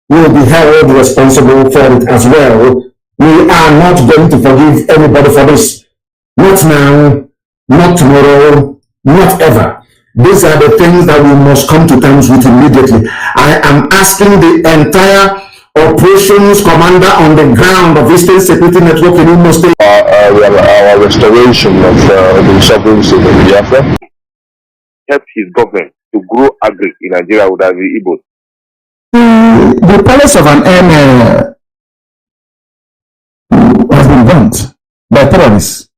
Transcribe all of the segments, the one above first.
will be held responsible for it as well. We are not going to forgive anybody for this. Not now, not tomorrow, not ever. These are the things that we must come to terms with immediately. I am asking the entire operations commander on the ground of Eastern Security Network in Imo State. Our restoration of the sovereignty of Biafra helped his government to grow agri in Nigeria with the Igbos. The palace of an emir has been burnt by terrorists.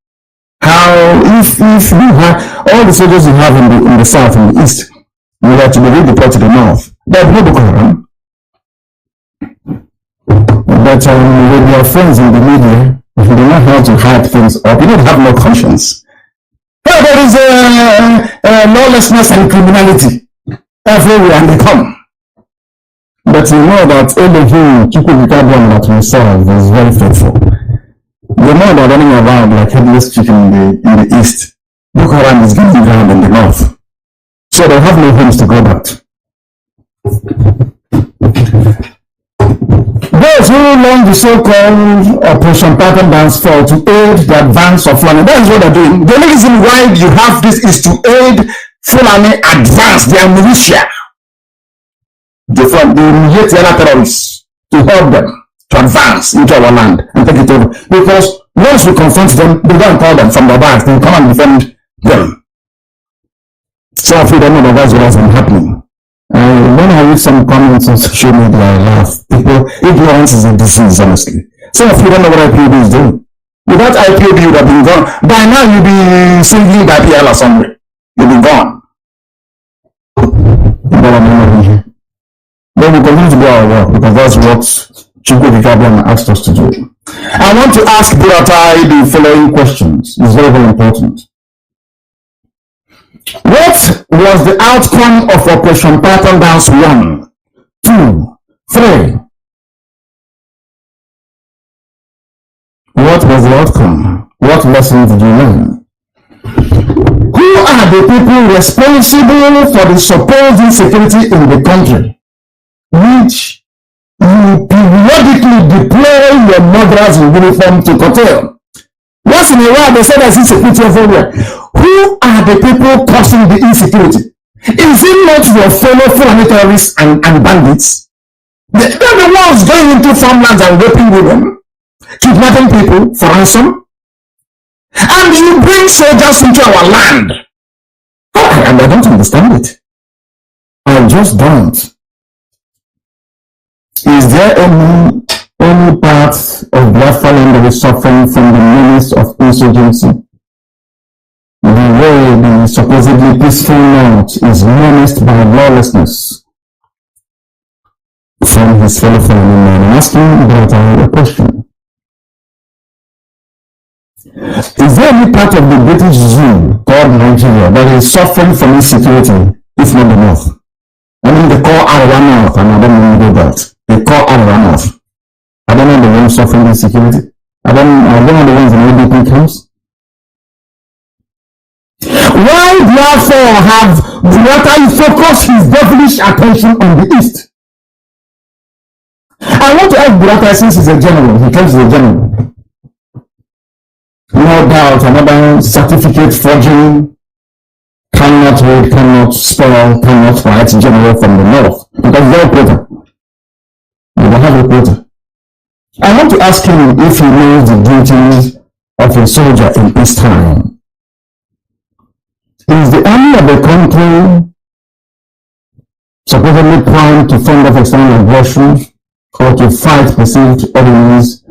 How if you have all the soldiers you have in the south and the east, you have to be redeployed to the north. There are no Boko Haram. But with your friends in the media, if you do not know how to hide things up, you don't have no conscience. Well, there is lawlessness and criminality everywhere, and they come. But you know that Elohim, that we serve, is very faithful. The more they're running around like headless chicken in the east, Boko Haram is getting ground in the north. So they have no homes to go back to. Those who launched the so-called Operation Pattern Dance Fall to aid the advance of Fulani, that is what they're doing. The only reason why you have this is to aid Fulani advance their militia. The other terrorists to help them to advance into our land and take it over. Because once we confront them, they don't call them from the back, they come and defend them. So if you don't know that that's what has been happening. When I read some comments on social media, I laugh. People, ignorance is a disease, honestly. Some of you don't know what IPOB is doing. Without IPOB, you would have been gone. By now, you'll be singing by PL or somewhere. You'll be gone. Then we continue to do our work because that's what Chukwu Vikabian asked us to do. I want to ask Buratai the following questions. It's very, very important. What was the outcome of Operation Pattern Dance 1, 2, 3? What was the outcome? What lessons did you learn? Who are the people responsible for the supposed insecurity in the country, which you periodically deploy your murderers in uniform to curtail? Once in a while, they say there's insecurity everywhere. Who are the people causing the insecurity? Is it not your fellow Fulani terrorists and bandits? They're the ones going into farmlands and raping women, kidnapping people for ransom. And you bring soldiers into our land. And I don't understand it. I just don't. Is there any part of Biafra land that is suffering from the menace of insurgency? The way the supposedly peaceful north is menaced by lawlessness from his fellow man. I'm asking that a question. Is there any part of the British zoo called Nigeria that is suffering from insecurity, if not the north? I mean, they call Arawa North, and I don't know that. They call Arawa North. I don't know the ones suffering insecurity. I don't know the ones in ADP camps. Why therefore have Biafra focus his devilish attention on the east? I want to ask Biafra, since he's a general, he comes as a general. No doubt another certificate forging, cannot read, cannot spell, cannot write general from the north. Because they're a reporter. They will have a reporter. I want to ask him if he knows the duties of a soldier in peacetime. Is the army of the country supposedly primed to fend off external aggression or to fight perceived enemies?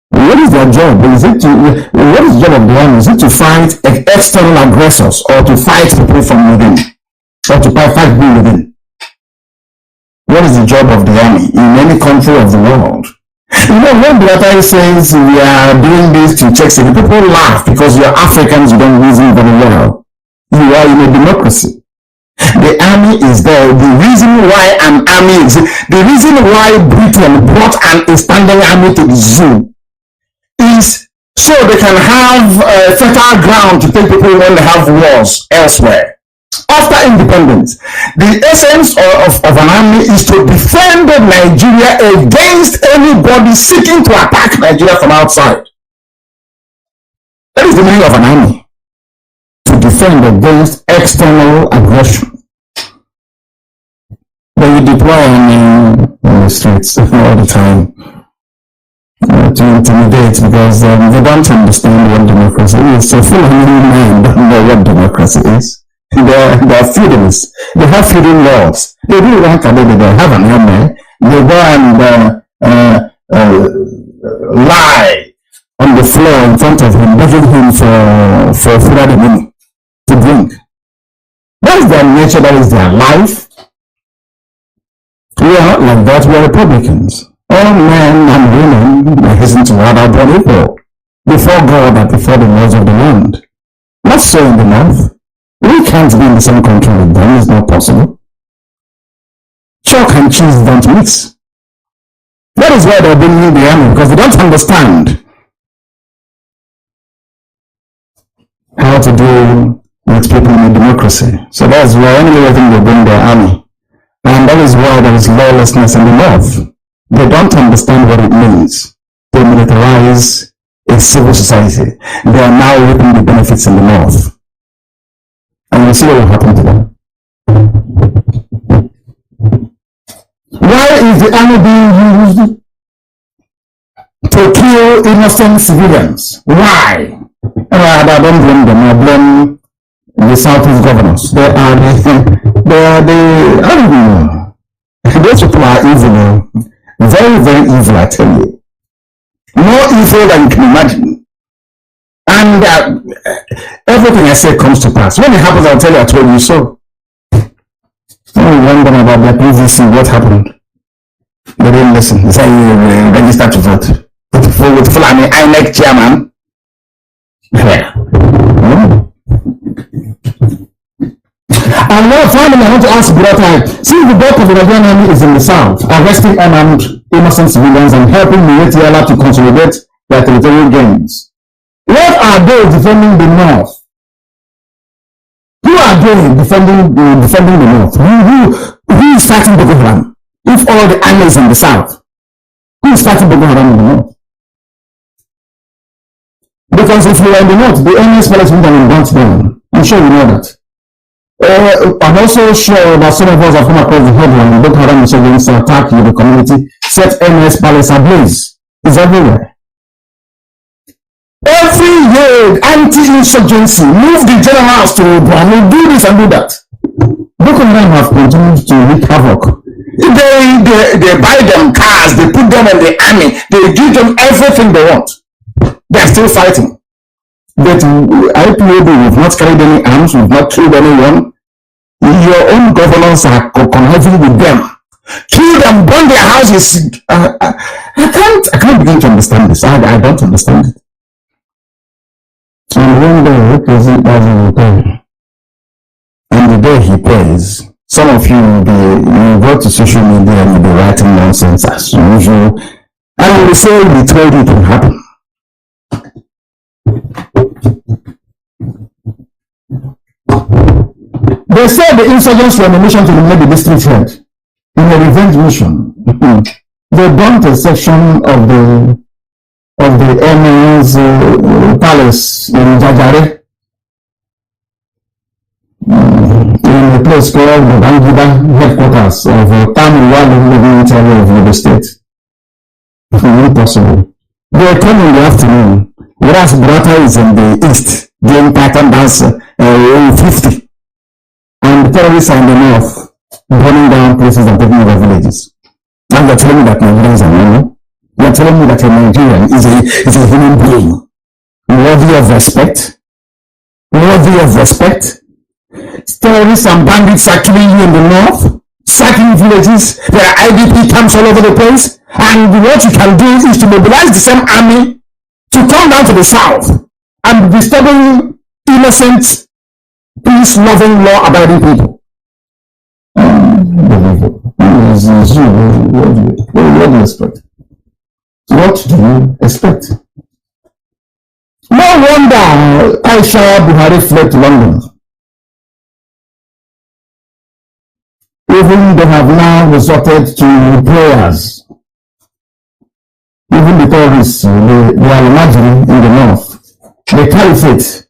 What is their job? What is the job of the army? Is it to fight external aggressors or to fight people from within? Or to fight people within? What is the job of the army in any country of the world? You know, when Biafra says we are doing this to check safety, people laugh because you're Africans, you don't reason very well. You are in a democracy. The army is there. The reason why an army exists, the reason why Britain brought a standing army to the zoo is so they can have fertile ground to take people when they have wars elsewhere. after independence. The essence of an army is to defend Nigeria against anybody seeking to attack Nigeria from outside. That is the meaning of an army. To defend against external aggression. But you deploy army in the streets all the time to intimidate because they don't understand what democracy is. So full men don't know what democracy is. They're feudalists. They have feudal laws. They do like they have an army. They go and lie on the floor in front of him, begging him for food money to drink. That is their nature. That is their life. We are not like that. We are Republicans. All men and women may hasten to have our body equal before God and before the laws of the land. Not so in the north. We can't be in the same country with them. It's not possible. Chalk and cheese don't mix. That is why they're bringing the army, because they don't understand how to deal with people in a democracy. So that's why anyway I think they bring their army. And that is why there is lawlessness in the north. They don't understand what it means to militarize a civil society. They are now reaping the benefits in the north. And you see what will happen to them. Why is the army being used to kill innocent civilians? Why? I don't blame them. I blame the Southeast governors. They are the I don't know. Those people are evil. Very, very evil, I tell you. More evil than you can imagine. And everything I say comes to pass. When it happens, I'll tell you I told you so. Oh, one thing about that PVC, what happened? They didn't listen. They said you register to vote. With Fulani INEC chairman. Yeah. And now finally I want to ask Biafra, since the bulk of the Nigerian army is in the south, arresting unarmed innocent civilians and helping the ATLR to consolidate their territorial gains, what are they defending the north? Who are they defending the north? Who is fighting Boko Haram? If all the army is in the south, who is fighting Boko Haram in the north? Because if you are in the north, the enemies palace would have been burnt down. I'm sure you know that. I'm also sure that some of us have come across the headline Boko Haram insurgents attack in the community, set MS palace ablaze. It's everywhere. Every year, anti-insurgency move the general house to Brahmi, do this and do that. Boko Haram have continued to wreak havoc. They buy them cars, they put them in the army, they give them everything they want. They are still fighting. But IPOB, we've not carried any arms, we've not killed anyone. Your own governors are conniving with them. Kill them, burn their houses. I can't begin to understand this. I don't understand it. And one day, what does it pay? And the day he pays, some of you will go to social media and you'll be writing nonsense as usual. And we say we told it will happen. They said the insurgents were on a mission to eliminate the district head in a revenge mission. They burnt a section of the enemy's palace in Jajare, in a place called the Bangida headquarters of Kanu military of the state. Impossible. They came in the afternoon, whereas Brata is in the east, doing pattern dance 50. And the terrorists are in the north, burning down places and taking over villages. And they're telling me that Nigerians are normal. They're telling me that a Nigerian is a human being, worthy of respect. Worthy of respect. Terrorists and bandits are killing you in the north, sacking villages. There are IDP camps all over the place. And what you can do is to mobilize the same army to come down to the south and be disturbing innocent, peace-loving, law-abiding people. What do you expect? What do you expect? No wonder Aisha Buhari fled to London. Even they have now resorted to prayers. Even the terrorists, they are imagining in the north. The caliphate,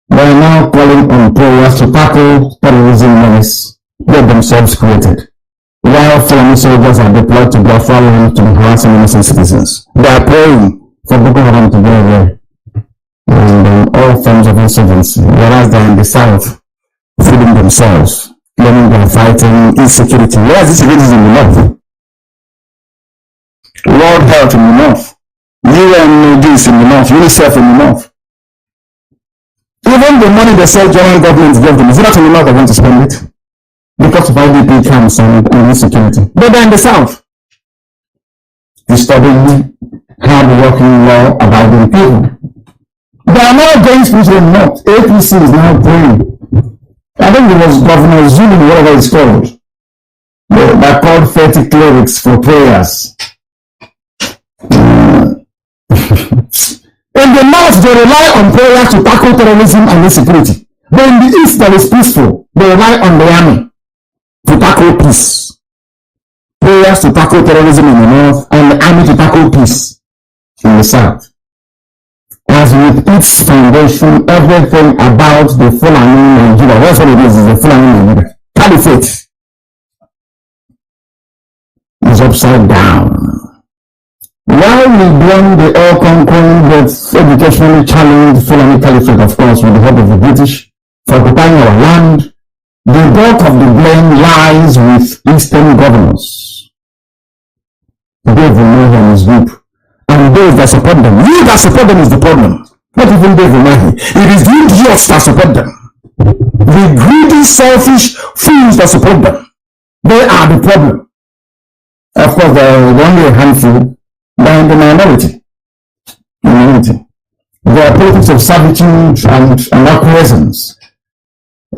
they are now calling on prayers to tackle terrorism menace they themselves created. While foreign soldiers are deployed to Biafra land to harass innocent citizens, they are praying for Boko Haram to go away and all forms of insurgency, whereas they are in the south, feeding themselves, claiming they are fighting insecurity. Whereas insecurity is in the north. World Health in the north, UNODs in the north, UNICEF in the north. Even the money they say German government gave them, is it not in the north they want to spend it? Because of IDP camps and insecurity. But they're in the south, disturbing hard-working, law-abiding people. They are now going spiritually in the north. APC is now praying. I think it was Governor Zulu, whatever it's called. They called 30 clerics for prayers. In the north, they rely on prayers to tackle terrorism and insecurity. But in the east, that is peaceful, they rely on the army to tackle peace. Prayers to tackle terrorism in the north, and the army to tackle peace in the south. As with its foundation, everything about the Fulani Nigeria, that's what it is the Fulani Nigeria. Caliphate is upside down. While we blame the all-conquering but educationally challenged Fulani Caliphate, of course, with the help of the British, for occupying our land, the bulk of the blame lies with Eastern governors. Dave Umahi and his group, and those that support them. You that support them is the problem. Not even Dave Umahi. It is the idiots that support them. The greedy, selfish fools that support them. They are the problem. Of course, there are only a handful. They are in the minority. Their politics of servitude and acquiescence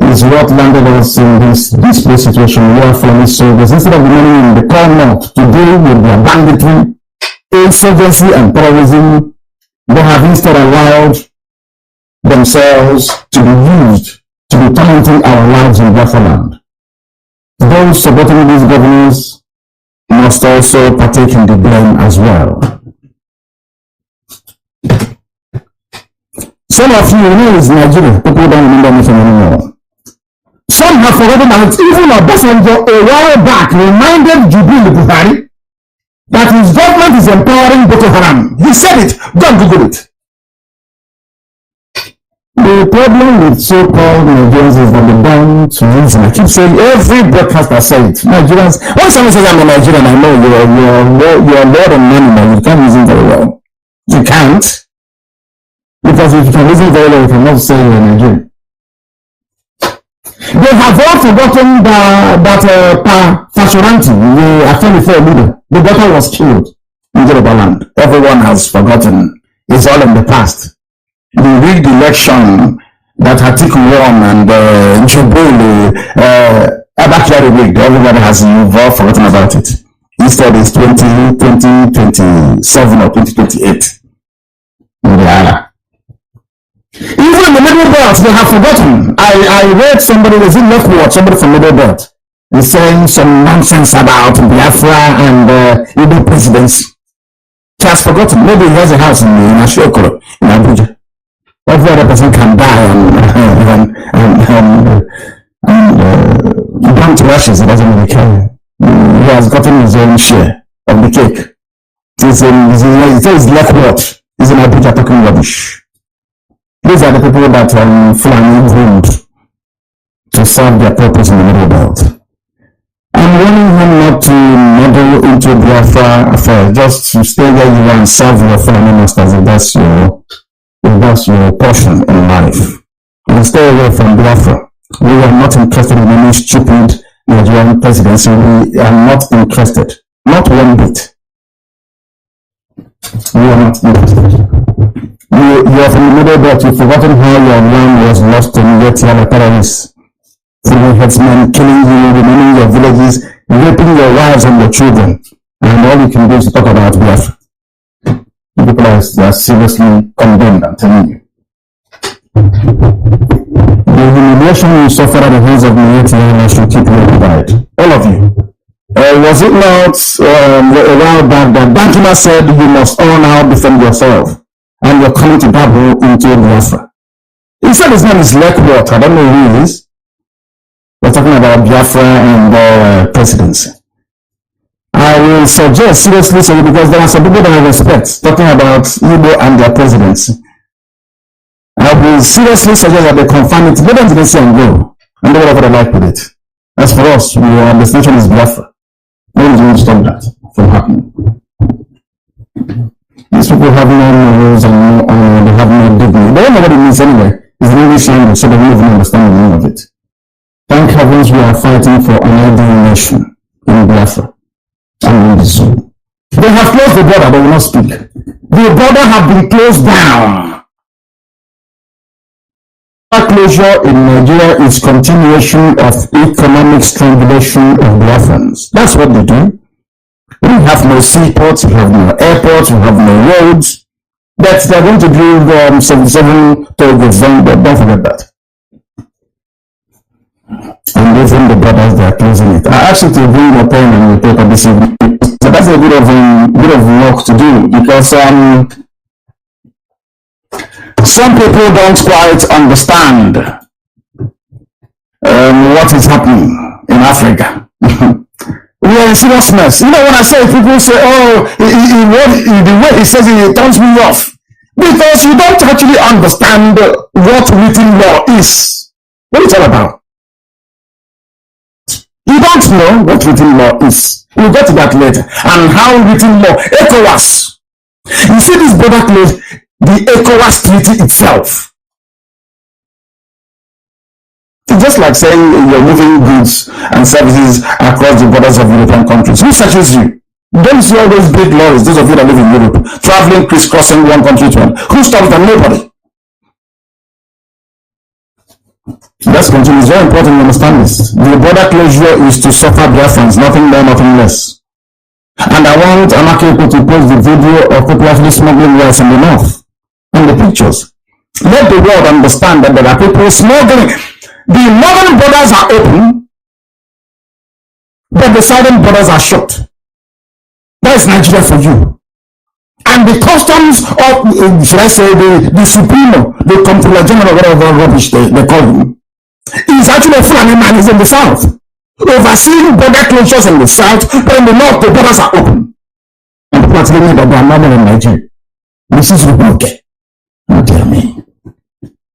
is what landed us in this displaced situation where Fulani soldiers, instead of remaining in the core north to deal with their banditry, insurgency and terrorism, they have instead allowed themselves to be used to be tormenting our lives in Biafra land. Those supporting these governors must also partake in the blame as well. Some of you know it's Nigeria, people don't remember anything anymore. Some have forgotten that even Obasanjo a while back reminded Jubilee Buhari that his government is empowering Boko Haram. He said it. Go and Google it. The problem with so-called Nigerians is that they don't reason. I keep saying every broadcaster says it. Nigerians, when someone says I'm a Nigerian, I know you're more than money, you can't reason very well. You can't. Because if you can reason very well, you cannot say you're a Nigerian. They have all forgotten that Fashoranti, the Afenifo leader, the daughter was killed in Yoruba land. Everyone has forgotten. It's all in the past. The rigged election that Atiku won and Njubulu, Abakari rigged, everybody has all forgotten about it. Instead, it's 2027 or 2028. Yeah. Even in the Middle Belt, they have forgotten. I read somebody, was in Leftward, somebody from Middle Belt, is saying some nonsense about Biafra and Igbo presidency. He has forgotten. Maybe he has a house in Ashokoro, in Abuja. Every other person can die and burn to ashes. It doesn't really care. He has gotten his own share of the cake. He's Leftward. He's in Abuja talking rubbish. These are the people that Fulani groomed to serve their purpose in the Middle Belt. I'm warning him not to meddle into Biafra affair, just to stay where you are and serve your Fulani masters if that's your portion in life. And stay away from Biafra. We are not interested in any stupid Nigerian presidency. We are not interested. Not one bit. We are not interested. You are from the Middle Belt. You've forgotten how your land was lost and yet you are a terrorist. Fulani headsmen killing you, remaining your villages, raping your wives and your children. And all you can do is to talk about Biafra. People are seriously condemned, I'm telling you. The humiliation you suffered at the hands of Nnamdi should keep you occupied. All of you. Was it not a while back that Dankima said you must all now defend yourself and you're coming to babble into Biafra? He said his name is Lekworth. I don't know who he is. We're talking about Biafra and presidency. I will suggest seriously, so because there are some people that I respect talking about Igbo and their presidency. I will seriously suggest that they confirm it, let them to the and go, and do whatever they like with it. As for us, our destination is Biafra. Nobody's going to stop that from happening. These people have no morals and no honor, they have no dignity. They don't know what it means anyway. It's an English language, so they don't even understand the meaning of it. Thank heavens we are fighting for an ideal nation in Biafra. And in the soul. They have closed the border, they will not speak. The border have been closed down. Closure in Nigeria is continuation of economic strangulation of Biafrans. That's what they do. We have no seaports, we have no airports, we have no roads. But they're going to build 77 toll gates. Don't forget that. And within the borders, they are closing it. I asked you to bring your pen and your paper this evening. So that's a bit of work to do because some people don't quite understand what is happening in Africa. We are in serious mess. You know, when I say people say, oh, the way he says it turns me off. Because you don't actually understand what written law is. What is it all about? You don't know what written law is. We'll get to that later. And how written law, ECOWAS. You see this border close, the ECOWAS treaty itself. It's just like saying you're moving goods and services across the borders of European countries. Who searches you? Don't see all those big lorries, those of you that live in Europe, traveling, crisscrossing one country to another. Who stops them? Nobody. Let's continue. It's very important to understand this. The border closure is to suffer Biafrans, nothing more, nothing less. And I want Amaki to post the video of people actually smuggling rice in the north and the pictures. Let the world understand that there are people smuggling. The northern borders are open, but the southern borders are shut. That is Nigeria for you. And the customs of, should I say, the Supremo, the Comptroller General, whatever rubbish they call him, is actually a Fulani man, is in the south. Overseeing border closures in the south, but in the north, the borders are open. And people are telling me that they are normal in Nigeria. This is okay. Oh, dear me.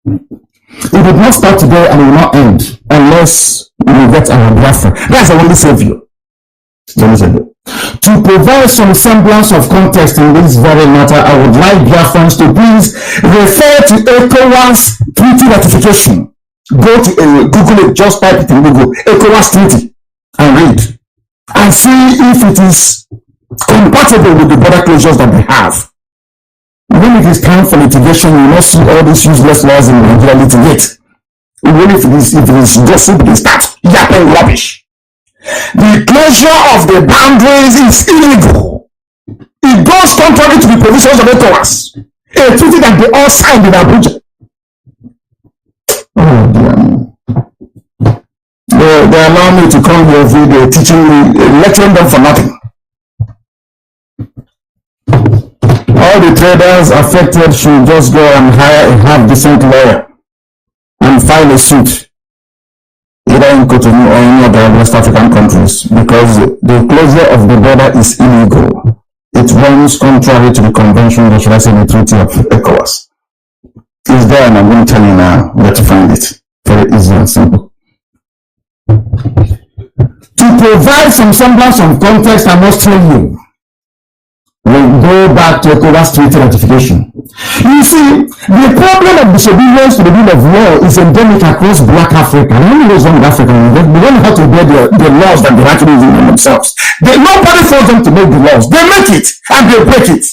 It will not start today and it will not end unless we get our Biafra. That's the only savior. To provide some semblance of context in this very matter, I would like Biafrans to please refer to ECOWAS treaty ratification. Go to Google it, just type it in Google, ECOWAS treaty, and read. And see if it is compatible with the border closures that we have. When it is time for litigation, you will not see all these useless laws in Nigeria litigate. Even if it is gossip, they start yapping rubbish. The closure of the boundaries is illegal. It goes contrary to the provisions of ECOWAS, a treaty that they all signed in Abuja. Oh dear. They allow me to come here every day teaching me, lecturing them for nothing. All the traders affected should just go and hire a half-decent lawyer and file a suit, either in Cotonou or any other West African countries, because the closure of the border is illegal. It runs contrary to the convention, or should I say the treaty of ECOWAS. It's there, and I'm going to tell you now where to find it. Very easy and simple. To provide some semblance of context, I must tell you, we'll go back to ECOWAS treaty ratification. You see, the problem of disobedience to the rule of law is endemic across Black Africa. Many goes on with Africa. They don't know how to obey the laws that they're actually using themselves. Nobody forces them to make the laws. They make it and they break it.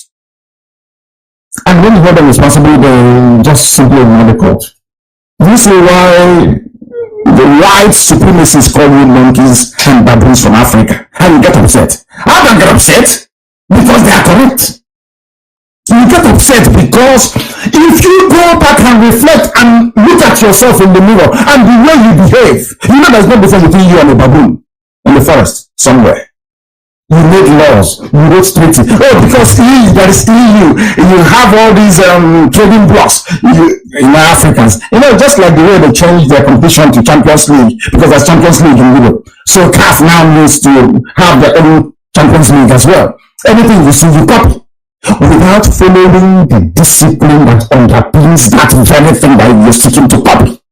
And when you hold them responsible, they just simply ignore the court. This is why the white supremacists call you monkeys and baboons from Africa. And you get upset. How can I get upset? Because they are correct. You get upset because if you go back and reflect and look at yourself in the mirror and the way you behave, you know there's no difference between you and a baboon in the forest somewhere. You made laws, you wrote treaty. Oh, because there is EU, you have all these trading blocks. Africans, just like the way they changed their competition to Champions League, because there's Champions League in Europe. So CAF now needs to have their own Champions League as well. Anything you see, you copy, without following the discipline that underpins that very thing that you're seeking to copy.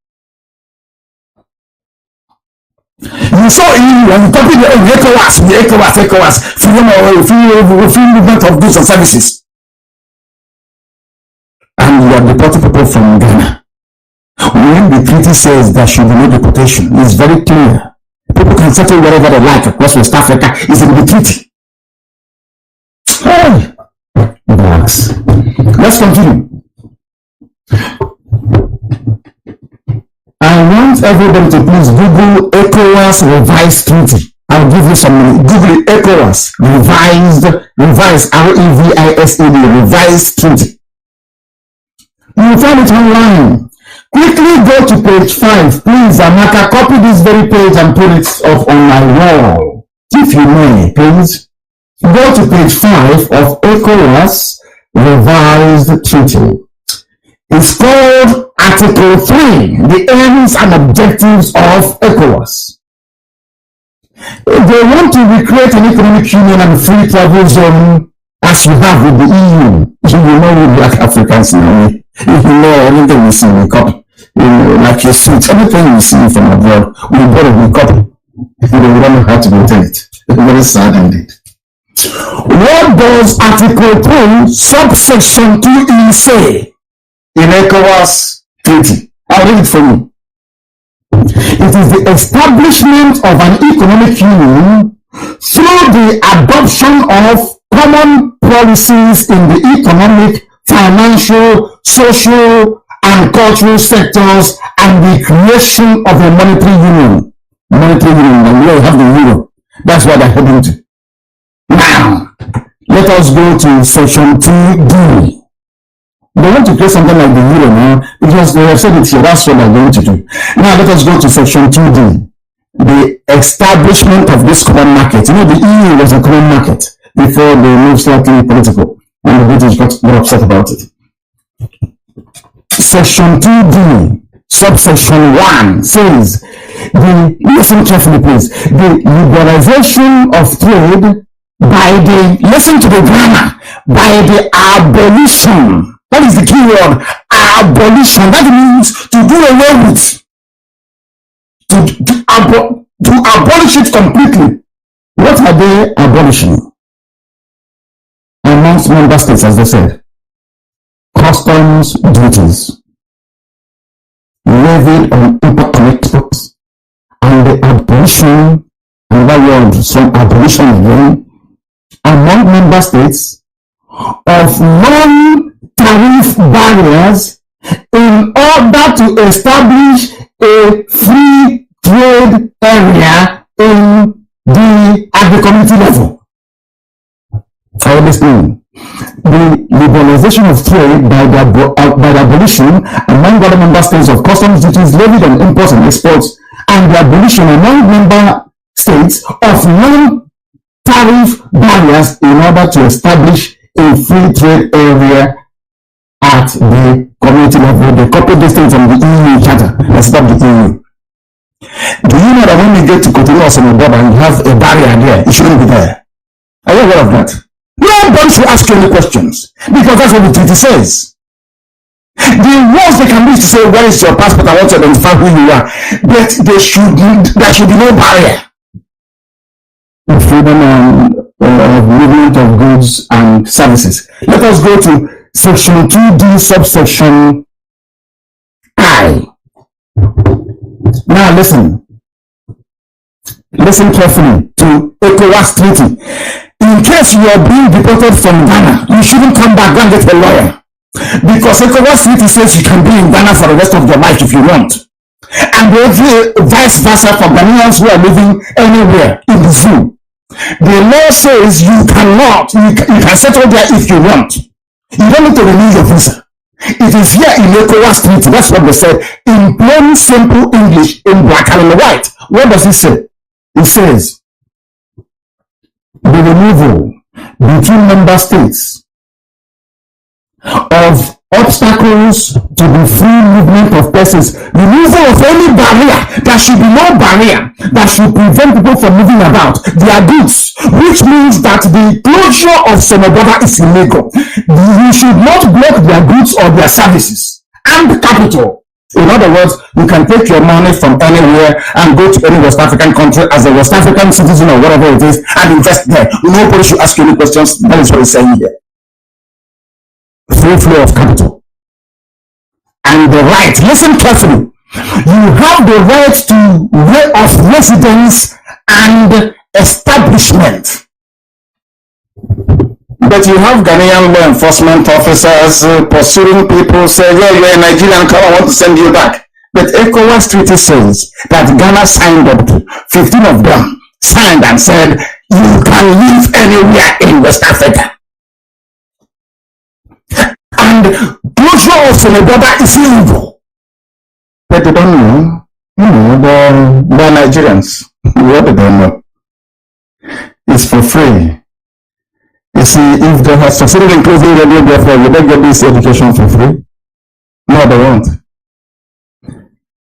You saw EU and you copied the ECOWAS, free movement of goods and services. And you are deporting people from Ghana. When the treaty says there should be no deportation, it's very clear. People can settle wherever they like across West Africa. It's in the treaty. Hey, relax. Let's continue. I want everybody to please Google ECOWAS revised treaty. I'll give you some minutes. Google ECOWAS revised REVISED revised treaty. You will find it online. Quickly go to page 5, please. Amaka, copy this very page and put it up on my wall. If you may, please. Go to page 5 of ECOWAS revised treaty. It's called Article 3, the aims and objectives of ECOWAS. They want to recreate an economic union and free travel zone as you have with the EU. You know, with Black Africans now, anything we see, we copy. Like your suit, anything we see from abroad, we copy. We don't know how to maintain it. It's very sad indeed. What does Article 3, subsection 2E say in ECOWAS treaty? I'll read it for you. It is the establishment of an economic union through the adoption of common policies in the economic, financial, social, and cultural sectors and the creation of a monetary union. Monetary union, and we have the euro. That's what they're heading to. Now, let us go to section 2D. They want to create something like the euro now because they have said it here. That's what they're going to do. Now, let us go to section 2D. The establishment of this common market. You know, the EU was a common market before they moved slightly political and the British got upset about it. Section 2D, subsection 1 says, listen carefully please, the liberalization of trade by the, listen to the grammar, by the abolition. That is the key word, abolition. That means to do away with, to abolish it completely. What are they abolishing? Amongst member states, as they said, customs duties levied on import and exports, and the abolition, another word, some abolition again, among member states of non-tariff barriers in order to establish a free trade area in at the community level. For listening, the liberalization of trade by the abolition among other member states of customs duties levied on imports and exports, and the abolition among member states of non-tariff barriers in order to establish a free trade area at the community level. They copied this thing from the EU charter and set up the EU. Do you know that when we get to Cotonou or some border and you have a barrier there, it shouldn't be there? Are you aware of that? Nobody should ask you any questions because that's what the treaty says. The worst they can do is to say, where is your passport? I want to identify who you are. But there should be no barrier. The freedom of movement of goods and services. Let us go to section 2D, subsection I. Now listen. Listen carefully to ECOWAS treaty. In case you are being deported from Ghana, you shouldn't come back and get a lawyer. Because ECOWAS treaty says you can be in Ghana for the rest of your life if you want. And vice versa for Ghanaians who are living anywhere in the zoo. The law says you cannot, you can settle there if you want. You don't need to renew your visa. It is here in ECOWAS treaty. That's what they said in plain, simple English, in black and in white. What does it say? It says the removal between member states of obstacles to the free movement of persons, removal of any barrier. There should be no barrier that should prevent people from moving about their goods, which means that the closure of some border is illegal. You should not block their goods or their services and capital. In other words, you can take your money from anywhere and go to any West African country as a West African citizen or whatever it is and invest there. Nobody should ask you any questions. That is what he's saying here. Free flow of capital and the right, listen carefully, you have the right to way of residence and establishment, but you have Ghanaian law enforcement officers pursuing people, say, yeah, you're a Nigerian, come, I want to send you back. But ECOWAS treaty says that Ghana signed up to 15 of them signed and said you can live anywhere in West Africa. And closure of the border is illegal. But they don't know. They're Nigerians. What do they know? It's for free. You see, if they have succeeded in closing Radio Biafra, will they get this education for free? No, they won't.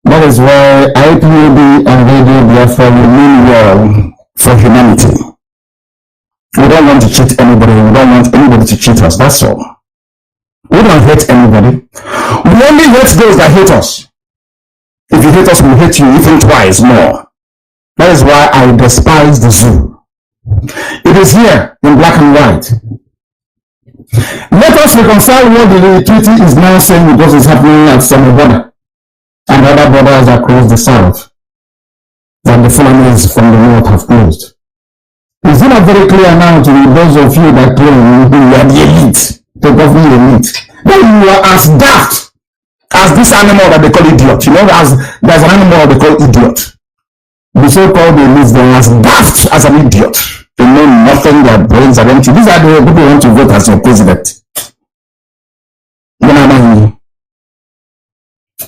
That is why IPOB and Radio Biafra will mean well for humanity. We don't want to cheat anybody. We don't want anybody to cheat us. That's all. We don't hate anybody. We only hate those that hate us. If you hate us, we hate you even twice more. That is why I despise the zoo. It is here in black and white. Let us reconcile what the treaty is now saying because it's happening at some border and other borders across the south that the Fulanis from the north have closed. Is it not very clear now to those of you that claim you are the elite, the government elite, that you are as daft as this animal that they call idiot? You know, there's an animal they call idiot. The so-called elites, they are as daft as an idiot. They know nothing, their brains are empty. These are the people who want to vote as your president.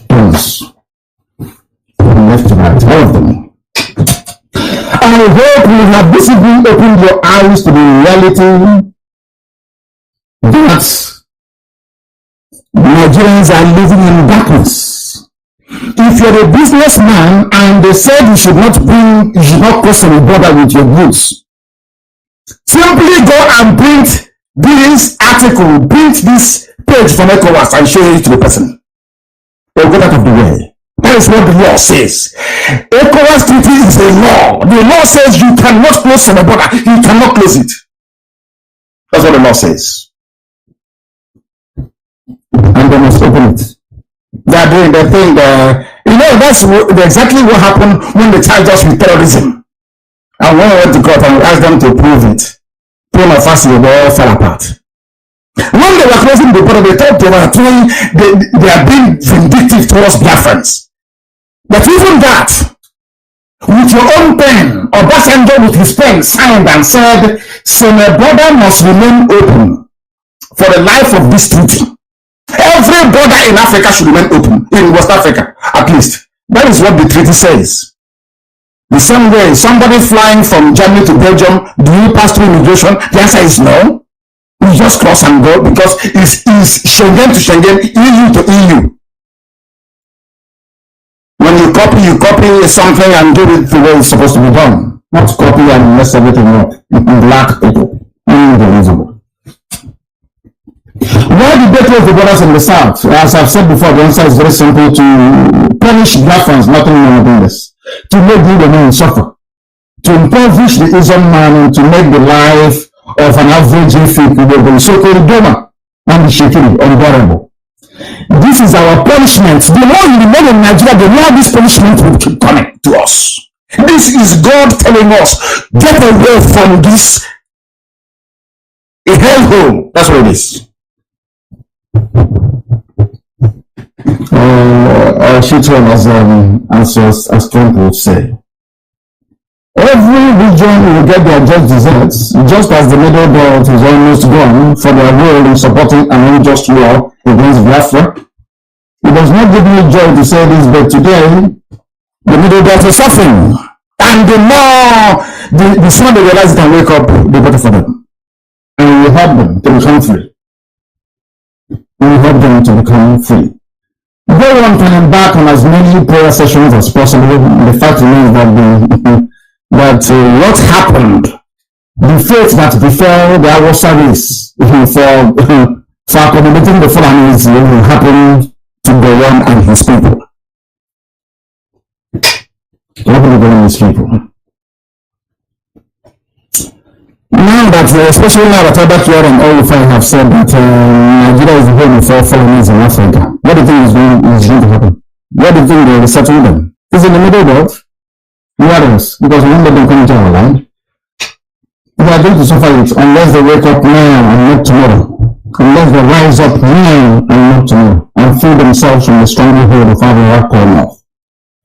Those. Left to right, all of them. I hope you have visibly opened your eyes to the reality that Nigerians are living in darkness. If you're a businessman and they said you should not cross any border with your goods, simply go and print this article, print this page from ECOWAS and show it to the person. They'll get out of the way. That is what the law says. ECOWAS treaty is a law. The law says you cannot close the border. You cannot close it. That's what the law says. And they must open it. They are doing the thing. That's exactly what happened when they charged us with terrorism. And when we went to court and we asked them to prove it, prima facie, they all fell apart. When they were closing the border, they thought they are being vindictive towards Biafrans. But even that, with your own pen, Obasanjo with his pen signed and said, the border must remain open for the life of this treaty. Every border in Africa should remain open, in West Africa, at least. That is what the treaty says. The same way, somebody flying from Germany to Belgium, do you pass through immigration? The answer is no. You just cross and go because it's Schengen to Schengen, EU to EU. When you copy something and do it the way it's supposed to be done. Not copy and mess everything up. Black people. Unbelievable. Why did they close the borders in the south? As I've said before, the answer is very simple: to punish Biafrans, nothing more than this. To make the men suffer. To impoverish the Asian man and to make the life of an average Ifik, so-called Doma, and the Shekiri, unbearable. This is our punishment. The more you remain in Nigeria, the more this punishment will keep coming to us. This is God telling us, get away from this a hellhole. That's what it is. I'll shoot one as Trump would say. Every region will get their just desserts, just as the Middle Belt is almost gone for their role in supporting an unjust war against Biafra. It does not give me joy to say this, but today, the Middle Belt is suffering. And the more, the sooner they realize they can wake up, the better for them. And we help them to become free. We help them to become free. No one can embark on as many prayer sessions as possible. The fact remains that what happened, the fate that befell the our service for accommodating the Fulanis will happen to Gowan and his people. What will Gowan and his people? Now that, especially now that Abakir and all of have said that Nigeria is the home of all Fulanis in Africa, what do you think is going to happen? What do you think they will settle them? Is in the Middle Belt? What else? Because we won't let them come into our land. They are going to suffer it unless they wake up now and not tomorrow. Unless they rise up now and not tomorrow and free themselves from the stronghold of our corner.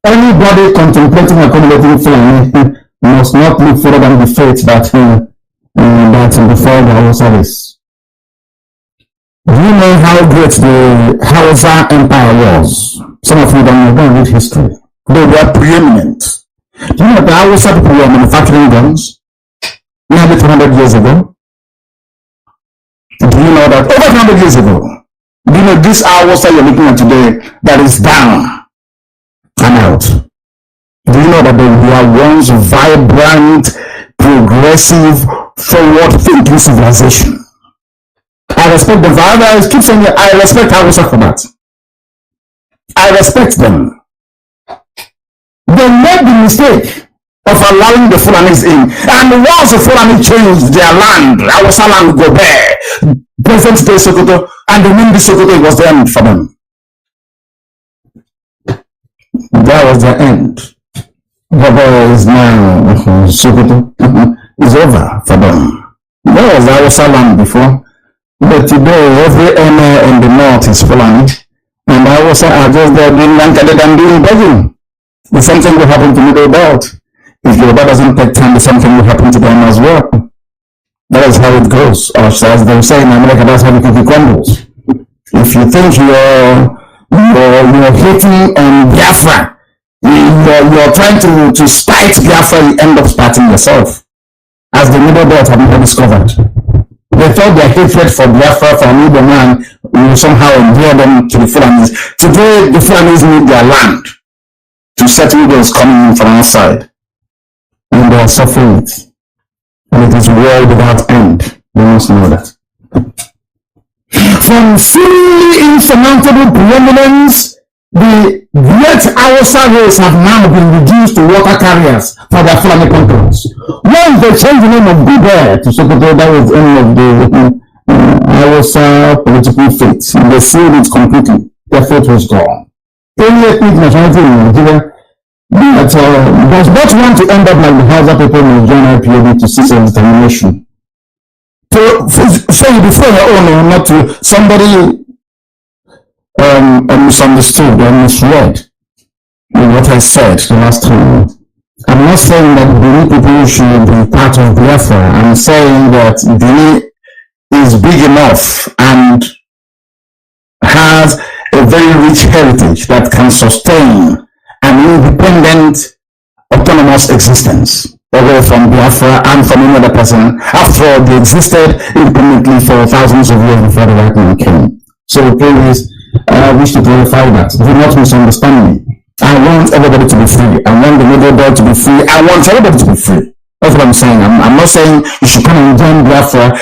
Anybody contemplating accommodating Fulani must not look further than the fate that before the service. Do you know how great the Hausa Empire was? Some of you don't read history. They were preeminent. Do you know that the Hausa people were manufacturing guns nearly 200 years ago? Do you know that over 200 years ago? Do you know this Hausa you're looking at today that is down and out? Do you know that they were once vibrant, progressive, forward-thinking civilization? I respect them. I keep saying that I respect Hausa for that. I respect them. They made the mistake of allowing the Fulanis in. And once the Fulani changed their land, Hausa land go there. Present day Sokoto and the Nnamdi Sokoto was the end for them. That was the end. Baba is now Sokoto. It's over for them. That was Hausa land before. But today, every owner in the north is Fulani. And Hausa are just there doing Lankaded and doing begging. The same thing will happen to Middle Belt. If Yoruba doesn't take time, the same thing will happen to them as well. That is how it goes. Or as they say in America, that's how the cookie crumbles. If you think you're hating on Biafra, you're trying to spite Biafra, you end up spiting yourself. As the Middle Belt have never discovered. They thought their hatred for Biafra, for an Igbo man, will somehow endear them to the Fulanis. Today, the Fulanis need their land to settle those coming in from outside. And they are suffering it. And it is war without end. You must know that. From fully insurmountable preeminence, the great Hausa race have now been reduced to water carriers for their Fulani conquerors. Once they changed the name of Bibe to Sokoto, that was the end of the Hausa political fate. They sealed it completely. Their fate was gone. Any ethnic nationality in Nigeria does not want to end up like the Hausa people in join IPOB to see self-determination. So before your own, not to somebody misunderstood or misread what I said the last time. I'm not saying that Benin people should be part of Biafra. I'm saying that Benin is big enough and has a very rich heritage that can sustain an independent, autonomous existence away from Biafra and from any other person after they existed independently for thousands of years before the white man came. So please, I wish to clarify that. Do not misunderstand me. I want everybody to be free. I want the Middle Belt to be free. I want everybody to be free. That's what I'm saying. I'm not saying you should come and join Biafra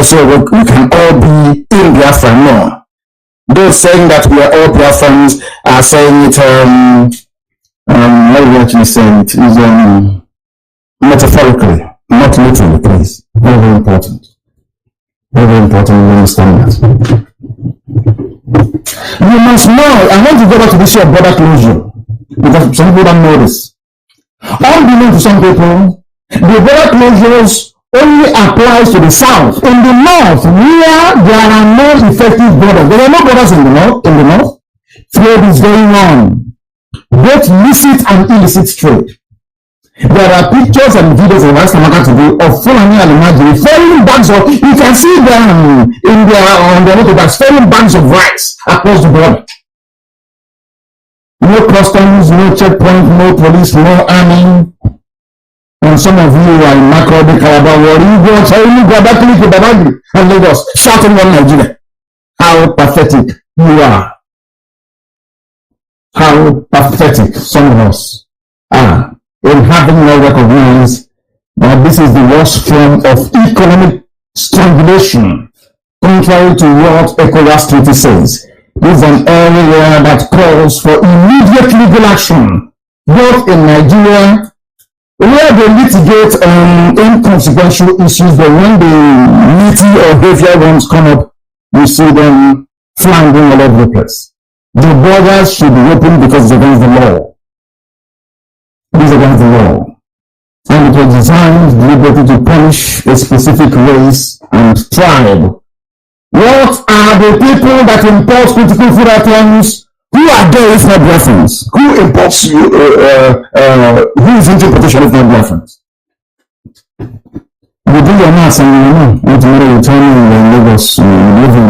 so we can all be in Biafra. No. Those saying that we are all Biafrans are saying it, what do we actually say it? Is metaphorically, not literally, please. Very, very important. Very, very important to understand that. You must know, I want to go back to this issue of border closure, because some people don't know this. Unbeknown to some people, the border closures only applies to the south. In the north, where there are no effective borders, there are no borders in the north, trade is going on, both licit and illicit trade. There are pictures and videos of Astamaka today of Fulani and Imagine ferrying bags of, you can see them in on their motorbikes, ferrying bags of rice across the border. No customs, no checkpoint, no police, no army. And some of you are in Makurdi, Calabar, you go back to Babagi and Lagos, shouting on Nigeria. How pathetic you are. How pathetic some of us are in having no recognize that this is the worst form of economic strangulation, contrary to what ECOWAS Treaty says. This is an area that calls for immediate legal action, both in Nigeria, where they litigate inconsequential issues, but when the meaty or heavier ones come up, you see them floundering all over the place. The borders should be open because it's against the law. It is against the law. And it was designed deliberately to punish a specific race and tribe. What are the people that import critical food items? Who are there if not Biafrans? Who imports who is into importation if not Biafrans? You do your maths and you know what tomorrow you tell me in Lagos, you live in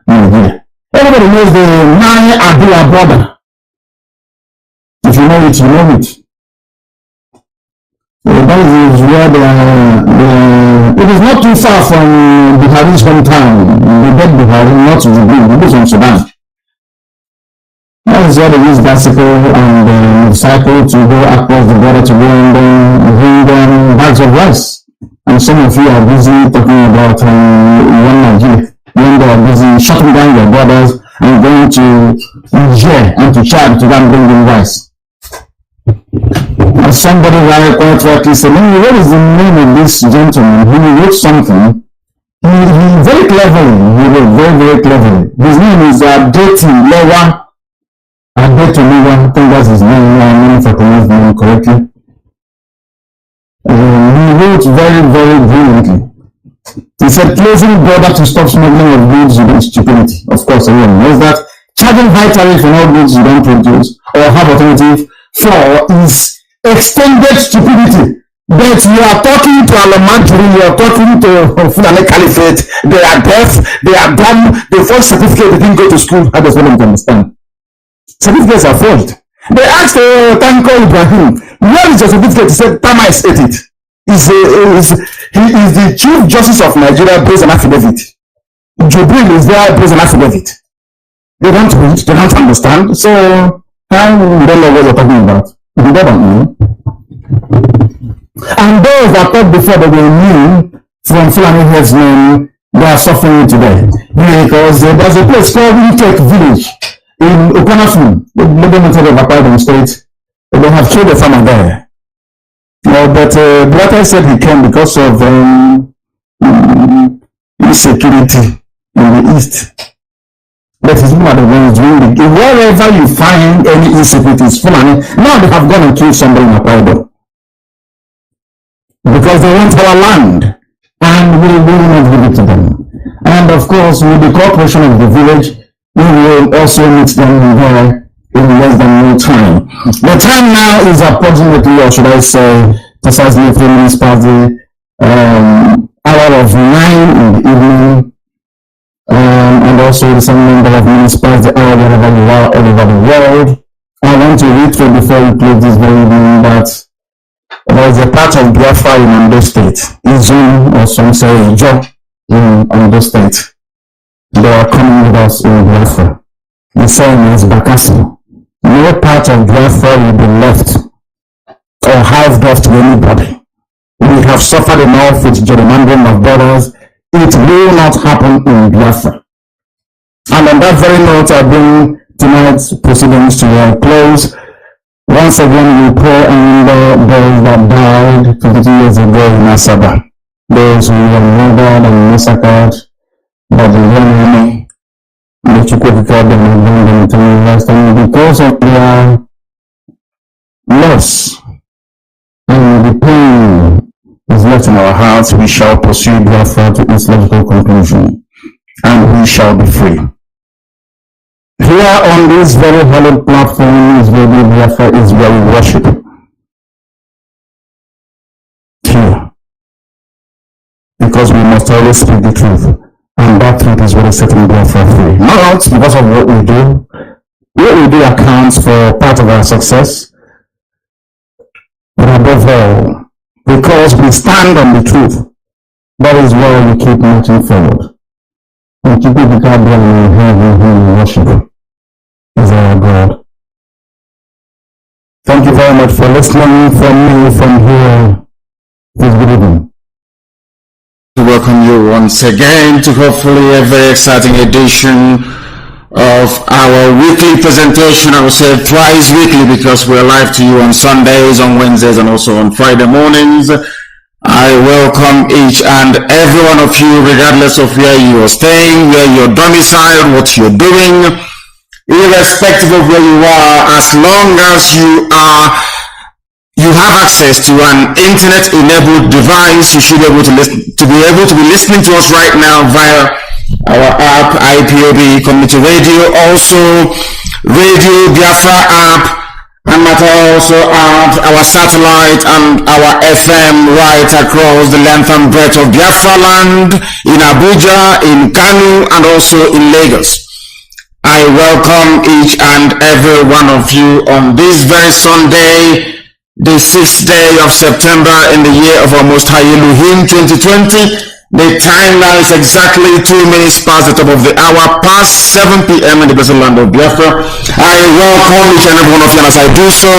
Nigeria. Everybody knows the Nai Abdullah border. If you know it, you know it. So that is where it is not too far from Buhari's hometown. The dead Buhari, not the from Sudan. That is where they use bicycle and cycle to go across the border to go and bring them bags of rice. And some of you are busy talking about one Nigeria, when they are busy shutting down their borders and going to Niger and to Chad to go and bring them rice. And somebody quite rightly said, what is the name of this gentleman who wrote something? He very cleverly, he wrote very cleverly. His name is Adeti Lewa. Adeti Lewa, I think that's his name, I mean if I pronounce the name correctly. He wrote very brilliantly. He said, closing border to stop smuggling of goods is stupidity. Of course, everyone knows that. Charging high tariff on all goods you don't produce or have alternative for is extended stupidity. But you are talking to Alamajiri, you are talking to Fulani Caliphate, they are deaf, they are dumb, they forged certificate, they didn't go to school. How does one understand? Certificates are forged. They asked Tanko Ibrahim, where is your certificate? He said, Tamas ate it. He is the Chief Justice of Nigeria based on affidavit. Jubril is there based on affidavit. They don't read, they don't understand, so I don't know what you're talking about. They don't know. And those that thought before they were immune from Fulani headsmen, they are suffering today. Because there's a place called Iyke village in Okanafun, the modern method of Akwa State. They have killed a farmer there. But Blatter said he came because of insecurity in the east. But his mother was doing it. Wherever you find any insecurities, Fulani, now they have gone and killed somebody in Akwa because they want our land and we will not give it to them. And of course, with the cooperation of the village, we will also meet them there in less than no time. The time now is approximately, or should I say, precisely 3 minutes past the hour of 9 in the evening, and also the same number of minutes past the hour wherever you are all over the world. I want to reiterate before we close this very evening that there is a part of Biafra in Ondo State, Izum, or some say Ijo in Ondo State. They are coming with us in Biafra. The same is Bakassi. No part of Biafra will be left or hived off to anybody. We have suffered enough with gerrymandering of borders. It will not happen in Biafra. And on that very note, I bring tonight's proceedings to a close. Once again, we pray on those that died 22 years ago in Asaba, those who were murdered and massacred by the enemy, the Chukwuka and bring them to rest. And because of their loss and the pain is left in our hearts, we shall pursue Biafra to its logical conclusion, and we shall be free. Here on this very hallowed platform is where Biafra is where we worship. must always speak the truth. And that truth is what is setting Biafra free. Not because of what we do. What we do accounts for part of our success. But above all, because we stand on the truth, that is why we keep marching forward. And keep it without being worship is our God. Thank you very much for listening from me from here. Please good evening. To welcome you once again to hopefully a very exciting edition of our weekly presentation. I will say twice weekly because we're live to you on Sundays, on Wednesdays, and also on Friday mornings. I welcome each and every one of you, regardless of where you are staying, where you're domiciled, what you're doing, irrespective of where you are, as long as you have access to an internet-enabled device, you should be able to be listening to us right now via our app, IPOB Community Radio, also Radio Biafra app, and also our satellite and our FM right across the length and breadth of Biafra land, in Abuja, in Kanu, and also in Lagos. I welcome each and every one of you on this very Sunday, the 6th day of September in the year of our Most High Elohim 2020. The time now is exactly 2 minutes past the top of the hour, past 7 p.m. in the blessed land of Biafra. I welcome each and every one of you, and as I do so,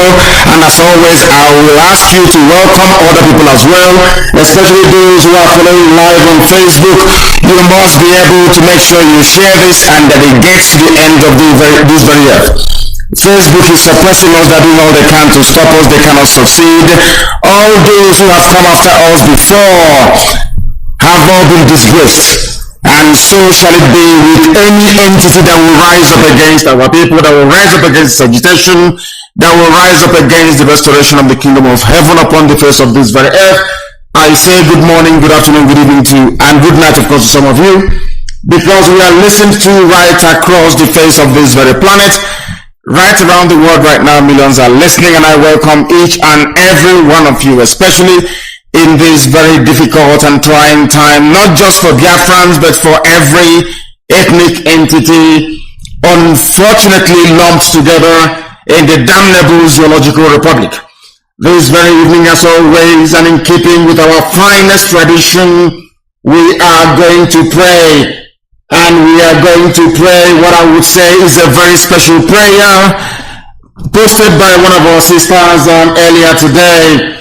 and as always, I will ask you to welcome other people as well, especially those who are following live on Facebook. You must be able to make sure you share this and that it gets to the end of this very earth. Facebook is suppressing us. They're doing all they can to stop us. They cannot succeed. All those who have come after us before have all been disgraced, and so shall it be with any entity that will rise up against our people, that will rise up against agitation, that will rise up against the restoration of the kingdom of heaven upon the face of this very earth. I say good morning, good afternoon, good evening to, and good night of course to some of you, because we are listened to right across the face of this very planet. Right around the world right now, millions are listening, and I welcome each and every one of you, especially in this very difficult and trying time, not just for Biafrans, but for every ethnic entity unfortunately lumped together in the damnable zoological republic. This very evening, as always, and in keeping with our finest tradition, we are going to pray. And we are going to pray what I would say is a very special prayer posted by one of our sisters earlier today.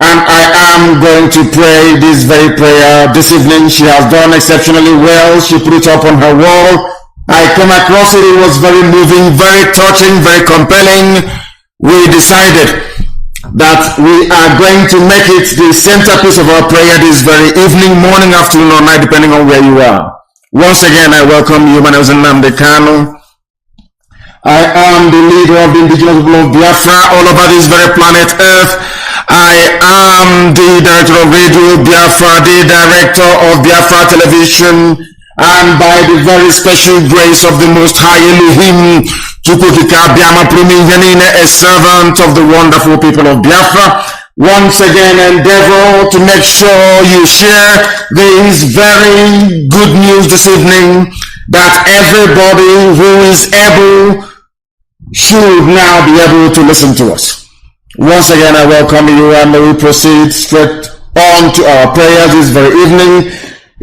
And I am going to pray this very prayer this evening. She has done exceptionally well. She put it up on her wall. I came across it. It was very moving, very touching, very compelling. We decided that we are going to make it the centerpiece of our prayer this very evening, morning, afternoon, or night, depending on where you are. Once again, I welcome you. My name is Nnamdi Kanu. I am the leader of the indigenous people of Biafra all over this very planet Earth. I am the director of Radio Biafra, the director of Biafra Television, and by the very special grace of the Most High Elohim, a servant of the wonderful people of Biafra. Once again, endeavor to make sure you share this very good news this evening, that everybody who is able should now be able to listen to us. Once again, I welcome you, and we proceed straight on to our prayers this very evening.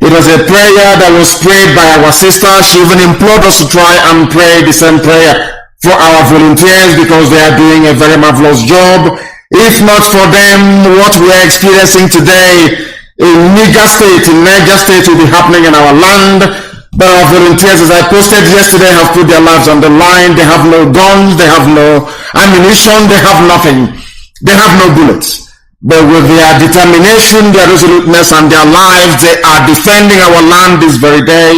It was a prayer that was prayed by our sister. She even implored us to try and pray the same prayer for our volunteers, because they are doing a very marvelous job. If not for them, what we are experiencing today in Niger State will be happening in our land. But our volunteers, as I posted yesterday, have put their lives on the line. They have no guns, they have no ammunition, they have nothing. They have no bullets. But with their determination, their resoluteness, and their lives, they are defending our land this very day.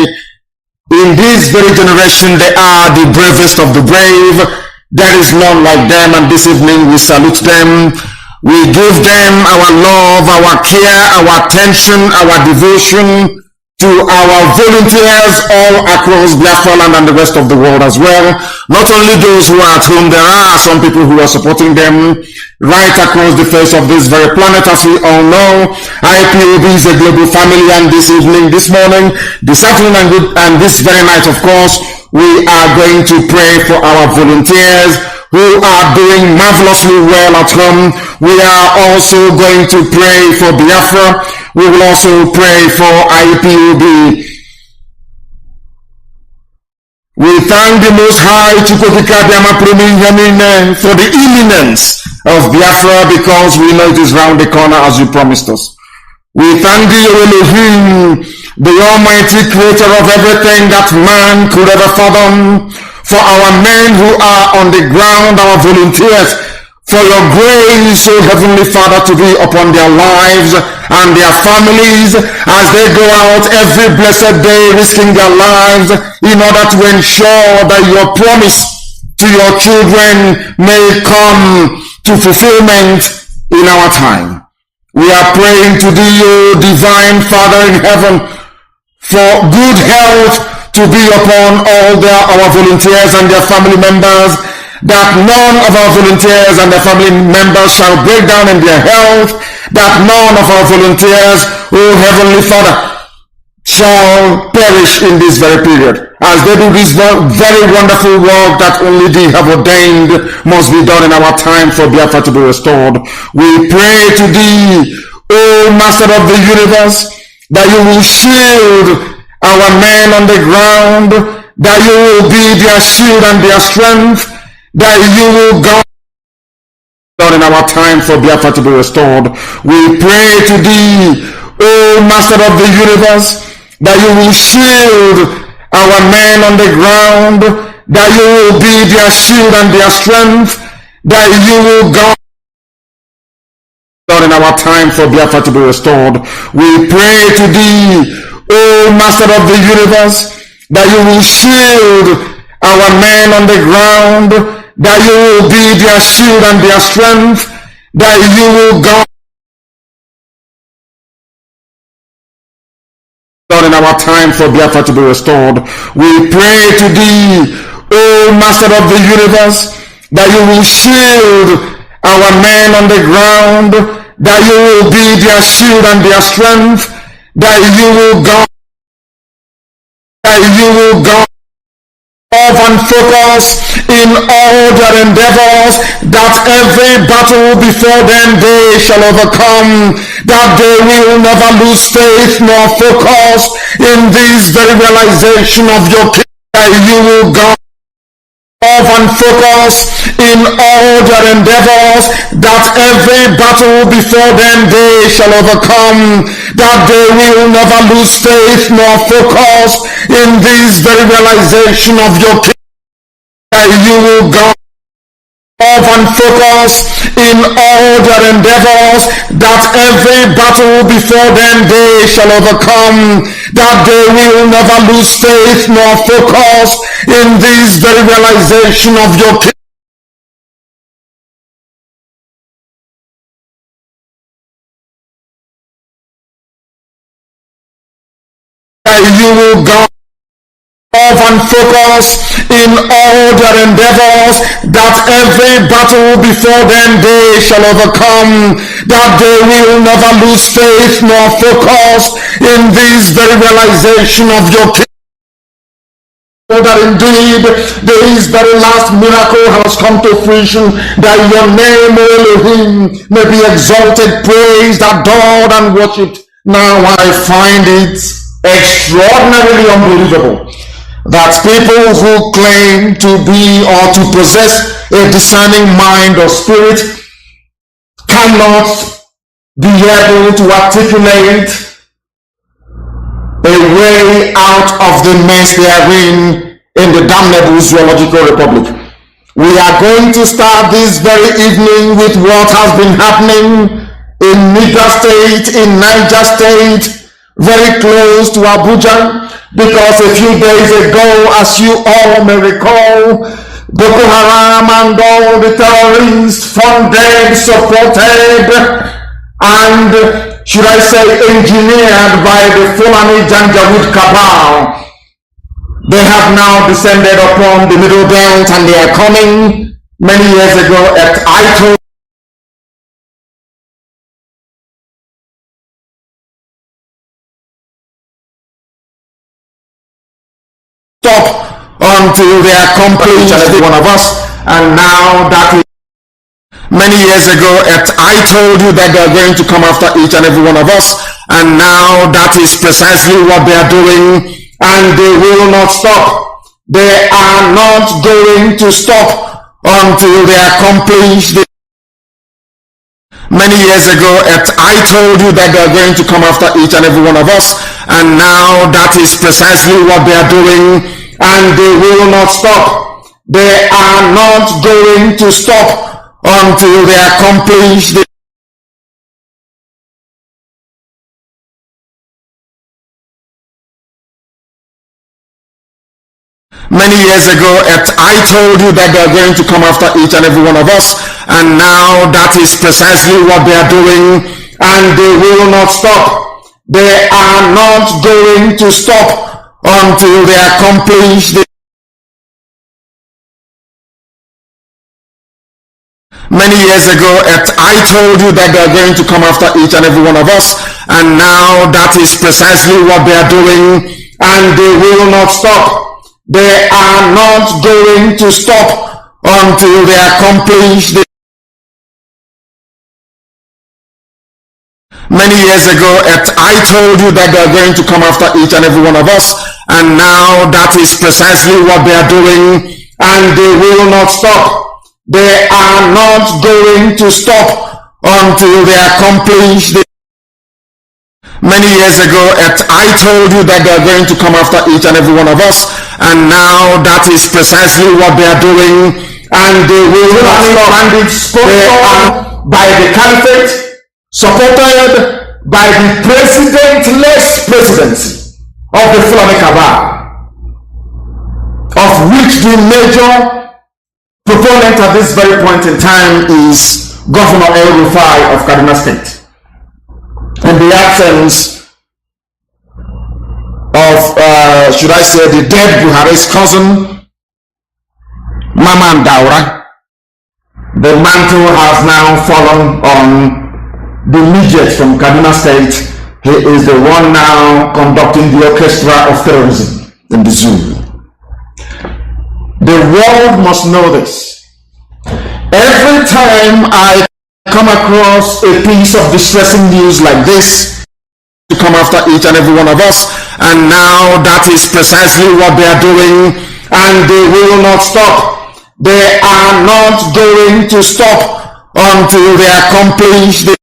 In this very generation, they are the bravest of the brave. There is none like them, and this evening we salute them. We give them our love, our care, our attention, our devotion to our volunteers all across Biafra land and the rest of the world as well. Not only those who are at home, there are some people who are supporting them right across the face of this very planet. As we all know, IPOB is a global family, and this evening, this morning, this afternoon, and this very night, of course, we are going to pray for our volunteers who are doing marvelously well at home. We are also going to pray for Biafra. We will also pray for IPOB. We thank the Most High for the imminence of Biafra, because we know it is round the corner as you promised us. We thank the Elohim, the Almighty Creator of everything that man could ever fathom, for our men who are on the ground, our volunteers, for your grace, O Heavenly Father, to be upon their lives and their families as they go out every blessed day, risking their lives in order to ensure that your promise to your children may come to fulfillment in our time. We are praying to thee, O Divine Father in heaven, for good health to be upon all our volunteers and their family members, that none of our volunteers and their family members shall break down in their health, that none of our volunteers, O Heavenly Father, shall perish in this very period, as they do this very wonderful work that only thee have ordained must be done in our time for Biafra to be restored. We pray to thee, O Master of the universe, that you will shield our men on the ground, that you will be their shield and their strength, that you will guard in our time for Biafra to be restored. We pray to thee, O Master of the universe, that you will shield our men on the ground, that you will be their shield and their strength, that you will guard in our time for Biafra to be restored. We pray to thee, O Master of the universe, that you will shield our men on the ground, that you will be their shield and their strength, that you will guard in our time for Biafra to be restored. We pray to thee, O Master of the universe, that you will shield our men on the ground, that you will be their shield and their strength, that you will guard off and focus in all their endeavors, that every battle before them they shall overcome, that they will never lose faith nor focus in this very realization of your kingdom, that you will guard off and focus in all their endeavors, that every battle before them they shall overcome, that they will never lose faith nor focus in this very realization of your kingdom, that you will guard off and focus in all their endeavors, that every battle before them they shall overcome, that they will never lose faith nor focus in this very realization of your kingdom, that you will guard off and focus in all their endeavors, that every battle before them they shall overcome, that they will never lose faith nor focus in this very realization of your kingdom, that indeed this very last miracle has come to fruition, that your name, O Elohim, may be exalted, praised, adored, and worshipped. Now I find it extraordinarily unbelievable that people who claim to be or to possess a discerning mind or spirit cannot be able to articulate a way out of the mess they are in the damnable zoological republic. We are going to start this very evening with what has been happening in Niger State, in Niger State, very close to Abuja, because a few days ago, as you all may recall, Boko Haram and all the terrorists funded, supported, and should I say engineered by the Fulani Janjaweed cabal. They have now descended upon the Middle Belt and they are coming. Many years ago, I told stop until they accomplish each and every one of us. And now that is many years ago, I told you that they are going to come after each and every one of us. And now that is precisely what they are doing. And they will not stop. They are not going to stop until they accomplish the many years ago, I told you that they are going to come after each and every one of us. And now that is precisely what they are doing. And they will not stop. They are not going to stop until they accomplish the many years ago, I told you that they are going to come after each and every one of us. And now that is precisely what they are doing. And they will not stop. They are not going to stop until they accomplish the many years ago, I told you that they are going to come after each and every one of us. And now that is precisely what they are doing. And they will not stop. They are not going to stop until they accomplish the many years ago, I told you that they are going to come after each and every one of us. And now that is precisely what they are doing. And they will not stop. They are not going to stop until they accomplish the many years ago, I told you that they are going to come after each and every one of us. And now that is precisely what they are doing. And they will not stop. They are by the caliphate, supported by the presidentless presidency of the Fulani cabal, of which the major proponent at this very point in time is Governor El-Rufai of Kaduna State. In the absence of, should I say, the dead Buhari's cousin, Mama Daura, the mantle has now fallen on the midget from Kaduna State. He is the one now conducting the orchestra of terrorism in the zoo. The world must know this. Every time I come across a piece of distressing news like this, to come after each and every one of us, and now that is precisely what they are doing, and they will not stop. They are not going to stop until they accomplish the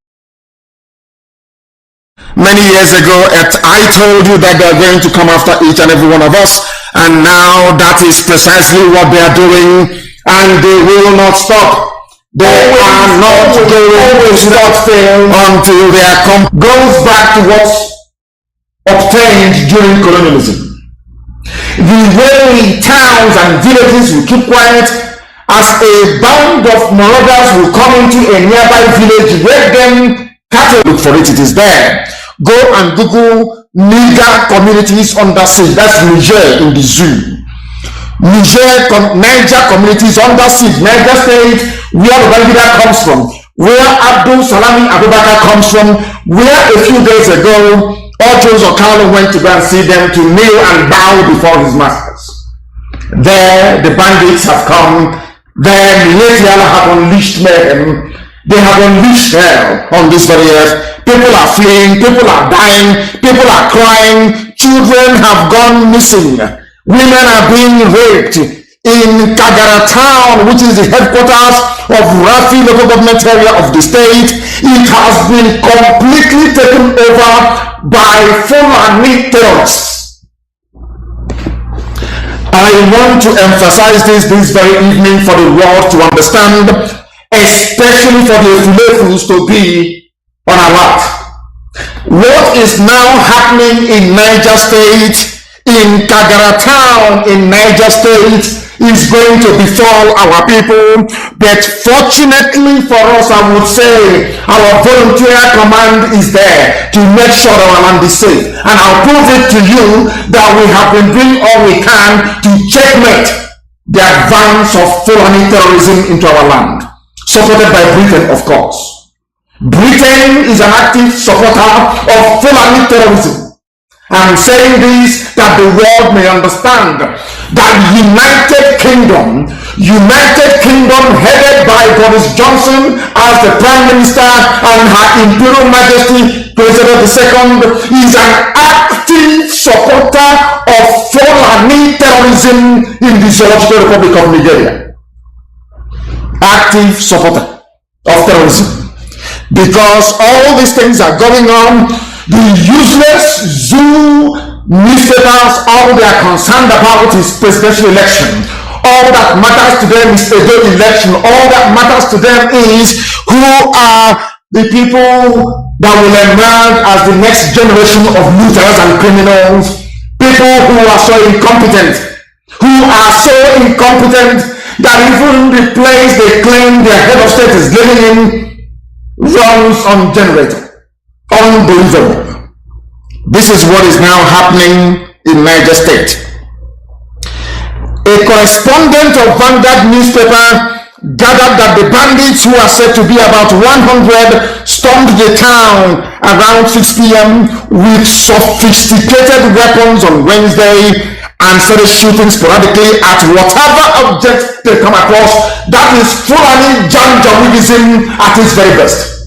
many years ago, I told you that they are going to come after each and every one of us, and now that is precisely what they are doing, and they will not stop. They are not going to stop until they goes back to what's obtained during colonialism. The way towns and villages will keep quiet as a band of marauders will come into a nearby village, raid them, cattle. Look for it, it is there. Go and Google Niger communities under siege. That's Niger in the zoo. Niger communities under siege. Niger State, where Babangida comes from, where Abdul Salami Abubakar comes from, where a few days ago Ojo Kanu went to go and see them to kneel and bow before his masters. There the bandits have come. There military have unleashed mayhem. They have unleashed hell on this very earth. People are fleeing, people are dying, people are crying, children have gone missing, women are being raped. In Kagara town, which is the headquarters of Rafi local government area of the state, it has been completely taken over by Fulani terrorists. I want to emphasize this very evening for the world to understand, especially for the Fulefus to be on alert. What is now happening in Niger State, in Kagara town in Niger State, is going to befall our people. But fortunately for us, I would say our volunteer command is there to make sure our land is safe. And I'll prove it to you that we have been doing all we can to checkmate the advance of Fulani terrorism into our land, supported by Britain, of course. Britain is an active supporter of Fulani terrorism. I'm saying this that the world may understand that United Kingdom headed by Boris Johnson as the Prime Minister and Her Imperial Majesty President II is an active supporter of Fulani terrorism in the Zoological Republic of Nigeria. Active supporter of terrorism. Because all these things are going on, the useless zoo newspapers, all they are concerned about is presidential election. All that matters to them is the election. All that matters to them is who are the people that will emerge as the next generation of looters and criminals. People who are so incompetent that even the place they claim their head of state is living in runs on generator. Unbelievable. This is what is now happening in Niger State. A correspondent of Vanguard newspaper gathered that the bandits, who are said to be about 100, stormed the town around 6 p.m. with sophisticated weapons on Wednesday and started shooting sporadically at whatever object they come across. That is Fulani Janjaweedism at its very best.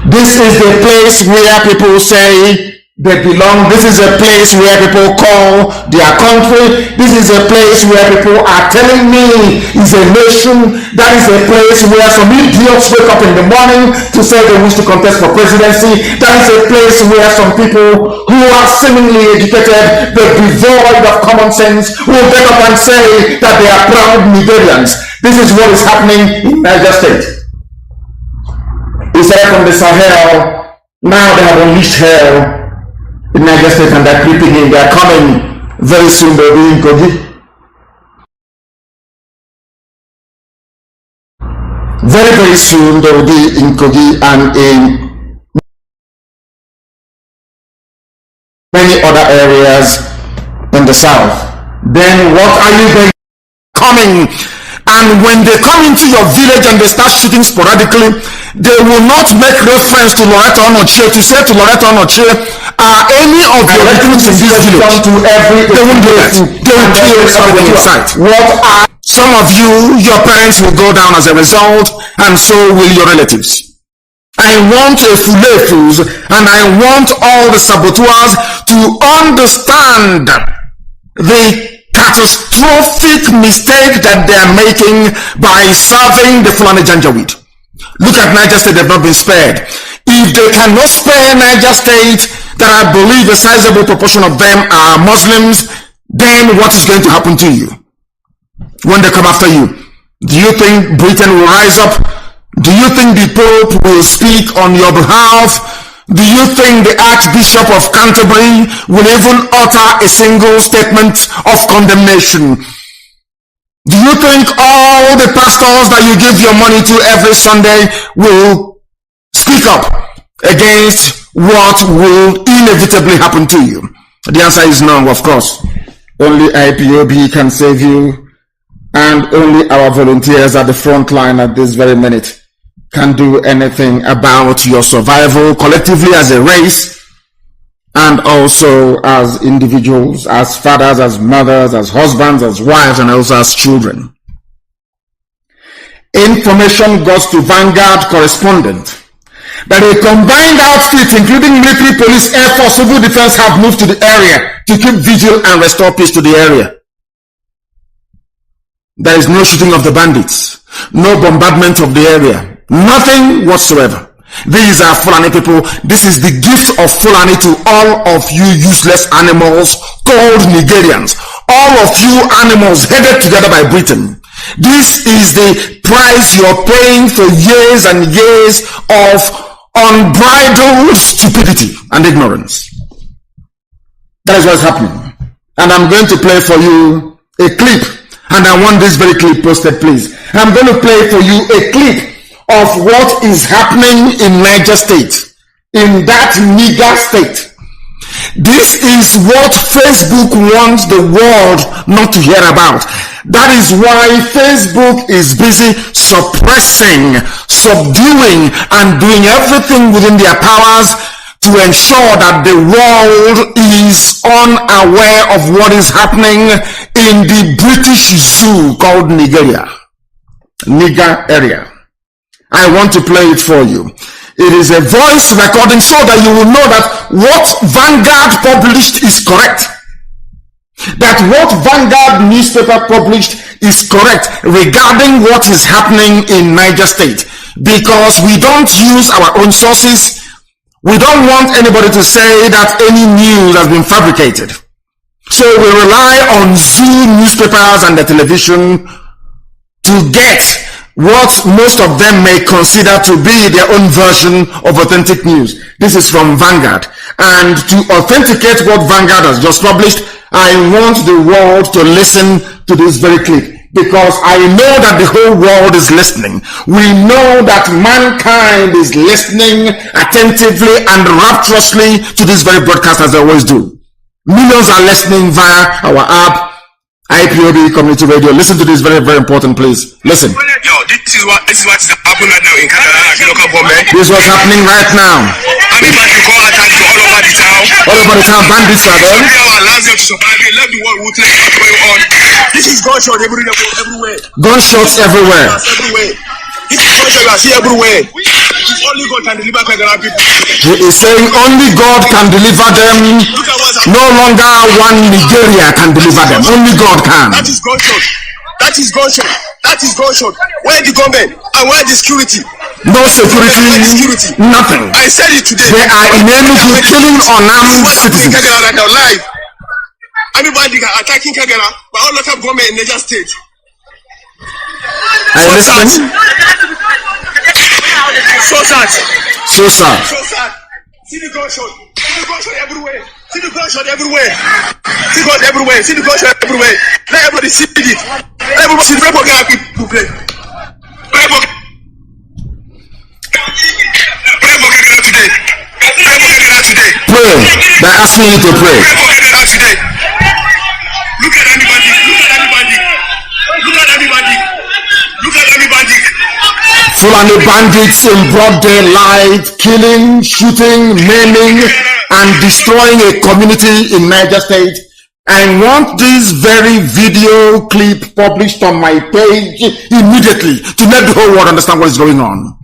This is the place where people say they belong. This is a place where people call their country. This is a place where people are telling me is a nation. That is a place where some idiots wake up in the morning to say they wish to contest for presidency. That is a place where some people who are seemingly educated but devoid of common sense will wake up and say that they are proud Nigerians. This is what is happening in Niger State. Israel from the Sahel, now they have unleashed hell in Niger State and they're creeping in. They're coming very soon. They'll be in Kogi. Very, very soon they will be in Kogi and in many other areas in the south. Then what are you going coming? And when they come into your village and they start shooting sporadically, they will not make reference to Loretta Onochie to say to Loretta Onochie, are any of your recruits in this village? They won't do that. They will kill somebody inside. Some of you, your parents will go down as a result, and so will your relatives. I want a Fulefus, and I want all the saboteurs to understand the catastrophic mistake that they are making by serving the Fulani Janjaweed. Look at Niger State, they've not been spared. If they cannot spare Niger State, that I believe a sizable proportion of them are Muslims, then what is going to happen to you when they come after you? Do you think Britain will rise up? Do you think the Pope will speak on your behalf? Do you think the Archbishop of Canterbury will even utter a single statement of condemnation? Do you think all the pastors that you give your money to every Sunday will speak up against what will inevitably happen to you? The answer is no, of course. Only IPOB can save you, and only our volunteers at the front line at this very minute can do anything about your survival collectively as a race, and also as individuals, as fathers, as mothers, as husbands, as wives, and also as children. Information goes to Vanguard correspondent that a combined outfit, including military, police, air force, civil defense, have moved to the area to keep vigil and restore peace to the area. There is no shooting of the bandits, no bombardment of the area. Nothing whatsoever. These are Fulani people. This is the gift of Fulani to all of you useless animals called Nigerians. All of you animals headed together by Britain. This is the price you're paying for years and years of unbridled stupidity and ignorance. That is what's happening. And I'm going to play for you a clip And I want this very clip posted, please. I'm going to play for you a clip of what is happening in Niger State, in that nigger state. This is what Facebook wants the world not to hear about. That is why Facebook is busy suppressing, subduing, and doing everything within their powers to ensure that the world is unaware of what is happening in the British zoo called Niger area. I want to play it for you. It is a voice recording so that you will know that what Vanguard published is correct. That what Vanguard newspaper published is correct regarding what is happening in Niger State. Because we don't use our own sources. We don't want anybody to say that any news has been fabricated. So we rely on zoo newspapers and the television to get what most of them may consider to be their own version of authentic news. This is from Vanguard. And to authenticate what Vanguard has just published, I want the world to listen to this very clip. Because I know that the whole world is listening. We know that mankind is listening attentively and rapturously to this very broadcast as they always do. Millions are listening via our app, IPOB Community Radio. Listen to this very, very important, please. Listen. Yo, this is what's happening right now in Canada, local government. This is what's happening right now. Everybody go attack you all over the town. All over the town, bandits are there. Allows them to survive. They left the world ruthless. What's going on? This is gunshots everywhere. Gunshots everywhere. This is gunshots everywhere. Only God can deliver Kagara people. He is saying only God can deliver them. No longer one Nigeria can deliver them. Only God can. That is gunshot. That is gunshot. That is gunshot. Where the government and where the security? No security. Nothing. I said it today. They are in Enugu killing unarmed citizens. Kagara right now live. Everybody attacking Kagara, but all local government in Niger State. Are you listening? So sad. So sad. So sad. See the gunshot. See the gunshot everywhere. See the gunshot everywhere. See the gunshot everywhere. See the gunshot everywhere. Let everybody see it. Let everybody see the people to play. Pray for Kagara today. Pray for Kagara today. Pray. They're asking you to pray. Pray for Kagara today. Look at everybody. Look at everybody. Look at everybody. Look at everybody. Fulani bandits in broad daylight, killing, shooting, maiming, and destroying a community in Niger State. I want this very video clip published on my page immediately to let the whole world understand what is going on.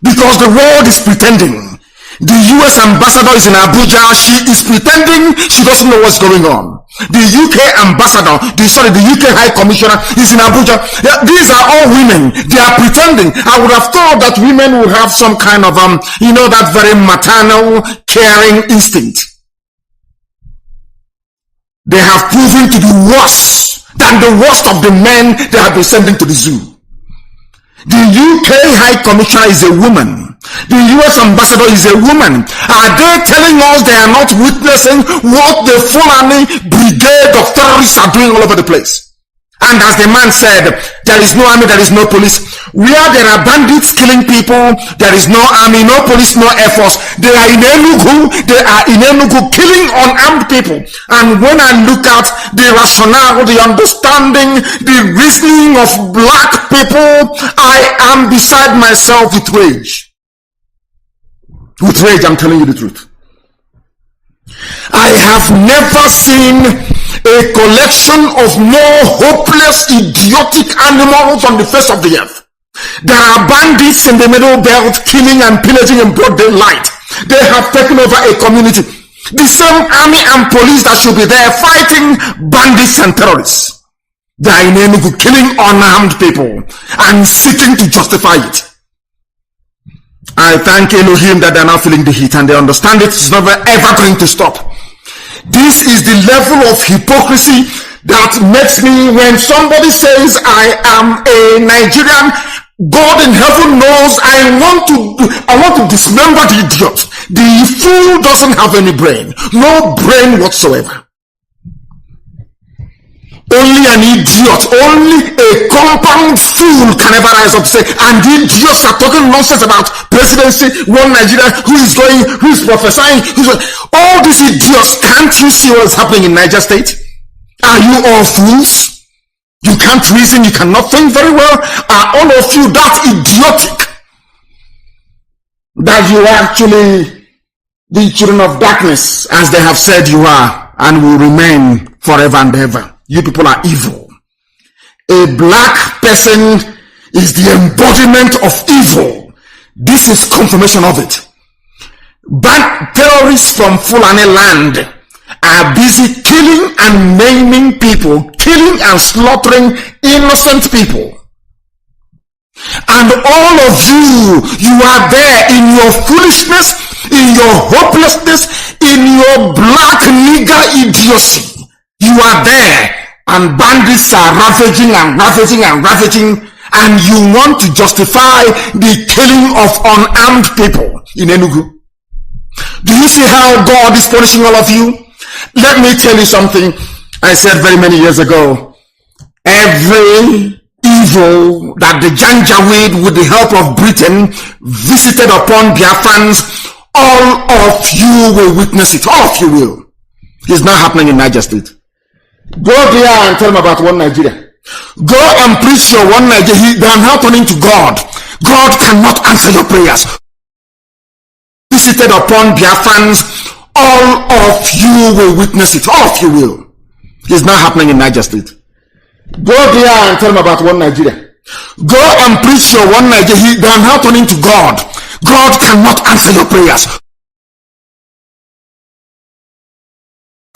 Because the world is pretending. The US ambassador is in Abuja. She is pretending she doesn't know what's going on. The UK ambassador, the UK High Commissioner is in Abuja. These are all women. They are pretending. I would have thought that women would have some kind of, that very maternal, caring instinct. They have proven to be worse than the worst of the men they have been sending to the zoo. The UK High Commissioner is a woman. The US ambassador is a woman. Are they telling us they are not witnessing what the Fulani brigade of terrorists are doing all over the place? And as the man said, there is no army, there is no police. Where there are bandits killing people, there is no army, no police, no air force. They are in Enugu killing unarmed people. And when I look at the rationale, the understanding, the reasoning of black people, I am beside myself with rage. With rage, I'm telling you the truth. I have never seen a collection of more hopeless, idiotic animals on the face of the earth. There are bandits in the middle belt killing and pillaging in broad daylight. They have taken over a community. The same army and police that should be there fighting bandits and terrorists. They are in Enugu killing unarmed people and seeking to justify it. I thank Elohim that they are now feeling the heat and they understand it's never ever going to stop. This is the level of hypocrisy that makes me, when somebody says I am a Nigerian, God in heaven knows I want to dismember the idiot. The fool doesn't have any brain, no brain whatsoever. Only an idiot, only a compound fool can ever rise up to say, and the idiots are talking nonsense about presidency, one Nigeria, who is prophesying, all these idiots. Can't you see what's happening in Niger State? Are you all fools? You can't reason, you cannot think very well. Are all of you that idiotic that you are actually the children of darkness, as they have said you are, and will remain forever and ever? You people are evil. A black person is the embodiment of evil. This is confirmation of it. Bad terrorists from Fulani land are busy killing and maiming people, killing and slaughtering innocent people. And all of you are there in your foolishness, in your hopelessness, in your black nigger idiocy. You are there, and bandits are ravaging and ravaging and ravaging, and you want to justify the killing of unarmed people in Enugu. Do you see how God is punishing all of you? Let me tell you something I said very many years ago. Every evil that the Janjaweed, with the help of Britain, visited upon Biafrans, all of you will witness it. All of you will. It's not happening in Niger State. Go there and tell them about one Nigeria. Go and preach your one Nigeria. They are now turning to God. God cannot answer your prayers. Visited upon Biafrans, all of you will witness it. All of you will. It's not happening in Niger State. Go there and tell them about one Nigeria. Go and preach your one Nigeria. They are now turning to God. God cannot answer your prayers.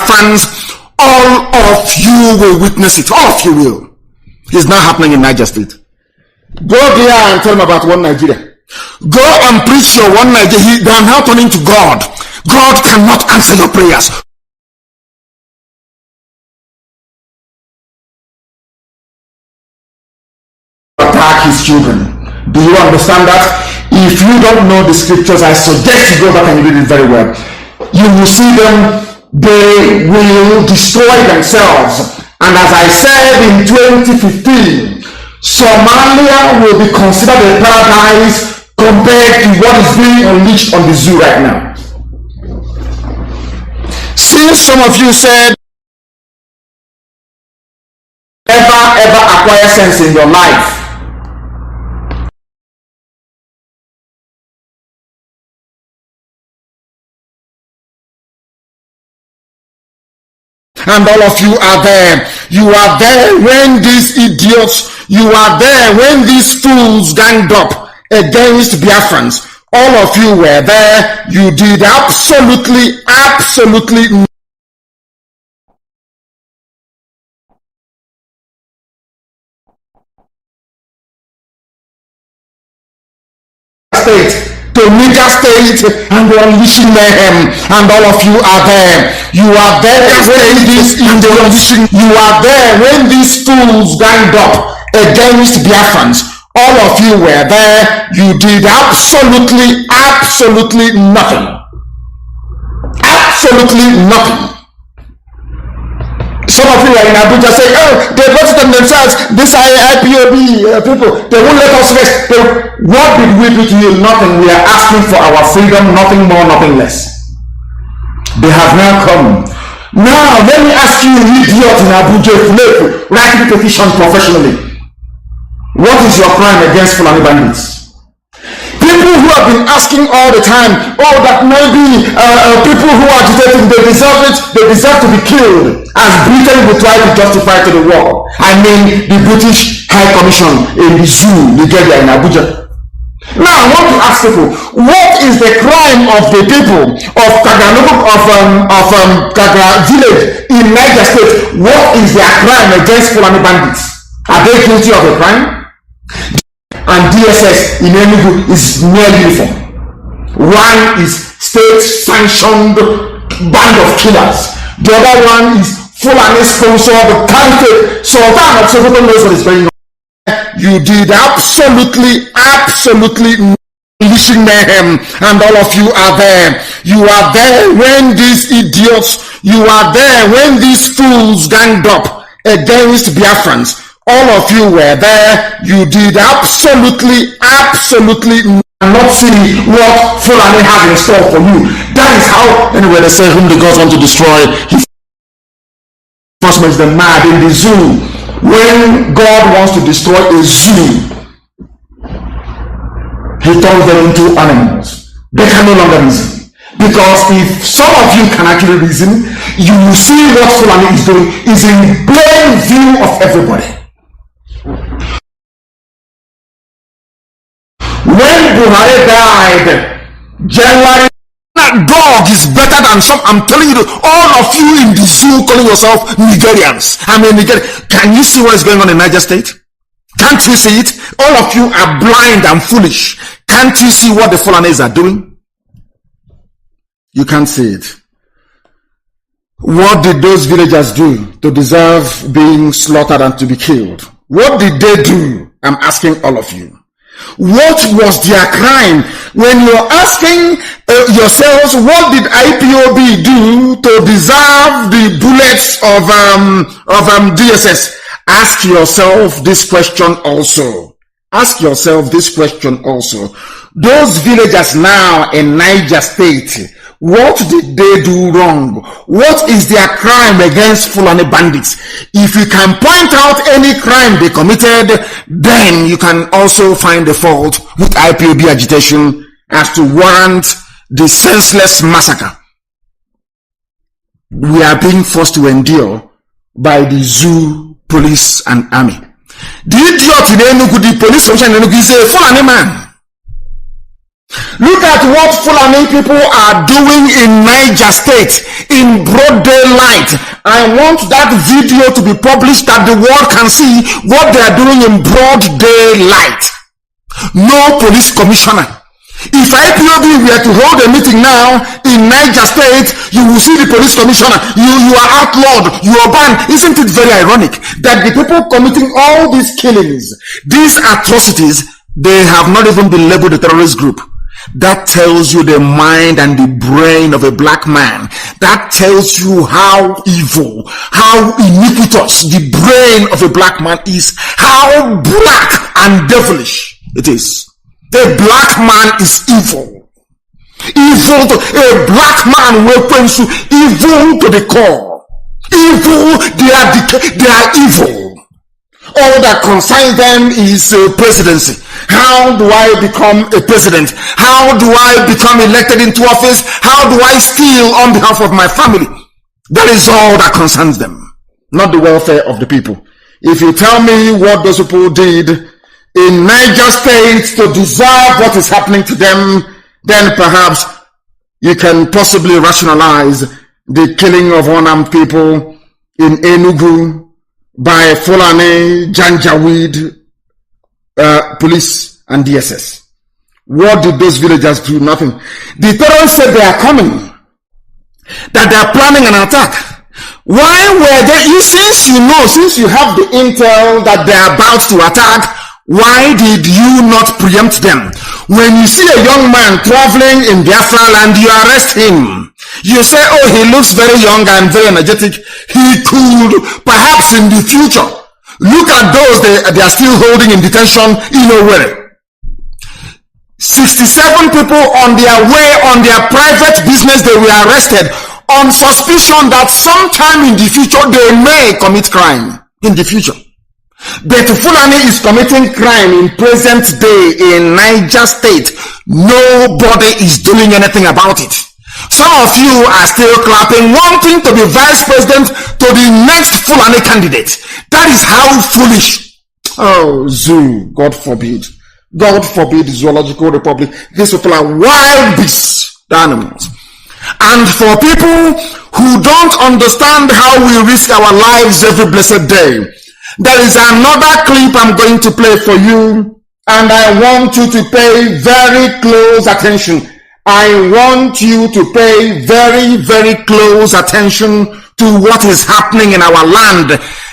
Fans, all of you will witness it. All of you will. It's not happening in Niger State. Go there and tell them about one Nigeria. Go and preach your one Nigeria. They are now turning to God. God cannot answer your prayers. Attack his children. Do you understand that? If you don't know the scriptures, I suggest you go back and read it very well. You will see them. They will destroy themselves. And as I said in 2015, Somalia will be considered a paradise compared to what is being unleashed on the zoo right now. Since some of you said ever acquire sense in your life, and all of you are there. You are there when these idiots, you are there when these fools ganged up against Biafrans. All of you were there. You did absolutely state to Niger State, and they're unleashing mayhem, and all of you are there. You are there when these idiots, you are there when these fools ganged up against Biafrans. All of you were there. You did absolutely nothing. Absolutely nothing. Some of you are in Abuja saying, oh, they voted them themselves. This IPOB people, they won't let us rest. What did we do to you? Nothing. We are asking for our freedom, nothing more, nothing less. They have now come. Now, let me ask you, idiot in Abuja, writing petition professionally. What is your crime against Fulani bandits? People who have been asking all the time, oh, that maybe people who are agitating, they deserve it, they deserve to be killed, as Britain will try to justify to the world. I mean, the British High Commission in the zoo, Nigeria, in Abuja. Now, I want to ask people, what is the crime of the people of Kagra village in Niger State? What is their crime against Fulani bandits? Are they guilty of a crime? And DSS in Enugu is near uniform. One is state-sanctioned band of killers. The other one is Fulani sponsored candidate. So that Sokoto knows what is going on. You did absolutely unleashing mayhem, and all of you are there. You are there when these idiots, you are there when these fools ganged up against Biafrans. All of you were there. You did absolutely not see what Fulani has in store for you. That is how, anyway, they say whom the gods want to destroy, he first makes them mad. In the zoo, when God wants to destroy a zoo, he turns them into animals. They can no longer reason. Because if some of you can actually reason, you will see what Fulani is doing is in plain view of everybody. When Buhari died, January, that dog is better than some. I'm telling you, all of you in the zoo calling yourself Nigerians. I mean, can you see what is going on in Niger State? Can't you see it? All of you are blind and foolish. Can't you see what the Fulanis are doing? You can't see it. What did those villagers do to deserve being slaughtered and to be killed? What did they do? I'm asking all of you. What was their crime? When you're asking yourselves, what did IPOB do to deserve the bullets of DSS? Ask yourself this question also. Ask yourself this question also. Those villagers now in Niger State, what did they do wrong? What is their crime against Fulani bandits? If you can point out any crime they committed, then you can also find the fault with IPOB agitation as to warrant the senseless massacre we are being forced to endure by the zoo, police, and army. The idiot in Enugu, the police commissioner in Enugu, is a Fulani man. Look at what Fulani people are doing in Niger State in broad daylight. I want that video to be published that the world can see what they are doing in broad daylight. No police commissioner. If IPOB were to hold a meeting now in Niger State, you will see the police commissioner. You are outlawed. You are banned. Isn't it very ironic that the people committing all these killings, these atrocities, they have not even been labeled a terrorist group? That tells you the mind and the brain of a black man. That tells you how evil, how iniquitous the brain of a black man is, how black and devilish it is. A black man is evil. Evil to a black man weapons to evil to the core. Evil, they are evil. All that concerns them is presidency. How do I become a president? How do I become elected into office? How do I steal on behalf of my family? That is all that concerns them, not the welfare of the people. If you tell me what those people did in Niger State to deserve what is happening to them, then perhaps you can possibly rationalize the killing of unarmed people in Enugu by Fulani, Janjaweed, police and DSS. What did those villagers do? Nothing. The terrorists said they are coming, that they are planning an attack. Why were they, since you have the intel that they are about to attack, why did you not preempt them? When you see a young man traveling in Biafra land, you arrest him. You say, oh, he looks very young and very energetic. He could, perhaps in the future. Look at those they are still holding in detention in Owerri. 67 people on their way, on their private business, they were arrested on suspicion that sometime in the future they may commit crime in the future. But Fulani is committing crime in present day in Niger State. Nobody is doing anything about it. Some of you are still clapping, wanting to be vice president to the next Fulani candidate. That is how foolish. Oh, zoo, God forbid. God forbid Zoological Republic. These people are wild beasts, the animals. And for people who don't understand how we risk our lives every blessed day, there is another clip I'm going to play for you, and I want you to pay very close attention. I want you to pay very, very close attention to what is happening in our land.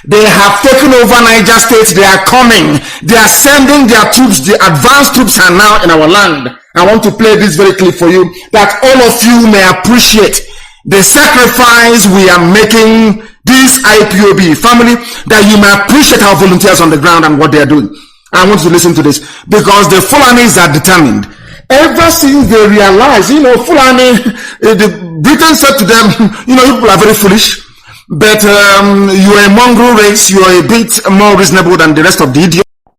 They have taken over Niger State. They are coming. They are sending their troops. The advanced troops are now in our land. I want to play this very clip for you, that all of you may appreciate the sacrifice we are making this IPOB family, that you may appreciate our volunteers on the ground and what they are doing. I want you to listen to this, because the Fulanis are determined. Ever since they realized, Fulani, the Britain said to them, people are very foolish, but you're a mongrel race, you're a bit more reasonable than the rest of the idiots on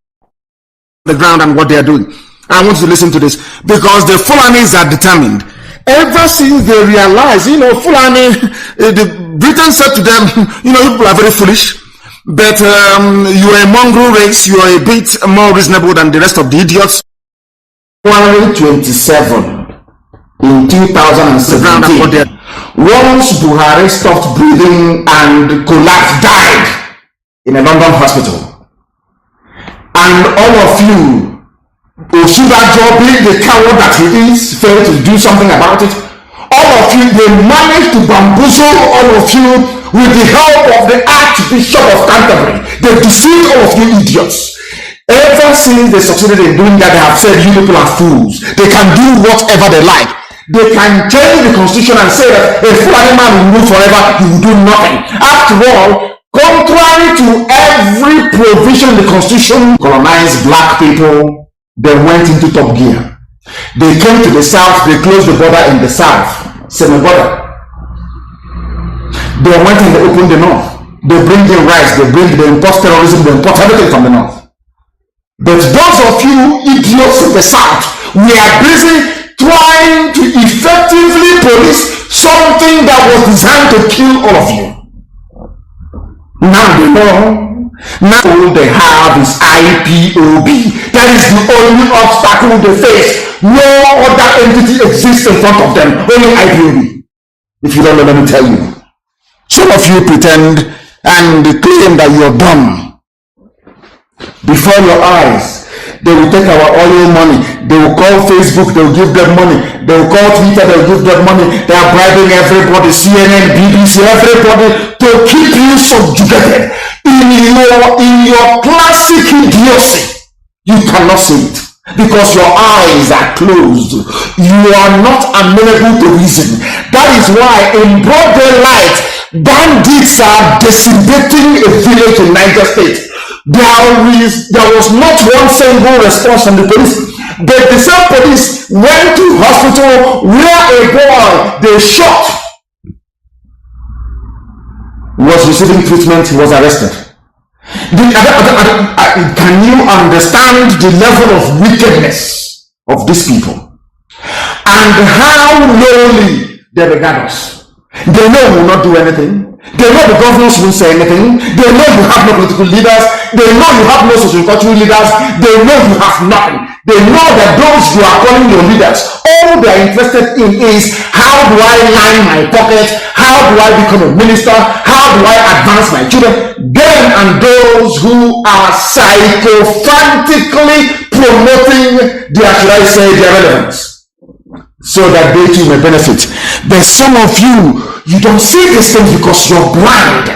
the ground and what they are doing. I want you to listen to this, because the Fulanis are determined. Ever since they realized, Fulani, the Britain said to them, people are very foolish, but you're a mongrel race, you're a bit more reasonable than the rest of the idiots. January 27 in 2017, once Buhari stopped breathing and collapsed, died in a London hospital, and all of you, Oshibajo, being the coward that he is, failed to do something about it. All of you, they managed to bamboozle all of you with the help of the Archbishop of Canterbury. They deceived all of you idiots. Ever since they succeeded in doing that, they have said you people are fools. They can do whatever they like. They can change the constitution and say that a Fulani man will rule forever, he will do nothing. After all, contrary to every provision in the constitution, colonized black people, they went into top gear. They came to the south, they closed the border in the south, semi-border. They went and they opened the north. They bring in rice, they import terrorism, they import everything from the north. But those of you idiots in the south, we are busy trying to effectively police something that was designed to kill all of you. Now they know. Now all they have is IPOB. That is the only obstacle they face. No other entity exists in front of them. Only IPOB. If you don't know, let me tell you. Some of you pretend and claim that you're dumb. Before your eyes, they will take our oil money. They will call Facebook, they will give them money. They will call Twitter, they will give them money. They are bribing everybody, CNN, BBC, everybody, to keep you subjugated. In your classic idiocy, you cannot see it because your eyes are closed. You are not amenable to reason. That is why in broad daylight, bandits are decimating a village in Niger State. There was not one single response from the police, but the same police went to hospital where a boy they shot was receiving treatment. He was arrested. Can you understand the level of wickedness of these people and how lowly they regard us? They know we will not do anything. They know the governors won't say anything. They know you have no political leaders. They know you have no socio-cultural leaders. They know you have nothing. They know that those you are calling your leaders, all they are interested in is how do I line my pocket? How do I become a minister? How do I advance my children? Them and those who are psychophantically promoting their, should I say, their relevance, so that they too may benefit. But some of you don't see these things because you're blind.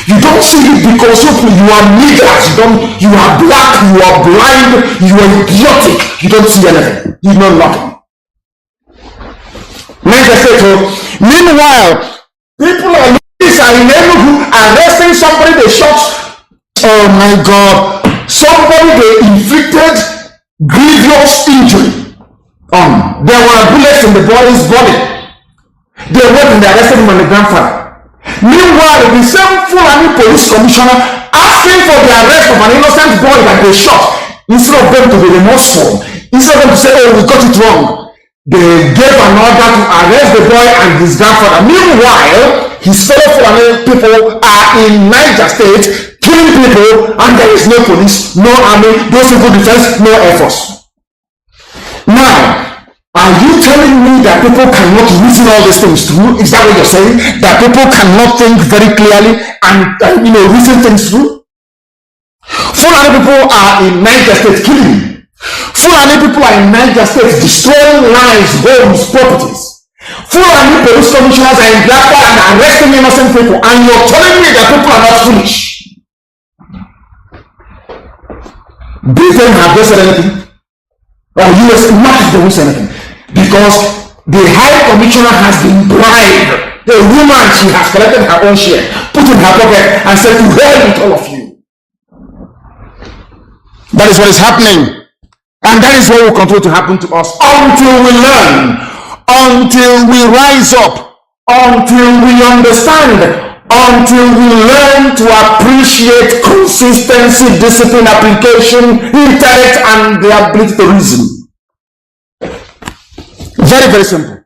You don't see it because you are niggers. You are black, you are blind, you are idiotic. You don't see anything. You know nothing. Meanwhile, people are arresting somebody they shot. Oh my God. Somebody they inflicted grievous injury on. There were bullets in the boy's body. They went and they arrested him and the grandfather. Meanwhile, the same Fulani police commissioner asking for the arrest of an innocent boy that they shot, instead of them to be remorseful, instead of them to say, oh, we got it wrong, they gave an order to arrest the boy and his grandfather. Meanwhile, his fellow Fulani people are in Niger State killing people and there is no police, no army, no civil defense, no air force. Now, are you telling me that people cannot reason all these things through? Is that what you're saying? That people cannot think very clearly and reason things through? Fulani people are in Niger State killing. Fulani people are in Niger State destroying lives, homes, properties. Fulani police commissioners are in Biafra and arresting innocent people, and you're telling me that people are not foolish. Britain have they said anything? Or US not they won't say anything. Because the High Commissioner has been bribed. A woman, she has collected her own share, put in her pocket, and said, to hell with all of you. That is what is happening. And that is what will continue to happen to us until we learn, until we rise up, until we understand, until we learn to appreciate consistency, discipline, application, intellect, and the ability to reason. Very, very simple.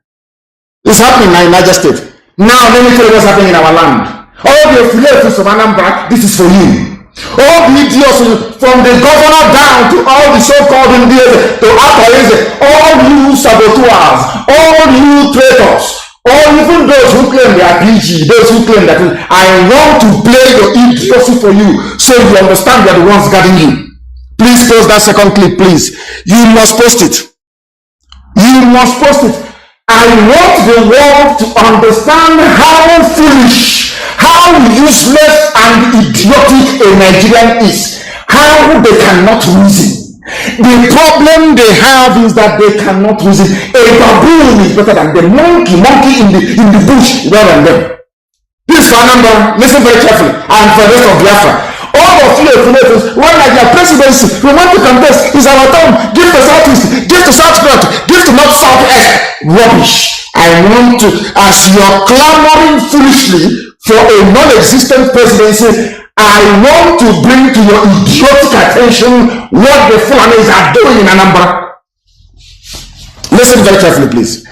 It's happening in Niger State. Now, let me tell you what's happening in our land. All the affiliates of Anambra, this is for you. All the idiots, from the governor down to all the so-called Indians, to Apaese, all you saboteurs, all you traitors, or even those who claim they are PG, those who claim that I want to play your idiocy for you, so you understand they are the ones guarding you. Please post that second clip, please. You must post it. You must post it. I want the world to understand how foolish, how useless and idiotic a Nigerian is, how they cannot reason. The problem they have is that they cannot reason. A baboon is better than the monkey in the bush rather than them. This is our number. Listen very carefully. And for the rest of Biafra, all of you affiliates, when Nigeria presidency, we want to contest, is our turn. Give to Southeast, give to South North, give to North Southwest. Rubbish. I want to, as you are clamoring foolishly for a non-existent presidency, I want to bring to your idiotic attention what the Fulanis are doing in Anambra. Listen very carefully, please.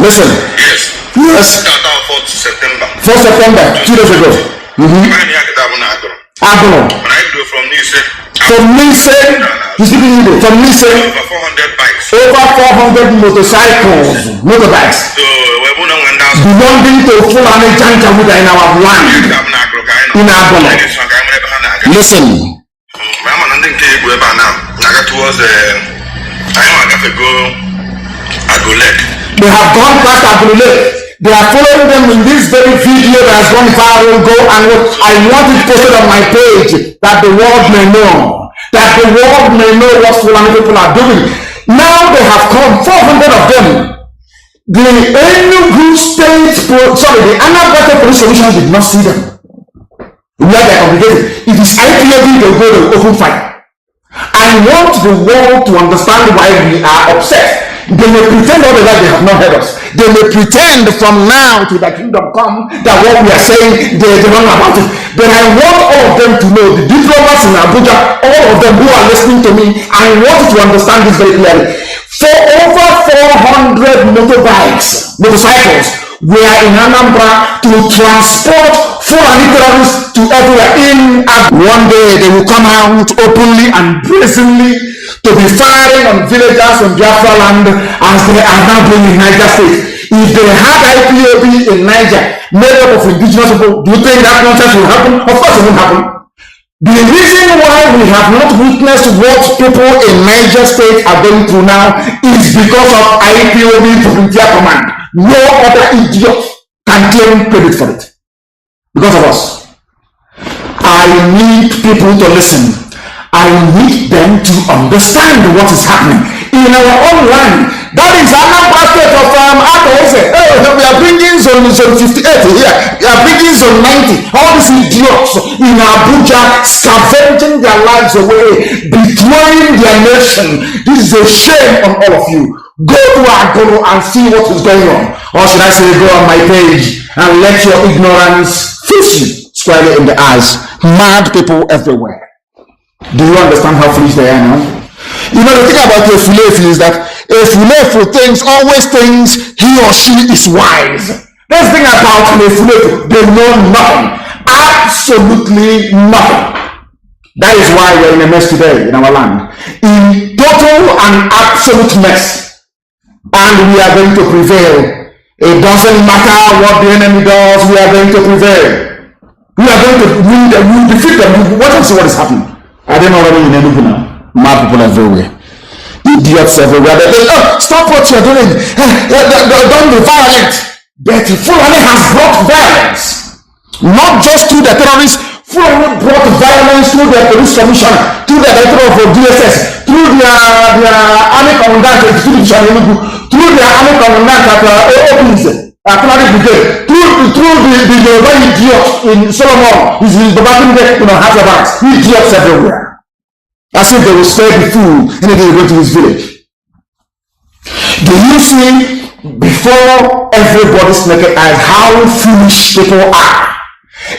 Listen. Yes. 4th September. 4th September, 2 days ago. Agono. From Nice, he's giving you from Nice. Over 400 bikes. Over 400 motorcycles, motorbikes. Belonging to Fulani Janjaweed in our land. In Agono. Listen. They have gone past Agulek. They are following them in this very video that has gone viral. Go and watch. I want it posted on my page that the world may know. That the world may know what Fulani people are doing. Now they have come, 400 of them. The Enugu State, the Anambra Police Solution did not see them. Where they are congregated. It is IPOB they go to open fire. I want the world to understand why we are upset. They may pretend all the life they have not heard us. They may pretend from now to the kingdom come that what we are saying, they don't know about it. But I want all of them to know, the diplomats in Abuja, all of them who are listening to me, I want you to understand this very clearly. For over 400 motorcycles were in Anambra to transport Fulani terrorists to everywhere. One day they will come out openly and brazenly to be firing on villagers in Biafra land as they are now doing in Niger State. If they had IPOB in Niger made up of indigenous people, do you think that nonsense will happen? Of course it won't happen. The reason why we have not witnessed what people in Niger State are going through now is because of IPOB Volunteer Command. No other idiot can claim credit for it. Because of us. I need people to listen. I need them to understand what is happening in our own land. That is Anambra State of Apaese. We are bringing zone 58 here. We are bringing zone 90. All these idiots in Abuja scavenging their lives away, betraying their nation. This is a shame on all of you. Go to Agono and see what is going on. Or should I say, go on my page and let your ignorance face you squarely in the eyes. Mad people everywhere. Do you understand how foolish they are now? You know, the thing about a Fulefu is that a Fulefu always thinks he or she is wise. That's the thing about a Fulefu. They know nothing. Absolutely nothing. That is why we're in a mess today in our land. In total and absolute mess. And we are going to prevail. It doesn't matter what the enemy does, we are going to prevail. We are going to win them, we will defeat them. Watch and see what is happening. I don't know whether in Enugu now. Mad people everywhere. Idiots everywhere. Stop what you're doing. Don't be violent. But Fulani has brought violence. Not just to the terrorists. Fulani brought violence to the police commissioner, to the director of DSS, through their army commandant, through their army commandant at OPs. Fulani Brigade, through the Yoruba idiot in Solomon, he's in Babatunde, Hyderabad, idiots everywhere. As if they will spare the food and then they will go to his village. Do you see, before everybody's naked eyes, how foolish people are?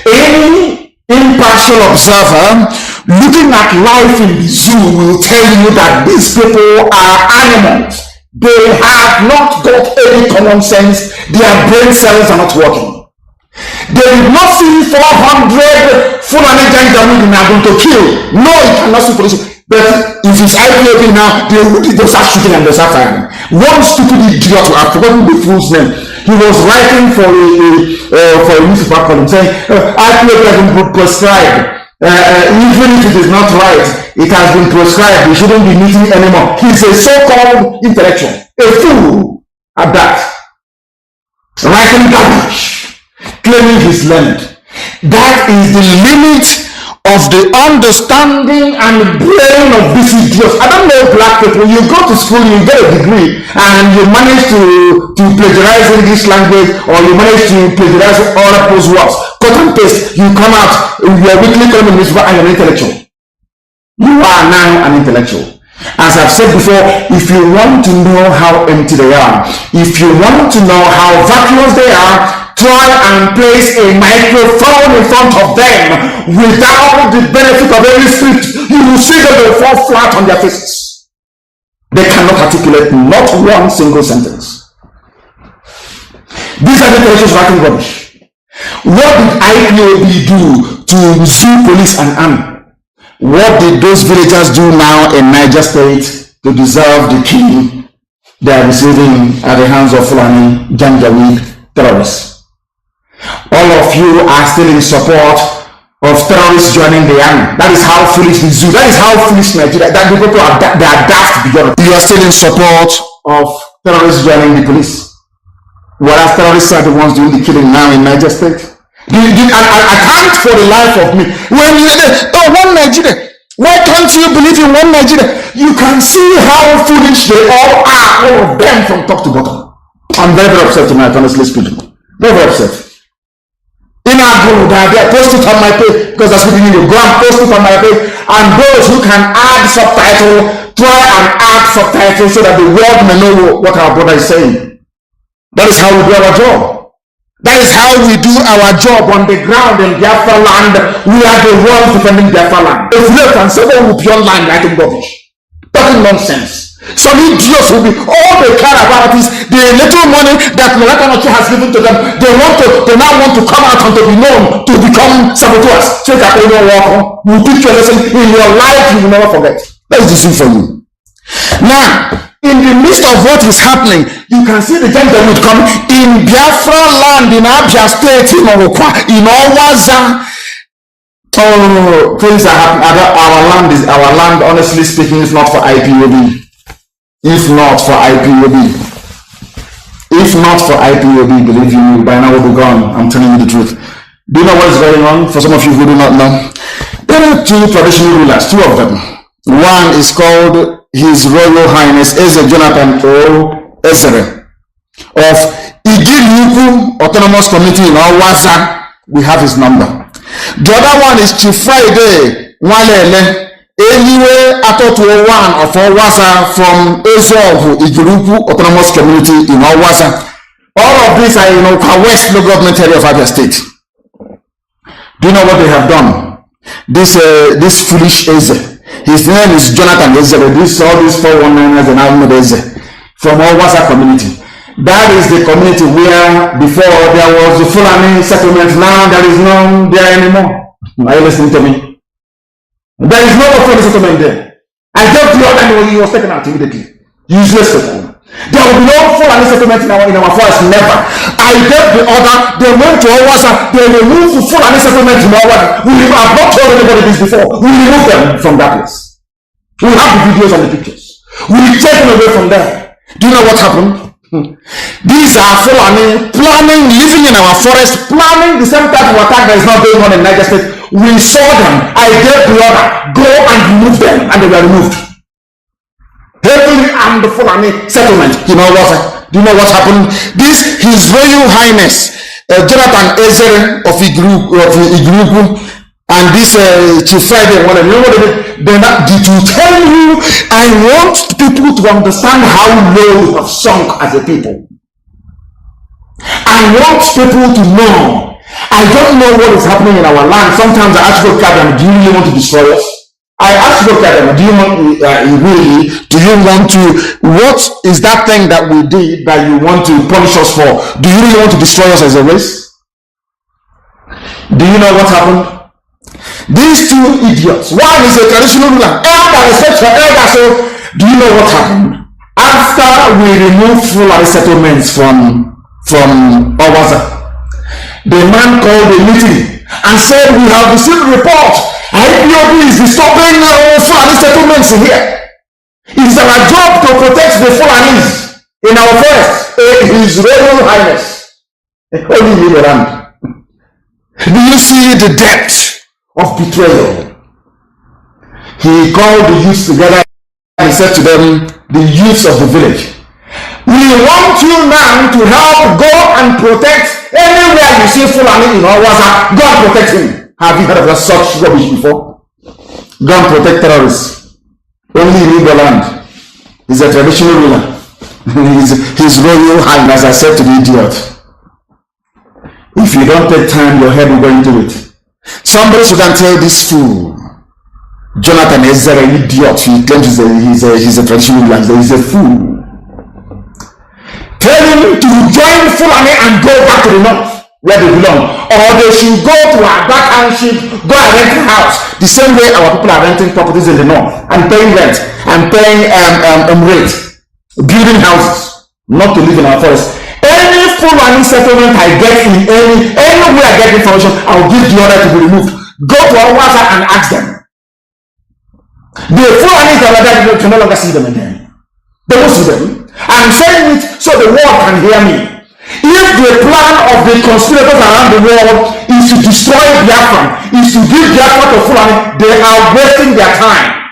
Any impartial observer looking at life in the zoo will tell you that these people are animals. They have not got any common sense. Their brain cells are not working. They did not see 400 Fulani Janjaweed are going to kill. No, it cannot see police. But if it's IPOB now, they'll start shooting and they'll start firing. One stupid idiot, I've forgotten the fool's name. He was writing for a newspaper column saying, IPOB has been prescribed. Even if it is not right, it has been prescribed. We shouldn't be meeting anymore. He's a so-called intellectual, a fool at that. Writing garbage, claiming he's learned. That is the limit of the understanding and brain of these idiots. I don't know black people. You go to school, you get a degree, and you manage to plagiarize English language, or you manage to plagiarize other people's works. Cut and paste. You come out in your weekly column in newspaper and you're an intellectual. You are now an intellectual. As I've said before, if you want to know how empty they are, if you want to know how vacuous they are, try and place a microphone in front of them without the benefit of any script. You will see that they fall flat on their faces. They cannot articulate not one single sentence. These are the intellectuals writing rubbish. What did IPOB do to zoo police and army? What did those villagers do now in Niger State to deserve the killing they are receiving at the hands of Fulani Janjaweed terrorists? All of you are still in support of terrorists joining the army. That is how foolish the zoo. That is how foolish Nigeria. That the people are they are daft beyond. You are still in support of terrorists joining the police, whereas terrorists are the ones doing the killing now in Niger State. I can't for the life of me. When you one Nigeria, why can't you believe in one Nigeria? You can see how foolish they all are, all of them from top to bottom. I'm very, very upset tonight, honestly speaking. Very, very upset. In our group, they post it on my page because that's what you need to go and post it on my page. And those who can add subtitle, try and add subtitles so that the world may know what our brother is saying. That is how we do our job. That is how we do our job on the ground in Biafra land. We are the ones defending Biafra land. If you can say, oh, we'll be online writing rubbish, talking nonsense. Some idiots will be, all they care about is the little money that Nnamdi has given to them. They now want to come out and to be known to become saboteurs. So that they don't walk. You teach you a lesson in your life you will never forget. That is the thing for you. Now, in the midst of what is happening, you can see the gentleman coming in Biafra land, in Abia State, in Owaza. Oh, things are happening. Our land, honestly speaking, is not for IPOB. If not for IPOB, believe you me, by now we'll be gone. I'm telling you the truth. Do you know what is going on? For some of you who do not know, there are two traditional rulers, two of them. One is called His Royal Highness Eze Jonathan O. Ezere of Igiliuku Autonomous Community in Owaza. We have his number. The other one is Chief Friday Walele Eliwe Atotuo one of Owaza from Ezovu Igiliuku Autonomous Community in Owaza. All of these are in West Local Government area of Abia State. Do you know what they have done? This foolish Eze. His name is Jonathan Ezere. All these 419ers and Ahmed Eze from Owaza community. That is the community where before there was the Fulani settlement. Now there is none there anymore. Are you listening to me? There is no Fulani settlement there. I just the other one he was taken out immediately. Useless people. There will be no Fulani settlement in our forest. Never. I gave the order. They went to Owaza. They removed the Fulani settlement in Owaza. We have not told anybody this before. We removed them from that place. We have the videos and the pictures. We take them away from there. Do you know what happened? These are Fulani planning, living in our forest, planning the same type of attack that is not going on in Niger State. We saw them. I gave the order. Go and remove them. And they were removed. Heavily armed Fulani settlement. You know what? Do you know what happened? This His Royal Highness Jonathan Ezere of Igrugu and this Chief Friday, whatever, you know what they did to tell you, I want people to understand how low we have sunk as a people. I want people to know. I don't know what is happening in our land. Sometimes I ask God, do you really want to destroy us? I ask God, do you want what is that thing that we did that you want to punish us for? Do you really want to destroy us as a race? Do you know what happened? These two idiots, one is a traditional ruler, elder, respect for elder. So, do you know what happened? After we removed Fulani settlements from Owaza, the man called a meeting and said, we have received a report. IPOB is disturbing Fulani settlements here. It is our job to protect the Fulanis in our forest. His Royal Highness. Only in the land. Do you see the depth of betrayal? He called the youths together and he said to them, the youths of the village, we want you now to help go and protect anywhere you see Fulani in Owaza. Go and protect him. Have you heard of such rubbish before? Go and protect terrorists. Only in the land. He's a traditional ruler. His Royal Highness, as I said to the idiot. If you don't take time, your head will go into it. Somebody should then tell this fool, Jonathan Ezra, idiot, he claims he's a traditional ruler. He's a fool. Tell him to join Fulani and go back to the north where they belong, or they should go to our back township, go and rent a house the same way our people are renting properties in the north and paying rent and paying rent, building houses, not to live in our forest. Any Fulani settlement I get in anywhere I get information, I will give the order to be removed. Go to our WhatsApp and ask them. The Fulanis that are there, you can no longer see them again. They will see them. I'm saying it so the world can hear me. If the plan of the conspirators around the world is to destroy Biafra, is to give Biafra to Fulani, they are wasting their time.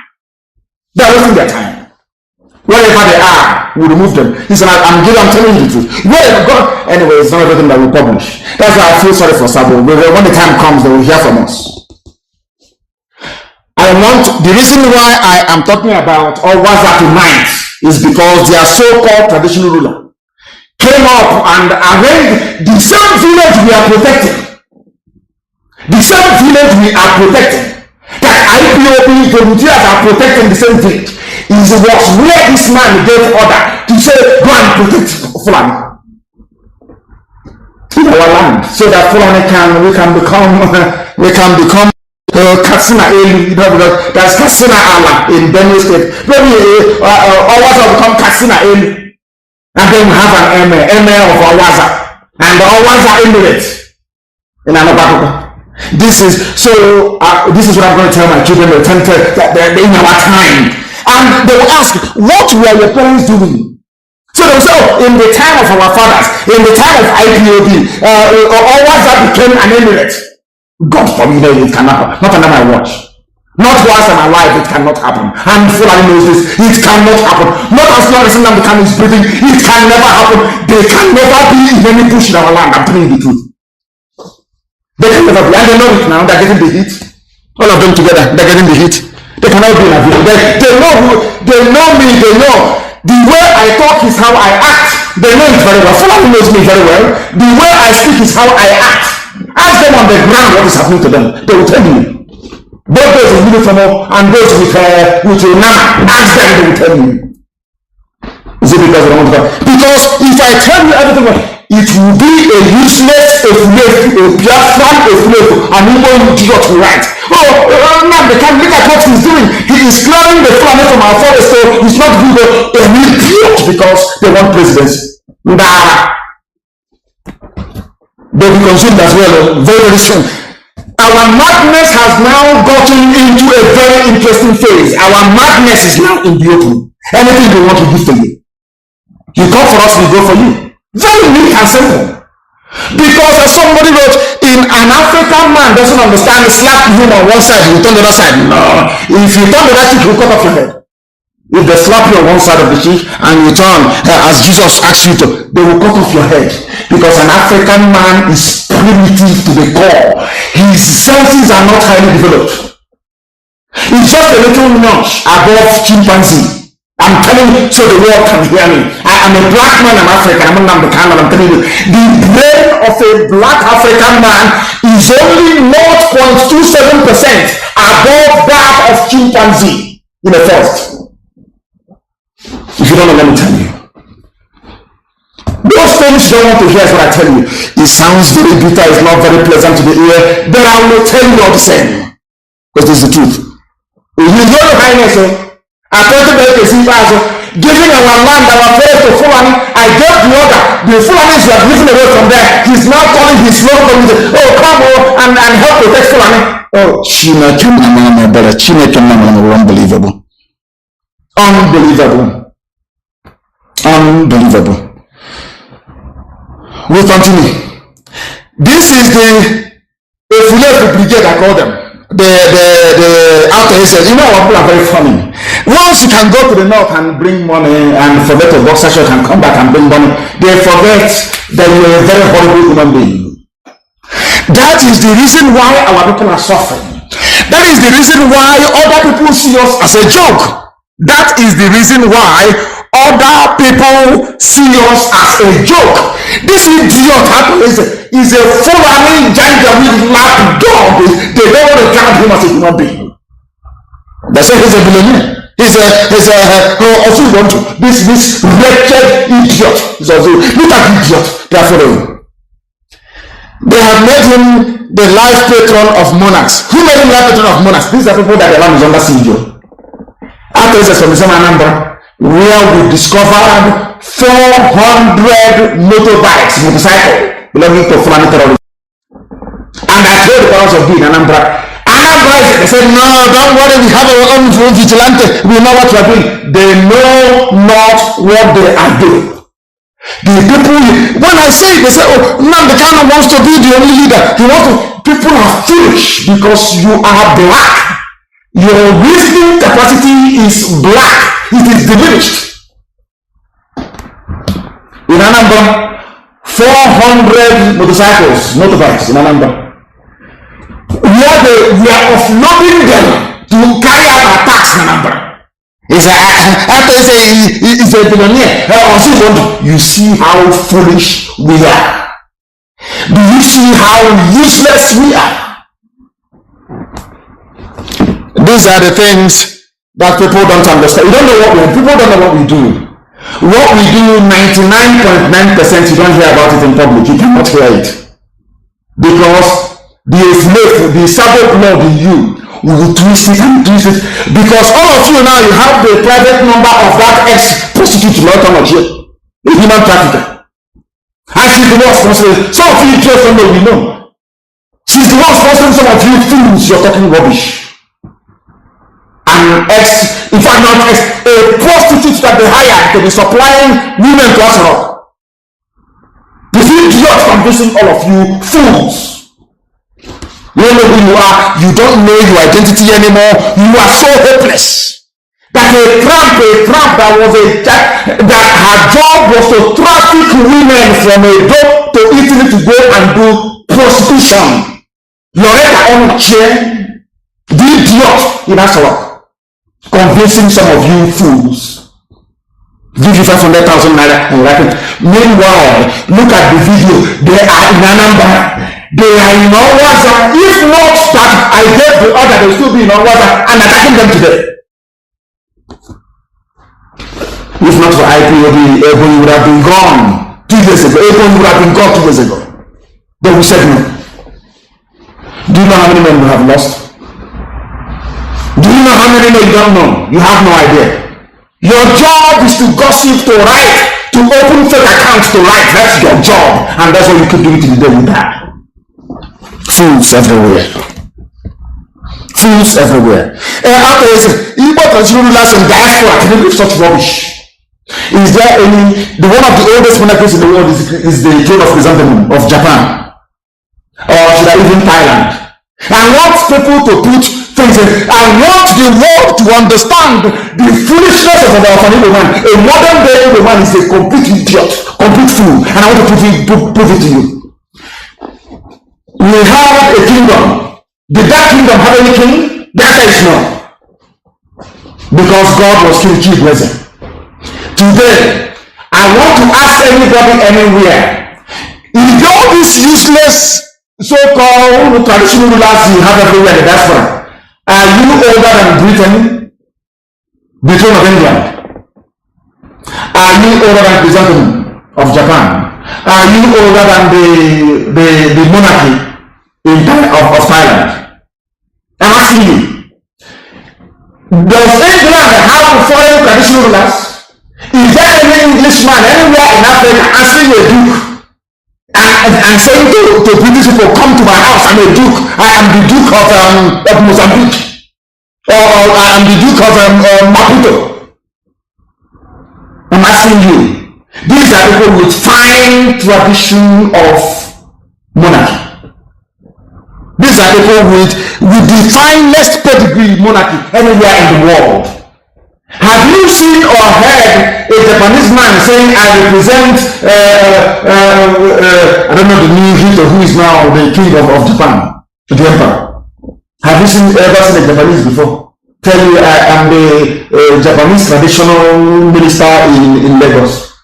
They are wasting their time. Wherever they are, we remove them. He said, I'm telling you the truth. Wherever God, anyway, it's not everything that we publish. That's why I feel sorry for Sabo. When the time comes, they will hear from us. The reason why I am talking about Owaza tonight is because their so-called traditional ruler came up and arranged the same village we are protecting. The same village we are protecting. That IPOB volunteers are protecting the same village. It was where this man gave order to say, go and protect Fulani in our land, so that Fulani we can become Katsina Elu. You know, because there's Katsina Allah in Benue State. Maybe Owaza will become Katsina Elu, and then we have an emir of Owaza and the Owaza Emirate in Anabaka. This is what I'm going to tell my children in our time. And they will ask, what were your parents doing? So they will say, in the time of our fathers, in the time of IPOB, Owaza became an emirate. God forbid, it cannot happen. Not under my watch. Not whilst I'm alive, it cannot happen. And Fulani knows this, it cannot happen. Not as long as Nnamdi Kanu is breathing, it can never happen. They can never be in any bush in our land. I'm telling you the truth. They can never be. And they know it now, they're getting the heat. All of them together, they're getting the heat. They cannot be in a village. They know me, they know. The way I talk is how I act. They know it very well. Fulani knows me very well. The way I speak is how I act. Ask them on the ground what is happening to them. They will tell you. Both those in uniform and those with Nama. Ask them, they will tell you. Is it because they don't want to talk? Because if I tell you everything, it will be a useless, a Biafran, an Igbo idiot to write. Now they can't look at what he's doing. He is clearing the Fulani from our forest, so he's not good a idiot because they want presidency. They'll be consumed as well, very, very soon. Our madness has now gotten into a very interesting phase. Our madness is now in the open. Anything we want to give to you. You come for us, we go for you. Very neat and simple. Because as somebody wrote, in an African man doesn't understand, slap him on one side, you turn the other side. No. If you turn the right cheek, you cut off your head. If they slap you on one side of the cheek and you turn as Jesus asked you to, they will cut off your head. Because an African man is primitive to the core. His senses are not highly developed. He's just a little notch above chimpanzee. I'm telling you so the world can hear me. I'm a black man, I'm African, I'm Nnamdi Kanu, I'm telling you. The brain of a black African man is only 0.27% above that of chimpanzee in the first. If you don't know, let me tell you. Those things you don't want to hear is what I tell you. It sounds very bitter, it's not very pleasant to the ear, but I will tell you all the same. Because this is the truth. If you know the highness, I told you that giving our land, our forest to Fulani, I gave the order. The Fulanis were driven away from there. He's now calling his local community, oh, come on and help protect Fulani. Oh, my brother, unbelievable. Unbelievable. We continue. This is the brigade, I call them. The outer says, you know what, people are very funny. Once you can go to the north and bring money and forget a boxer shot and come back and bring money, they forget that you're a very horrible human being. That is the reason why our people are suffering. That is the reason why other people see us as a joke. That is the reason why other people see us as a joke. This idiot is a Fulani Janjaweed lap dog. They don't want to count him as a human being. They say he's a billionaire. He's also want to. This wretched idiot. Look at the idiot. They are following. They have made him the life patron of monarchs. Who made him life patron of monarchs? These are people that the land is under siege. After this from the same Anambra, where we discovered 400 motorcycles belonging to Fulani terrorists. And I told the powers of being Anambra. They said, no, don't worry, we have our own vigilante. We know what we are doing. They know not what they are doing. The people, when I say it, they say, oh, Nnamdi Kanu wants to be the only leader. People are foolish because you are black. Your reasoning capacity is black. It is diminished. In Anambra, 400 motorbikes in Anambra. We are offloading them to carry out attacks in Anambra. It's a billionaire. You see how foolish we are. Do you see how useless we are? These are the things that people don't understand. People don't know what we do. What we do, 99.9%, you don't hear about it in public. You cannot hear it. Because the Sabbath blood in you will twist it and twist it. Because all of you now, you have the private number of that ex-prostitute, not how much here, a human trafficker. And she's the one sponsoring. Some of you just don't know, we know. She's the one sponsoring some of you fools, you're talking rubbish. In fact, not a prostitute that they hired to be supplying women to Asarok. You see, idiot convincing all of you fools. You don't know who you are. You don't know your identity anymore. You are so hopeless. That a tramp that her job was to traffic women from a dope to Italy to go and do prostitution. Loretta on a chair, the idiot in Asarok. Convincing some of you fools. Give you 500,000 naira and like it. Meanwhile, look at the video. They are in Anambra. They are in Owaza. If not that I gave the order, they will still be in Owaza and attacking them today. If not for IPOB, Ebony would have been gone 2 days ago. Ebony would have been gone 2 days ago. But we said no. Do you know how many men we have lost? Do you know how many you don't know? You have no idea. Your job is to gossip, to write, to open fake accounts, to write. That's your job. And that's what you keep doing till the day you die. Fools everywhere. Fools everywhere. After this, Igbo rulers in diaspora can live such rubbish. Is there any, one of the oldest monarchies in the world is the throne of Chrysanthemum of Japan. Or should I even Thailand? And wants people to put thing. He says, I want the world to understand the foolishness of our Igbo man. A modern day Igbo man is a complete idiot, complete fool. And I want to prove it to you. We have a kingdom. Did that kingdom have any king? The answer is no. Because God was King Chibueze. Today, I want to ask anybody anywhere, is all these useless so-called traditional rulers you have everywhere in the diaspora, are you older than Britain, the throne of England? Are you older than Byzantium of Japan? Are you older than the monarchy of Thailand? I'm asking you. Does England have foreign traditional rulers? Is there any Englishman anywhere in Africa asking a duke and saying to British people, come to my house, I'm a duke, I am the Duke of Mozambique, or I am the Duke of Maputo? I'm asking you. These are people with fine tradition of monarchy. These are people with the finest pedigree monarchy anywhere in the world. Have you seen or heard a Japanese man saying, I represent, I don't know the new hero who is now the king of Japan, the emperor? Have you ever seen a Japanese before tell you, I am the Japanese traditional minister in Lagos?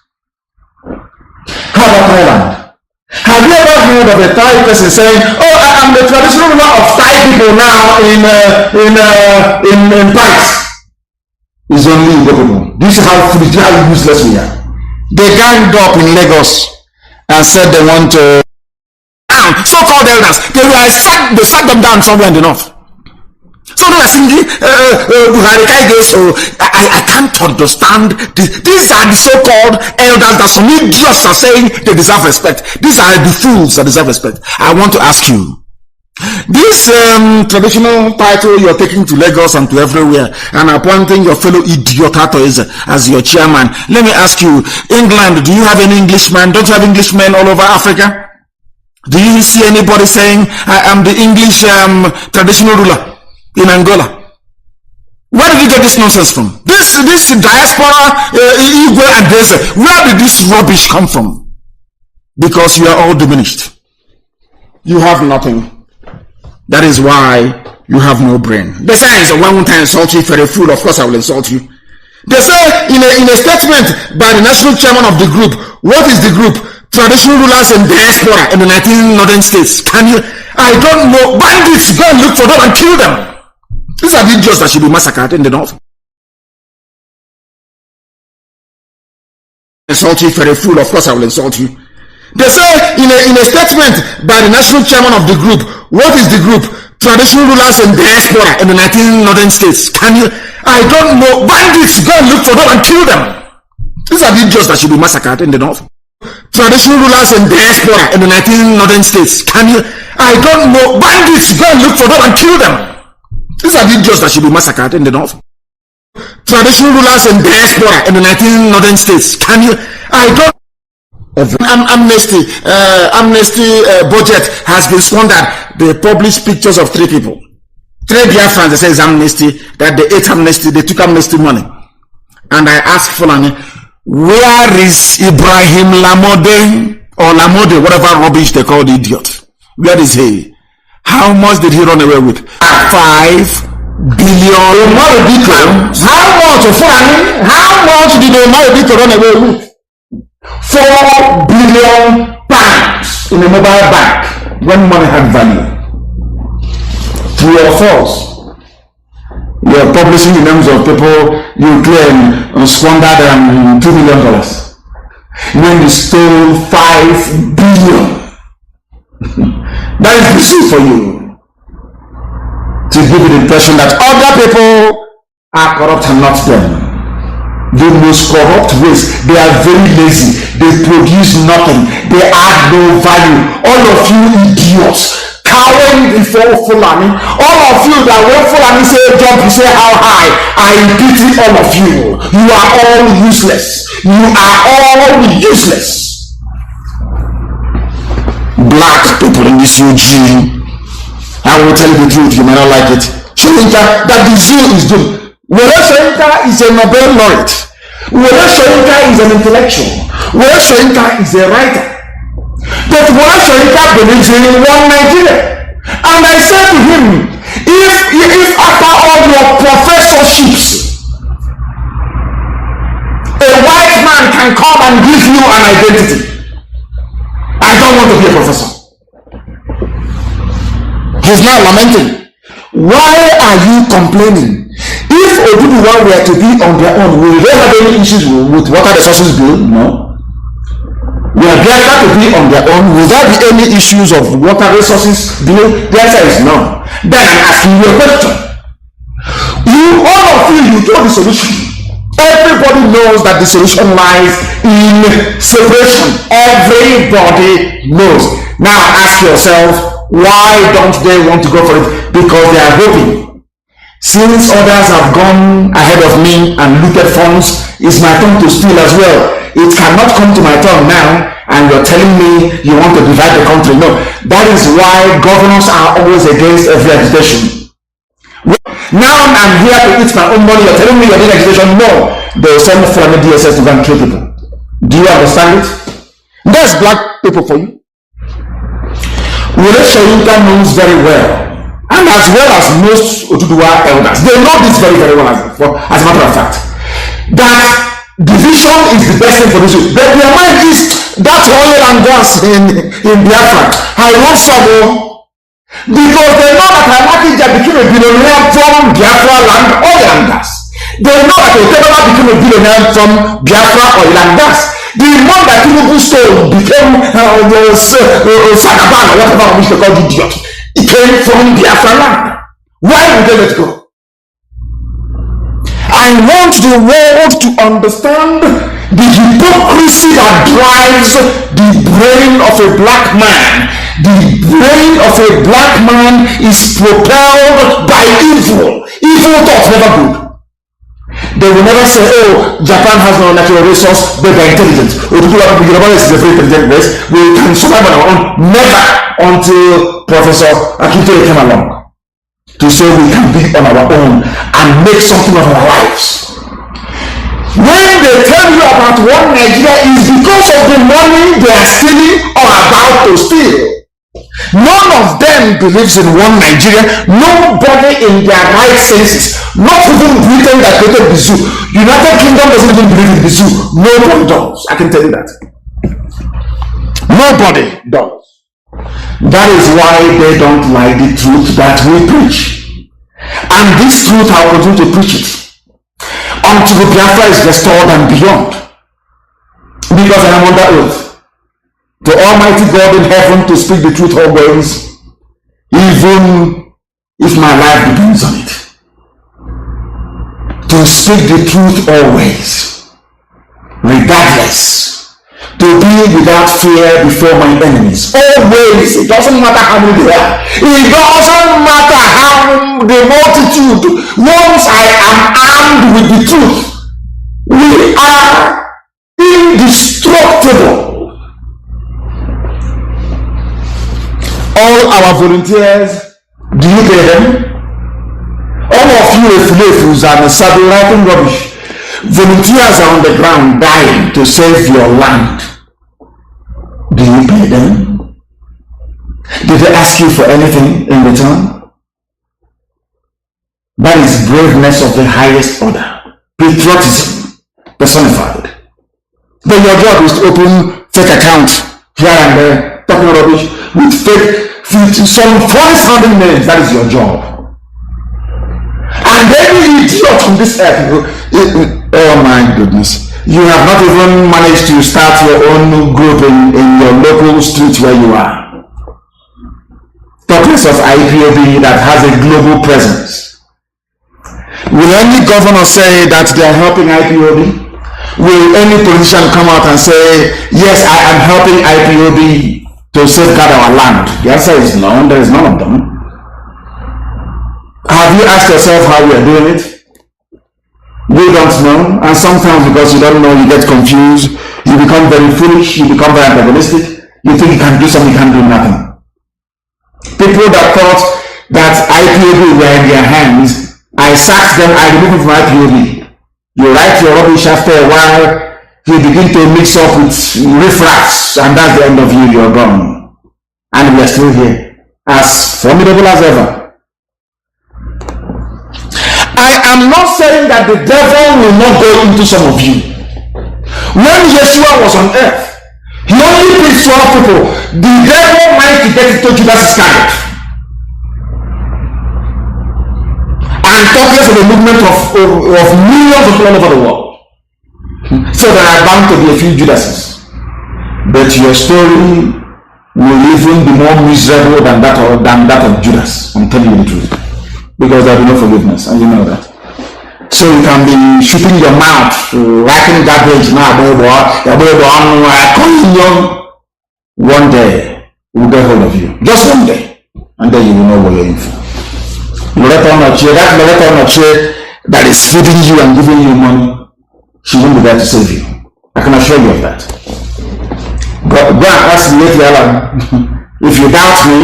How about Thailand? Have you ever heard of a Thai person saying, oh, I am the traditional ruler of Thai people now in Paris? It's only Igbo. This is how useless we are. They ganged up in Lagos and said they want to so-called elders. They sat them down somewhere in the north. So they were singing I can't understand this. These are the so-called elders that some idiots are saying they deserve respect. These are the fools that deserve respect. I want to ask you, this traditional title you're taking to Lagos and to everywhere and appointing your fellow idiot as your chairman, let me ask you, England, do you have any Englishmen? Don't you have Englishmen all over Africa? Do you see anybody saying, I am the English traditional ruler in Angola? Where did you get this nonsense from? This diaspora, Igwe and this, where did this rubbish come from? Because you are all diminished. You have nothing. That is why you have no brain. Besides, one won't insult you if you're a fool. Of course I will insult you. They say in a statement by the national chairman of the group, what is the group? Traditional rulers in diaspora in the 19 northern states. Can you? I don't know. Bandits, go and look for them and kill them. These are the idiots that should be massacred in the north. Insult you if you're a fool. Of course I will insult you. They say in a statement by the national chairman of the group, what is the group? Traditional rulers in diaspora in the 19 northern states. Can you? I don't know. Bandits, go and look for them and kill them. These are the idiots that should be massacred in the north. Traditional rulers in diaspora in the 19 northern states. Can you? I don't know. Bandits, go and look for them and kill them. These are the idiots that should be massacred in the north. Traditional rulers in diaspora in the 19 northern states. Can you? I don't. Amnesty budget has been squandered. They published pictures of 3 people, 3 Biafrans. They say it's amnesty, that they ate amnesty, they took amnesty money. And I asked Fulani, where is Ibrahim Lamode or Lamode, whatever rubbish they call the idiot? Where is he? How much did he run away with? 5 billion. How much, Fulani? How much did Omar run away with? 4 billion pounds in a mobile bank when money had value. True or false? You are publishing the names of people you claim squandered $2 million when you stole 5 billion. That is the truth for you, to give you the impression that other people are corrupt and not them. The most corrupt race. They are very lazy. They produce nothing. They add no value. All of you idiots cowering before Fulani. All of you that when Fulani say jump, you say how high. I pity all of you. You are all useless. You are all useless. Black people in this regime. I will tell you the truth. You may not like it. Iyke that the zoo is doomed. Mazi Iyke is a Nobel laureate. Mazi Iyke is an intellectual. Mazi Iyke is a writer. But Mazi Iyke believes in one Nigeria. And I said to him, if after all your professorships, a white man can come and give you an identity, I don't want to be a professor. He's now lamenting. Why are you complaining? If Oduduwa were to be on their own, will they have any issues with water resources bill? No. Were Biafra to be on their own, will there be any issues of water resources bill? The answer is no. Then I'm asking you a question. All of you know the solution. Everybody knows that the solution lies in separation. Everybody knows. Now ask yourself, why don't they want to go for it? Because they are hoping. Since others have gone ahead of me and looted funds, it's my turn to steal as well. It cannot come to my turn now, and you're telling me you want to divide the country. No, that is why governors are always against every agitation. Now I'm here to eat my own money. You're telling me you're doing agitation? No, they will send Fulani DSS to go and kill people. Do you understand it? There's black people for you. Mazi Iyke knows very well, and as well as most Oduduwa elders, they know this very, very well as a matter of fact, that division is the best thing for this. But their mind is that oil and gas in Biafra. I want some more, because they know that Nnamdi became a billionaire from Biafra land, oil and gas. They know that Otedola became a billionaire from Biafra oil and gas. The one that Tinubu stole became Sagaban or whatever we should call the idiot. It came from Biafra land. Why would they let go? I want the world to understand the hypocrisy that drives the brain of a black man. The brain of a black man is propelled by evil. Evil thoughts, never good. They will never say, oh, Japan has no natural resource, but they're intelligent. Oduduwa is a very intelligent race. We can survive on our own. Never until Professor Akintoye came along to say we can be on our own and make something of our lives. When they tell you about one Nigeria, is because of the money they are stealing or about to steal. None of them believes in one Nigeria. Nobody in their right senses, not even Britain that created the zoo. United Kingdom doesn't even believe in the zoo. Nobody does. I can tell you that. Nobody does. That is why they don't like the truth that we preach. And this truth, I will continue to preach it until Biafra is restored and beyond. Because I am under oath to Almighty God in heaven to speak the truth always, even if my life depends on it. To speak the truth always, regardless. To be without fear before my enemies. Always. It doesn't matter how many there are. It doesn't matter how the multitude. Once I am armed with the truth, we are indestructible. All our volunteers, do you pay them? All of you Efulefus and saddle writing rubbish. Volunteers are on the ground dying to save your land. Do you pay them? Did they ask you for anything in return? That is braveness of the highest order. Patriotism personified. Then your job is to open fake accounts here and there, talking rubbish with fake, some funny sounding names. That is your job. And any idiot on this earth, oh my goodness, you have not even managed to start your own group in your local street where you are. Talk less of IPOB that has a global presence. Will any governor say that they are helping IPOB? Will any politician come out and say, yes, I am helping IPOB to safeguard our land? The answer is no, there is none of them. Have you asked yourself how we are doing it? You don't know, and sometimes because you don't know, you get confused, you become very foolish, you become very antagonistic, you think you can do something, you can't do nothing. People that thought that IPOB were in their hands, I sacked them, I removed them from IPOB. You write your rubbish after a while, you begin to mix up with riffraffs, and that's the end of you, you're gone. And we're still here, as formidable as ever. I am not saying that the devil will not go into some of you. When Yeshua was on earth, he only preached 12 people. The devil managed to get into Judas Iscariot. And talking of the movement of millions of people all over the world. So there are bound to be a few Judases. But your story will even be more miserable than that of Judas. I'm telling you the truth. Because there will be no forgiveness, and you know that. So you can be shooting your mouth, writing garbage now, one day we'll get hold of you. Just one day. And then you will know what you're in for. That is feeding you and giving you money, she won't be there to save you. I can assure you of that. Go and ask me if you doubt me,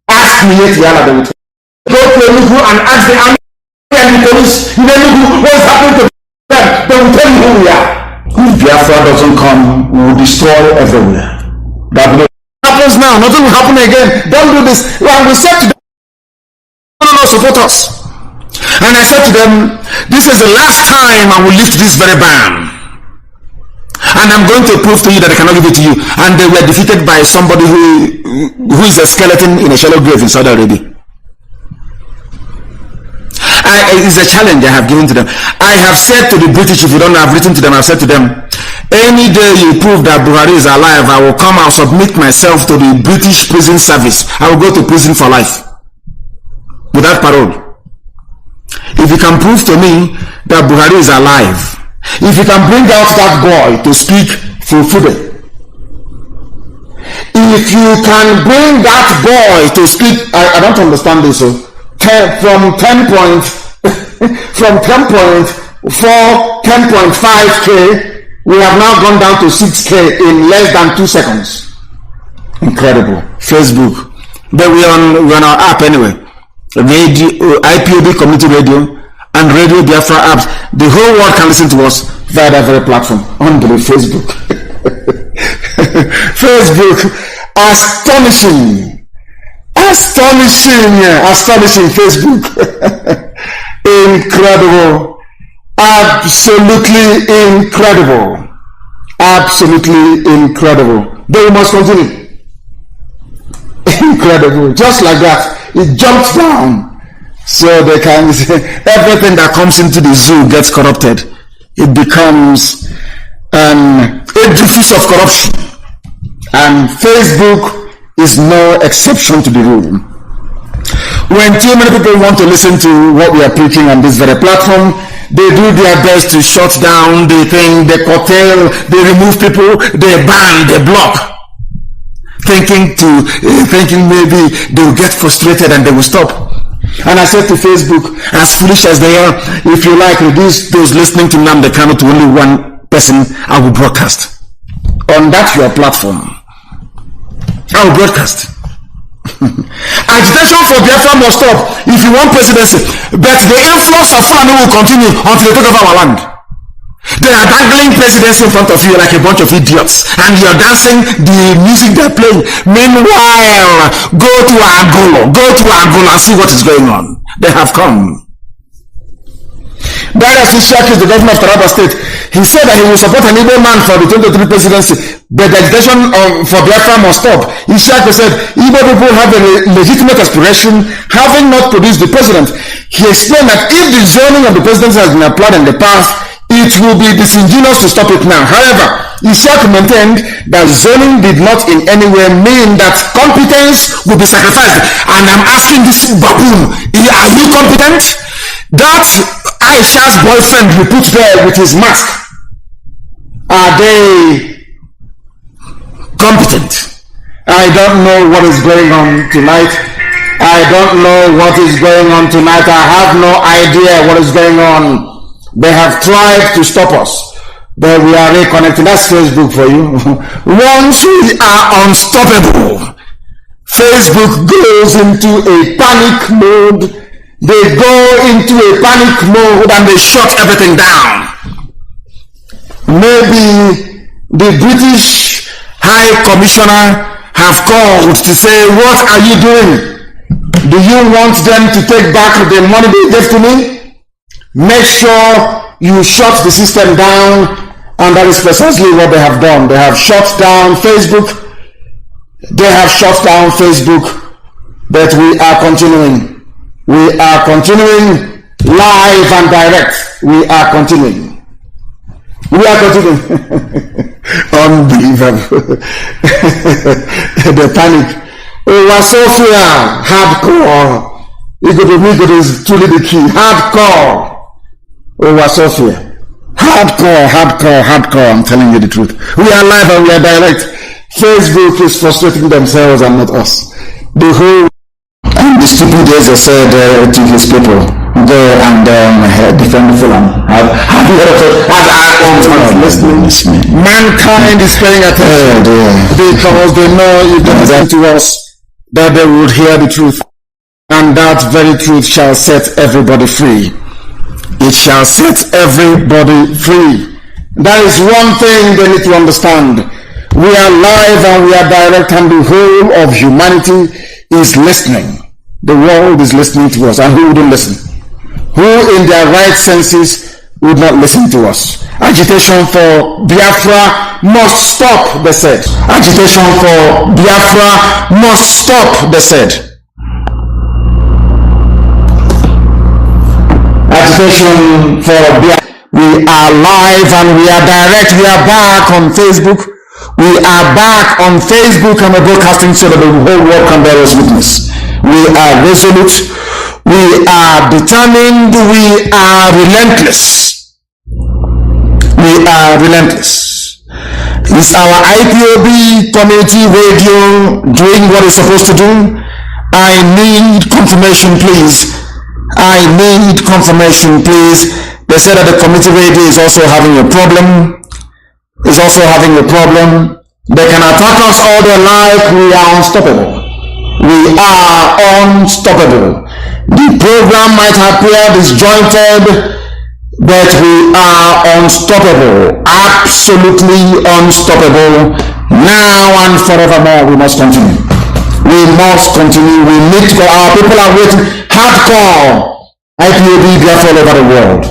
ask me yet. Go to Enugu and ask the army and the police in Enugu what is happening to them. They will tell you who we are. If Biafra doesn't come, we will destroy everywhere. That happens now. Nothing will happen again. Don't do this. Well, we said to them, no, support us. And I said to them, this is the last time I will lift this very ban. And I'm going to prove to you that I cannot give it to you. And they were defeated by somebody who is a skeleton in a shallow grave in Saudi Arabia. It's a challenge I have given to them. I have said to the British, if you don't know, I've written to them, I've said to them, any day you prove that Buhari is alive, I will come, I'll submit myself to the British prison service. I will go to prison for life. Without parole. If you can prove to me that Buhari is alive, if you can bring out that boy to speak Fulfube, if you can bring that boy to speak, I don't understand this, so from 10.5k, we have now gone down to 6k in less than 2 seconds. Incredible. Facebook. But we're on our app anyway. Radio, IPOB community radio and Radio Biafra apps. The whole world can listen to us via that very platform on the Facebook. Facebook. Astonishing Facebook. Incredible. Absolutely incredible. But we must continue. Incredible. Just like that. It jumps down. So they can say everything that comes into the zoo gets corrupted. It becomes an edifice of corruption. And Facebook is no exception to the rule. When too many people want to listen to what we are preaching on this very platform, they do their best to shut down the thing, they curtail, they remove people, they ban, they block, thinking maybe they will get frustrated and they will stop. And I said to Facebook, as foolish as they are, if you like, reduce those listening to Nnamdi Kanu to only one person, I will broadcast on that your platform. I will broadcast. Agitation for Biafra must stop if you want presidency, but the influx of Fulani will continue until they take over our land. They are dangling presidency in front of you like a bunch of idiots, and you're dancing the music they're playing. Meanwhile, go to Angola and see what is going on. They have come. Darius Ishaq is the governor of Taraba State. He said that he will support an Igbo man for the 2023 presidency, but the agitation for Biafra must stop. Ishaq said Igbo people have a legitimate aspiration, having not produced the president. He explained that if the zoning of the presidency has been applied in the past, it will be disingenuous to stop it now. However, Ishaq maintained that zoning did not in any way mean that competence will be sacrificed. And I'm asking this baboon, are you competent? That Aisha's boyfriend you put there with his mask, are they competent? I don't know what is going on tonight. I have no idea what is going on. They have tried to stop us, but we are reconnecting. That's Facebook for you. Once we are unstoppable, Facebook goes into a panic mode. They go into a panic mode and they shut everything down. Maybe the British High Commissioner have called to say, what are you doing? Do you want them to take back the money they gave to me? Make sure you shut the system down. And that is precisely what they have done. They have shut down Facebook. They have shut down Facebook. But we are continuing. We are continuing live and direct. We are continuing. We are continuing. Unbelievable. The panic. Oh, Sophia, hardcore. It is truly the key. Hardcore. Oh, Sophia. Hardcore. I'm telling you the truth. We are live and we are direct. Facebook is frustrating themselves and not us. The whole and the stupid days they said to his people, go and defend the Fulham. Have you heard of listening? Mankind is paying attention because they know if they listen to us, that they would hear the truth, and that very truth shall set everybody free. It shall set everybody free. That is one thing they need to understand. We are live and we are direct, and the whole of humanity is listening. The world is listening to us, and who wouldn't listen? Who in their right senses would not listen to us? Agitation for Biafra must stop, they said. Agitation for Biafra must stop, they said. Agitation for Biafra. We are live and we are direct. We are back on Facebook. We are back on Facebook and we're broadcasting so that the whole world can bear us witness. We are resolute. We are determined. We are relentless. We are relentless. Is our IPOB community radio doing what it's supposed to do? I need confirmation, please. I need confirmation, please. They said that the community radio is also having a problem. They can attack us all they like. We are unstoppable. We are unstoppable. The program might appear disjointed, but we are unstoppable, absolutely unstoppable. Now and forevermore, we must continue. We must continue. We need to go. Our people are waiting. Hardcore IPOB Biafra all over the world,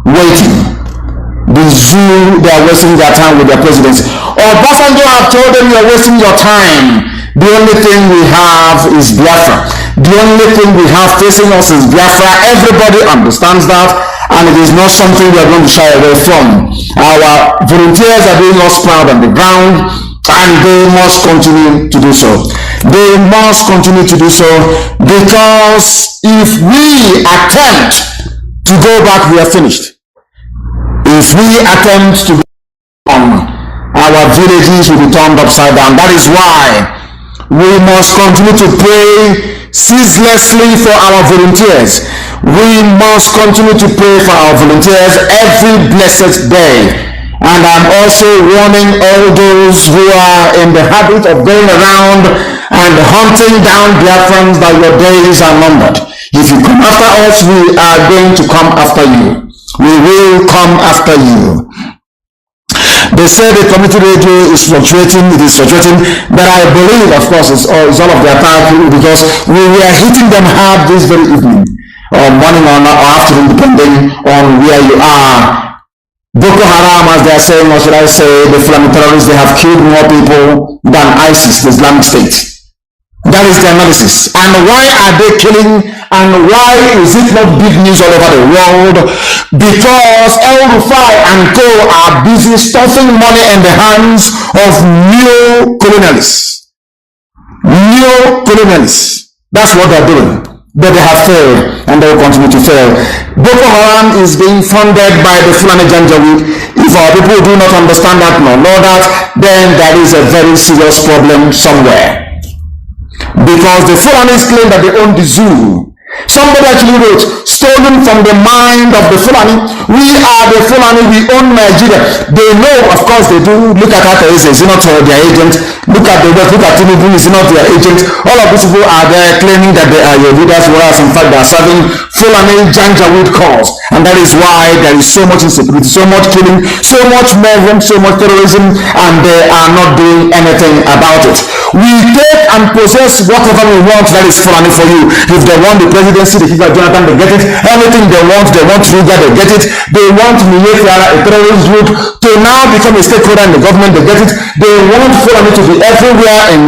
waiting. The zoo, they are wasting their time with their presidents. Obasanjo have told them you are wasting your time. The only thing we have is Biafra. The only thing we have facing us is Biafra. Everybody understands that, and it is not something we are going to shy away from. Our volunteers are doing us proud on the ground, and they must continue to do so. They must continue to do so, because if we attempt to go back, we are finished. If we attempt to go on, our villages will be turned upside down. That is why we must continue to pray ceaselessly for our volunteers. We must continue to pray for our volunteers every blessed day. And I'm also warning all those who are in the habit of going around and hunting down Biafrans that your days are numbered. If you come after us, we are going to come after you. We will come after you. They say the community radio is fluctuating, but I believe, of course, it's all of their time, because we were hitting them hard this very evening, or morning or afternoon, depending on where you are. Boko Haram, as they are saying, or should I say, the Fulani terrorists, they have killed more people than ISIS, the Islamic State. That is the analysis. And why are they killing? And why is it not big news all over the world? Because El Rufai and co are busy stuffing money in the hands of neo-colonialists. That's what they're doing. But they have failed, and they will continue to fail. Boko Haram is being funded by the Fulani Janjaweed. If our people do not understand that, nor know that, then there is a very serious problem somewhere. Because the Fulanis claim that they own the zoo. Somebody actually wrote, stolen from the mind of the Fulani. We are the Fulani, we own Nigeria. They know, of course they do. Look at Ata is not their agent. Look at the West, look at Tinubu is not their agent. All of these people are there claiming that they are your leaders, whereas in fact they are serving Fulani Janjaweed cause. And that is why there is so much insecurity, so much killing, so much mayhem, so much terrorism, and they are not doing anything about it. We take and possess whatever we want that is Fulani for you. If they want the presidency, they give Jonathan, they get it. Anything they want Riga, they get it. They want Miyefiara, a terrorist group, to now become a stakeholder in the government, they get it. They want Fulani to be everywhere in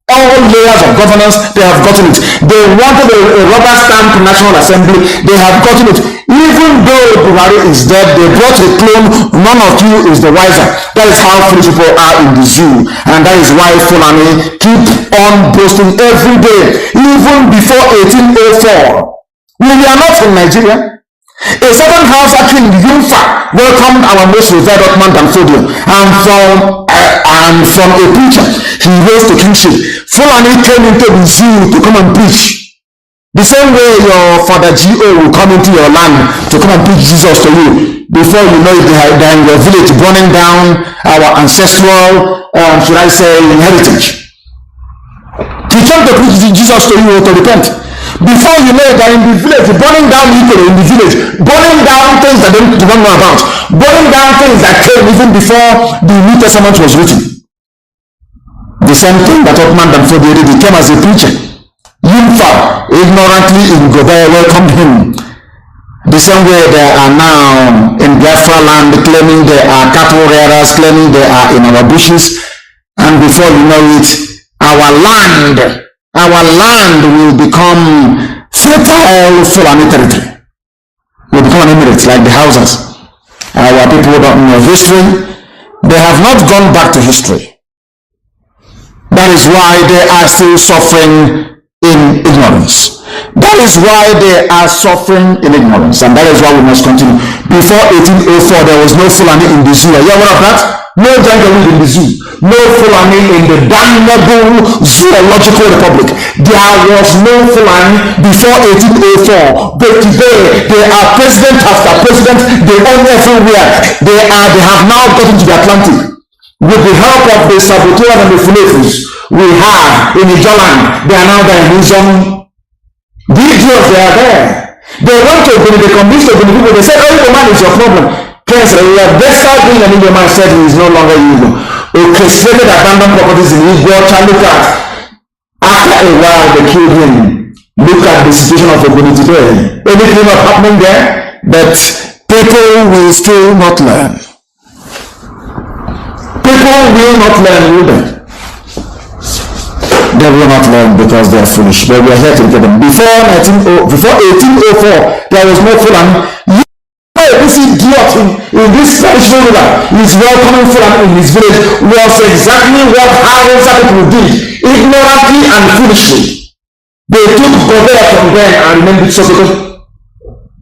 all layers of governance, they have gotten it. They wanted a rubber stamp National Assembly, they have gotten it. Even though Buhari is dead, they brought a clone, none of you is the wiser. That is how foolish people are in the zoo. And that is why Fulani keep on boasting every day. Even before 1804, we are not from Nigeria. A certain house actually in Yunfa welcomed our most revered Ottoman Danfodio, and from a preacher he rose to kingship. Fulani came into the zoo to come and preach. The same way your father G.O. will come into your land to come and preach Jesus to you. Before you know it, they are in your village burning down our ancestral, should I say, heritage. He came to preach Jesus to you to repent. Before you know it, they're in the village, burning down people in the village, burning down things that they don't know about, burning down things that came even before the New Testament was written. The same thing that Ottoman Danfodio did, he came as a preacher. Yunfa, ignorantly in Gobe, welcomed him. The same way they are now in Biafra land, claiming they are cattle rearers, claiming they are in our bushes, and before you know it, our land will become fertile Fulani territory. Will become an emirate like the Hausas. Our people don't know history. They have not gone back to history. That is why they are still suffering in ignorance. That is why they are suffering in ignorance, and that is why we must continue. Before 1804, there was no Fulani in the zoo. Are you aware of that? No Janjaweed in the zoo. No Fulani in the damnable zoological republic. There was no Fulani before 1804. But today, they are president after president. They own everywhere. They have now gotten to the Atlantic. With the help of the saboteurs and the Fulefus we have in Ijoland, they are now there in Luzon. The idiots, they are there. They went to they convinced the people, they said, oh, man is your problem. Yes, we have despite being an Indian man said he is no longer evil. Orchestrated abandoned properties in Igbo, look at. After a while, they killed him. Look at the situation of Ogoni today. Anything not happening there, but people will still not learn. People will not learn, will they? They will not learn because they are foolish. But we are here to get them. Before 1804, there was no Fulani. This idiot in this traditional ruler is welcoming Fulani in his village was exactly what Hausa people did, ignorantly and foolishly. They took Gobert from them and renamed it Sokoto.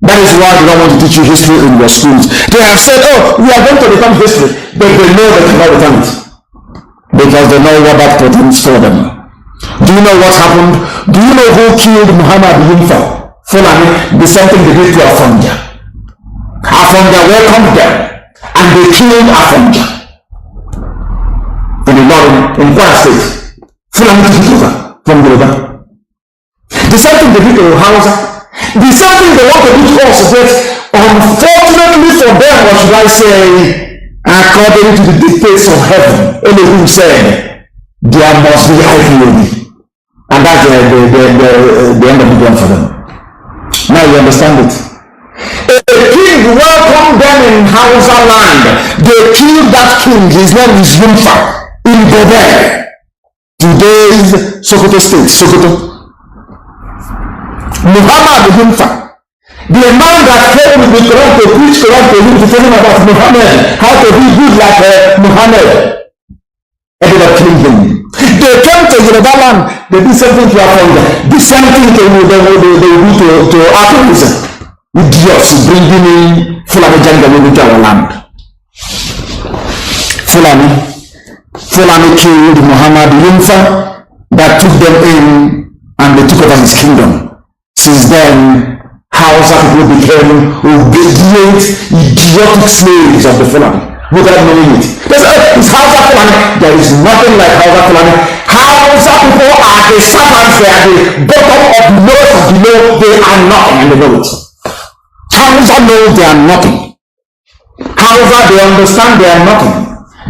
That is why they don't want to teach you history in your schools. They have said, oh, we are going to become history, but they know they cannot become it because they know what that portends for them. Do you know what happened? Do you know who killed Muhammad Yunfa? Fulani, the same thing they did to Afonja. Afonja welcomed them and they killed Afonja in the north, in Kwara State. Fulani took it over from Yoruba. The same thing they did to Hausa. The same thing they want to do to us is that, unfortunately for them, what should I say, according to the dictates of heaven, Elohim said, there must be IPOB. And that's the end of the game for them. Now you understand it. A king welcomed them in Hausa land. They killed that king. His name is Yunfa in Gobe. Today's Sokoto State, Sokoto. Muhammad Yunfa, the man that came with the Quran to preach Quran to him to tell him about Muhammad, how to be good like Muhammad, ended up killing him. They came to Yoruba land, they did something to Afonja, the same thing they will do to Africanism. Idiots bringing in Fulani Janjaweed into our land. Fulani killed Muhammad Yunfa that took them in and they took over his kingdom. Since then, Hausa people became obedient, idiotic slaves of the Fulani without knowing it. They say, it's Hausa Fulani. There is nothing like Hausa Fulani. Hausa people are the servants, they are the bottom of the lowest of the low. They are nothing and they know it. Hausa know they are nothing. Hausa, they understand they are nothing.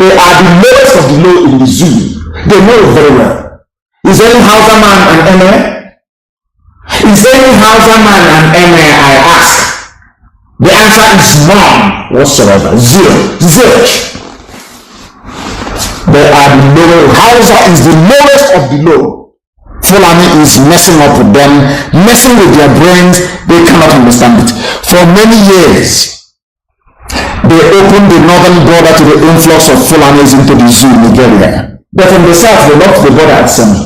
They are the lowest of the low in the zoo. They know it very well. Is any Hausa man an emir? Is any Hausa man an emir, I ask? The answer is none whatsoever. Zero. Zilch. They are the low. Hausa is the lowest of the low. Fulani is messing up with them, messing with their brains. They cannot understand it. For many years, they opened the northern border to the influx of Fulanis into the zoo in Nigeria. But from the south, they locked the border at Semi.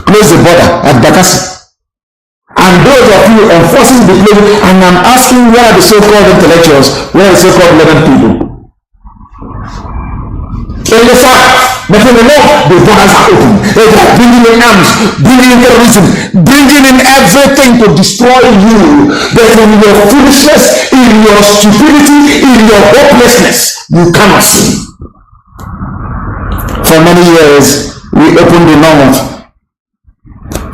Closed the border at Bakassi. And those of you enforcing the claim, and I'm asking, where are the so-called intellectuals? Where are the so-called learned people? In the south, but in the north, the borders are open. They are bringing in arms, bringing in terrorism, bringing in everything to destroy you. But in your foolishness, in your stupidity, in your hopelessness, you cannot see. For many years, we opened the north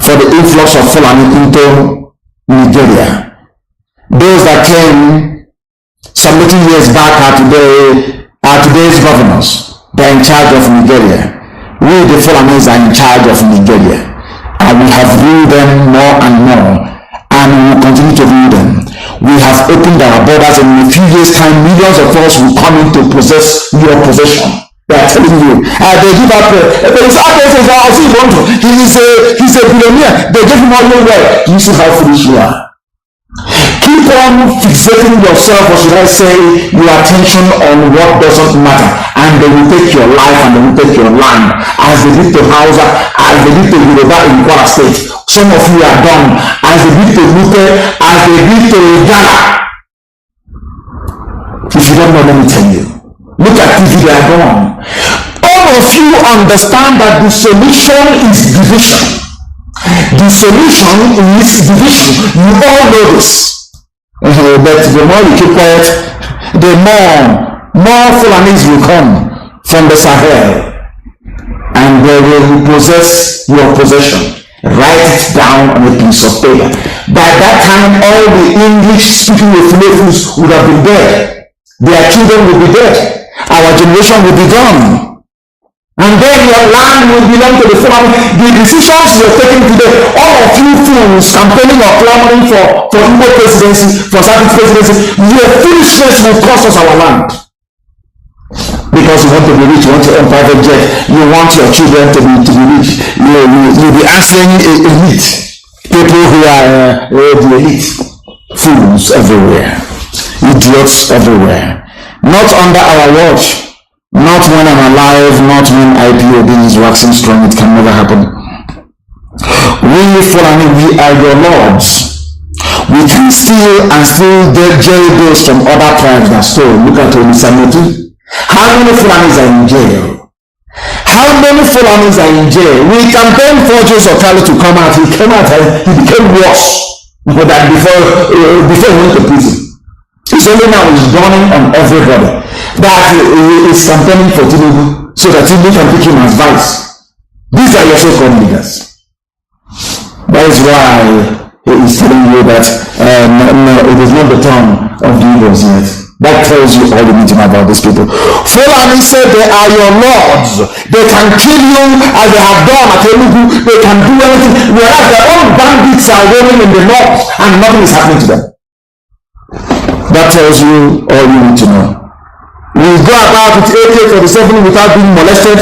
for the influx of Fulani into Nigeria. Those that came some little years back are today's governors. They're in charge of Nigeria. We, the Fulanis, are in charge of Nigeria. And we have ruled them more and more. And we will continue to rule them. We have opened our borders, and in a few years' time, millions of us will come in to possess your possession. They are telling you. They give out he's a billionaire. They give him all your wealth. You see how foolish you are. Keep on fixating yourself, or should I say, your attention on what doesn't matter, and they will take your life and they will take your land, as they did to Hausa, as they did to Yoruba in Kwara State. Some of you are done, as they did to Lupe, as they did to Ghana. If you don't know, let me tell you. Look at TV, they are gone. All of you understand that the solution is division. The solution is division. You all know this. But the more you keep quiet, the more Fulanis will come from the Sahel, and they will possess your possession. Write it down on a piece of paper. By that time, all the English-speaking Fulani would have been dead. Their children will be dead. Our generation will be gone. And then your land will belong to the Fulani. The decisions you're taking today, all of you fools campaigning or clamoring for Igbo presidency, for South presidency, your foolishness will cost us our land. Because you want to be rich, you want to own private jet, you want your children to be rich. You'll be answering elite. People who are the elite. Fools everywhere. Idiots everywhere. Not under our watch. Not when I'm alive, not when IPOB is waxing strong. It can never happen. We Fulani, we are your lords. We can steal and still jail those from other tribes that stole. Look at Onisamotu. How many Fulanis are in jail? How many Fulanis are in jail? We campaigned for Joseph Okalo to come out. He came out and he became worse than before he went to prison. It's only now he's dawning on everybody that he is campaigning for Tinubu so that Tinubu can pick him as vice. These are your so-called leaders. That is why he is telling you that no, it is not the turn of the Igbos yet. That tells you all you need to know about these people. Fulani said they are your lords. They can kill you as they have done at Enugu. They can do anything. Whereas their own bandits are roaming in the north and nothing is happening to them. That tells you all you need to know. We go about with AK-47 without being molested.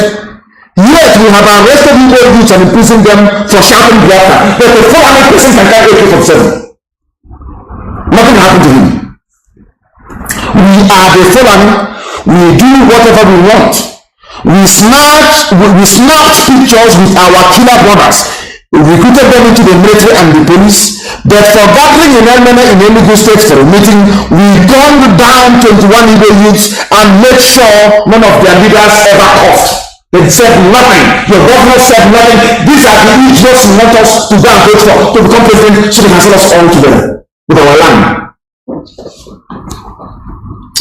Yet we have arrested Igbo youths and imprisoned them for shouting Biafra. But the 400 person can carry AK-47. Nothing happened to him. We are the Fulani. We do whatever we want. We snapped pictures with our killer brothers. We recruited them into the military and the police. But for gathering in Enugu State for a meeting, we gunned down 21 Igbo youths and made sure none of their leaders ever coughed. They said nothing. Your governor said nothing. These are the idiots who want us to go and vote for, to become president, so they can sell us all together. with our land?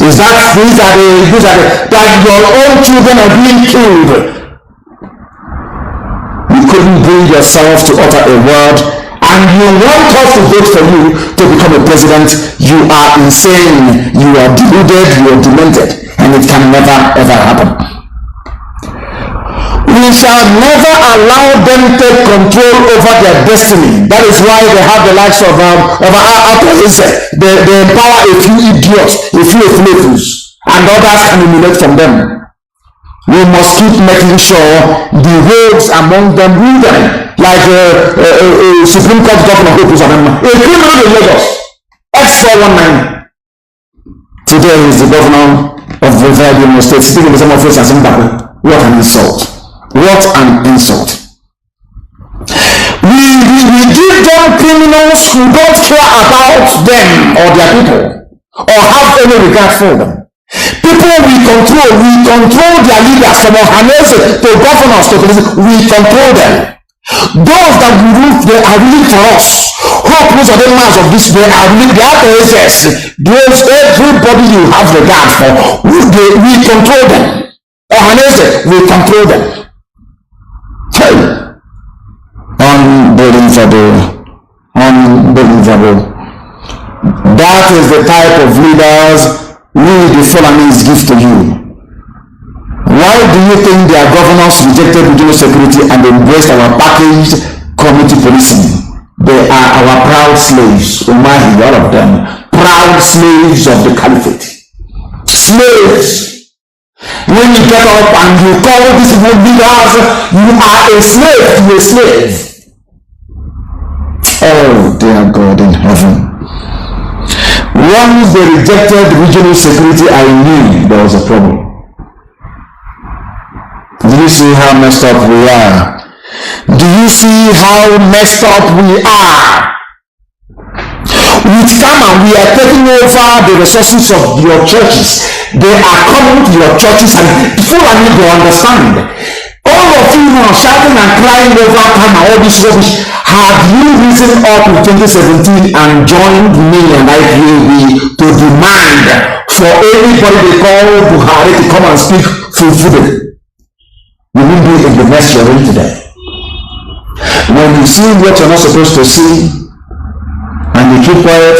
Is that these are that your own children are being killed? You couldn't bring yourself to utter a word, and you want us to vote for you to become a president. You are insane, you are deluded, you are demented, and it can never ever happen. We shall never allow them to take control over their destiny. That is why they have the likes of our president. They empower a few idiots, a few fools, and others can emulate from them. We must keep making sure the rogues among them rule them, like Supreme Court Governor who a criminal in Lagos, X419. Today he is the governor of the Biafra state, sitting in the same office as Zimbabwe. What an insult! What an insult! We give them criminals who don't care about them or their people, or have any regard for them. People we control their leaders, from Ohanese to governors to police, we control them. Those that we rule, they are really for us. Hope most of the mass of this, they are really, they are possessed. Those everybody you have regard for, we control them. Ohanese, we control them. Unbelievable. That is the type of leaders we the Fulanis give to you. Why do you think their governors rejected regional security and embraced our packaged community policing? They are our proud slaves, Umahi, all of them, proud slaves of the caliphate. Slaves. When you get up and you call these people leaders, you are a slave to a slave. Oh, dear God in heaven. Once they rejected regional security, I knew there was a problem. Do you see how messed up we are? Do you see how messed up we are? With Kanu, we are taking over the resources of your churches. They are coming to your churches, and people are need to understand. All of you now shouting and crying over Kanu, all this rubbish. Have you risen up in 2017 and joined me and IPAB to demand for anybody they call Buhari to come and speak full-footed? You will be in the mess you're in today. When you see what you're not supposed to see, and you keep quiet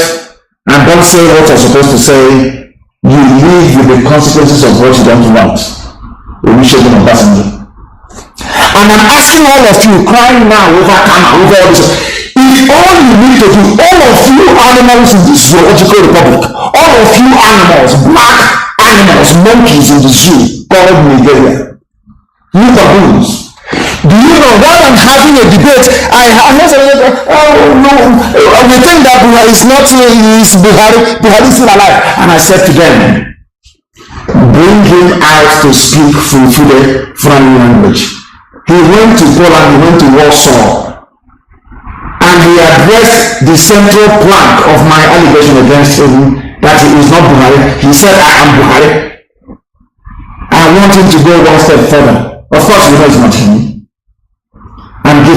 and don't say what you're supposed to say, you live with the consequences of what you don't want. And I'm asking all of you, crying now over Kanu, over all this. If all you need to do, all of you animals in this zoological republic, all of you animals, black animals, monkeys in the zoo called Nigeria, you baboons, do you know, rather than having a debate, we think that Buhari is not, Buhari is still alive. And I said to them, bring him out to speak full-footed foreign language. He went to Poland, he went to Warsaw, and he addressed the central plank of my allegation against him that he is not Buhari. He said, I am Buhari. I want him to go one step further. Of course, you know it's not him. And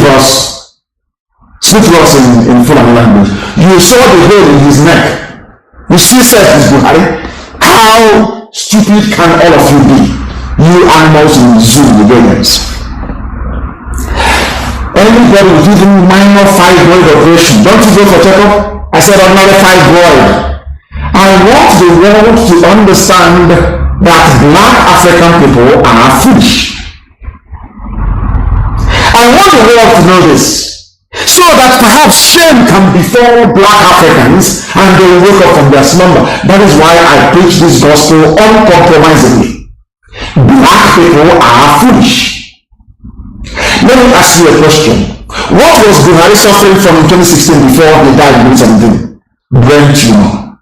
speak to us in Fulani language. You saw the hole in his neck. You still said he's Buhari. How stupid can all of you be? You animals in the zoo, the Ghanaians. Anybody with even minor fibroid operation, don't you go for checkup? I said another fibroid. I want the world to understand that black African people are foolish. I want the world to know this, so that perhaps shame can befall black Africans and they will wake up from their slumber. That is why I preach this gospel uncompromisingly. Black people are foolish. Let me ask you a question. What was Buhari suffering from in 2016 before he died in 2017? Brain tumor.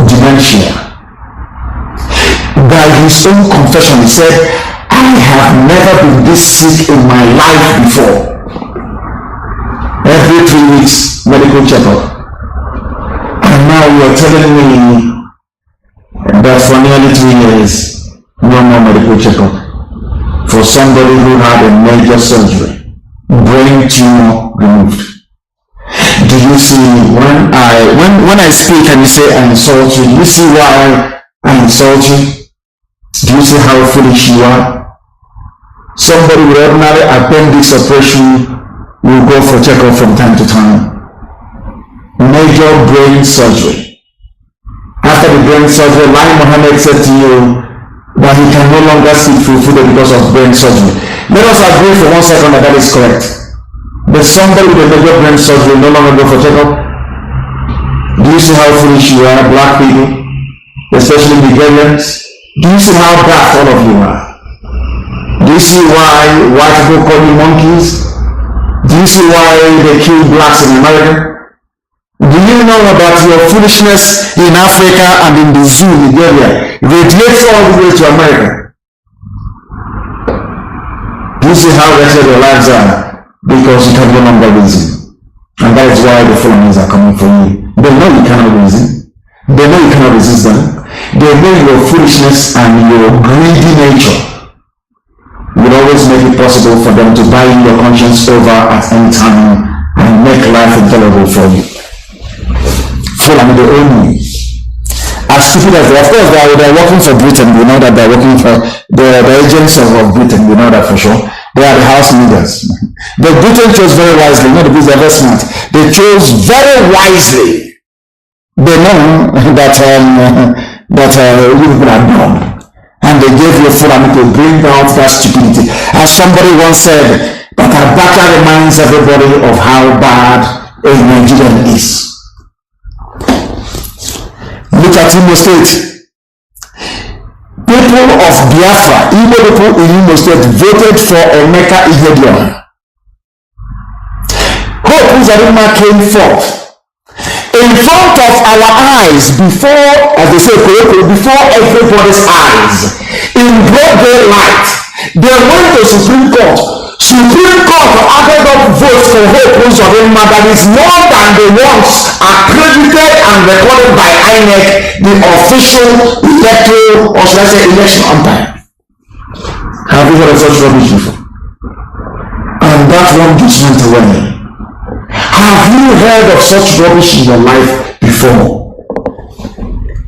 Dementia. By his own confession, he said, I have never been this sick in my life before. Every 3 weeks, medical checkup. And now you are telling me that for nearly 2 years, no more medical checkup. For somebody who had a major surgery, brain tumor removed. Do you see when I speak and you say I insult you, do you see why I insult you? Do you see how foolish you are? Somebody with ordinary appendix operation will go for checkup from time to time. Major brain surgery. After the brain surgery, Lai Mohammed said to you that he can no longer sleep fully because of brain surgery. Let us agree for 1 second that that is correct. But somebody with a major brain surgery no longer go for checkup. Do you see how foolish you are, black people, especially Nigerians? Do you see how daft all of you are? Do you see why white people call you monkeys? Do you see why they kill blacks in America? Do you know about your foolishness in Africa and in the zoo, Nigeria, radiates all the way to America? Do you see how wretched your lives are? Because you can no longer reason. And that is why the Fulanis are coming for you. They know you cannot reason. They know you cannot resist them. They know your foolishness and your greedy nature will always make it possible for them to buy your conscience over at any time and make life intolerable for you. Fulani, they own you. As stupid as they are, of course, they are working for Britain. We know that they are working for the agents of Britain. We know that for sure. They are the house leaders. But Britain chose very wisely. You know, the British are very smart. They chose very wisely. They know that you people are dumb, and they gave you Fulani to bring out that stupidity. As somebody once said, that Abacha reminds everybody of how bad a Nigerian is. Look at Imo State. People of Biafra, Igbo people in Imo State voted for Emeka Ihedioha. Hope Uzodimma came forth in front of our eyes, before, as they say, before everybody's eyes, in broad daylight. They went to Supreme Court. Supreme Court added up votes for Hope Uzodimma that is more than the ones accredited and recorded by INEC, the official electoral, or should I say, election umpire. Have you heard of such rubbish before? And that one just went away. Have you heard of such rubbish in your life before?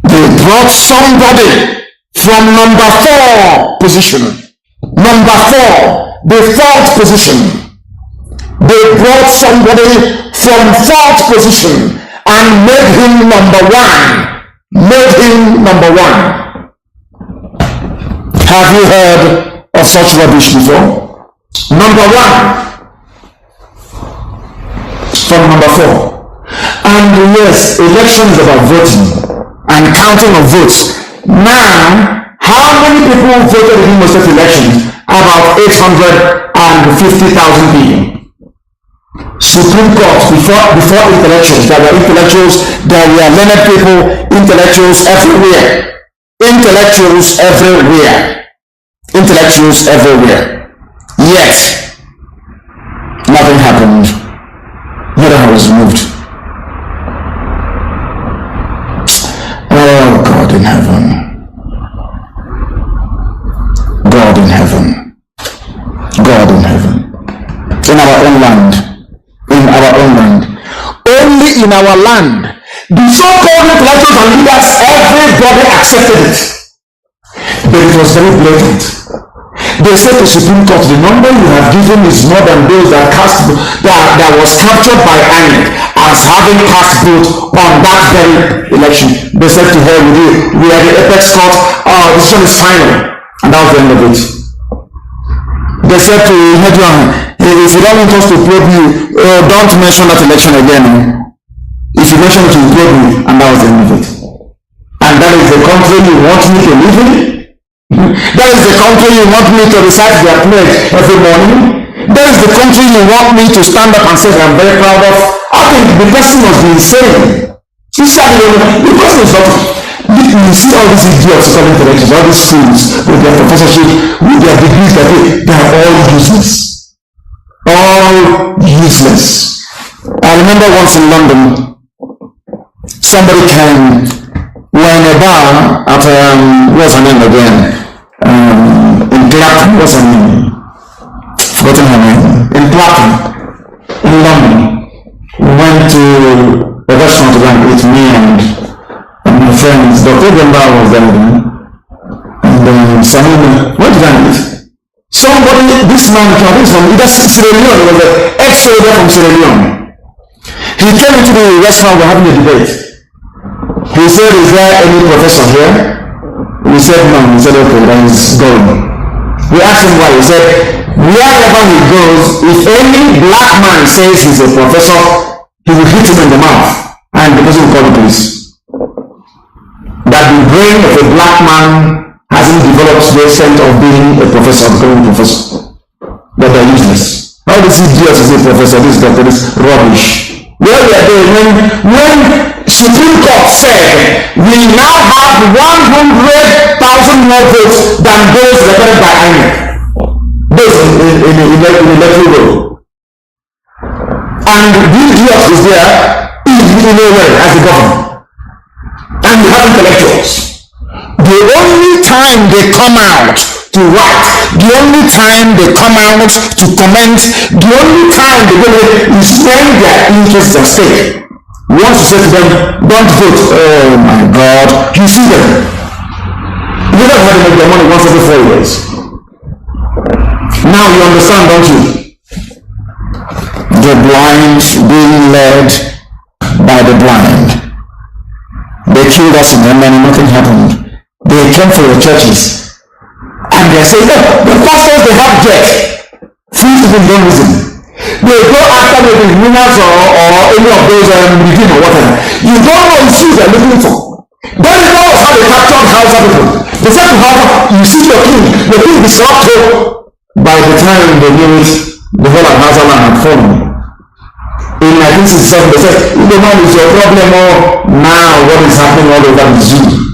They brought somebody from number 4 position. Number 4, the 4th position. They brought somebody from 4th position and made him number 1. Made him number 1. Have you heard of such rubbish before? Number 1. From number 4. And yes, election is about voting and counting of votes. Now, how many people voted in Imo State elections? About 850,000 people. Supreme Court, before intellectuals, there were intellectuals, there were learned people, intellectuals everywhere. Intellectuals everywhere. Intellectuals everywhere. Yet, nothing happened. Neither was removed. Oh, God in heaven. God in heaven. God in heaven. In our own land. In our own land. Only in our land. The so-called intellectuals and leaders, everybody accepted it. But it was very blatant. They said to Supreme Court, the number you have given is more than those that was captured by INEC as having cast vote on that very election. They said to her, we are the apex court, this one is final. And that was the end of it. They said to Ihedioha, if you don't want us to probe you, don't mention that election again. If you mention it, we'll probe you. And that was the end of it. And that is the country you want me to live in? That is the country you want me to recite their pledge every morning? That is the country you want me to stand up and say I'm very proud of? I think the person must be insane. The person is not. You see all these idiots calling intellectuals, all these schools with their professorship, with their degrees, they are all useless. All useless. I remember once in London, somebody came, we were in a bar at, what's her name again? In Clapham, what's her name? Forgotten her name. In Clapham, in London. We went to friends, Dr. Gamba was there with me, and Samuel, what did I meet? Somebody, this man, this from either Sierra Leone, was an ex-soldier from Sierra Leone. He came into the restaurant, we're having a debate. He said, is there any professor here? We said no. He said, okay, then he's going. We asked him why. He said, wherever he goes, if any black man says he's a professor, he will hit him in the mouth, and the person will call the police. That the brain of a black man hasn't developed the extent of being a professor, becoming a professor. That they're useless. How does he do as a professor? This doctor is rubbish. Where we are doing, when Supreme Court said we now have 100,000 more votes than those recorded by INEC, those in electoral roll, and this idiot is there in a way as the government, and we have intellectuals. The only time they come out to write, the only time they come out to comment, the only time they go is when their interests are at stake. We want to say to them, don't vote. Oh my God, you see them. You don't have to make their money once every 4 years. Now you understand, don't you? The blind being led by the blind. They killed us in Yemen and nothing happened. They came for your churches. And they say, no, the pastors, they have jet. Free people don't listen. They go after maybe winners or any of those within or whatever. You don't know the shoes they're looking for. That is not how they captured Hausa people. They said to Hausa, you see your king is not told. By the time they knew it, the whole of Hausa land had fallen. In 1967, they said, the man is your problem, or now what is happening all over the zoo.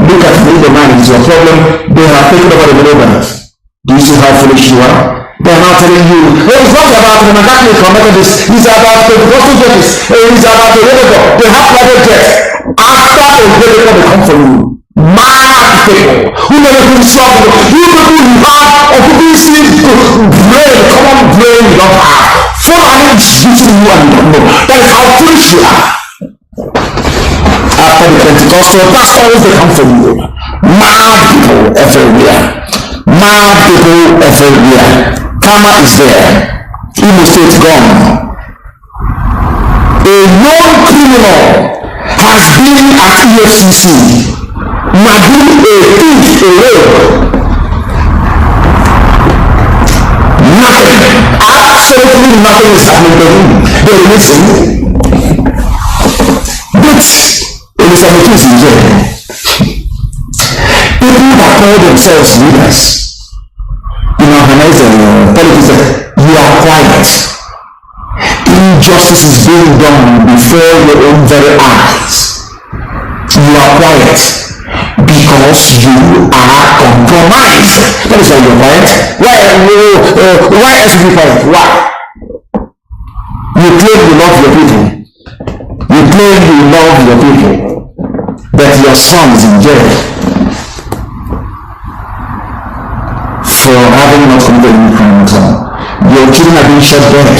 Look at the man is your problem. They have taken over the believers. Do you see how foolish you are? They are now telling you, oh, it's not about the Catholic or Methodist. It's about the Gospel churches. It's about the Religion. They have private jets. After the Religion, they come for you. Mad people who never been struggle. You people who have or who see brain, common brain you don't have. For an using you and you don't know. That is how foolish you are. After the Pentecostal pastors, they come from you. Mad people everywhere. Mad people everywhere. Karma is there. Imo State gone. A known criminal has been at EFCC. Nagging a thief away. Nothing. Absolutely nothing is happening to him. They release him. Elizabeth is in jail. People that call themselves leaders in organizing politics, you are quiet. Injustice is being done before your own very eyes. You are quiet because you are compromised. That is why you're quiet. Why else be quiet? Why? You claim you love your people. You claim you love your people. That your son is in jail for having not committed any crime at all. Your children are being shot dead.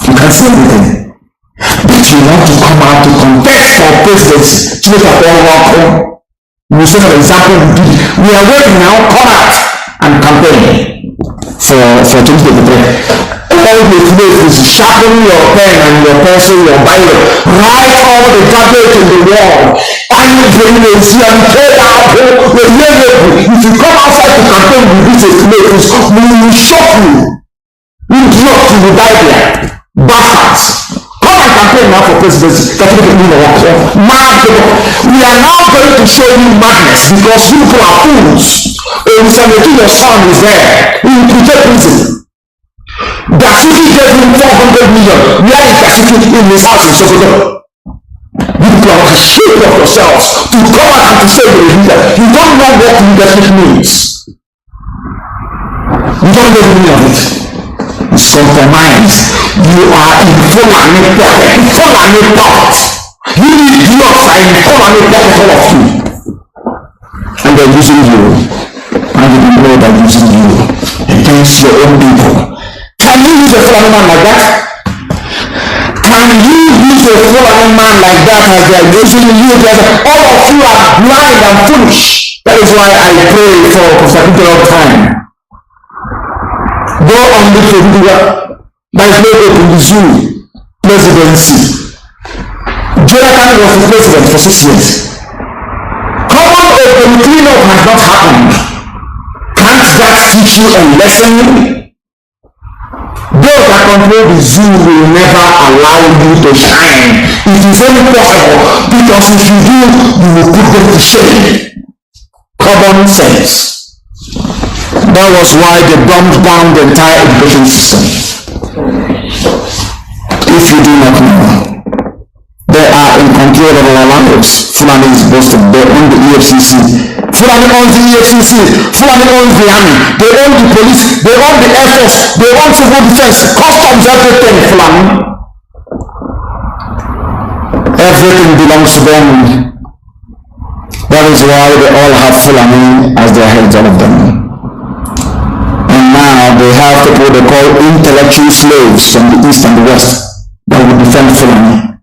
You can't say anything. But you want to come out to contest for presidency to make a welcome. We say for example, we are waiting now, come out and campaign for 2023. All the place is sharpen your pen and your pencil, your Bible. Write all the gadgets in the wall. And pregnancy and pray out. If you come outside to campaign with this place, we will shock you. We will shock you, will die there. Bastards. Come and campaign now for presidency. Mad people. We are now going to show you madness because you people are fools. Your son is there. He will protect prison. Dasuki gave him 400 million. Where is Dasuki in his house in Sokoto? You people are ashamed of yourselves to come out and to say you're a leader. You don't know what leadership means. You don't know the meaning of it. It's compromise. You are in Fulani pocket. You idiots are in Fulani pocket, all of you. And they're using you. And you don't know they're using you against your own people. Can you use a Fulani man like that? Can you use a Fulani man like that as they are using you, all of you are blind and foolish. That is why I pray for conservative time. Go on the India, by the Zoo presidency. Jonathan was the president for 6 years. Common open cleanup has not happened. Can't that teach you a lesson? Those that control the zoo will never allow you to shine. It is only possible because if you do, you will put them to shame. Common sense. That was why they bombed down the entire education system. If you do not know, they are in control of our lives. Fulani is boasted. They own the EFCC. Fulani owns the EFCC. Fulani owns the army. They own the police. They own the Air Force. They own civil defense, customs, everything. Fulani. Everything belongs to them. That is why they all have Fulani as their heads, all of them. And now they have people they call intellectual slaves from the east and the west that will defend Fulani.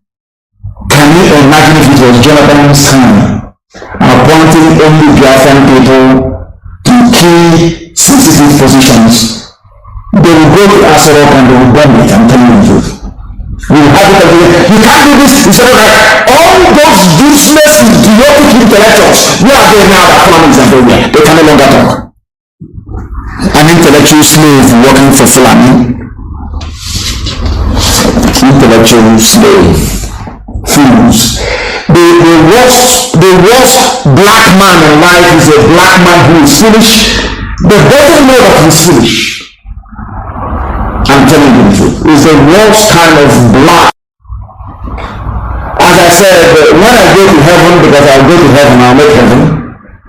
Can you imagine if it was Jonathan's time appointing only Biafran people to key sensitive positions? They will go to Asarok and they will bomb it. I'm telling you the truth. We will have it again. You can't do this. You said that all those useless, idiotic intellectuals, where are they now? That Fulani is everywhere. They can no longer talk. An intellectual slave working for Fulani. Intellectual slave. Fools. The worst black man in life is a black man who is foolish but doesn't know that he's foolish. I'm telling you the truth. It's the worst kind of black. As I said, when I go to heaven, because I'll go to heaven, I'll make heaven,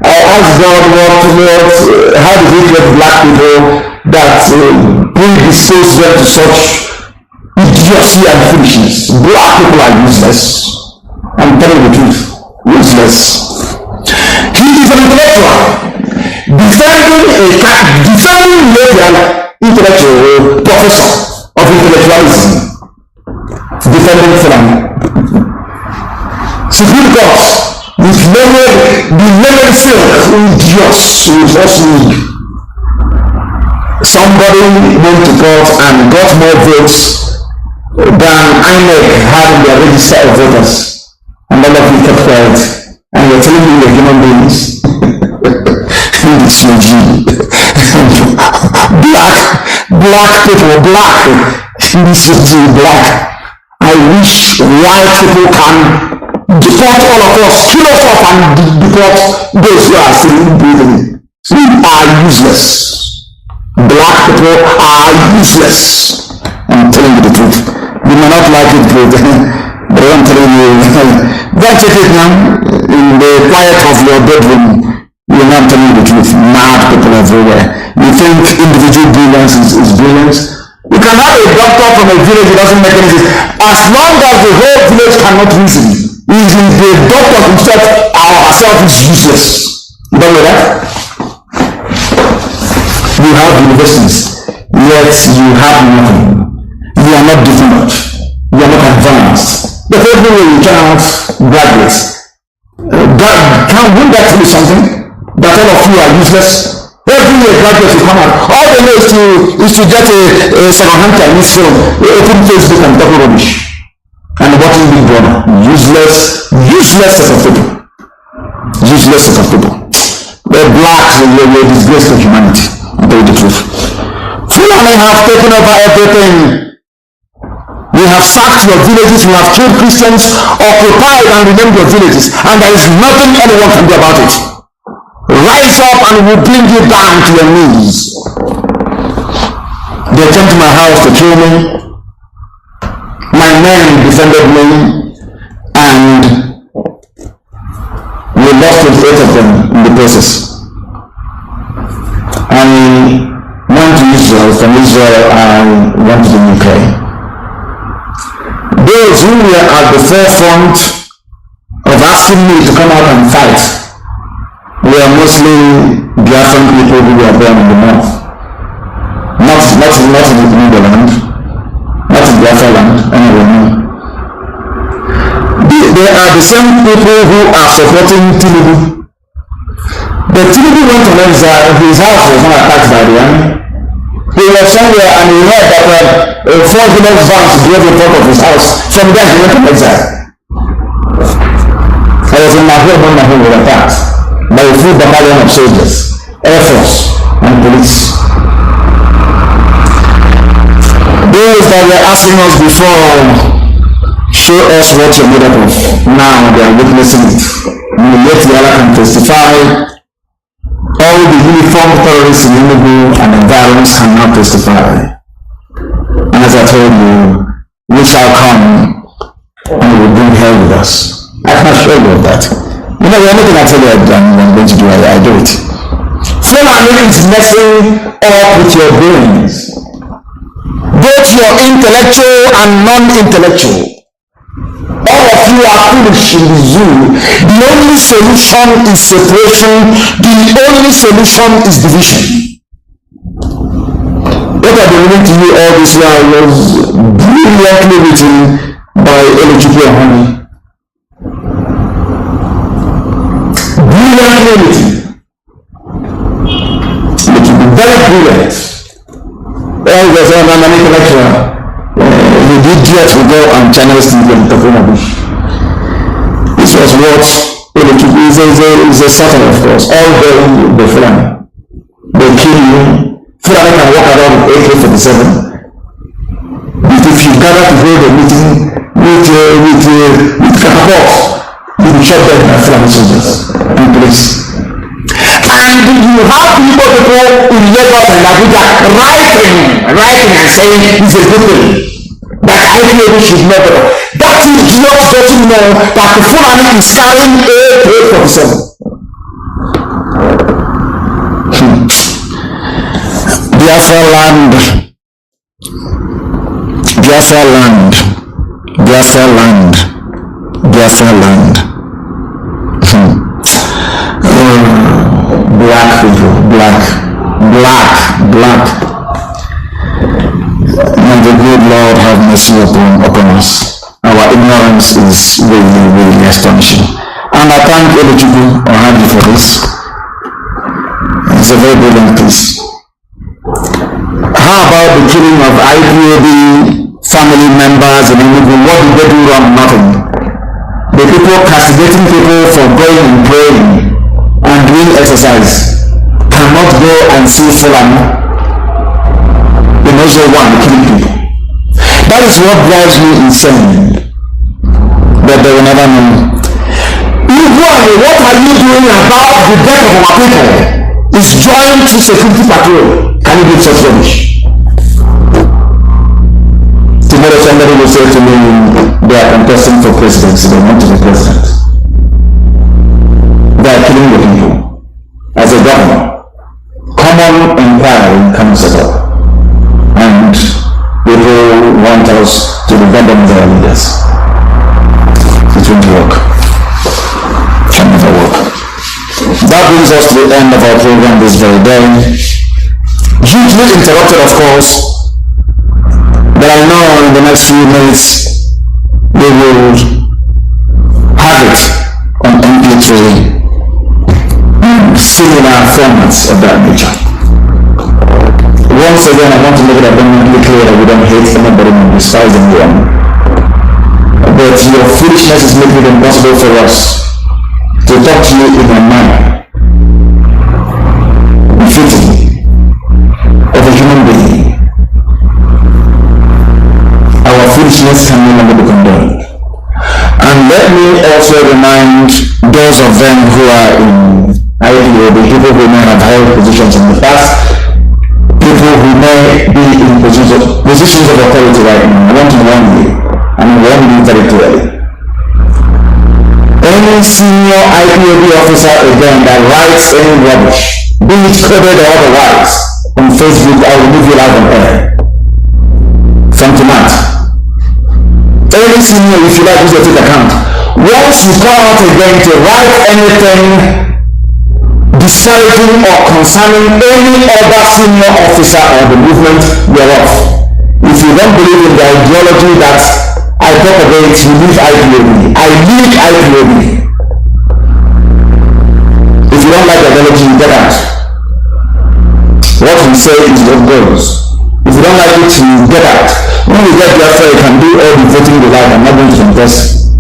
I'll ask God how did he get black people that predispose them to such idiocy and foolishness? Black people are useless. I'm telling you the truth. Useless. He is an intellectual. Defending an intellectual professor of intellectualism. Defending Fulani. Supreme Court with the learned silk idiots with us league. Somebody went to court and got more votes than INEC had in their register of voters. And all of you kept quiet. And you're telling me you're human beings. It's your gene. Black people, black. This is black. I wish white people can deport all of us, kill us off and deport those who are still breathing. We are useless. Black people are useless. I'm telling you the truth. You may not like it, but I'm telling you, don't take it now in the quiet of your bedroom. You're not telling you the truth. Mad people everywhere. You think individual brilliance is brilliance? You can have a doctor from a village, it doesn't make any sense. As long as the whole village cannot reason, even the doctor himself or herself is useless. You don't know that? You have universities, yet you have nothing. You are not developed. You are not advanced. But everywhere you turn out graduates. Wouldn't that tell you something? That all of you are useless? Every year graduates will come out. All they know is to get a second-hand Chinese film, open Facebook and talk rubbish. And watching Big Brother. Useless set of people. Useless set of people. They're blacks, they're a disgrace to humanity. I'll tell you the truth. Fulani have taken over everything. We have sacked your villages, we have killed Christians, occupied and renamed your villages, and there is nothing anyone can do about it. Rise up and we'll bring you down to your knees. They came to my house to kill me. My men defended me, and we lost 8 of them in the process. I went to Israel. From Israel, I went to the UK. Those who were at the forefront of asking me to come out and fight were mostly Biafran people who were born in the north. Not in the land, not in Biafra land, anyway, no. they are the same people who are supporting Tinubu. But Tinubu went on exile. His house was not attacked by the army. He was somewhere and he heard that 4 village vans drove in front of his house. From there he went on exile. I was in my home when my home was attacked by a full battalion of soldiers, Air Force and police. Those that were asking us before, show us what you're made up of. Now they are witnessing it. Let Yala can testify. All the uniformed terrorists in Enugu and environs can now testify. And as I told you, we shall come and we will bring hell with us. I can assure you of that. You know, anything I tell you I'm going to do, I do it. Fulani is messing up with your brains. Both your intellectual and non-intellectual. All of you are foolish in the zoo. The only solution is separation. The only solution is division. What I've been reading to you all this while was brilliantly written by Nnamdi Honey. Brilliantly written. It will be very brilliant. All the time I'm an intellectual. The idiot will go on channel TV and talk about it. This was what is a Satan, of course. All the Fulani. They kill you. Fulani can walk around with AK-47. But if you gather to hold a meeting with catapults, you will shot them by Fulani soldiers and police. And you have people in Lagos and Abuja writing and saying it's a good thing. That IPOB should never. That is just doesn't know that the Fulani is carrying AK-47. Biafra land. Biafra land. Biafra land. Biafra land. Black people. Black. May the good Lord have mercy upon us. Our ignorance is really astonishing. And I thank Oluchukwu Ohaji for this. It's a very brilliant piece. How about the killing of IPOB family members in Enugu? What did they do wrong? Nothing. The people castigating people for going and praying and doing exercise cannot go and see Fulani. Also one killing people. That is what drives me insane. But they will never know. What are you doing about the death of our people? Is joined to security patrol. Can you do such rubbish? Tomorrow somebody will say to me, they are contesting for presidency, they want to be president. They are killing the people. As a governor, common inquiry comes up. And people want us to defend them as our leaders. It won't work. Can never work. That brings us to the end of our program this very day. Hugely interrupted, of course, but I know in the next few minutes we will have it on MP3 and similar formats of that nature. Once again, I want to make it abundantly clear that we don't hate anybody and despise anyone. But your foolishness is making it impossible for us to talk to you in a manner befitting of a human being. Our foolishness can no longer be condoned. And let me also remind those of them who are in IPOB, people who may have held positions in the past, people who may be in positions of authority right now. I want to warn you, and I warn you very clearly. Any senior IPOB officer again that writes any rubbish, be it coded or otherwise, on Facebook, I will leave you live on air. From tonight. Any senior, if you like, use your Twitter account. Once you come out again to write anything disparaging or concerning any other senior officer or the movement, you're off. If you don't believe in the ideology that I propagate, you leave IPOB. I lead IPOB. If you don't like the ideology, you get out. What we say is what goes. If you don't like it, you get out. When you get Biafra, you can do all the voting you like. I'm not going to contest.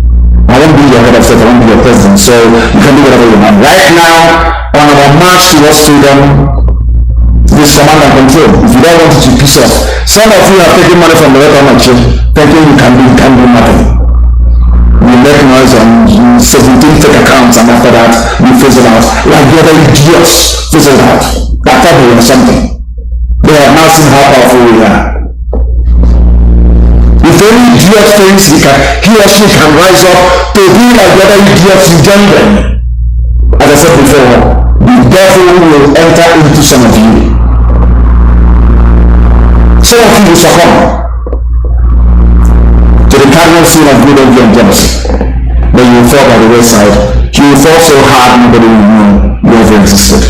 I won't be your head of state, I won't be your president. So you can do whatever you want. Right now, on our march towards freedom, this command and control. If you don't want it, you piss off. Some of you have taken money from the red on thinking you can do nothing. You make noise on 17 fake accounts, and after that, you fizzle out. Like the other idiots fizzled out. That thought they were something. They have now seen how powerful we are. If any idiot thinks he or she can rise up to be like the other idiots, you join them. As I said before, the devil will enter into some of you. Some of you will succumb to the cardinal sin of good envy and jealousy. But you will fall by the wayside. You will fall so hard nobody will know you ever existed.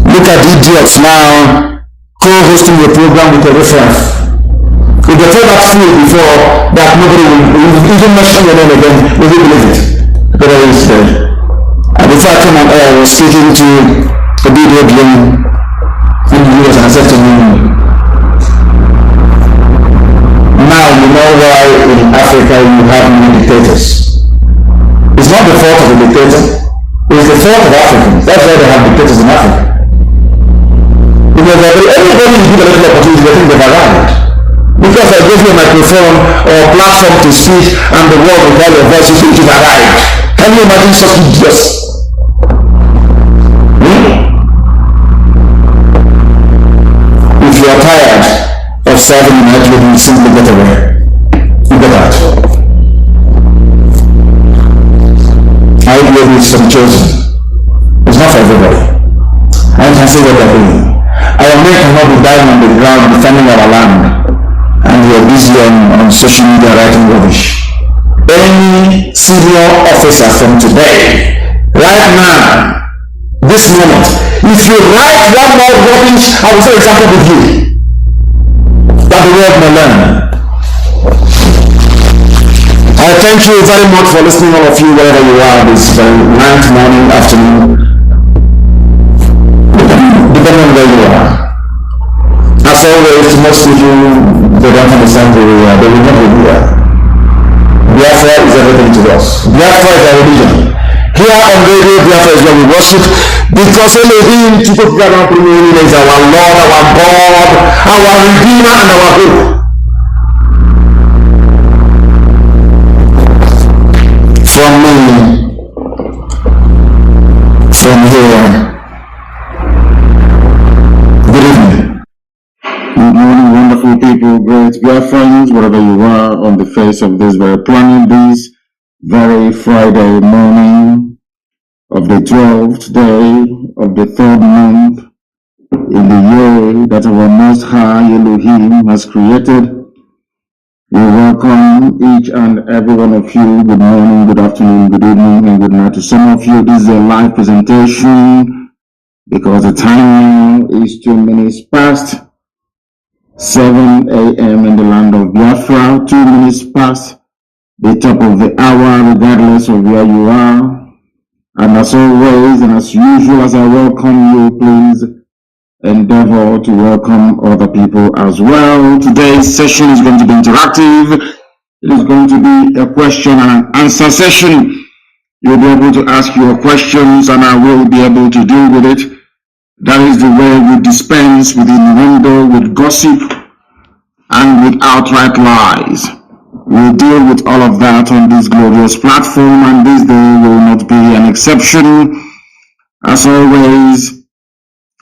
Look at the idiots now co-hosting the program with a reference. If they told that fool before that nobody will even mention your name again, will you believe it? But I was dead. And before I came on air, I was speaking to a video game in the US, and I said to him, now you know why in Africa you have many dictators. It's not the fault of the dictator, it's the fault of Africans. That's why they have dictators in Africa. Because everybody is given a little opportunity, they think they've arrived. Because I gave you a microphone or a platform to speak and the world will hear your voice, you think you've arrived. Can you imagine such idiots? If you are tired of serving in Nigeria, you simply get away. You get out. I believe it's some chosen. It's not for everybody. I can say what they're doing. Our men cannot be dying on the ground defending our land, and we are busy on social media writing rubbish. Any senior officer from today, right now, this moment, if you write one more rubbish, I will say example with you, that the world may learn. I thank you very much for listening, all of you, wherever you are, this night, morning, afternoon, depending on where you are. As always, most people, they don't understand who we are. They will not be here. Biafra is everything to us. Biafra is our religion. Here on radio, Biafra is where we worship, because Elohim is our Lord, our God, our Redeemer, and our hope. From me, from here, good evening. Good morning, wonderful people, great Biafrans, wherever you are on the face of this very planet, this very Friday morning of the 12th day of the 3rd month in the year that our Most High Elohim has created. We welcome each and every one of you. Good morning, good afternoon, good evening, and good night to some of you. This is a live presentation because the time now is 2 minutes past 7 a.m. in the land of Biafra, 2 minutes past the top of the hour, regardless of where you are. And as always, and as usual, as I welcome you, please endeavor to welcome other people as well. Today's session is going to be interactive. It is going to be a question and answer session. You'll be able to ask your questions and I will be able to deal with it. That is the way we dispense with innuendo, with gossip, and with outright lies. We'll deal with all of that on this glorious platform, and this day will not be an exception. As always,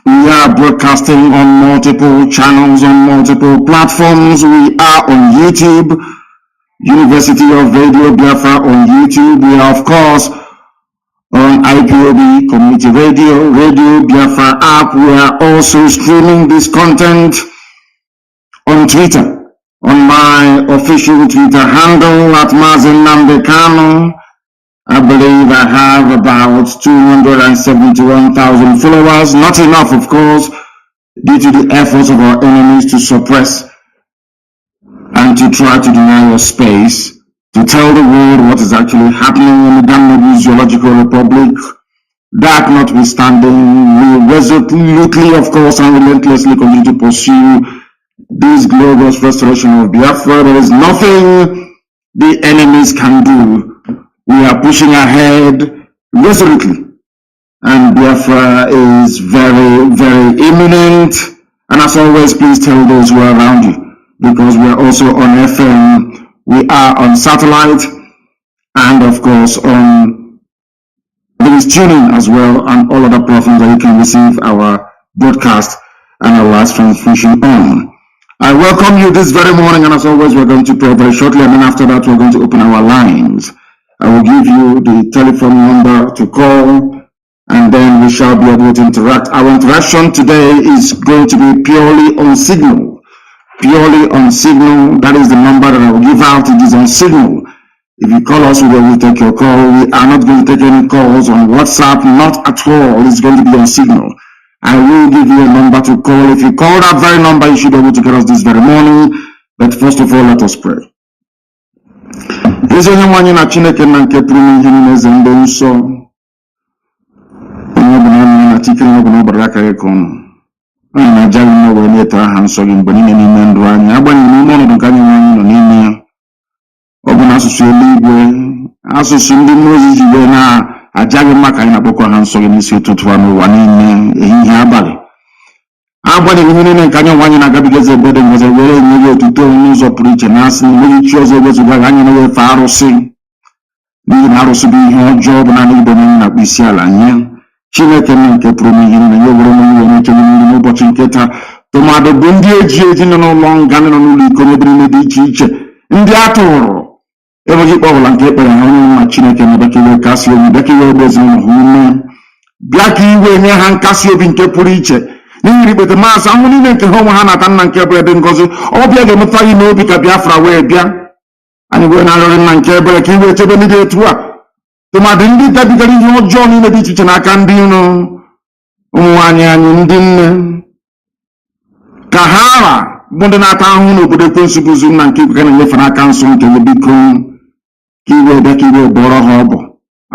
we are broadcasting on multiple channels, on multiple platforms. We are on YouTube, University of Radio Biafra on YouTube. We are, of course, on IPOB Community Radio, Radio Biafra app. We are also streaming this content on Twitter, on my official Twitter handle at Mazi Iyke. I believe I have about 271,000 followers. Not enough, of course, due to the efforts of our enemies to suppress and and to try to deny your space, to tell the world what is actually happening in the damnable zoological republic. That notwithstanding, we resolutely, of course, and relentlessly continue to pursue this glorious restoration of Biafra. There is nothing the enemies can do. We are pushing ahead resolutely, and Biafra is very, very imminent. And as always, please tell those who are around you, because we are also on FM, we are on satellite, and of course on this tuning as well, and all other platforms that you can receive our broadcast and our live transmission on. I welcome you this very morning, and as always, we're going to pray very shortly, and then after that, we're going to open our lines. I will give you the telephone number to call, and then we shall be able to interact. Our interaction today is going to be purely on Signal. Purely on Signal. That is the number that I will give out. It is on Signal. If you call us, we will take your call. We are not going to take any calls on WhatsApp, not at all. It's going to be on Signal. I will give you a number to call. If you call that very number, you should be able to get us this very morning. But first of all, let us pray. Eze onye nwanyị na Chineke na nke pụrụ ihe niile eze ndị nsọ. Onye ọbụla onye na tikere onye ọbụla ọbara aka gị ka ọnụ. Onye na-aja gị mma wee na-eto aha nsọ gị mgbe niile n'ime ndụ anyị. Agbanyeghị n'ime ọnọdụ nke anyị nọ n'ime ya. Ọ bụ n'asụsụ eluigwe, asụsụ ndị mmụọ ozi ji wee na-aja gị mma ka anyị na-akpọkọ ha nsọ gị n'isi ụtụtụ a n'ụwa niile ehihie abalị. Agbanyeghị ihe niile nke anyị nwa anyị na-agabiga eze ebe dị ngozi were enye gị otuto n'ụzọ pụrụ iche na asị na enweghị chi ọzọ ewezuga gị, anyị na-efe arụsị n'ihi na arụsị bụ ihe ọjọọ bụ naanị igbo anyị na-akpụ isi ala nye Chineke na nke pụrụ n'ihe niile ya were omume were eche mmiri n'ụbọchị nke taa, tụmadụ bụ ndị eji nọ n'ụlọ nga nọ n'ụlọ iko n'ebe niile dị iche iche, ndị a tụrụ enweghị ikpe ọbụla nke ekpere ha onye nwa Chineke na bịaka iwe kasị obi, bịaka iwe ogbe ezinụlọ ha ume, bịa ka iwe nye ha nkasi obi nke pụrụ iche n'ihi ikpete maasị ahụ niile nke ha onwe ha na-ata nna nke ebere dị ngọzi. Ọbịa ga-emetụta gị n'obi ka Biafra wee bịa. Anyị wee na-arịọrị nna nke ebere ka iwe chebe ndị dị etu a, tụmadị ndị gabigara ihe ọjọọ niile dị iche iche n'aka ndị iro, ụmụ nwaanyị anyị ndị nne, ka ha ara bụ ndị na-ata ahụhụ n'obodo ekwensu bụzu nna nke ikwe na-enyefe n'aka nsọ nke gị, biko ka iwe bịa ka iwe bụọrọ ha ọbụ.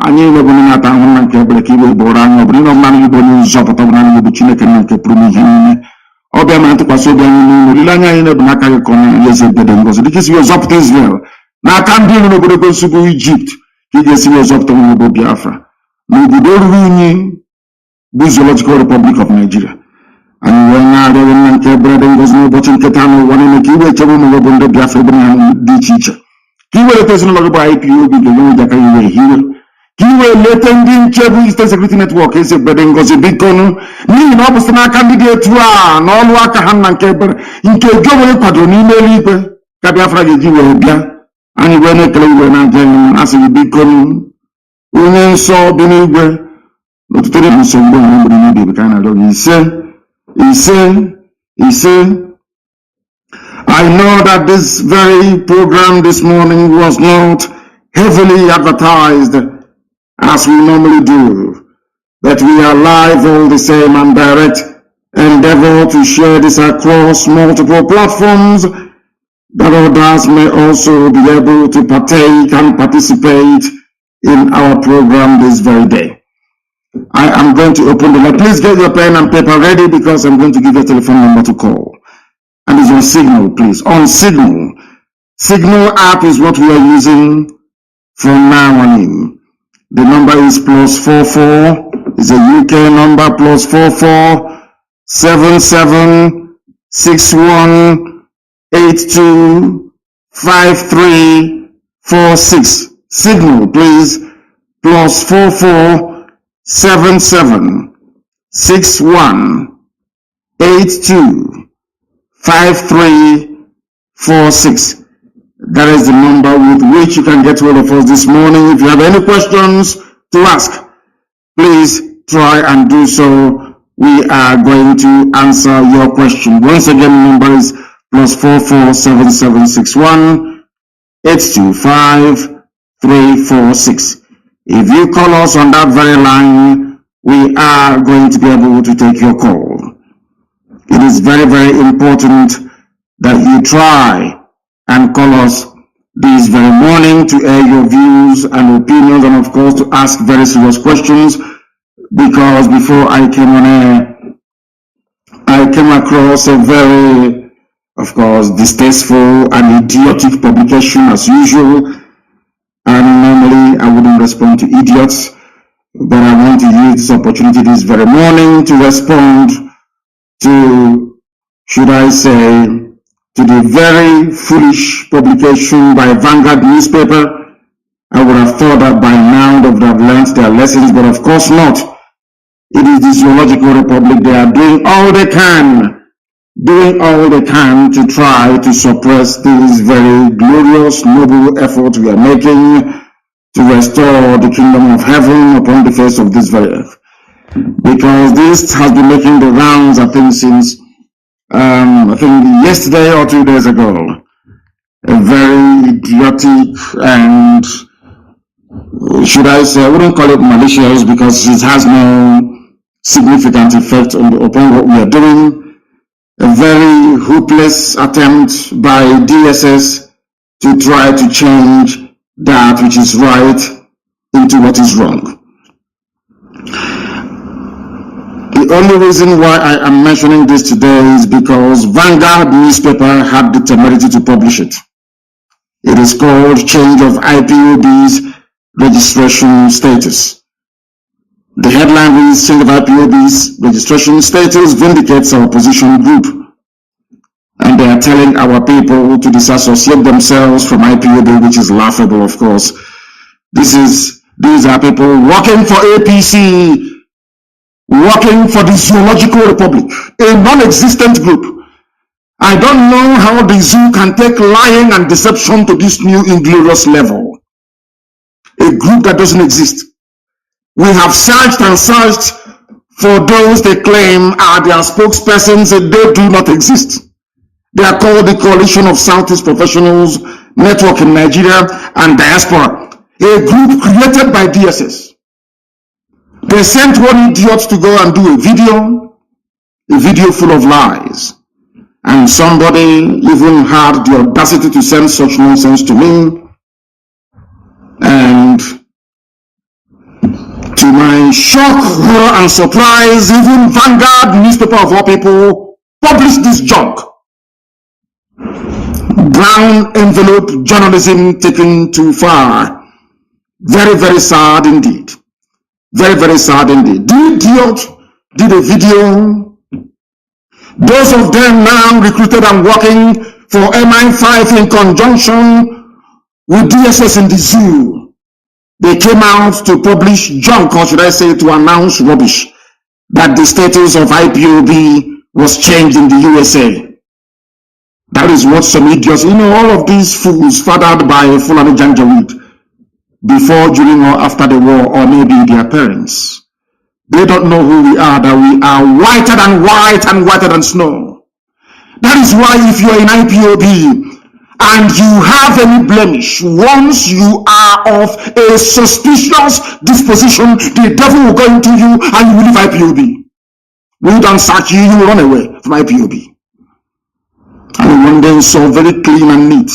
Anyị iwe bụ ndị na-ata ahụhụ nna nke ebere ka iwe bụọrọ anyị ọbụ. Ịnọ mmanụ igbo onye nzọpụta bụ naanị bụ Chineke na nke pụrụ n'ihe niile. Ọ bịa ma ntụkwasị obi anyị n'ime olileanya anyị na-ebu n'aka gị ka ọ na-enye eze ebe dị ngọzi, dịka isi wee zọpụta Israel n'aka ndị iro n'obodo ekwensu bụ Ijipt, ka ị ga-esi wee zọpụta nwa obodo Biafra n'obodo ruru unyi bụ Zoological Republic of Nigeria. Anyị wee na-arịọrọ nna nke ebere dị ngọzi n'ụbọchị nketa n'ụwa niile ka iwe chebe ụmụ bụ ndị Biafra ebe ha dị iche iche, ka iwe leta ezinụlọ gị bụ IPOB ga-enwe ụjọ aka iwe hiwe, ka iwe leta ndị nche bụ Eastern Security Network eze ebe dị ngọzi bikonu, n'ihi na ọ bụ site n'aka ndị dị etu a na ọlụ aka ha nna nke ebere nke gị onwe kwadoro n'ime eluigwe ka Biafra ga-eji wee bịa. Anyị wee na-ekele iwe na-aja anyị asị gị bikonu onye nsọ dị n'igwe n'ọtụtụ dị nsọ mgbe onwe mgbere n'obi ebe ka anyị na-arịọ gị ise. I know that this very program this morning was not heavily advertised as we normally do, but we are live all the same and direct, endeavor to share this across multiple platforms that others may also be able to partake and participate in our program this very day. I am going to open the line. Please get your pen and paper ready because I'm going to give you a telephone number to call. And it's on Signal, please. On Signal. Signal app is what we are using from now on in. The number is +44. It's a UK number, +44 77 61 82 53 46. Signal, please. +44 77 61 82 53 46. That is the number with which you can get hold of us this morning. If you have any questions to ask, please try and do so. We are going to answer your question. Once again, the number is +44 77 61 825 346. If you call us on that very line, we are going to be able to take your call. It is very, very important that you try and call us this very morning to air your views and opinions, and of course to ask very serious questions, because before I came on air, I came across a very, of course, distasteful and idiotic publication as usual, and normally I wouldn't respond to idiots, but I want to use this opportunity this very morning to respond to, should I say, to the very foolish publication by Vanguard newspaper. I would have thought that by now they would have learned their lessons, but of course not. It is the Zoological Republic. They are doing all they can to try to suppress this very glorious, noble effort we are making to restore the kingdom of heaven upon the face of this very earth. Because this has been making the rounds, I think, since I think yesterday or 2 days ago. A very idiotic and, should I say, I wouldn't call it malicious, because it has no significant effect upon what we are doing. A very hopeless attempt by DSS to try to change that which is right into what is wrong. The only reason why I am mentioning this today is because Vanguard newspaper had the temerity to publish it. It is called Change of IPOB's Registration Status. The headline reads, Change of IPOB's Registration Status vindicates our opposition group. And they are telling our people to disassociate themselves from IPOB, which is laughable, of course. These are people working for APC, working for the Zoological Republic, a non-existent group. I don't know how the zoo can take lying and deception to this new inglorious level. A group that doesn't exist. We have searched and searched for those they claim are their spokespersons, and they do not exist. They are called the Coalition of Southeast Professionals Network in Nigeria and Diaspora, a group created by DSS. They sent one idiot to go and do a video full of lies. And somebody even had the audacity to send such nonsense to me. And to my shock, horror, and surprise, even Vanguard newspaper of all people published this junk. Brown envelope journalism taken too far. Very, very sad indeed. Very, very sad indeed. The idiot did a video. Those of them now recruited and working for MI5 in conjunction with DSS in the zoo. They came out to publish junk, or should I say to announce rubbish, that the status of IPOB was changed in the USA. That is what some idiots, all of these fools fathered by Fulani Janjaweed, before, during, or after the war, or maybe their parents. They don't know who we are, that we are whiter than white and whiter than snow. That is why if you are in IPOB and you have any blemish, once you are of a suspicious disposition, the devil will go into you and you will leave IPOB. We don't search you, you will run away from IPOB. And one day so very clean and neat,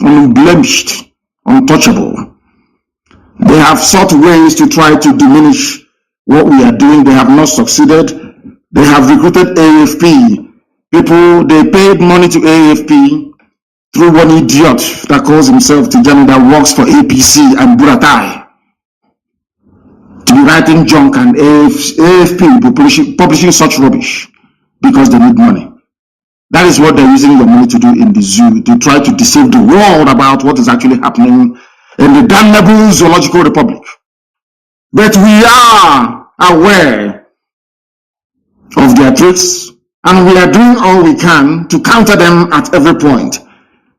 unblemished, untouchable. They have sought ways to try to diminish what we are doing. They have not succeeded. They have recruited AFP. People, they paid money to AFP through one idiot that calls himself Tijani, that works for APC and Buratai, to be writing junk, and AFP will be publishing such rubbish because they need money. That is what they're using your money to do in the zoo, to try to deceive the world about what is actually happening in the damnable Zoological Republic. But we are aware of their tricks, and we are doing all we can to counter them at every point.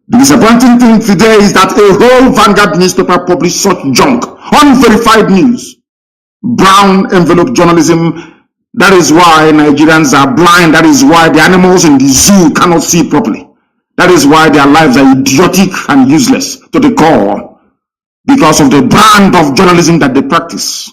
The disappointing thing today is that a whole Vanguard newspaper published such junk, unverified news, brown envelope journalism. That is why Nigerians are blind. That is why the animals in the zoo cannot see properly. That is why their lives are idiotic and useless to the core, because of the brand of journalism that they practice.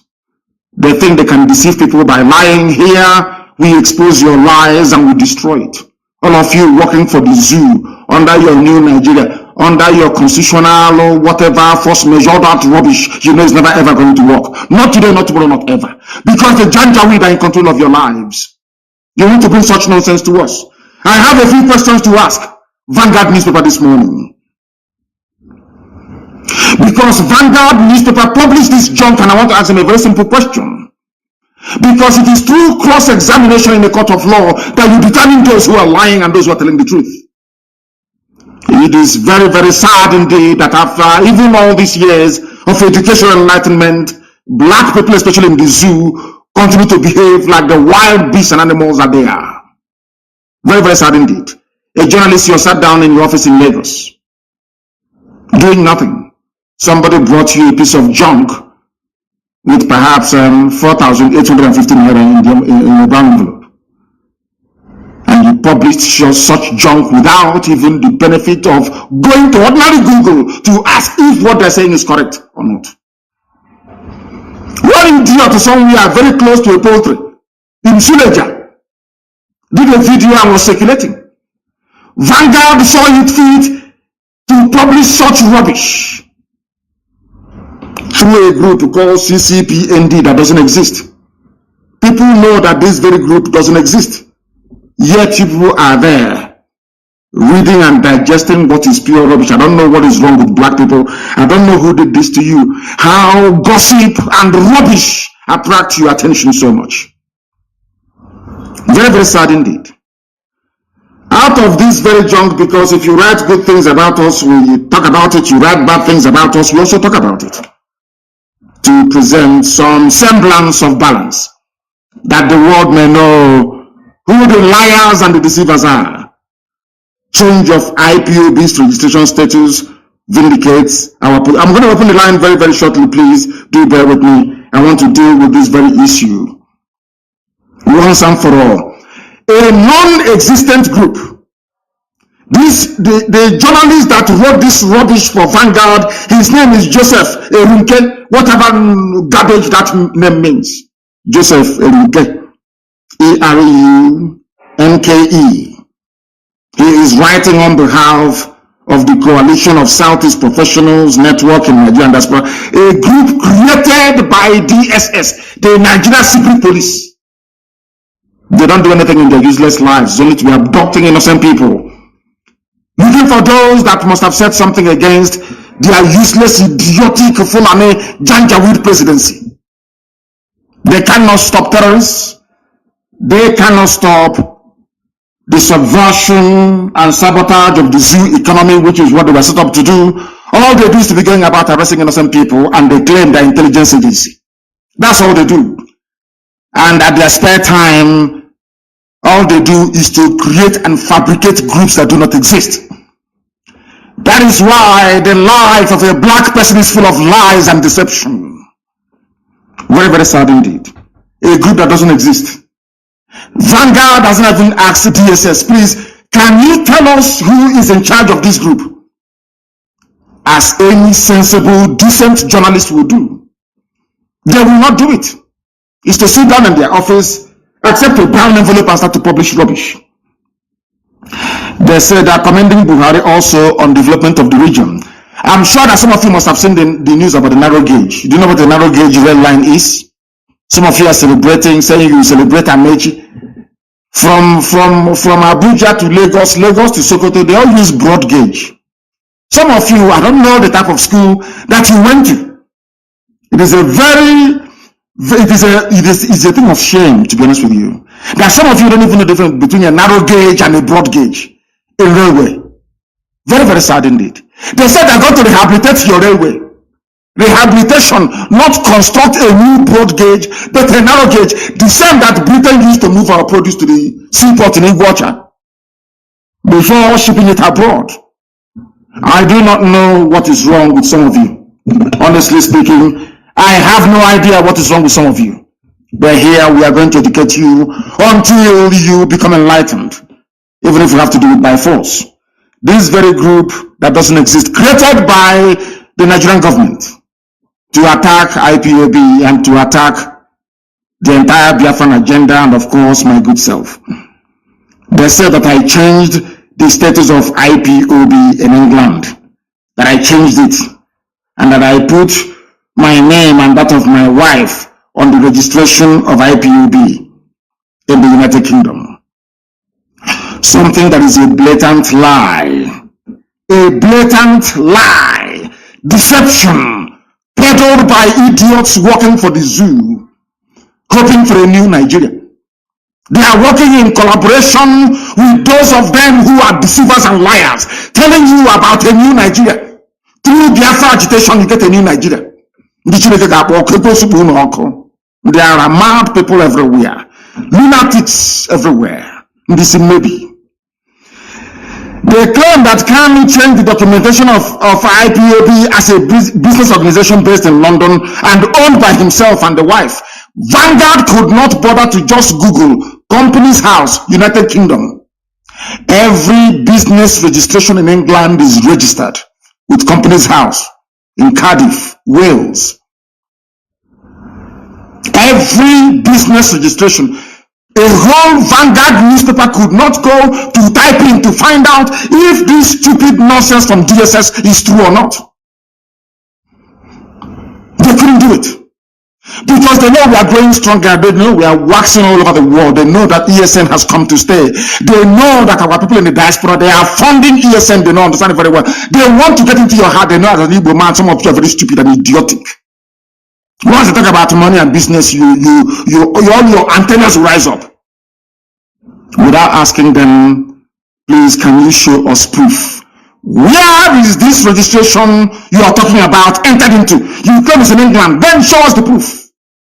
They think they can deceive people by lying. Here, we expose your lies and we destroy it. All of you working for the zoo under your new Nigeria, under your constitutional or whatever force measure, that rubbish, you know it's never ever going to work. Not today, not tomorrow, not ever. Because the Janjaweed are in control of your lives. You want to bring such nonsense to us. I have a few questions to ask Vanguard newspaper this morning. Because Vanguard newspaper published this junk, and I want to ask them a very simple question. Because it is through cross-examination in the court of law that you determine those who are lying and those who are telling the truth. It is very, very sad indeed that after even all these years of educational enlightenment, black people, especially in the zoo, continue to behave like the wild beasts and animals that they are. Very, very sad indeed. A journalist, you sat down in your office in Lagos, doing nothing. Somebody brought you a piece of junk with perhaps 4,815 naira in a brown envelope. And you published such junk without even the benefit of going to ordinary Google to ask if what they're saying is correct or not. One idiot somewhere very close to a poultry in Suleja did a video and was circulating. Vanguard saw it fit to publish such rubbish through a group called CCPND that doesn't exist. People know that this very group doesn't exist. Yet people are there reading and digesting what is pure rubbish. I don't know what is wrong with black people. I don't know who did this to you. How gossip and rubbish attract your attention so much. Very, very sad indeed. Out of this very junk, because if you write good things about us, we talk about it. You write bad things about us, we also talk about it. To present some semblance of balance, that the world may know who the liars and the deceivers are. Change of IPOB's registration status vindicates our... I'm going to open the line very, very shortly. Please do bear with me. I want to deal with this very issue once and for all. A non-existent group. The journalist that wrote this rubbish for Vanguard, his name is Joseph Erunke, whatever garbage that name means. Joseph Erunke. E-R-U-N-K-E. He is writing on behalf of the Coalition of Southeast Professionals Network in Nigeria and Diaspora, a group created by DSS, the Nigeria Secret Police. They don't do anything in their useless lives, only to be abducting innocent people. Looking for those that must have said something against their useless, idiotic, Fulani Janjaweed presidency. They cannot stop terrorists. They cannot stop the subversion and sabotage of the zoo economy, which is what they were set up to do. All they do is to be going about arresting innocent people, and they claim their intelligence agency. That's all they do. And at their spare time, all they do is to create and fabricate groups that do not exist. That is why the life of a black person is full of lies and deception. Very, very sad indeed. A group that doesn't exist. Vanguard doesn't even ask DSS, please, can you tell us who is in charge of this group? As any sensible, decent journalist will do. They will not do it. It's to sit down in their office, accept a brown envelope and start to publish rubbish. They say they're commending Buhari also on development of the region. I'm sure that some of you must have seen the news about the narrow gauge. Do you know what the narrow gauge rail line is? Some of you are celebrating, saying you celebrate Amechi. From Abuja to Lagos, Lagos to Sokoto, they all use broad gauge. Some of you, I don't know the type of school that you went to. It is a thing of shame, to be honest with you. That some of you don't even know the difference between a narrow gauge and a broad gauge in railway. Very, very sad indeed. They said they're going to rehabilitate your railway. Rehabilitation, not construct a new broad gauge, but a narrow gauge, the same that Britain used to move our produce to the seaport in Iguacha before shipping it abroad. I do not know what is wrong with some of you. Honestly speaking, I have no idea what is wrong with some of you. But here we are going to educate you until you become enlightened, even if we have to do it by force. This very group that doesn't exist, created by the Nigerian government to attack IPOB and to attack the entire Biafran agenda and of course my good self. They said that I changed the status of IPOB in England. that I changed it and that I put my name and that of my wife on the registration of IPOB in the United Kingdom. Something that is a blatant lie. A blatant lie. Deception peddled by idiots working for the zoo, hoping for a new Nigeria. They are working in collaboration with those of them who are deceivers and liars, telling you about a new Nigeria. Through Biafra agitation, you get a new Nigeria. There are mad people everywhere, lunatics everywhere. This maybe. They claim that Kanu changed the documentation of IPOB as a business organization based in London and owned by himself and the wife. Vanguard could not bother to just Google Companies House, United Kingdom. Every business registration in England is registered with Companies House in Cardiff, Wales. Every business registration. A whole Vanguard newspaper could not go to type in to find out if this stupid nonsense from DSS is true or not. They couldn't do it. Because they know we are growing stronger. They know we are waxing all over the world. They know that ESN has come to stay. They know that our people in the diaspora, they are funding ESN. They know, understand it very well. They want to get into your heart. They know as an Igbo man, some of you are very stupid and idiotic. Once they talk about money and business, all your antennas rise up. Without asking them, please, can you show us proof? Where is this registration you are talking about entered into? You claim it's in England, then show us the proof.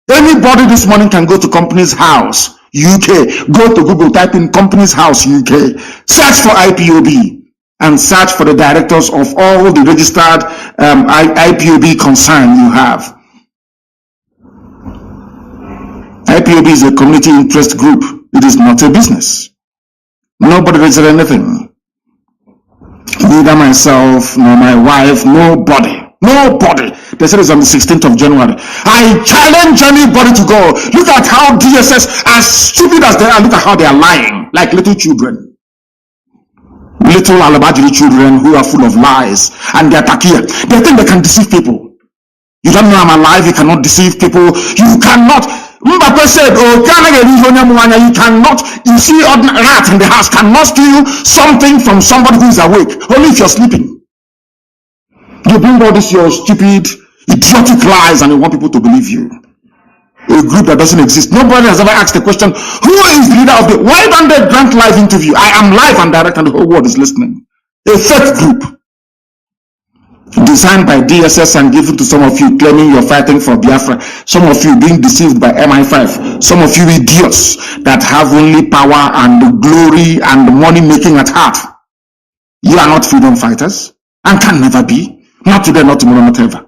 Anybody this morning can go to Companies House, UK. Go to Google, type in Companies House, UK. Search for IPOB and search for the directors of all the registered IPOB concern you have. IPOB is a community interest group. It is not a business. Nobody registered anything. Neither myself nor my wife, nobody. They said it's on the 16th of January. I challenge anybody to go. Look at how DSS, as stupid as they are, look at how they are lying like little children. Little alabajiri children who are full of lies and they are takia. They think they can deceive people. You don't know I'm alive, you cannot deceive people. You cannot. Mbappe said, oh, you cannot, you see a rat in the house cannot steal something from somebody who is awake, only if you're sleeping. You bring all this your stupid, idiotic lies and you want people to believe you. A group that doesn't exist. Nobody has ever asked the question, who is the leader of the, why don't they grant live interview? I am live and direct and the whole world is listening. A fake group. Designed by DSS and given to some of you claiming you're fighting for Biafra, some of you being deceived by MI5, some of you idiots that have only power and the glory and the money making at heart. You are not freedom fighters and can never be. Not today, not tomorrow, not ever.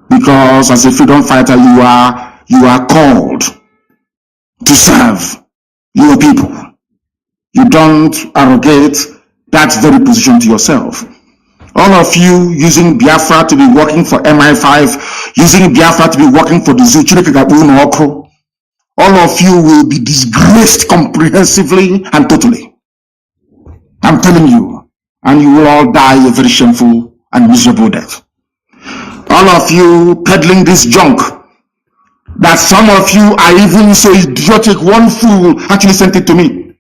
Because as a freedom fighter, you are called to serve your people. You don't arrogate that very position to yourself. All of you using Biafra to be working for MI5, using Biafra to be working for the zoo, all of you will be disgraced comprehensively and totally. I'm telling you, and you will all die a very shameful and miserable death. All of you peddling this junk, that some of you are even so idiotic, one fool actually sent it to me.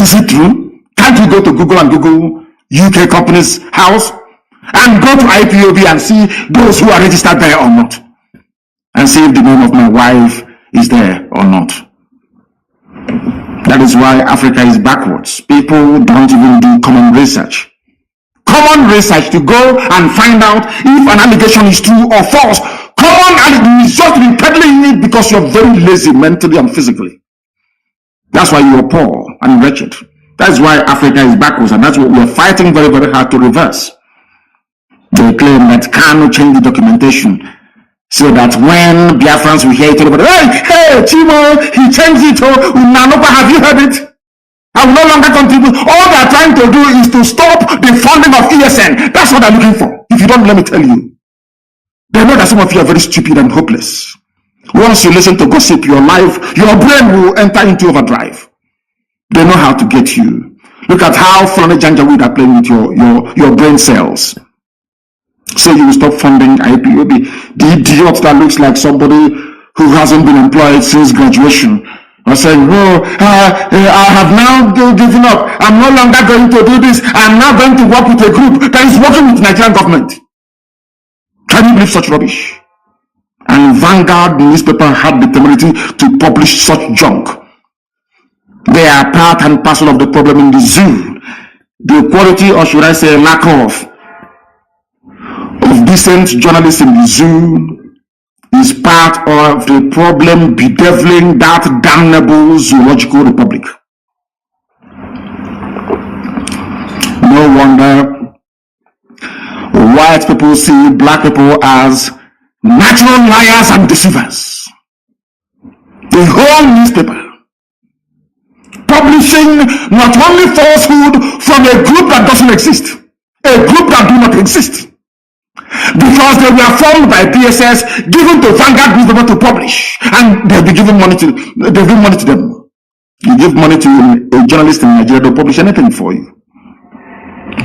Is it true? Can't you go to Google and Google UK Companies House and go to IPOB and see those who are registered there or not, and see if the name of my wife is there or not? That is why Africa is backwards. People don't even do common research. Common research to go and find out if an allegation is true or false. Common is just be peddling it because you're very lazy mentally and physically. That's why you are poor and wretched. That's why Africa is backwards, and that's what we are fighting very, very hard to reverse. They claim that Kanu changed the documentation so that when Biafrans will hear it, hey, Chimo, he changed it. Oh, Nanopa, have you heard it? I will no longer contribute. All they are trying to do is to stop the funding of ESN. That's what they're looking for. If you don't, let me tell you. They know that some of you are very stupid and hopeless. Once you listen to gossip, your brain will enter into overdrive. They know how to get you. Look at how Fulani Janjaweed are playing with your brain cells. So you will stop funding IPOB. The idiot that looks like somebody who hasn't been employed since graduation are saying, I have now given up. I'm no longer going to do this. I'm now going to work with a group that is working with the Nigerian government. Can you believe such rubbish? And Vanguard newspaper had the temerity to publish such junk. They are part and parcel of the problem in the zoo. The quality, or should I say lack of decent journalists in the zoo is part of the problem bedeviling that damnable zoological republic. No wonder white people see black people as natural liars and deceivers. The whole newspaper publishing not only falsehood from a group that doesn't exist, a group that do not exist, because they were formed by PSS, given to Vanguard newspaper to publish, and they'll be giving money to them. You give money to a journalist in Nigeria, they'll publish anything for you.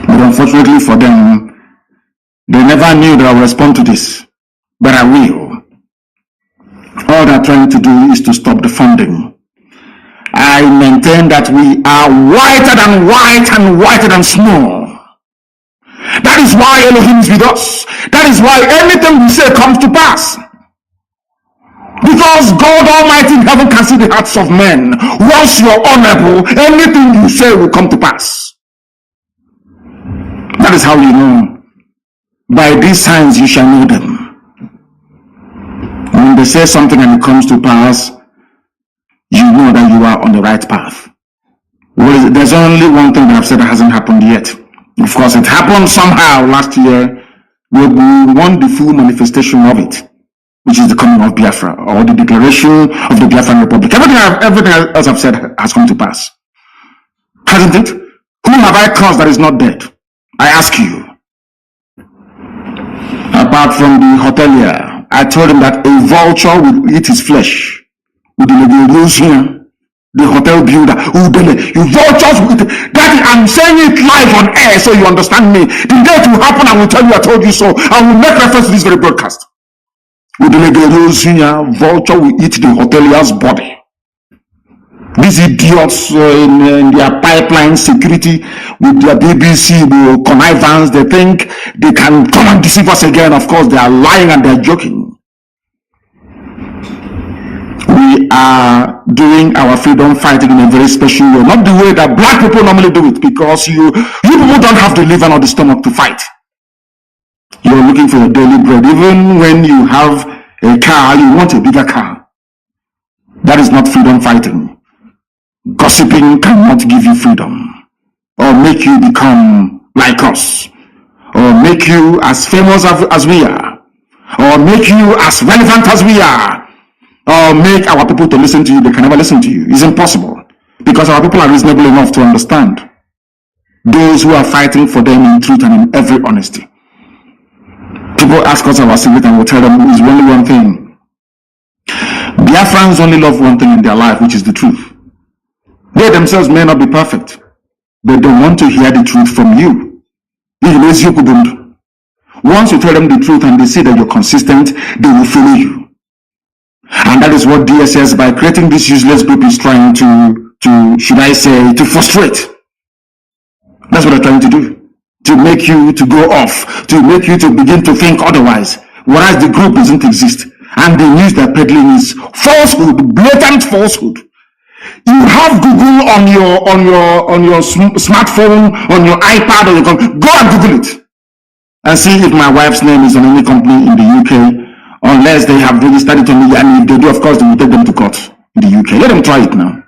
But unfortunately for them, they never knew that I would respond to this, but I will. All they're trying to do is to stop the funding. I maintain that we are whiter than white and whiter than snow. That is why Elohim is with us. That is why anything we say comes to pass. Because God Almighty in heaven can see the hearts of men. Once you're honorable, anything you say will come to pass. That is how you know. By these signs you shall know them. When they say something and it comes to pass, you know that you are on the right path. Well, there's only one thing that I've said that hasn't happened yet. Of course, it happened somehow last year. We want the full manifestation of it, which is the coming of Biafra, or the declaration of the Biafran Republic. Everything else I've said has come to pass. Hasn't it? Who have I caused that is not dead? I ask you. Apart from the hotelier, I told him that a vulture will eat his flesh. With the rose here, the hotel builder, you vultures with that. I'm saying it live on air so you understand me. The day it will happen, I will tell you I told you so. I will make reference to this very broadcast. With the rose here, vulture will eat the hotelier's body. These idiots in their pipeline security with their BBC connivance, they think they can come and deceive us again. Of course, they are lying and they are joking. We are doing our freedom fighting in a very special way, not the way that black people normally do it, because you people don't have the liver or the stomach to fight. You're looking for your daily bread. Even when you have a car, you want a bigger car. That is not freedom fighting. Gossiping cannot give you freedom, or make you become like us, or make you as famous as we are, or make you as relevant as we are, or make our people to listen to you. They can never listen to you. It's impossible, because our people are reasonable enough to understand those who are fighting for them in truth and in every honesty. People ask us our secret and we'll tell them it's only one thing. Biafrans only love one thing in their life, which is the truth. They themselves may not be perfect, but they want to hear the truth from you. Once you tell them the truth and they see that you're consistent, they will follow you. And that is what DSS, by creating this useless group, is trying to frustrate. That's what they're trying to do. To make you to go off, to make you to begin to think otherwise, whereas the group doesn't exist. And the news they're peddling is falsehood, blatant falsehood. You have Google on your smartphone, on your iPad, or your computer. Go and Google it and see if my wife's name is on any company in the UK. Unless they have registered it on me, and if they do, of course, they will take them to court in the UK. Let them try it now.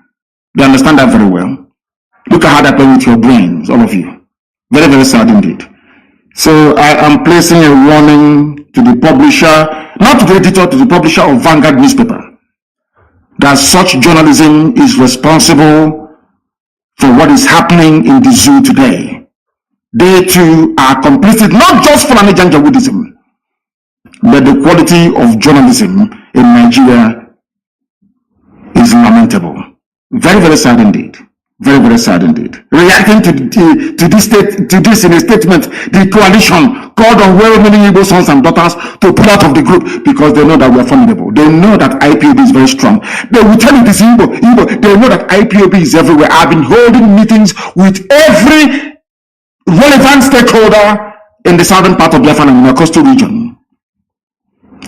They understand that very well. Look at how they play with your brains, all of you. Very, very sad indeed. So I am placing a warning to the publisher, not to the editor, to the publisher of Vanguard newspaper, that such journalism is responsible for what is happening in the zoo today. They too are complicit, not just for Janjaweedism, but the quality of journalism in Nigeria is lamentable. Very, very sad indeed. Very, very sad indeed. Reacting to this in a statement, the coalition called on well-meaning Igbo sons and daughters to pull out of the group because they know that we are formidable. They know that IPOB is very strong. They will tell you this Igbo. They know that IPOB is everywhere. I've been holding meetings with every relevant stakeholder in the southern part of Biafra and in the coastal region.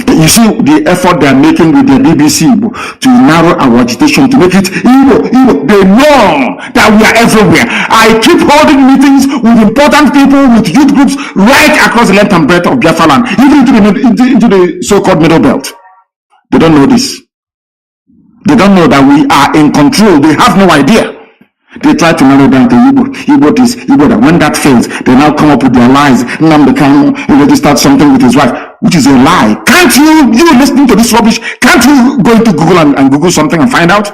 You see the effort they are making with the BBC to narrow our agitation, to make it Igbo. They know that we are everywhere. I keep holding meetings with important people, with youth groups right across the length and breadth of Biafra land, even into the so-called middle belt. They don't know this. They don't know that we are in control. They have no idea. They try to narrow down to Igbo this, Igbo that. When that fails, they now come up with their lies. Nnamdi Kanu, to start something with his wife, which is a lie. Can't you listening to this rubbish? Can't you go into Google and Google something and find out?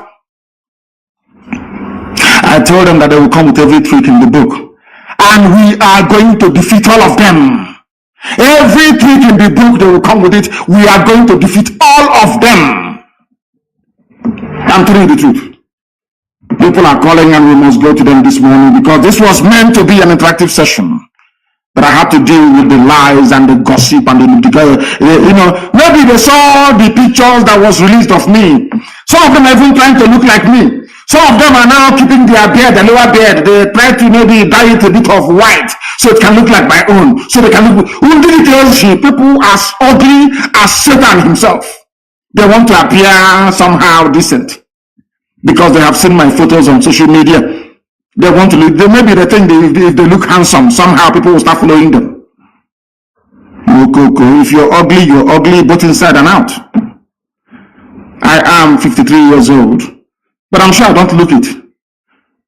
I told them that they will come with every trick in the book. And we are going to defeat all of them. Every trick in the book, they will come with it. We are going to defeat all of them. I'm telling you the truth. People are calling and we must go to them this morning because this was meant to be an interactive session. But I had to deal with the lies and the gossip and maybe they saw the pictures that was released of me. Some of them are even trying to look like me. Some of them are now keeping their beard, the lower beard. They try to maybe dye it a bit of white so it can look like my own. So they can look. People as ugly as Satan himself. They want to appear somehow decent. Because they have seen my photos on social media. They want to look, maybe they think if they look handsome, somehow people will start following them. If you're ugly both inside and out. I am 53 years old, but I'm sure I don't look it.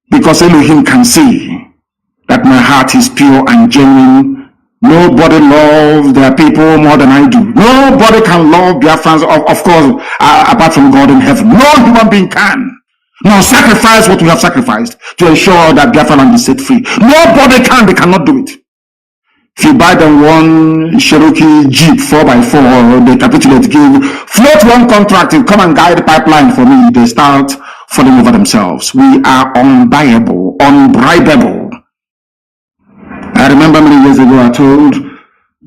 Because Elohim can see that my heart is pure and genuine. Nobody loves their people more than I do. Nobody can love Biafrans, of course, apart from God in heaven. No human being can. Now sacrifice what we have sacrificed to ensure that Biafra land is set free. Nobody can, they cannot do it. If you buy them one Cherokee Jeep 4x4, they capitulate, float one contract, you come and guide the pipeline for me, they start falling over themselves. We are unbuyable, unbribable. I remember many years ago I told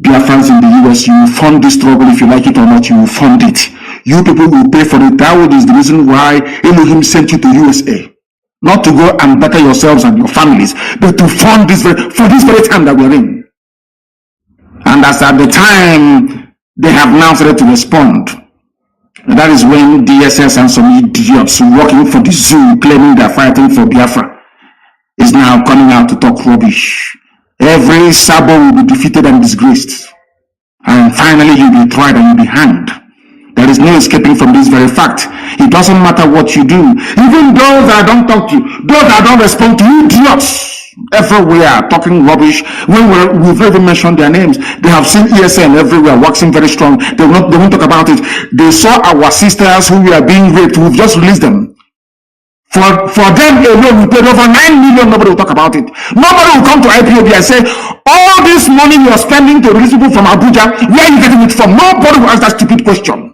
Biafrans in the US, you will fund this struggle if you like it or not, you will fund it. You people will pay for it. That is the reason why Elohim sent you to USA. Not to go and better yourselves and your families, but to fund this for this very time that we're in. And as at the time, they have now started to respond. And that is when DSS and some idiots working for the zoo, claiming they're fighting for Biafra, is now coming out to talk rubbish. Every Sabo will be defeated and disgraced. And finally, you'll be tried and you'll be hanged. There is no escaping from this very fact. It doesn't matter what you do. Even those that don't talk to you, those that don't respond to you, idiots everywhere talking rubbish. When we've even mentioned their names, they have seen ESN everywhere waxing very strong. They won't talk about it. They saw our sisters who were being raped. We've just released them. For them alone, we paid over 9 million. Nobody will talk about it. Nobody will come to IPOB and say, all this money you are spending to release people from Abuja, where are you getting it from? Nobody will ask that stupid question.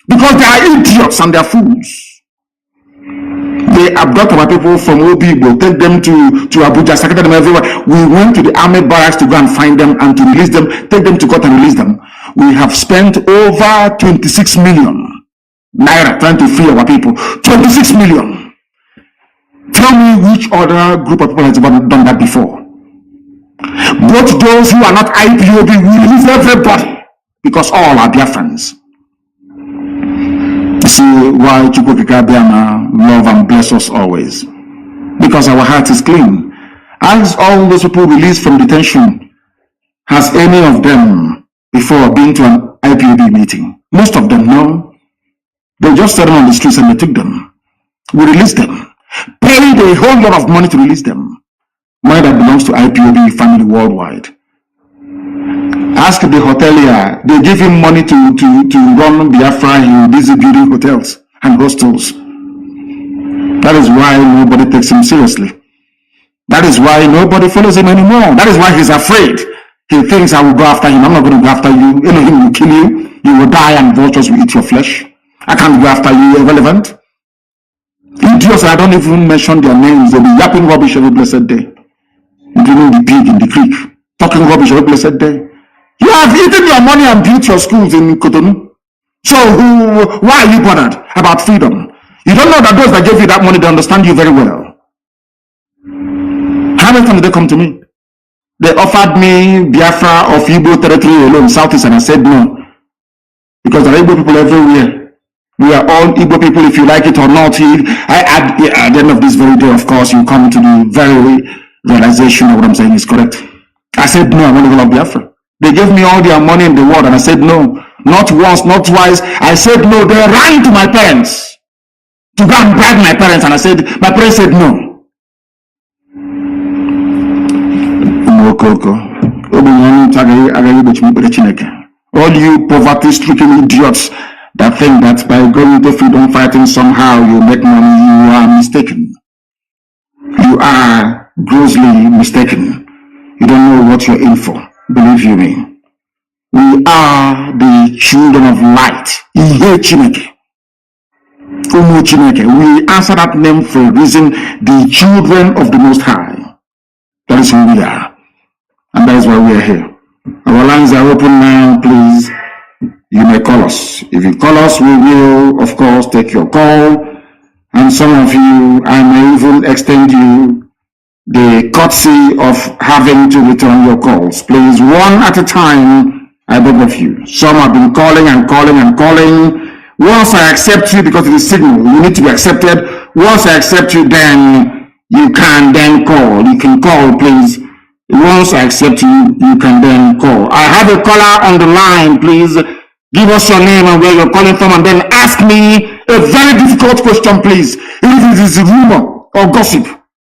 Because they are idiots and they are fools. They abduct our people from Obibo, take them to Abuja, scattered them everywhere. We went to the army barracks to go and find them and to release them, take them to court and release them. We have spent over 26 million naira trying to free our people. 26 million. Tell me which other group of people has ever done that before. Both those who are not IPOB will release everybody because all are Biafrans. See why Chukwukika love and bless us always. Because our heart is clean. As all those people released from detention, has any of them before been to an IPOB meeting? Most of them, no. They just sat them on the streets and they took them. We released them. Paid a whole lot of money to release them. Money that belongs to IPOB family worldwide. Ask the hotelier, they give him money to run Biafra, he busy building hotels and hostels. That is why nobody takes him seriously. That is why nobody follows him anymore. That is why he's afraid. He thinks I will go after him. I'm not going to go after you. Elohim will kill you. You will die and vultures will eat your flesh. I can't go after you, irrelevant. Idiots, I don't even mention their names. They'll be yapping rubbish every blessed day. Including the pig in the creek. Talking rubbish every blessed day. You have eaten your money and built your schools in Cotonou. So why are you bothered about freedom? You don't know that those that gave you that money, they understand you very well. How many times did they come to me? They offered me Biafra of Igbo territory alone, Southeast, and I said no. Because there are Igbo people everywhere. We are all Igbo people, if you like it or not. At the end of this very day, of course, you come to the very realization of what I'm saying is correct. I said no, I want to go to Biafra. They gave me all their money in the world, and I said no. Not once, not twice. I said no. They ran to my parents to go and bribe my parents, and my parents said no. All you poverty-stricken idiots that think that by going to freedom fighting somehow you make money, you are mistaken. You are grossly mistaken. You don't know what you're in for. Believe you me. We are the children of light. We answer that name for a reason. The children of the Most High. That is who we are. And that is why we are here. Our lines are open now, please. You may call us. If you call us, we will, of course, take your call. And some of you, I may even extend you the courtesy of having to return your calls. Please, one at a time, I beg of you. Some have been calling and calling and calling. Once I accept you, because it is signal, you need to be accepted. Once I accept you, then you can then call. You can call, please. Once I accept you, you can then call. I have a caller on the line, please. Give us your name and where you're calling from, and then ask me a very difficult question, please. If it is rumor or gossip,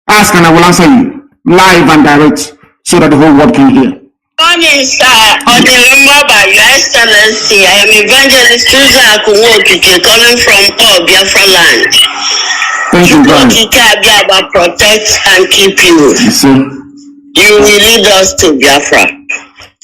ask and I will answer you live and direct so that the whole world can hear. Morning, sir. On the number by Your Excellency, I am Evangelist Susan Akunwo-Okike calling from Biafra land. Thank you, God. Protect and keep you. Yes, sir. You will lead us to Biafra.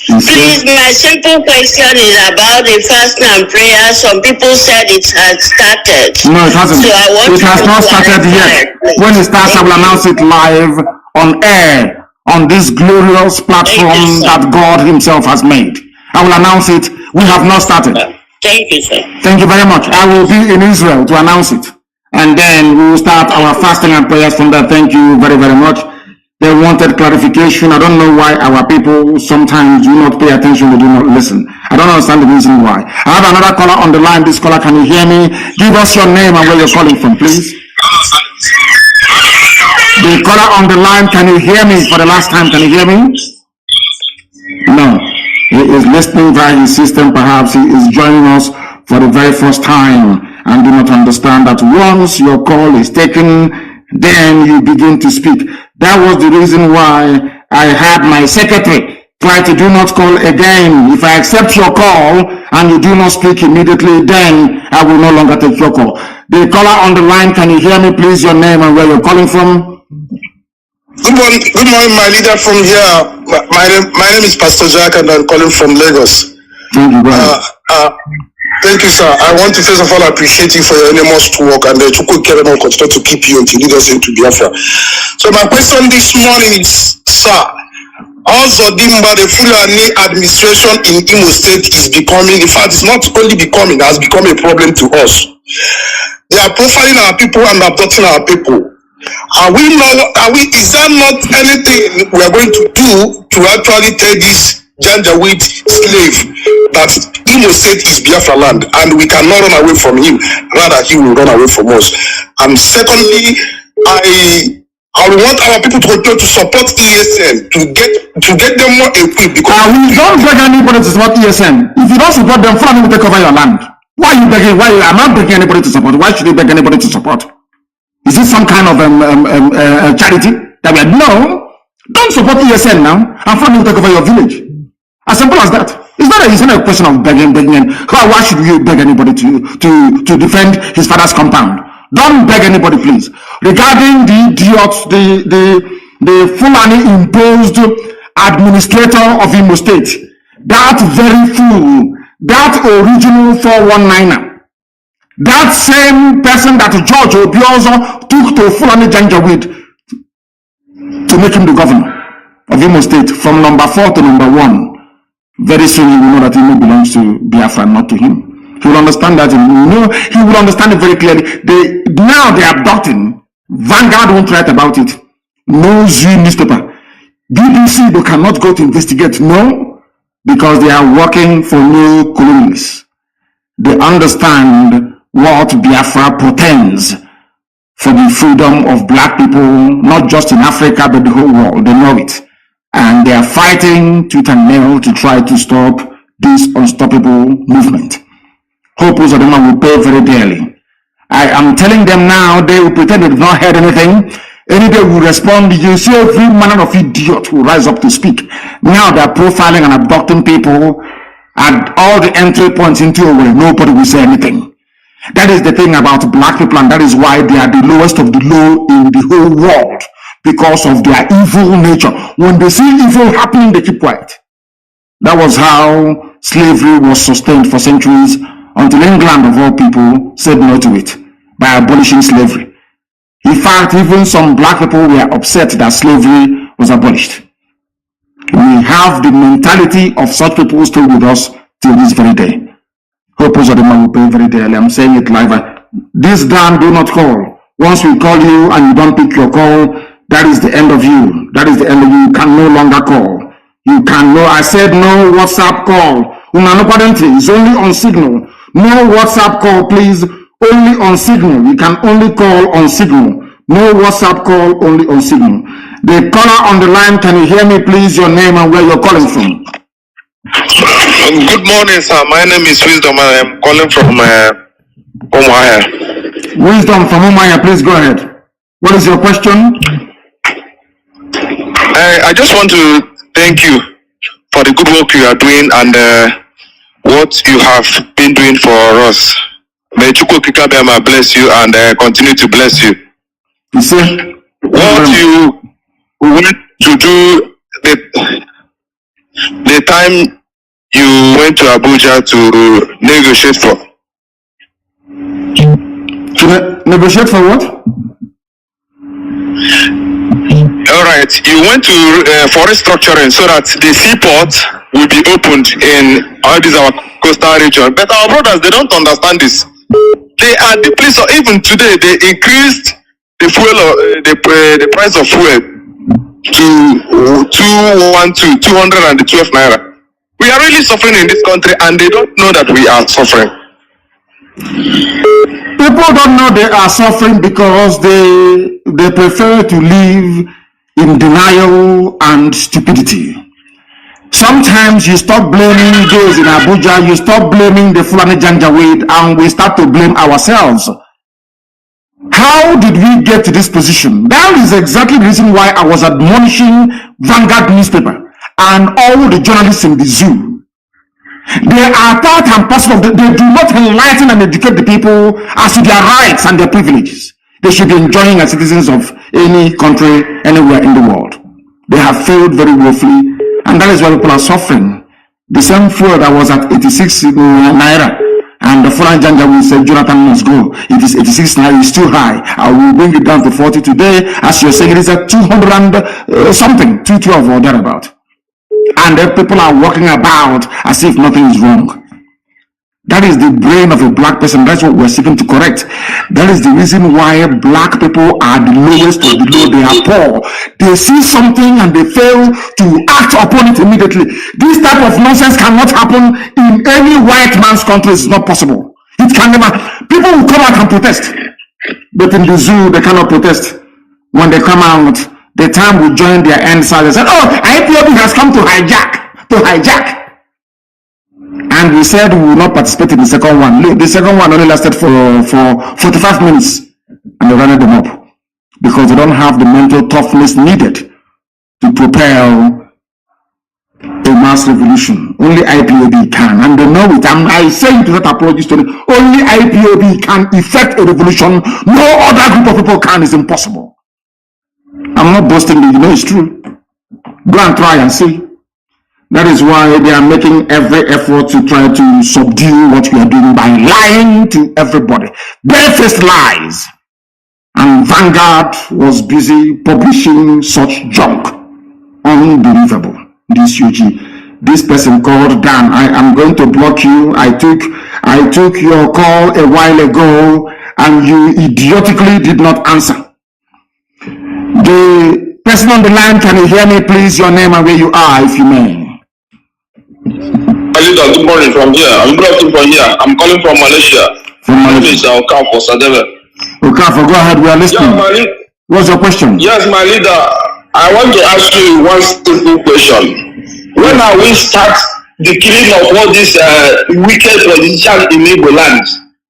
Yes, please, my simple question is about the fasting and prayer. Some people said it had started. No, it hasn't. So it has not started yet. When it starts, I will announce it live on air on this glorious platform that God Himself has made. I will announce it. We have not started. Thank you, sir. Thank you very much. I will be in Israel to announce it. And then we will start our fasting and prayers from there. Thank you very, very much. They wanted clarification. I don't know why our people sometimes do not pay attention, they do not listen. I don't understand the reason why. I have another caller on the line. This caller, can you hear me? Give us your name and where you're calling from, please. The caller on the line, can you hear me for the last time? Can you hear me? No. He is listening via his system. Perhaps he is joining us for the very first time and do not understand that once your call is taken, then you begin to speak. That was the reason why I had my secretary try to do not call again. If I accept your call and you do not speak immediately, then I will no longer take your call. The caller on the line, can you hear me, please? Your name and where you're calling from? Good morning, my leader from here. My name is Pastor Jack, and I'm calling from Lagos. Thank you, brother. Thank you, sir. I want to first of all appreciate you for your enormous work, and to continue to keep you until lead us into Biafra. So my question this morning is, sir, also the Fulani administration in Imo State is becoming, in fact, it's not only becoming, it has become a problem to us. They are profiling our people and abducting our people. Is there not anything we are going to do to actually tell this Janjaweed slave that Imo State is Biafra land and we cannot run away from him, rather he will run away from us? And secondly, I want our people to continue to support ESN to get them more equipped, because we don't beg anybody to support ESN. If you don't support them, Fulani will take over your land. Why are you begging? I'm not begging anybody to support. Why should you beg anybody to support? Is this some kind of charity that we are? No, don't support ESN now, and Fulani will take over your village. As simple as that. It's not a question of begging. Why should you beg anybody to defend his father's compound? Don't beg anybody, please. Regarding the idiots, the Fulani imposed administrator of Imo State, that very fool, that original 419er, That same person that George Obiozo took to Fulani Janjaweed to make him the governor of Imo State from number 4 to number 1. Very soon he will know that Imo belongs to Biafra, not to him. He will understand that. He will understand it very clearly. Now they are abducting. Vanguard won't write about it. No Zoo newspaper. BBC, they cannot go to investigate. No, because they are working for new colonialists. They understand what Biafra portends for the freedom of black people, not just in Africa, but the whole world. They know it. And they are fighting tooth and nail to try to stop this unstoppable movement. Hope Uzodema will pay very dearly. I am telling them now, they will pretend they have not heard anything. Any day will respond. You see every manner of idiot will rise up to speak. Now they are profiling and abducting people at all the entry points into a way. Nobody will say anything. That is the thing about black people, and that is why they are the lowest of the low in the whole world, because of their evil nature. When they see evil happening, they keep quiet. That was how slavery was sustained for centuries, until England, of all people, said no to it by abolishing slavery. In fact, even some black people were upset that slavery was abolished. We have the mentality of such people still with us till this very day. Hope Uzodema will pay very dearly. I'm saying it live. This Dan, do not call. Once we call you and you don't pick your call, that is the end of you. That is the end of you. You can no longer call. You can no, I said no WhatsApp call. It's only on Signal. No WhatsApp call, please. Only on Signal. You can only call on Signal. No WhatsApp call, only on Signal. The caller on the line, can you hear me, please? Your name and where you're calling from. Good morning, sir. My name is Wisdom. I am calling from Umuahia. Wisdom from Umuahia, please go ahead. What is your question? I just want to thank you for the good work you are doing and what you have been doing for us. May Chukwu Kikabema bless you and continue to bless you. You see? What you went to do the time you went to Abuja to negotiate for. To negotiate for what? Alright, you went to for restructuring so that the seaport will be opened in all these our coastal region. But our brothers, they don't understand this. They are deeply, so even today they increased the fuel, the price of fuel to 212 naira. We are really suffering in this country and they don't know that we are suffering. People don't know they are suffering because they prefer to live in denial and stupidity. Sometimes you stop blaming those in Abuja, you stop blaming the Fulani Janjaweed, and we start to blame ourselves. How did we get to this position? That is exactly the reason why I was admonishing Vanguard newspaper and all the journalists in the zoo. They are part and parcel of they do not enlighten and educate the people as to their rights and their privileges. They should be enjoying as citizens of any country, anywhere in the world. They have failed very woefully, and that is why people are suffering. The same fuel that was at 86 naira, and the Fulani Janjaweed said Jonathan must go. It is 86 naira, it's too high. I will bring it down to 40 today. As you're saying, it is at 200 and something, 212 or thereabout. And then people are walking about as if nothing is wrong. That is the brain of a black person. That's what we're seeking to correct. That is the reason why black people are the lowest of the low. They are poor. They see something and they fail to act upon it immediately. This type of nonsense cannot happen in any white man's country. It's not possible. It can never. People will come out and protest. But in the zoo, they cannot protest. When they come out, the time will join their end side. They said, oh, IPOB has come to hijack. And we said we will not participate in the second one. The second one only lasted for 45 minutes. And they ran them up. Because they don't have the mental toughness needed to propel a mass revolution. Only IPOB can. And they know it. I say it without apologies to them. Only IPOB can effect a revolution. No other group of people can. It's impossible. I'm not boasting, you know it's true. Go and try and see. That is why they are making every effort to try to subdue what we are doing by lying to everybody. Barefaced lies. And Vanguard was busy publishing such junk. Unbelievable. This UG. This person called Dan. I am going to block you. I took your call a while ago and you idiotically did not answer. The person on the line, can you hear me please? Your name and where you are, if you may. Good morning from here. I'm calling from here. I'm calling from Malaysia. From Malaysia. Okafo, go ahead. We are listening. Yeah, what's your question? Yes, my leader. I want to ask you one simple question. When are we start the killing of all these wicked politicians in Igbo land?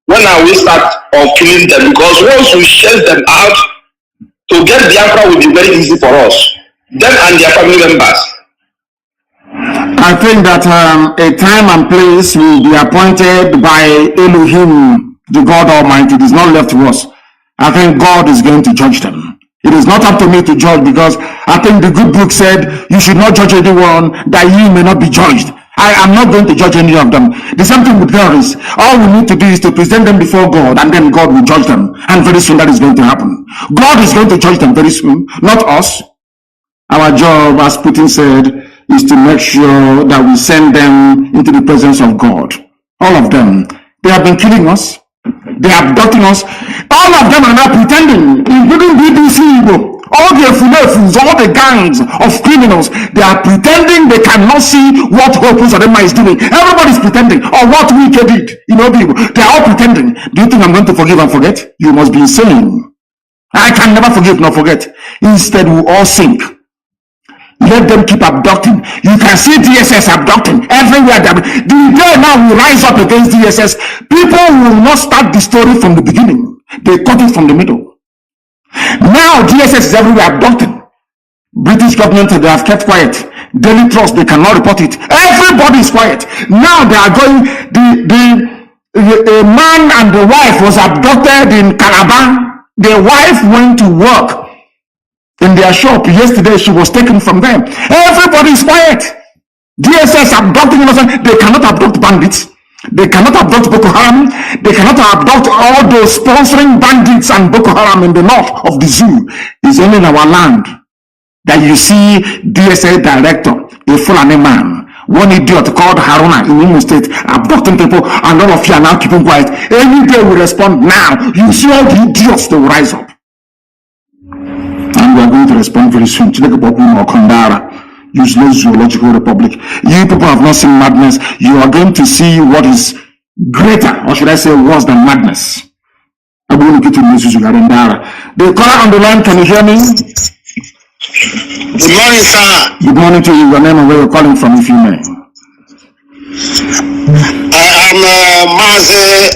When are we start of killing them? Because once we chase them out, to get Biafra will be very easy for us. Them and their family members. I think that a time and place will be appointed by Elohim, the God Almighty. It is not left to us. I think God is going to judge them. It is not up to me to judge, because I think the good book said you should not judge anyone that you may not be judged. I am not going to judge any of them. The same thing with terrorists. All we need to do is to present them before God, and then God will judge them. And very soon that is going to happen. God is going to judge them very soon, not us. Our job, as Putin said, is to make sure that we send them into the presence of God. All of them. They have been killing us. They are abducting us. All of them are now pretending, including BBC Igbo, all the Fulefus, all the gangs of criminals. They are pretending they cannot see what Hope Uzodinma is doing. Everybody's pretending, or what Iyke did. You know, people. They are all pretending. Do you think I'm going to forgive and forget? You must be insane. I can never forgive nor forget. Instead, we all sink. Let them keep abducting. You can see DSS abducting everywhere. The day now we rise up against DSS, people will not start the story from the beginning. They cut it from the middle. Now DSS is everywhere abducting. British government, they have kept quiet. Daily Trust, they cannot report it. Everybody is quiet. Now they are going, a man and the wife was abducted in Calabar. The wife went to work in their shop yesterday. She was taken from them. Everybody is quiet. DSS abducting innocent. They cannot abduct bandits. They cannot abduct Boko Haram. They cannot abduct all those sponsoring bandits and Boko Haram in the north of the zoo. It's only in our land that you see DSA director, a Fulani man, one idiot called Haruna in Imo State, abducting people, and all of you are now keeping quiet. Any day we respond now, you see all the idiots, they will rise up. And we are going to respond very soon. Useless zoological republic. You people have not seen madness. You are going to see what is greater, or should I say worse than madness. I'm going to get to the caller on the line, can you hear me? Good morning, sir. Good morning to you. Your name and where you're calling from, if you may. I am Mazi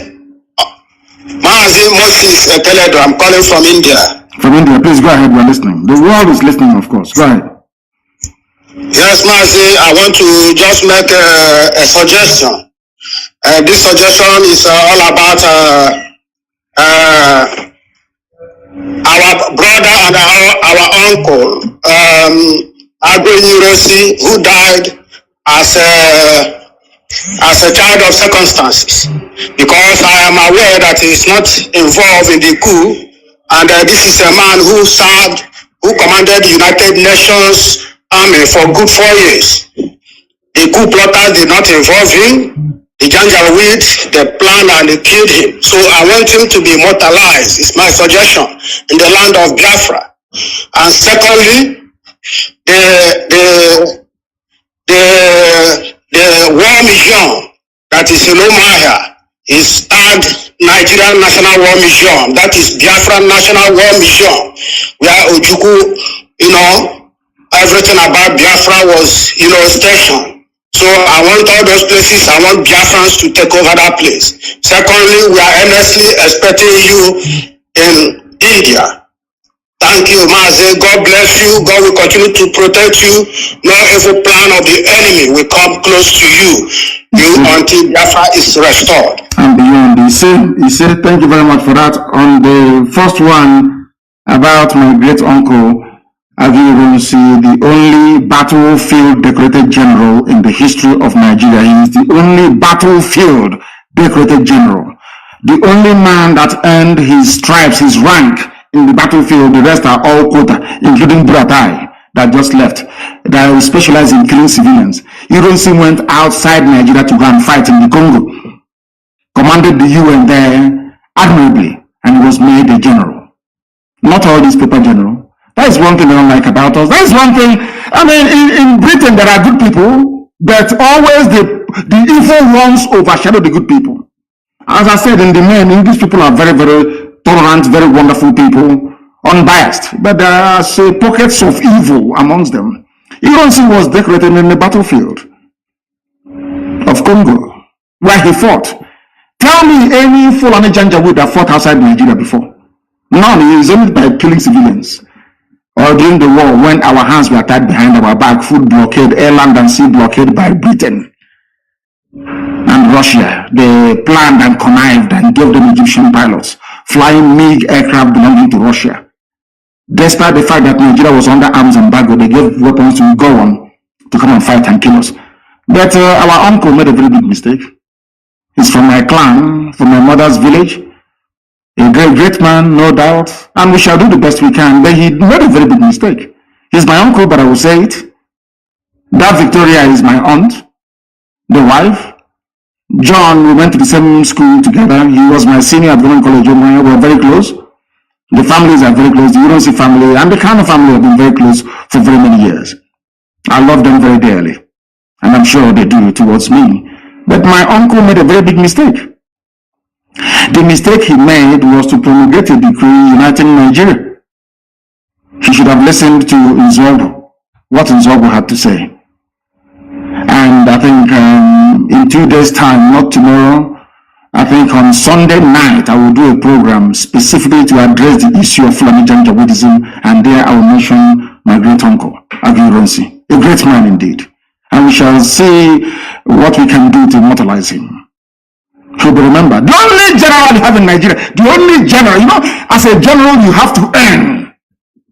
Iyke. I'm calling from India. From India, please go ahead. We're listening. The world is listening, of course. Go ahead. Yes, Mazi, I want to just make a suggestion. This suggestion is all about our brother and our uncle, Agbe, who died as a child of circumstances. Because I am aware that he is not involved in the coup, and this is a man who commanded the United Nations Army for good 4 years. The coup plotters did not involve him. The Janjaweed, they planned and they killed him. So I want him to be immortalized. It's my suggestion in the land of Biafra. And secondly, the war museum that is in Umuahia is called Nigerian National War Museum. That is Biafra National War Museum, where Ojukwu, everything about Biafra was, stationed. So I want all those places, I want Biafrans to take over that place. Secondly, we are earnestly expecting you in India. Thank you, Mazi. God bless you. God will continue to protect you. No evil plan of the enemy will come close to you until Biafra is restored. And beyond, he said, thank you very much for that. On the first one about my great uncle, Agirunsi, the only battlefield decorated general in the history of Nigeria. He is the only battlefield decorated general. The only man that earned his stripes, his rank in the battlefield. The rest are all quota, including Buratai that just left, that specialize in killing civilians. Ironsi went outside Nigeria to go and fight in the Congo, commanded the UN there admirably, and was made a general. Not all these paper general. That is one thing I don't like about us. That is one thing. I mean, in Britain there are good people, but always the evil ones overshadow the good people. As I said, in the main, English people are very, very tolerant, very wonderful people, unbiased. But there are, say, pockets of evil amongst them. Ironsi was decorated in the battlefield of Congo, where he fought. Tell me any Fulani Janjaweed that fought outside Nigeria before. None. He is only by killing civilians. Or during the war, when our hands were tied behind our back, food blockade, air, land, and sea blockade by Britain and Russia. They planned and connived and gave them Egyptian pilots flying MiG aircraft belonging to Russia. Despite the fact that Nigeria was under arms embargo, they gave weapons to go on to come and fight and kill us. But our uncle made a very big mistake. He's from my clan, from my mother's village. A great man, no doubt, and we shall do the best we can, but he made a very big mistake. He's my uncle, but I will say it. That Victoria is my aunt, the wife. John, we went to the same school together. He was my senior at Government College. We were very close. The families are very close. The Ironsi family and the Kanu family have been very close for very many years. I love them very dearly, and I'm sure they do towards me. But my uncle made a very big mistake. The mistake he made was to promulgate a decree uniting Nigeria. He should have listened to Nzogbu, what Nzogbu had to say. And I think in 2 days' time, not tomorrow, I think on Sunday night, I will do a program specifically to address the issue of Fulani Janjaweedism, and there I will mention my great uncle, Agironsi, a great man indeed. And we shall see what we can do to immortalize him. Should be remembered. The only general you have in Nigeria, the only general, as a general, you have to earn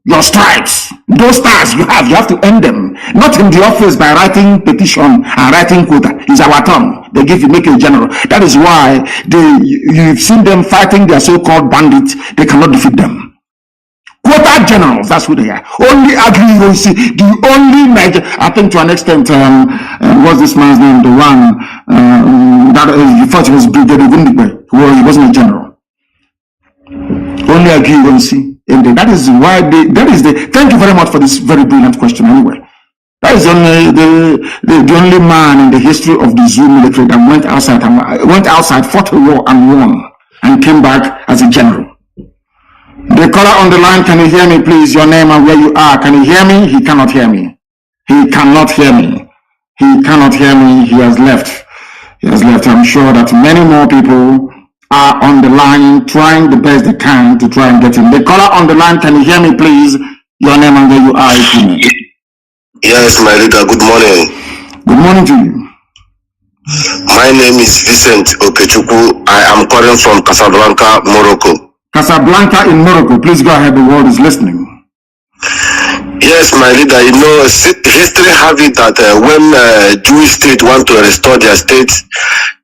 your stripes. Those stars you have to earn them. Not in the office by writing petition and writing quota. It's our turn. They make a general. That is why you've seen them fighting their so-called bandits. They cannot defeat them. Quota generals, that's who they are. Only Agri-Ironsi, the only major, I think to an extent, what's this man's name? The one that you thought he was Brigadier Gundigbe. Well, he wasn't a general. Only Agri-Ironsi. And that is why thank you very much for this very brilliant question anyway. That is only the only man in the history of the Zoo military that went outside, fought a war and won, and came back as a general. The caller on the line, can you hear me, please? Your name and where you are. Can you hear me? He cannot hear me. He cannot hear me. He cannot hear me. He has left. He has left. I'm sure that many more people are on the line trying the best they can to try and get him. The caller on the line, can you hear me, please? Your name and where you are. Yes, my leader. Good morning. Good morning to you. My name is Vincent Okechukwu. I am calling from Casablanca, Morocco. Casablanca in Morocco. Please go ahead. The world is listening. Yes, my leader. History have it that when Jewish state want to restore their state,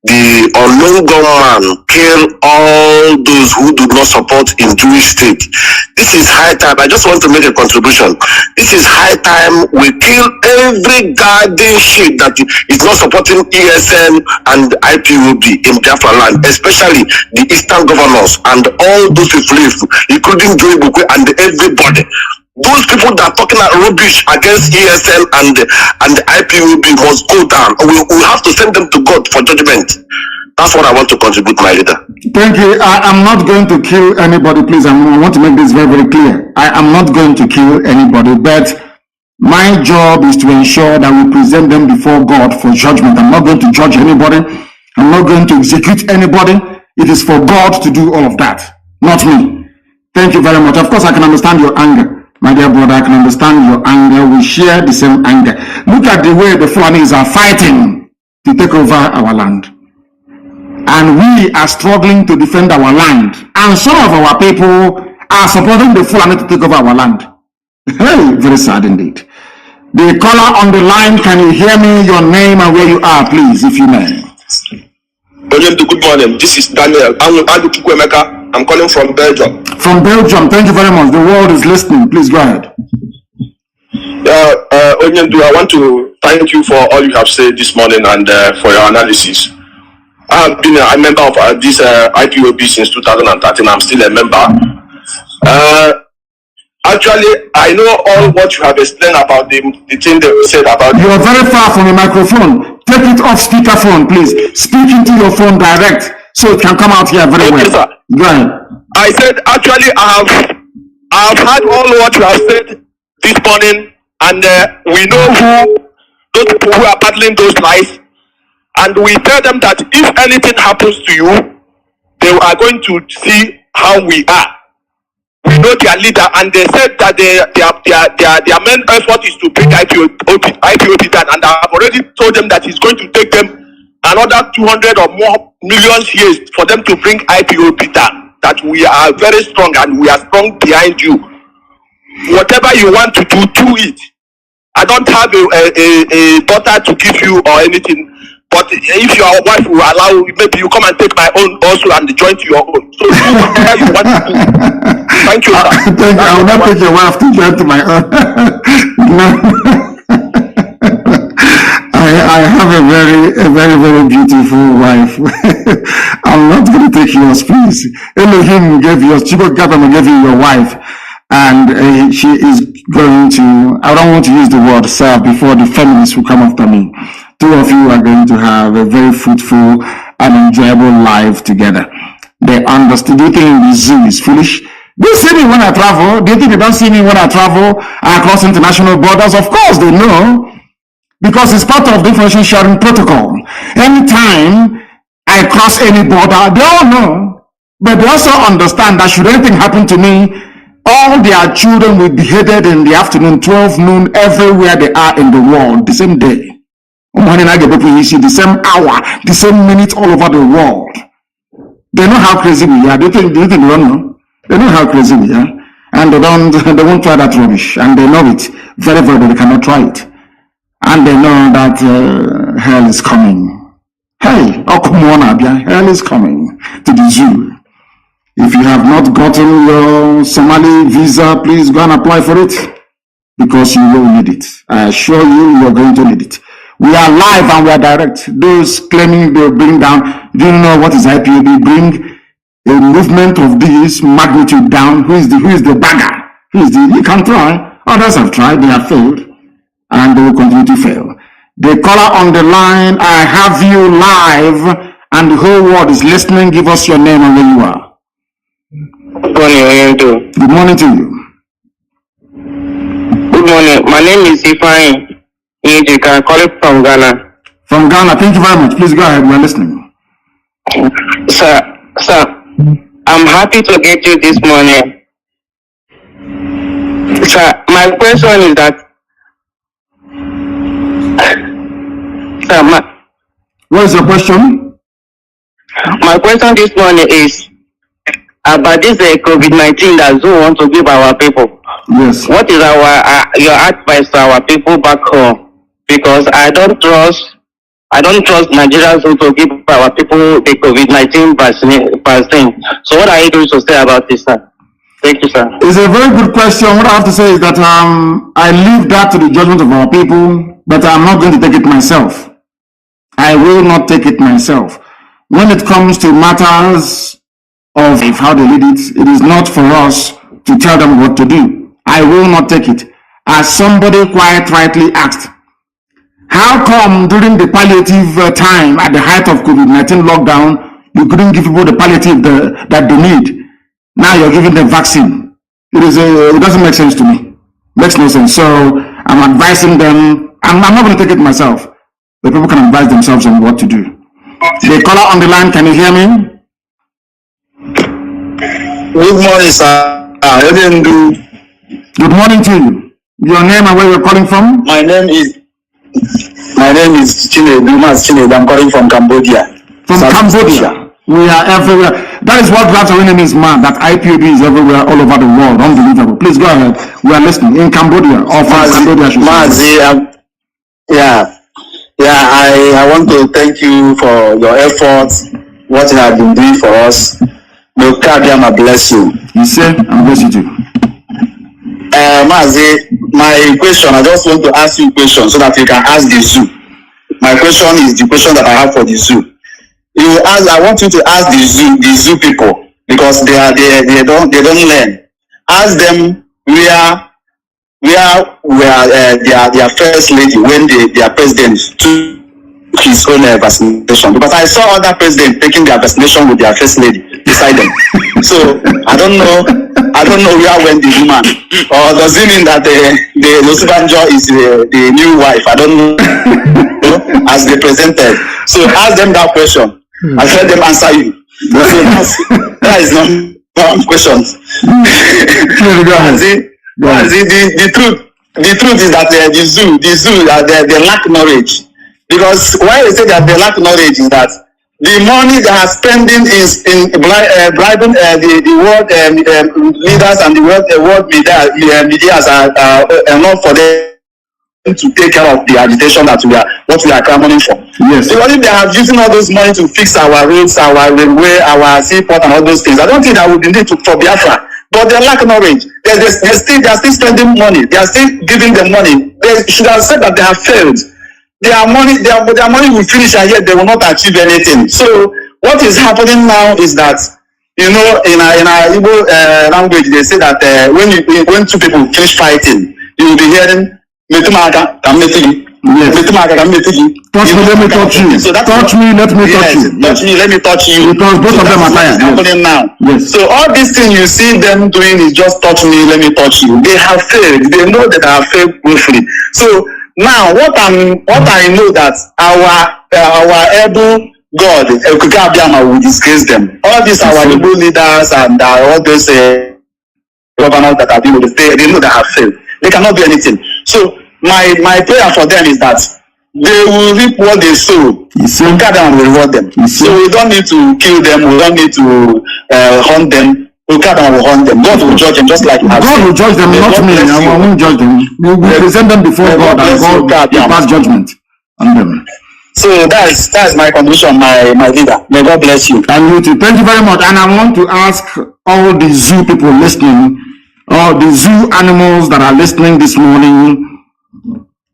the unknown gunman kill all those who do not support in Jewish state. This is high time. I just want to make a contribution. This is high time we kill every guardian ship that is not supporting ESN and IPOB in Biafra land, especially the eastern governors and all those people, including Joey Bukwe and everybody. Those people that are talking rubbish against ESN and IPOB must go down. We have to send them to God for judgment. That's what I want to contribute, my leader. Thank you. I am not going to kill anybody, please. I want to make this very, very clear. I am not going to kill anybody, but my job is to ensure that we present them before God for judgment. I'm not going to judge anybody. I'm not going to execute anybody. It is for God to do all of that, not me. Thank you very much. Of course, I can understand your anger. My dear brother, I can understand your anger. We share the same anger. Look at the way the Fulanis are fighting to take over our land. And we are struggling to defend our land. And some of our people are supporting the Fulani to take over our land. Hey, very sad indeed. The caller on the line, can you hear me? Your name and where you are, please, if you may. Good morning. This is Daniel. I'm calling from Belgium. From Belgium, thank you very much. The world is listening. Please go ahead. I want to thank you for all you have said this morning and for your analysis. I have been a member of this IPOB since 2013. I'm still a member. Actually, I know all what you have explained about the thing that you said about. You are very far from the microphone. Take it off speakerphone, please. Speak into your phone direct so it can come out here very well. Sir. Go ahead. I said, actually, I have heard all what you have said this morning, and we know who those people who are battling those lives, and we tell them that if anything happens to you, they are going to see how we are. We know their leader, and they said that their main effort is to bring IPOB down, and I have already told them that it's going to take them another 200 or more millions years for them to bring IPOB down. That we are very strong, and we are strong behind you. Whatever you want to do, do it. I don't have a daughter to give you or anything. But if your wife will allow, maybe you come and take my own also and join to your own. So do whatever you want to do. Thank you, sir. Thank you. I will not take your wife to join to my own. No. I have a very beautiful wife. I'm not going to take yours, please. Elohim gave yours. Chico Gatama gave you your wife. And she is going to, I don't want to use the word serve before the feminists will come after me. Two of you are going to have a very fruitful and enjoyable life together. They understand. Do you think the zoo is foolish? Do you see me when I travel? Do you think they don't see me when I travel across international borders? Of course they know, because it's part of the information sharing protocol. Anytime I cross any border, they all know, but they also understand that should anything happen to me, all their children will be beheaded in the afternoon, 12 noon, everywhere they are in the world, the same day. The same hour, the same minute, all over the world. They know how crazy we are. Do you think they don't know? They know how crazy we are. And they won't try that rubbish. And they know it very well, they cannot try it. And they know that hell is coming. Hey, oh come on, Abia, hell is coming to the zoo. If you have not gotten your Somali visa, please go and apply for it, because you will need it. I assure you, are going to need it. We are live and we are direct. Those claiming they'll bring down, do you know what is IPOB? Bring a movement of this magnitude down. Who is the bagger? You can try. Others have tried, they have failed, and they will continue to fail. The caller on the line, I have you live, and the whole world is listening. Give us your name and where you are. Good morning, Good morning to you. Good morning. My name is Ifeanyi Iyke. I'm calling from Ghana. From Ghana, thank you very much. Please go ahead. We're listening. Sir, I'm happy to get you this morning. Sir, my question is that. Sir, what is your question? My question this morning is about this COVID-19 that Zoo want to give our people. Yes. What is your advice to our people back home? Because I don't trust Nigerians to give our people the COVID-19 vaccine. So what are you going to say about this, sir? Thank you, sir. It's a very good question. What I have to say is that I leave that to the judgment of our people, but I'm not going to take it myself. I will not take it myself. When it comes to matters of how they lead it, it is not for us to tell them what to do. I will not take it. As somebody quite rightly asked, how come during the palliative time at the height of COVID-19 lockdown, you couldn't give people the palliative that they need? Now you're giving them vaccine. It doesn't make sense to me. Makes no sense. So I'm advising them. I'm not going to take it myself. The people can advise themselves on what to do. The caller on the line, can you hear me? Good morning, sir. Good morning to you. Your name and where you're calling from? My name is Chinedu. I'm calling from Cambodia. From Cambodia. We are everywhere. That is what drives our enemies mad, that IPOB is everywhere, all over the world. Unbelievable. Please go ahead. We are listening. In Cambodia, or from Cambodia, Mazi, I want to thank you for your efforts, what you have been doing for us. May God bless you. You say, I'm bless you too. Mazi, my question, I just want to ask you a question so that you can ask the zoo. My question is the question that I have for the zoo. I want you to ask the zoo people, because they don't learn. Ask them where their first lady when their president took his own vaccination, because I saw other presidents taking their vaccination with their first lady beside them. So I don't know where went the woman, or does it mean that the Osibanjo is the new wife? I don't know. As they presented. So ask them that question. I'll let them answer you. So that is not questions. The truth is that the zoo they lack knowledge. Because why they say that they lack knowledge is that the money they are spending is in bribing the world leaders and the world media are enough for them to take care of the agitation that we are clamoring for. Yes. Because if they are using all those money to fix our roads, our railway, our seaport, and all those things, I don't think that would be need for Biafra. But they lack knowledge. They are still spending money. They are still giving them money. They should have said that they have failed. Their money will finish, and yet they will not achieve anything. So what is happening now is that, in our Igbo language, they say that when two people finish fighting, you will be hearing touch me, let me touch you. So touch me, let me touch you. Touch me, let me touch you. Because both of them are tired. Happening now. Yes. So all these things you see them doing is just touch me, let me touch you. They have failed. They know that they have failed briefly. So now what I know that our able God, will disgrace them. All these our able leaders and all those governors that are doing they know they have failed. They cannot do anything. So my prayer for them is that they will reap what they sow. God will reward them. So we don't need to kill them. We don't need to hunt them. God will hunt them. God will judge them just like God will judge them, not me. I won't judge them. We will present them before God, and God will pass judgment on them. So that's my condition, my leader. May God bless you. And you too. Thank you very much. And I want to ask all the zoo people listening, all the zoo animals that are listening this morning,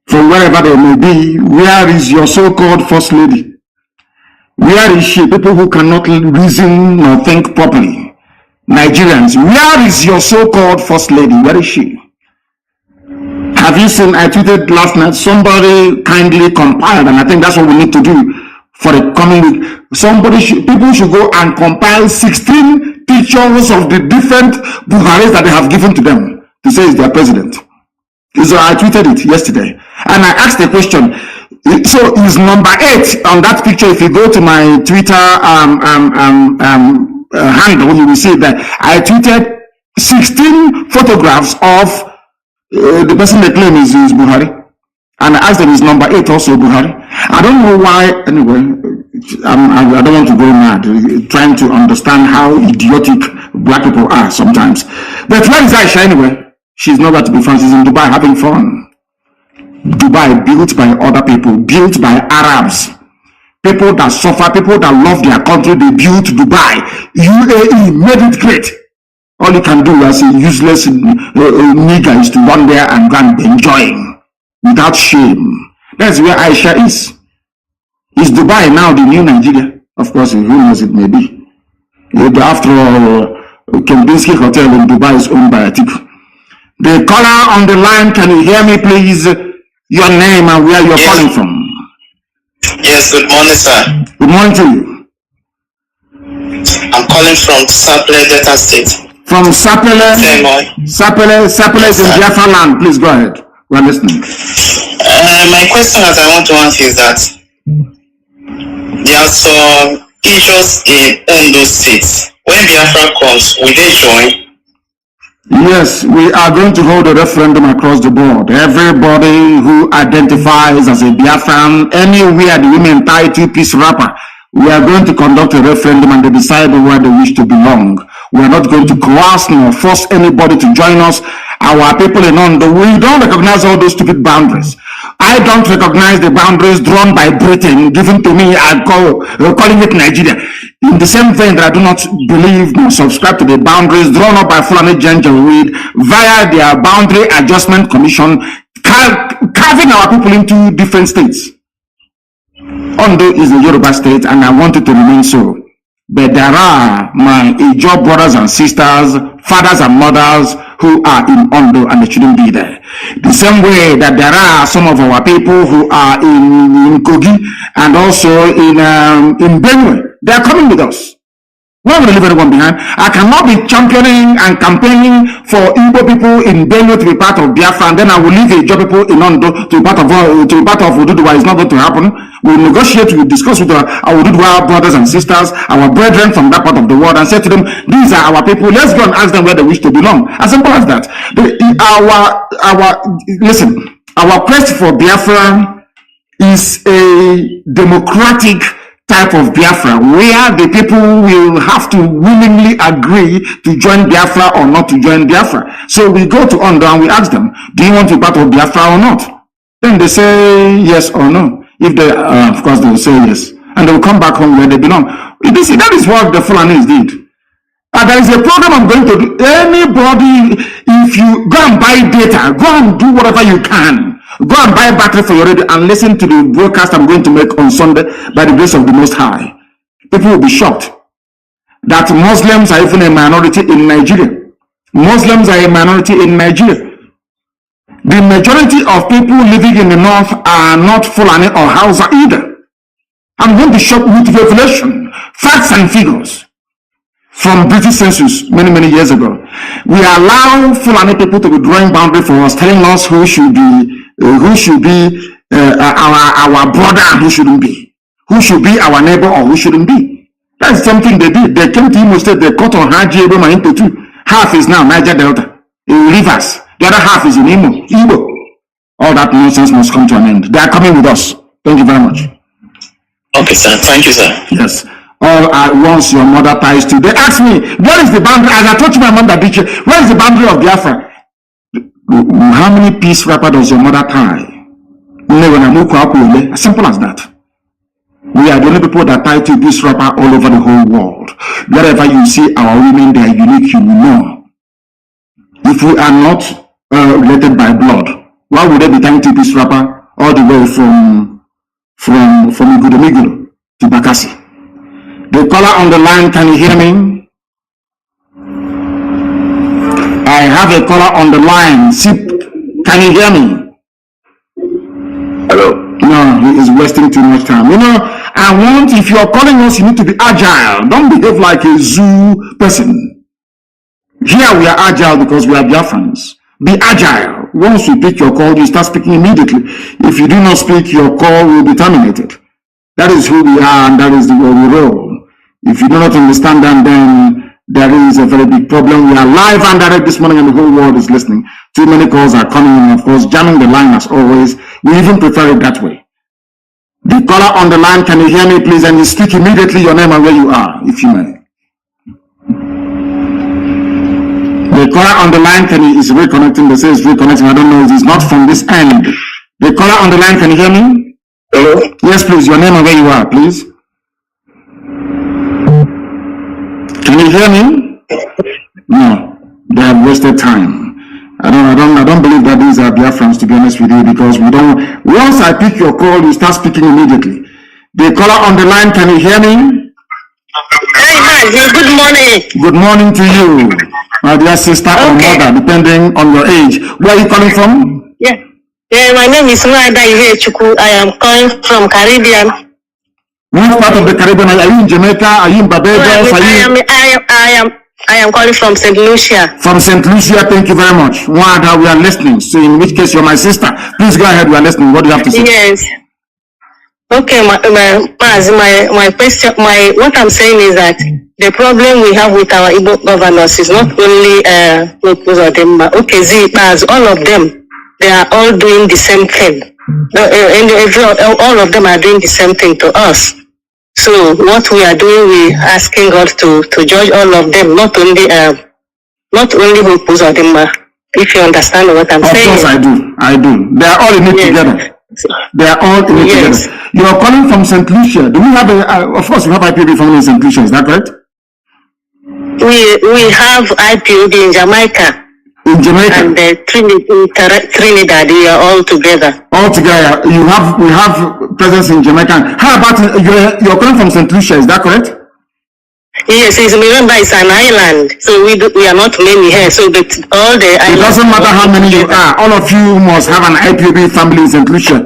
from wherever they may be, where is your so-called first lady? Where is she? People who cannot reason or think properly. Nigerians, where is your so-called first lady? Where is she? Have you seen, I tweeted last night, somebody kindly compiled, and I think that's what we need to do for the coming week. People should go and compile 16 pictures of the different Buharis that they have given to them to say is their president. So I tweeted it yesterday, and I asked the question. So is number 8 on that picture? If you go to my Twitter handle, you will see that I tweeted 16 photographs of the person they claim is Buhari, and I asked them, is number 8 also Buhari? I don't know why. Anyway, I don't want to go mad trying to understand how idiotic black people are sometimes. But where is Aisha anyway? She's nowhere to be found. She's in Dubai having fun. Dubai built by other people, built by Arabs, people that suffer, people that love their country. They built Dubai. UAE made it great. All you can do as a useless nigger is to run there and go and be enjoying without shame. That's where Aisha is. Is Dubai now the new Nigeria? Of course, who knows, it may be. After all, Kempinski Hotel in Dubai is owned by Atiku. The caller on the line, can you hear me, please? Your name and where you're calling from. Yes, good morning, sir. Good morning to you. I'm calling from Sapele, Delta State. From Sapele? Sapele is in Biafra land. Please go ahead. We're listening. My question that I want to ask is that there are some issues in Ondo State. When Biafra comes, will they join? Yes, we are going to hold a referendum across the board. Everybody who identifies as a Biafran, anywhere the women tie 2-piece wrapper, We are going to conduct a referendum and they decide where they wish to belong. We are not going to coerce nor force anybody to join us. Our people in Ondo, we don't recognize all those stupid boundaries. I don't recognize the boundaries drawn by Britain, given to me, calling it Nigeria. In the same vein that I do not believe nor subscribe to the boundaries drawn up by Fulani Janjaweed via their Boundary Adjustment Commission, carving our people into different states. Ondo is a Yoruba state and I want it to remain so. But there are my Ijaw brothers and sisters, fathers and mothers who are in Ondo and they shouldn't be there. The same way that there are some of our people who are in Kogi and also in Benue. They are coming with us. We're not going to leave anyone behind. I cannot be championing and campaigning for Igbo people in Benue to be part of Biafra, and then I will leave the Ijaw people in Ondo to be part of Oduduwa. It's not going to happen. We negotiate, we discuss with our Oduduwa brothers and sisters, our brethren from that part of the world, and say to them, these are our people. Let's go and ask them where they wish to belong. As simple as that. Listen, our quest for Biafra is a democratic type of Biafra where the people will have to willingly agree to join Biafra or not to join Biafra. So we go to Ondo and we ask them, do you want to be part of Biafra or not? Then they say yes or no. If they, of course, they will say yes. And they will come back home where they belong. That is what the Fulanis did. There is a program I'm going to do. Anybody, if you go and buy data, go and do whatever you can. Go and buy a battery for your radio and listen to the broadcast I'm going to make on Sunday by the grace of the Most High. People will be shocked that Muslims are even a minority in Nigeria. Muslims are a minority in Nigeria. The majority of people living in the north are not Fulani or Hausa either. I'm going to shock with revelation, facts and figures from British census many years ago. We allow Fulani people to be drawing boundary for us, telling us who should be our brother and who shouldn't be, who should be our neighbor or who shouldn't be. That's something they did. They came to Imo State, they cut on Haji Eboma into two. Half is now Niger Delta, in Rivers. The other half is in Igbo. All that nonsense must come to an end. They are coming with us. Thank you very much. Okay, sir. Thank you, sir. Yes. All at once your mother ties to. They asked me, where is the boundary? As I told you, my mother, where is the boundary of Biafra? How many piece wrapper does your mother tie? As simple as that. We are the only people that tie to piece wrapper all over the whole world. Wherever you see our women, they are unique, you will know. If we are not related by blood, why would they be tying to piece wrapper all the way from Igudumiguru to Bakassi? The caller on the line, can you hear me? I have a caller on the line. Can you hear me? Hello? No, he is wasting too much time. If you are calling us, you need to be agile. Don't behave like a zoo person. Here we are agile because we are Biafrans. Be agile. Once you pick your call, you start speaking immediately. If you do not speak, your call will be terminated. That is who we are and that is the way we roll. If you do not understand that, then there is a very big problem. We are live and direct this morning and the whole world is listening. Too many calls are coming in, of course, jamming the line as always. We even prefer it that way. The caller on the line, can you hear me please? And you speak immediately your name and where you are, if you may. The caller on the line is reconnecting. They say it's reconnecting. I don't know. It is not from this end. The caller on the line, can you hear me? Hello? Yes, please. Your name and where you are, please. Can you hear me? No. They have wasted time. I don't believe that these are Biafrans, to be honest with you, because we don't. Once I pick your call, you start speaking immediately. The caller on the line, can you hear me? Hey, Mazi, good morning. Good morning to you, my dear sister or mother, depending on your age. Where are you calling from? Yeah, my name is Mazi Iyke. I am calling from Caribbean. What part of the Caribbean? Are you in Jamaica? Are you in Barbados? I am calling from St. Lucia. From St. Lucia, thank you very much. Wanda, we are listening. So in which case you're my sister. Please go ahead, we are listening. What do you have to say? Yes. Okay, my question, what I'm saying is that the problem we have with our Igbo governors is not only most of them, but all of them, they are all doing the same thing. All of them are doing the same thing to us. So what we are doing, we asking God to judge all of them, not only Hopuzodimma. If you understand what I'm saying. Of course I do. They are all in it together. They are all in it together. You are calling from St. Lucia. Do we have of course we have IPOB family in St. Lucia, is that correct? We have IPOB in Jamaica. In Jamaica. And Trinidad, we are all together. All together. We have presence in Jamaica. How about you're calling from St. Lucia, is that correct? Yes, remember it's an island, so we are not many here. So but all the it doesn't matter how many you are. All of you must have an IPOB family in St. Lucia.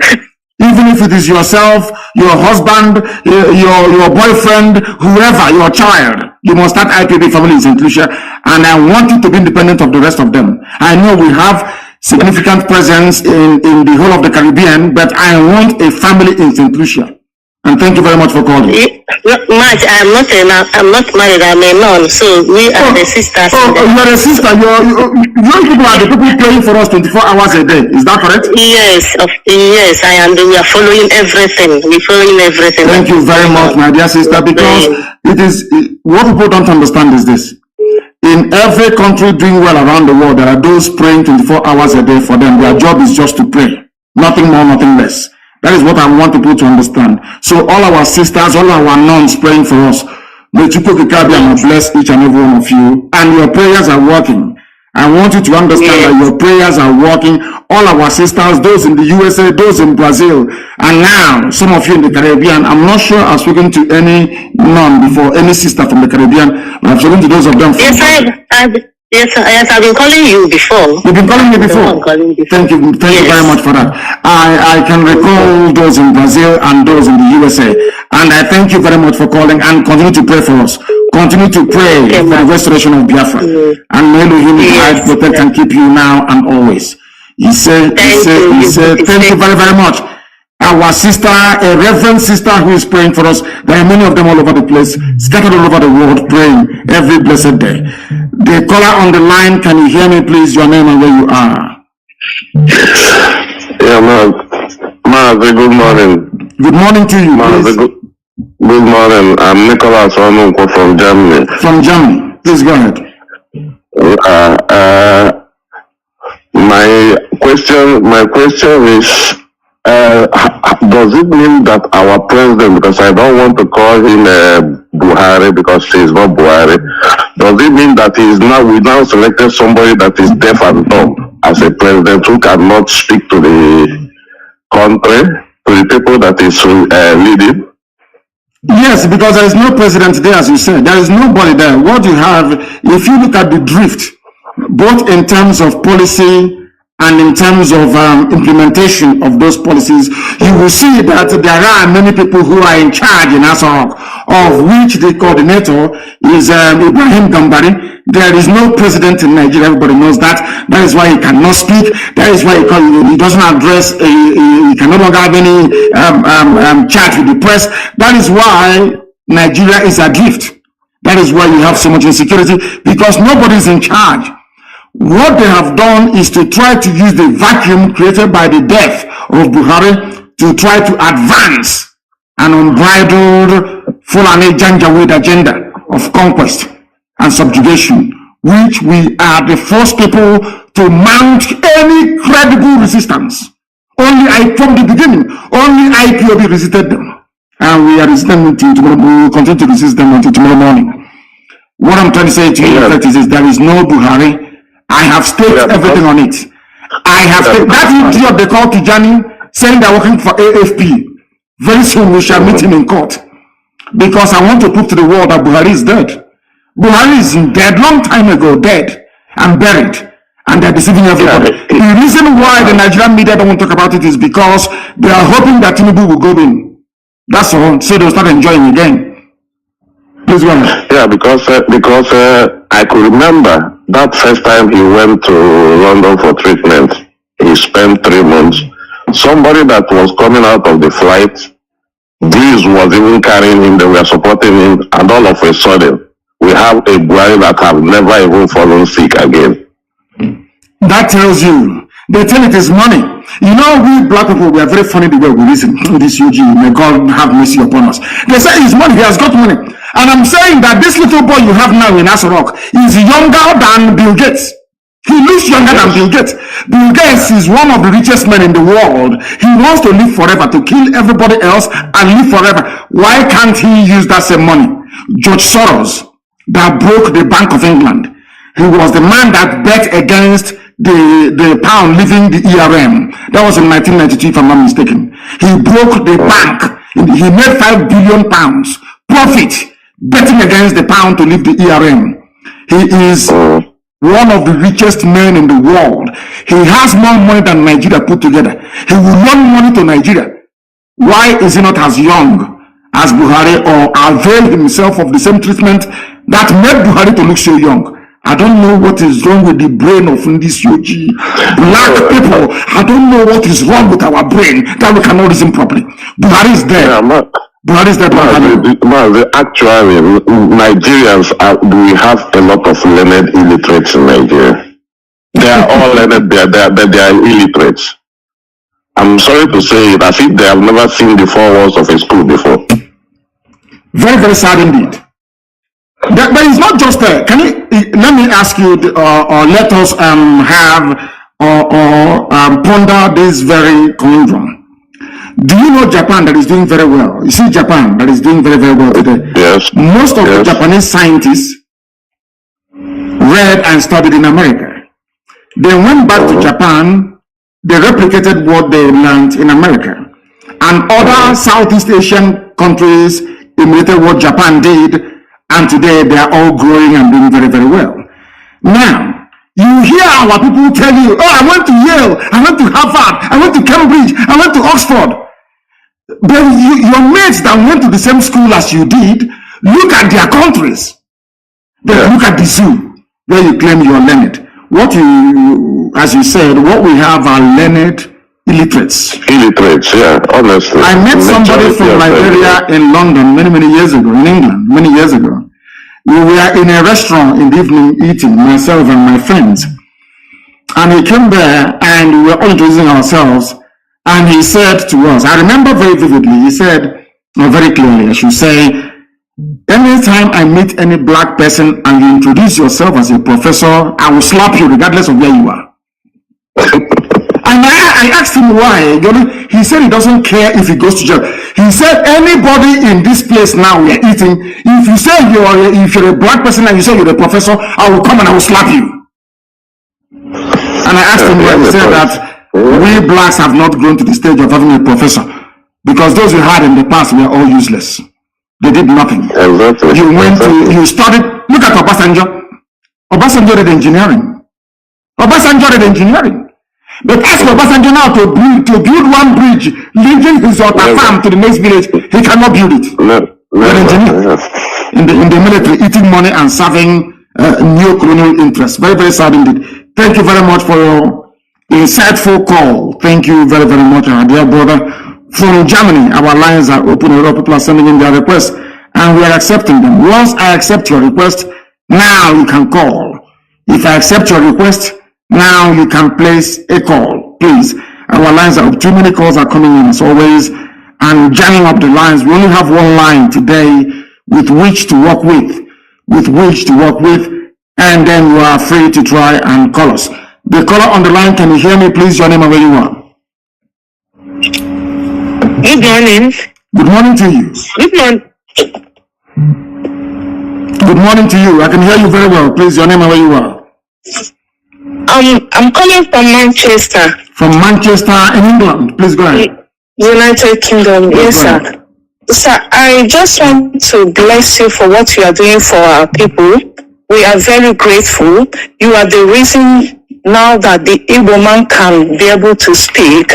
Even if it is yourself, your husband, your boyfriend, whoever, your child, you must start IPOB family in St. Lucia. And I want you to be independent of the rest of them. I know we have significant presence in the whole of the Caribbean, but I want a family in St. Lucia. And thank you very much for calling. I'm not married, I'm a nun, so we are the sisters. You're a sister. You people are the people praying for us 24 hours a day. Is that correct? Yes, yes, I am. We are following everything. We're following everything. Thank you very much, my dear sister, because it is, what people don't understand is this. In every country doing well around the world, there are those praying 24 hours a day for them. Their job is just to pray. Nothing more, nothing less. That is what I want people to understand. So all our sisters, all our nuns praying for us, may Chukwukikabi bless each and every one of you. And your prayers are working. I want you to understand that your prayers are working. All our sisters, those in the USA, those in Brazil, and now some of you in the Caribbean. I'm not sure I've spoken to any nun before, any sister from the Caribbean, but I've spoken to those of them. Yes, I've been calling you before. You've been calling me before? Thank you very much for that. I can recall those in Brazil and those in the USA. And I thank you very much for calling and continue to pray for us. Continue to pray for the restoration of Biafra. And may Elohim guide, protect and keep you now and always. He said, thank you very, very much. Our sister, a reverend sister who is praying for us. There are many of them all over the place, scattered all over the world, praying every blessed day. The caller on the line, can you hear me, please? Your name and where you are. Yeah, Mazi, good morning. Good morning to you, Mazi, good morning. I'm Nicholas Onunko from Germany. From Germany. Please go ahead. My question is, does it mean that our president, because I don't want to call him Buhari because he's not Buhari, does it mean that we now selected somebody that is deaf and dumb as a president who cannot speak to the country, to the people that is leading? Yes, because there is no president there, as you said. There is nobody there. What you have, if you look at the drift, both in terms of policy and in terms of implementation of those policies, you will see that there are many people who are in charge in Asarok, of which the coordinator is Ibrahim Gambari. There is no president in Nigeria, everybody knows that. That is why he cannot speak. That is why he doesn't address, he can no longer have any chat with the press. That is why Nigeria is adrift. That is why you have so much insecurity, because nobody is in charge. What they have done is to try to use the vacuum created by the death of Buhari to try to advance an unbridled Fulani Janjaweed agenda of conquest and subjugation, which we are the first people to mount any credible resistance. From the beginning, only IPOB resisted them. And we are resisting them until tomorrow. We will continue to resist them until tomorrow morning. What I'm trying to say to you is there is no Buhari. I have staked everything on it. I have staked that idiot they call Tijani saying they're working for AFP. Very soon we shall meet him in court. Because I want to prove to the world that Buhari is dead. Buhari is dead long time ago, dead and buried. And they're deceiving everybody. The reason why the Nigerian media don't want to talk about it is because they are hoping that Tinubu will go in. That's all. So they'll start enjoying again. Please go ahead. Yeah, because I could remember that first time he went to London for treatment. He spent 3 months. Somebody that was coming out of the flight, Breeze was even carrying him, they were supporting him, and all of a sudden, we have a Buhari that have never even fallen sick again. That tells you, they tell it is money. You know, we black people, we are very funny the way we listen to this UG. May God have mercy upon us. They say he's money, he has got money. And I'm saying that this little boy you have now in Asarok is younger than Bill Gates. He looks younger than Bill Gates. Bill Gates is one of the richest men in the world. He wants to live forever, to kill everybody else and live forever. Why can't he use that same money? George Soros, that broke the Bank of England. He was the man that bet against the pound leaving the ERM. That was in 1992, if I'm not mistaken. He broke the bank. He made £5 billion profit betting against the pound to leave the ERM. He is one of the richest men in the world. He has more money than Nigeria put together. He will loan money to Nigeria. Why is he not as young as Buhari, or avail himself of the same treatment that made Buhari to look so young? I don't know what is wrong with the brain of this UG. Black people, I don't know what is wrong with our brain that we cannot reason properly. Buhari is there. Buhari is there. Actually, Nigerians, we have a lot of learned illiterates in Nigeria. They are all learned, they are illiterates. I'm sorry to say it, as if they have never seen the four walls of a school before. Very, very sad indeed. But it's not just there. Let me ask you, or let us ponder this very conundrum. Do you know Japan that is doing very well? You see Japan that is doing very, very well today. Yes. Most of the Japanese scientists read and studied in America. They went back to Japan, they replicated what they learned in America. And other Southeast Asian countries imitated what Japan did, and today they are all growing and doing very, very well. Now, you hear our people tell you, oh, I went to Yale, I went to Harvard, I went to Cambridge, I went to Oxford. But your mates that went to the same school as you did, look at their countries. Look at the zoo, where you claim you are learned. What you, as you said, what we have are learned illiterates. Illiterates, yeah, honestly. I met somebody from Liberia in London many years ago, in England, many years ago. We were in a restaurant in the evening eating, myself and my friends. And he came there and we were all introducing ourselves. And he said to us, I remember very vividly, he said, very clearly, I should say, anytime I meet any black person and you introduce yourself as a professor, I will slap you regardless of where you are. And I asked him why. He said he doesn't care if he goes to jail. He said anybody in this place now we are eating, if you say if you're a black person and you say you're a professor, I will come and I will slap you. And I asked him why. He said that we blacks have not grown to the stage of having a professor, because those we had in the past were all useless. They did nothing. Exactly. You studied, look at Obasanjo. Obasanjo did engineering. But ask Obasanjo now to build one bridge linking his farm to the next village. He cannot build it. In the military, eating money and serving neo-colonial interests. Very, very sad indeed. Thank you very much for your insightful call. Thank you very, very much, our dear brother. From Germany, our lines are open. A lot of people are sending in their requests, and we are accepting them. Once I accept your request, now you can call. If I accept your request, now you can place a call, please. Our lines are up. Too many calls are coming in as always, and jamming up the lines. We only have one line today with which to work with, and then you are free to try and call us. The caller on the line, can you hear me, please? Your name and where you are. Good morning. Good morning to you. Good morning. Good morning to you. I can hear you very well. Please, your name and where you are. I'm calling from Manchester. From Manchester in England. Please go ahead. United Kingdom. Yes, sir. Sir, I just want to bless you for what you are doing for our people. We are very grateful. You are the reason now that the Igbo man can be able to speak.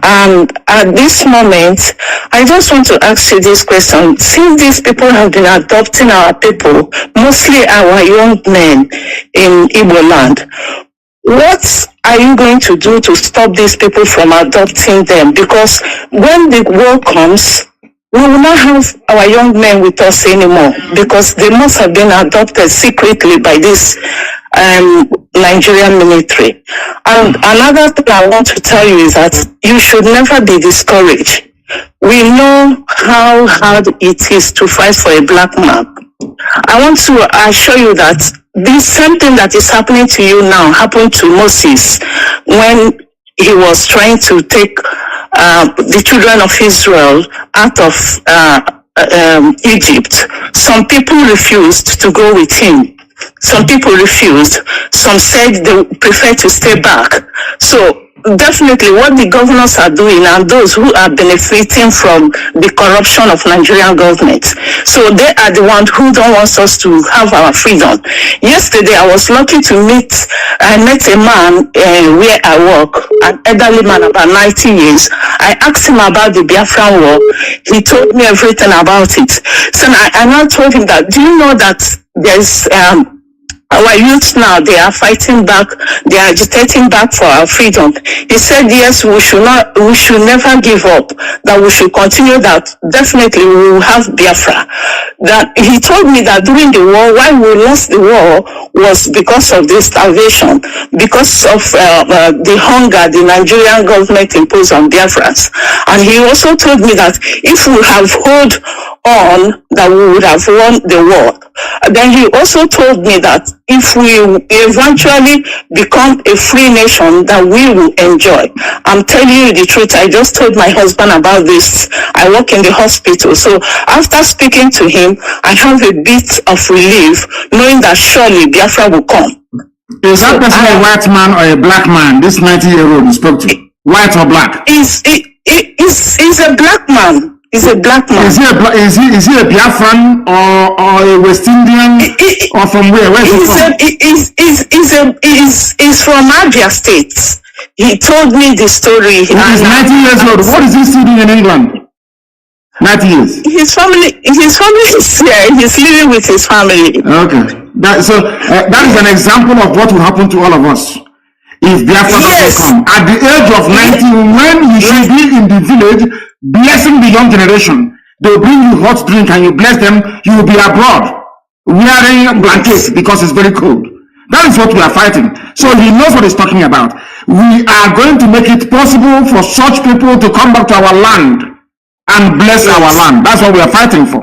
And at this moment, I just want to ask you this question. Since these people have been adopting our people, mostly our young men in Igbo land, what are you going to do to stop these people from adopting them? Because when the war comes, we will not have our young men with us anymore, because they must have been adopted secretly by these Nigerian military. And another thing I want to tell you is that you should never be discouraged. We know how hard it is to fight for a black man. I want to assure you that this same thing that is happening to you now happened to Moses when he was trying to take the children of Israel out of Egypt. Some people refused to go with him. Some people refused. Some said they prefer to stay back. So definitely what the governors are doing and those who are benefiting from the corruption of Nigerian government. So they are the ones who don't want us to have our freedom. Yesterday I was lucky to I met a man where I work, an elderly man about 90 years. I asked him about the Biafran war. He told me everything about it. So I now told him that, do you know that there's our youth now, they are fighting back, they are agitating back for our freedom. He said, yes, we should never give up, that we should continue, that definitely we will have Biafra. That he told me that during the war, why we lost the war was because of the starvation, because of the hunger the Nigerian government imposed on Biafrans. And he also told me that if we have held on, that we would have won the war. Then he also told me that if we eventually become a free nation, that we will enjoy. I'm telling you the truth. I just told my husband about this. I work in the hospital. So after speaking to him, I have a bit of relief, knowing that surely Biafra will come. Is that person a white man or a black man? This 90-year-old you spoke to, white or black? He's a black man. He's a black man. Is he a Biafran or a West Indian or from where? Where is he from? He's from Abia State. He told me the story. He's 90 years old. What is he still doing in England? 90 years. His family is here. He's living with his family. Okay. That is an example of what will happen to all of us if Biafra doesn't come. At the age of 90, when you should be in the village blessing the young generation, they'll bring you hot drink and you bless them, you will be abroad wearing blankets because it's very cold. That is what we are fighting. So he knows what he's talking about. We are going to make it possible for such people to come back to our land and bless our land. That's what we are fighting for.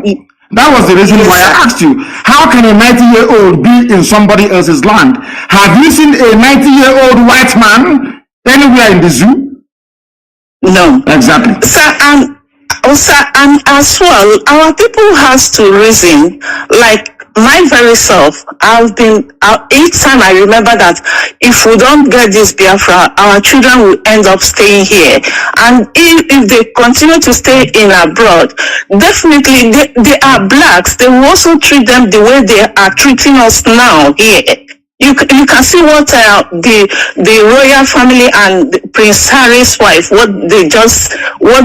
That was the reason why I asked you, how can a 90-year-old be in somebody else's land? Have you seen a 90-year-old white man anywhere in the zoo? No. Exactly. Sir, and as well, our people has to reason, like my very self, each time I remember that if we don't get this Biafra, our children will end up staying here. And if they continue to stay in abroad, definitely they are blacks. They will also treat them the way they are treating us now here. You can see what the royal family and Prince Harry's wife, what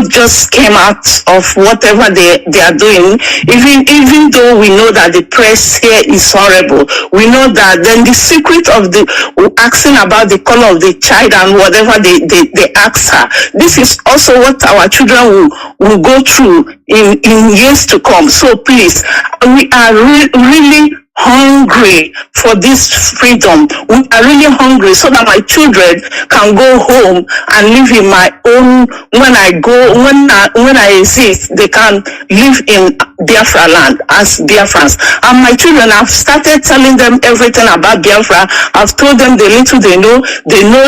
just came out of whatever they are doing. Even though we know that the press here is horrible, we know that then the secret of the asking about the color of the child and whatever they ask her. This is also what our children will go through in years to come. So please, we are really hungry for this freedom. We are really hungry so that my children can go home and live in my own. When I exist, they can live in Biafra land as Biafrans. And my children, I've started telling them everything about Biafra. I've told them the little they know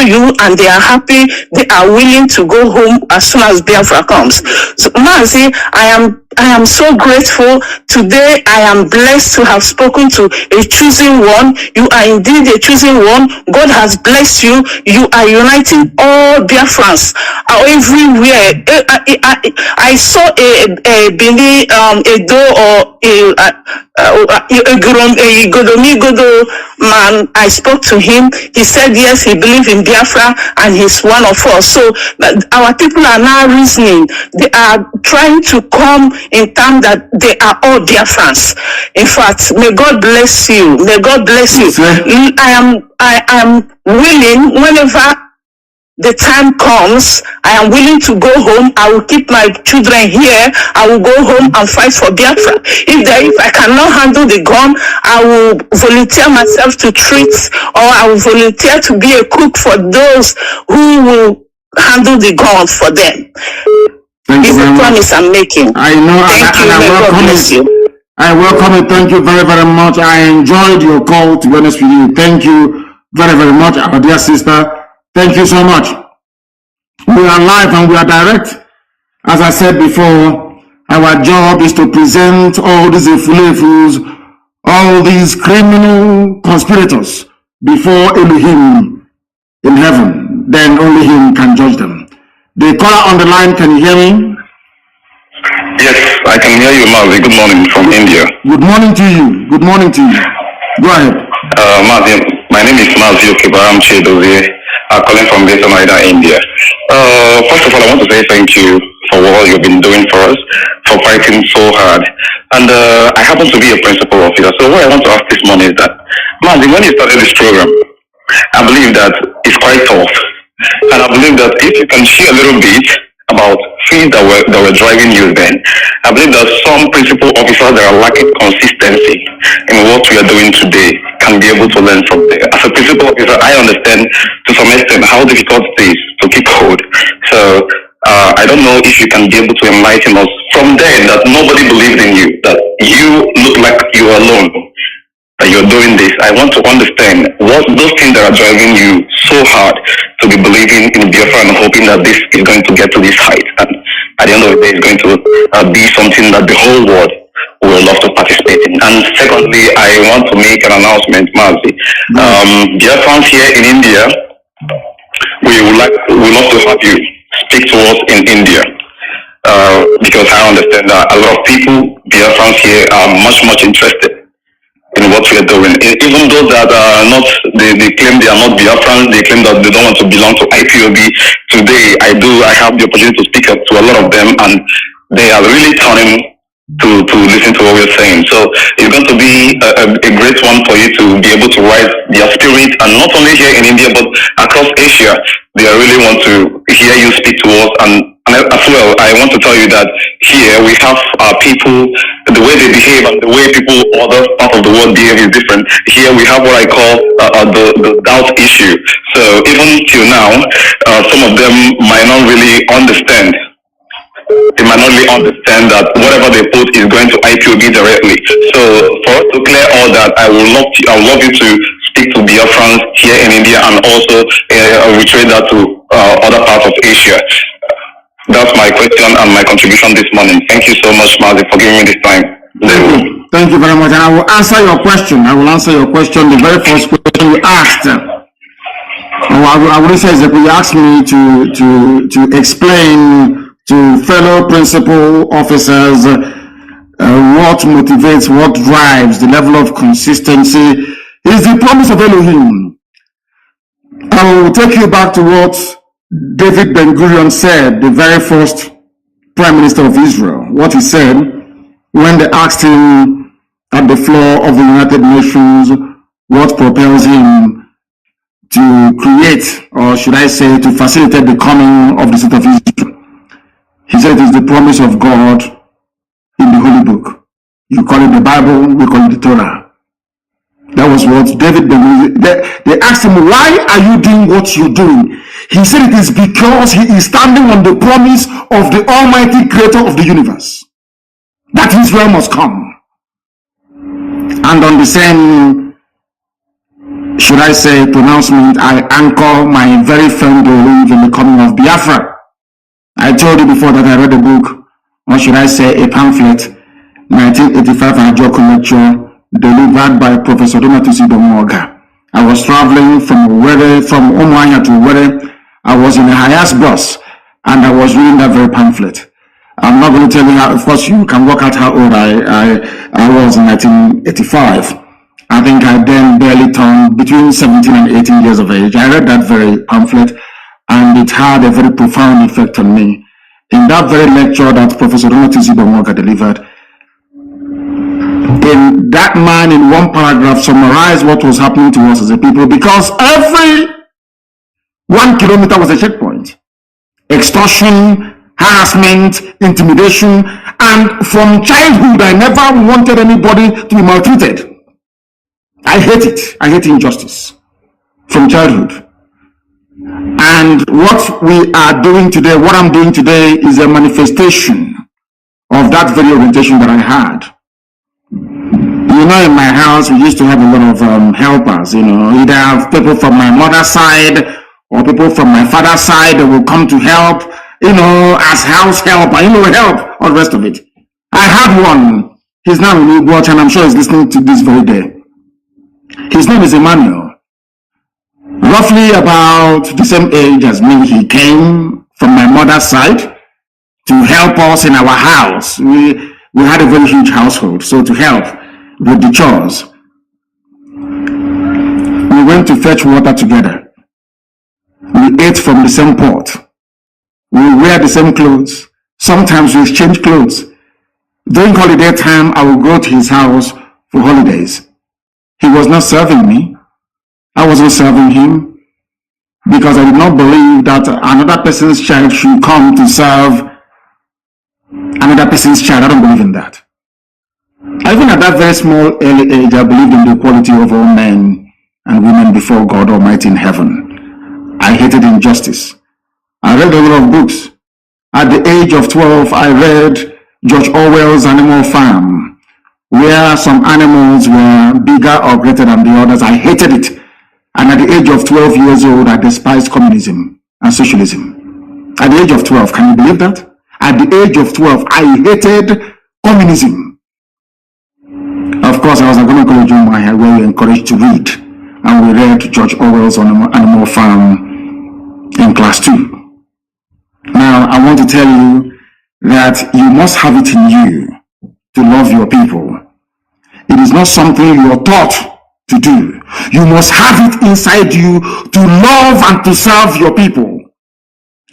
you, and they are happy. They are willing to go home as soon as Biafra comes. So Mazi, I am so grateful. Today I am blessed to have spoken to a chosen one. You are indeed a chosen one. God has blessed you. You are uniting all Biafrans everywhere. I saw a Bini, a Do or a Godo man. I spoke to him. He said yes, he believes in Biafra and he's one of us. So our people are now reasoning. They are trying to come in time that they are all Biafrans. In fact, may God bless you. May God bless you. I am willing whenever the time comes, I am willing to go home. I will keep my children here. I will go home and fight for Biafra. If I cannot handle the gun, I will volunteer myself to treat, or I will volunteer to be a cook for those who will handle the gun for them. It's a promise I'm making. I know, I welcome it. Thank you very, very much. I enjoyed your call, to be honest with you. Thank you very, very much, our dear sister. Thank you so much. We are live and we are direct. As I said before, our job is to present all these fools, all these criminal conspirators before Elohim in heaven. Then only him can judge them. The caller on the line, can you hear me? Yes, I can hear you, Mazi. Good morning from India. Good morning to you. Good morning to you. Go ahead. Mazi, my name is Mazi Iyke. I'm calling from Biafra, India. First of all, I want to say thank you for all you've been doing for us, for fighting so hard. And I happen to be a principal officer. So what I want to ask this morning is that, Mazi, when you started this program, I believe that it's quite tough. And I believe that if you can share a little bit about things that were driving you then, I believe that some principal officers that are lacking consistency in what we are doing today can be able to learn from there. As a principal officer, I understand to some extent how difficult it is to keep hold. So I don't know if you can be able to enlighten us from there that nobody believed in you, that you look like you are alone, that you're doing this. I want to understand what those things that are driving you so hard to be believing in Biafra and hoping that this is going to get to this height. And at the end of the day, it's going to be something that the whole world will love to participate in. And secondly, I want to make an announcement, Mazi. Biafrans here in India, we would love to have you speak to us in India. Because I understand that a lot of people, Biafrans here, are much interested in what we are doing. Even those that are not, they claim they are not Biafrans, they claim that they don't want to belong to IPOB. Today, I have the opportunity to speak up to a lot of them, and they are really turning to listen to what we're saying. So it's going to be a great one for you to be able to rise their spirit, and not only here in India, but across Asia. They really want to hear you speak to us, and as well, I want to tell you that here we have people, the way they behave and the way people other parts of the world behave is different. Here we have what I call the doubt issue. So even till now, some of them might not really understand. They might not really understand that whatever they put is going to IPOB directly. So for us to clear all that, I would love you to speak to Biafrans here in India, and also reiterate that to other parts of Asia. That's my question and my contribution this morning. Thank you so much, Mazi, for giving me this time. Thank you very much. And I will answer your question. The very first question you asked. I will say that you asked me to explain to fellow principal officers what motivates, what drives the level of consistency is the promise of Elohim. I will take you back to what David Ben-Gurion said, the very first Prime Minister of Israel. What he said when they asked him at the floor of the United Nations what propels him to create, or should I say, to facilitate the coming of the state of Israel. He said it's the promise of God in the Holy Book. You call it the Bible, we call it the Torah. That was what David Ben-Gurion, they asked him, why are you doing what you're doing? He said it is because he is standing on the promise of the Almighty Creator of the universe, that Israel must come. And on the same, should I say, pronouncement, I anchor my very firm belief in the coming of Biafra. I told you before that I read a book, or should I say a pamphlet, 1985 Ajoko lecture, delivered by Professor Nnamdi. I was traveling from Umuahia to Owerri. I was in a Hayas bus, and I was reading that very pamphlet. I'm not going to tell you how, of course you can work out how old I was in 1985. I think I then barely turned between 17 and 18 years of age. I read that very pamphlet, and it had a very profound effect on me. In that very lecture that Professor Nnamdi delivered, that man in one paragraph summarized what was happening to us as a people, because every 1 kilometer was a checkpoint. Extortion, harassment, intimidation, and from childhood, I never wanted anybody to be maltreated. I hate it. I hate injustice from childhood. And what we are doing today, what I'm doing today, is a manifestation of that very orientation that I had. You know, in my house, we used to have a lot of helpers, you know, either people from my mother's side or people from my father's side that will come to help, you know, as house helper, you know, help, all the rest of it. I had one. He's now in Igbo, and I'm sure he's listening to this very day. His name is Emmanuel. Roughly about the same age as me, he came from my mother's side to help us in our house. We had a very huge household, so to help with the chores. We went to fetch water together. We ate from the same pot. We wear the same clothes. Sometimes we exchange clothes. During holiday time, I would go to his house for holidays. He was not serving me. I wasn't serving him because I did not believe that another person's child should come to serve another person's child. I don't believe in that. Even at that very small early age, I believed in the equality of all men and women before God Almighty in heaven. I hated injustice. I read a lot of books. At the age of 12, I read George Orwell's Animal Farm, where some animals were bigger or greater than the others. I hated it. And at the age of 12 years old, I despised communism and socialism. At the age of 12, can you believe that? At the age of 12, I hated communism. Of course, I was at Government College where we were encouraged to read. And we read George Orwell's Animal Farm in class 2. Now, I want to tell you that you must have it in you to love your people. It is not something you are taught to do. You must have it inside you to love and to serve your people.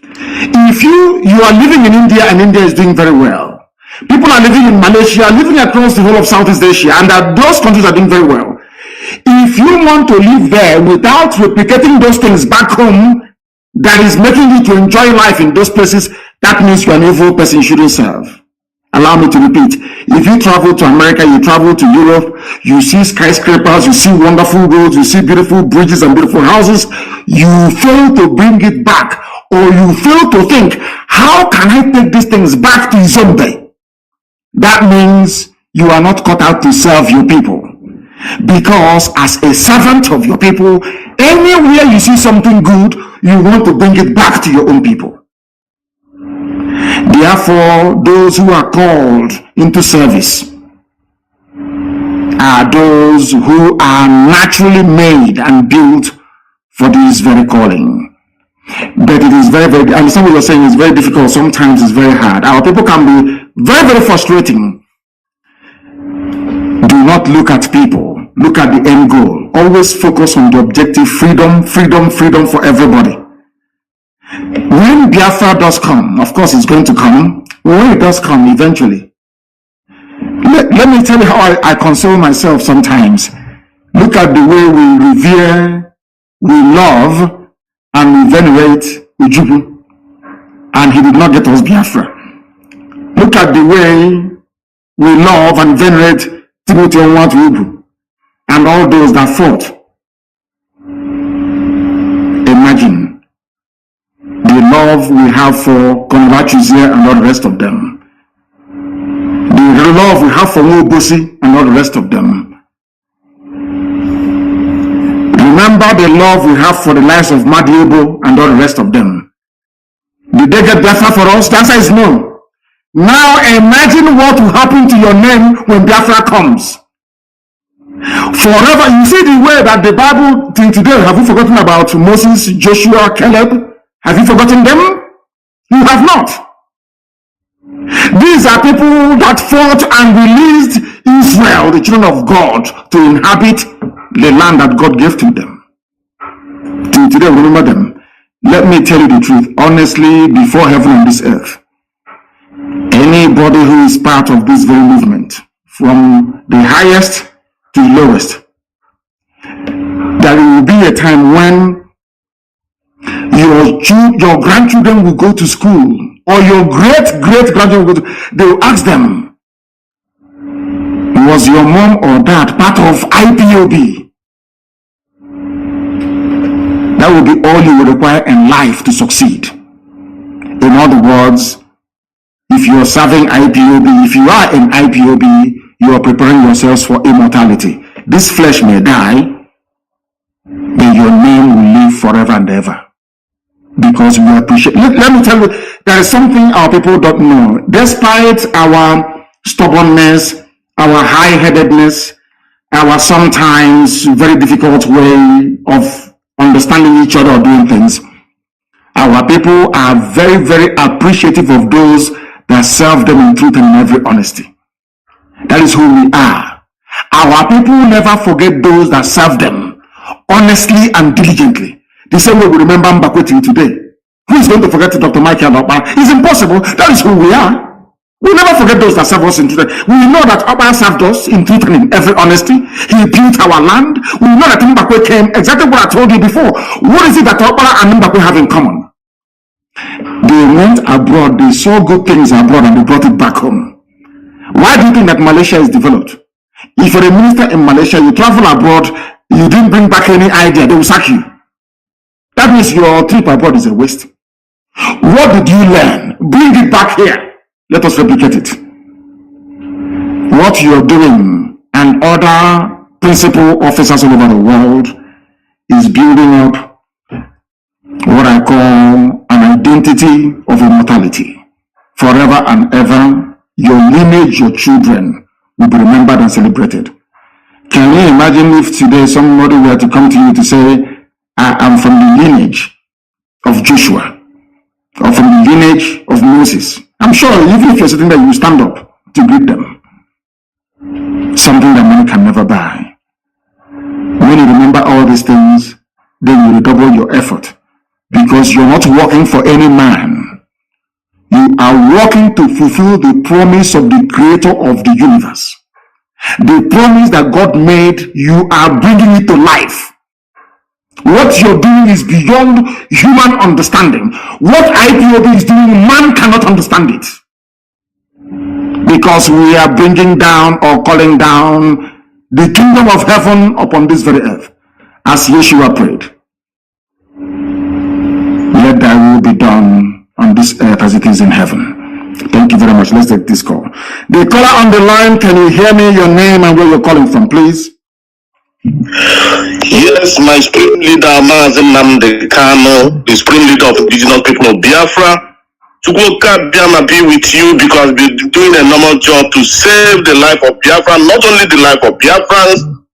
If you are living in India and India is doing very well, people are living in Malaysia, living across the whole of Southeast Asia, and that those countries are doing very well. If you want to live there without replicating those things back home, that is making you to enjoy life in those places, that means you're an evil person you shouldn't serve. Allow me to repeat. If you travel to America, you travel to Europe, you see skyscrapers, you see wonderful roads, you see beautiful bridges and beautiful houses, you fail to bring it back, or you fail to think, how can I take these things back to Zombe? That means you are not cut out to serve your people. Because as a servant of your people, anywhere you see something good, you want to bring it back to your own people. Therefore, those who are called into service are those who are naturally made and built for this very calling. But it is very, very, I understand what you're saying, it's very difficult, sometimes it's very hard. Our people can be very, very frustrating. Do not look at people, look at the end goal. Always focus on the objective: freedom, freedom, freedom for everybody. When Biafra does come, of course it's going to come, when it does come eventually, let me tell you how I console myself sometimes. Look at the way we revere, we love, and we venerate Ujubu, and he did not get us Biafra. Look at the way we love and venerate Timothy Onwatu and all those that fought. Imagine the love we have for Konwachuzie and all the rest of them. The love we have for Mobosi and all the rest of them. Remember the love we have for the lives of Madiebo and all the rest of them. Did they get Biafra for us? The answer is no. Now imagine what will happen to your name when Biafra comes. Forever, you see the way that the Bible till today, have you forgotten about Moses, Joshua, Caleb? Have you forgotten them? You have not. These are people that fought and released Israel, the children of God, to inhabit the land that God gave to them. Till today, remember them. Let me tell you the truth, honestly, before heaven and this earth. Anybody who is part of this very movement, from the highest to the lowest, there will be a time when your grandchildren will go to school, or your great-great-grandchildren will go to, they will ask them, was your mom or dad part of IPOB? That will be all you will require in life to succeed. In other words, if you are serving IPOB, if you are in IPOB, you are preparing yourselves for immortality. This flesh may die, but your name will live forever and ever. Because we appreciate. Let me tell you, there is something our people don't know. Despite our stubbornness, our high-headedness, our sometimes very difficult way of understanding each other or doing things, our people are very, very appreciative of those that serve them in truth and in every honesty. That is who we are. Our people never forget those that serve them honestly and diligently. The same way we remember Mbakweti today. Who is going to forget Dr. Michael Okpa? It's impossible. That is who we are. We never forget those that serve us in truth. We know that Okpa served us in truth and in every honesty. He built our land. We know that Mbakwe came. Exactly what I told you before. What is it that Okpa and Mbakwe have in common? They went abroad. They saw good things abroad and they brought it back home. Why do you think that Malaysia is developed? If you're a minister in Malaysia, you travel abroad, you didn't bring back any idea, they will sack you. That means your trip abroad is a waste. What did you learn? Bring it back here. Let us replicate it. What you're doing and other principal officers all over the world is building up what I call an identity of immortality. Forever and ever, your lineage, your children will be remembered and celebrated. Can you imagine if today somebody were to come to you to say, I am from the lineage of Joshua, or from the lineage of Moses? I'm sure even if you're sitting there, you will stand up to greet them. Something that money can never buy. When you remember all these things, then you redouble your effort, because you're not working for any man. You are working to fulfill the promise of the creator of the universe. The promise that God made, you are bringing it to life. What you're doing is beyond human understanding. What IPOB is doing, man cannot understand it. Because we are bringing down or calling down the kingdom of heaven upon this very earth. As Yeshua prayed, let thy will be done on this earth as it is in heaven. Thank you very much. Let's take this call. The caller on the line, can you hear me? Your name and where you're calling from, please? Yes, my supreme leader, Mazi Nnamdi Kanu, the supreme leader of indigenous people of Biafra. Chukwuka Biama be with you because we're doing a normal job to save the life of Biafra, not only the life of Biafrans,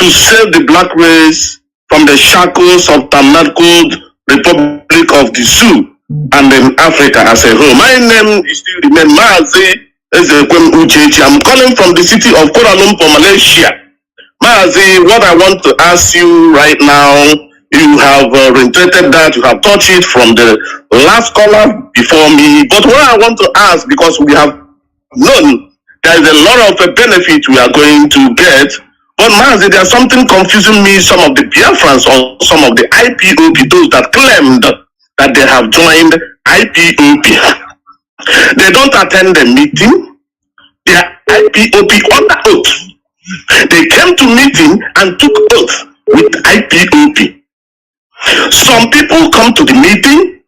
to save the black race from the shackles of the manacled Republic of the Sioux and in Africa as a whole. My name is still remain Mazi Iyke. I'm calling from the city of Kuala Lumpur, Malaysia. Mazi, what I want to ask you right now, you have reiterated that, you have touched it from the last caller before me, but what I want to ask, because we have known there is a lot of benefit we are going to get, but Mazi, there's something confusing me, some of the Biafrans or some of the IPOB, those that claimed that they have joined IPOB. They don't attend the meeting, they are IPOB under oath. They came to meeting and took oath with IPOB. Some people come to the meeting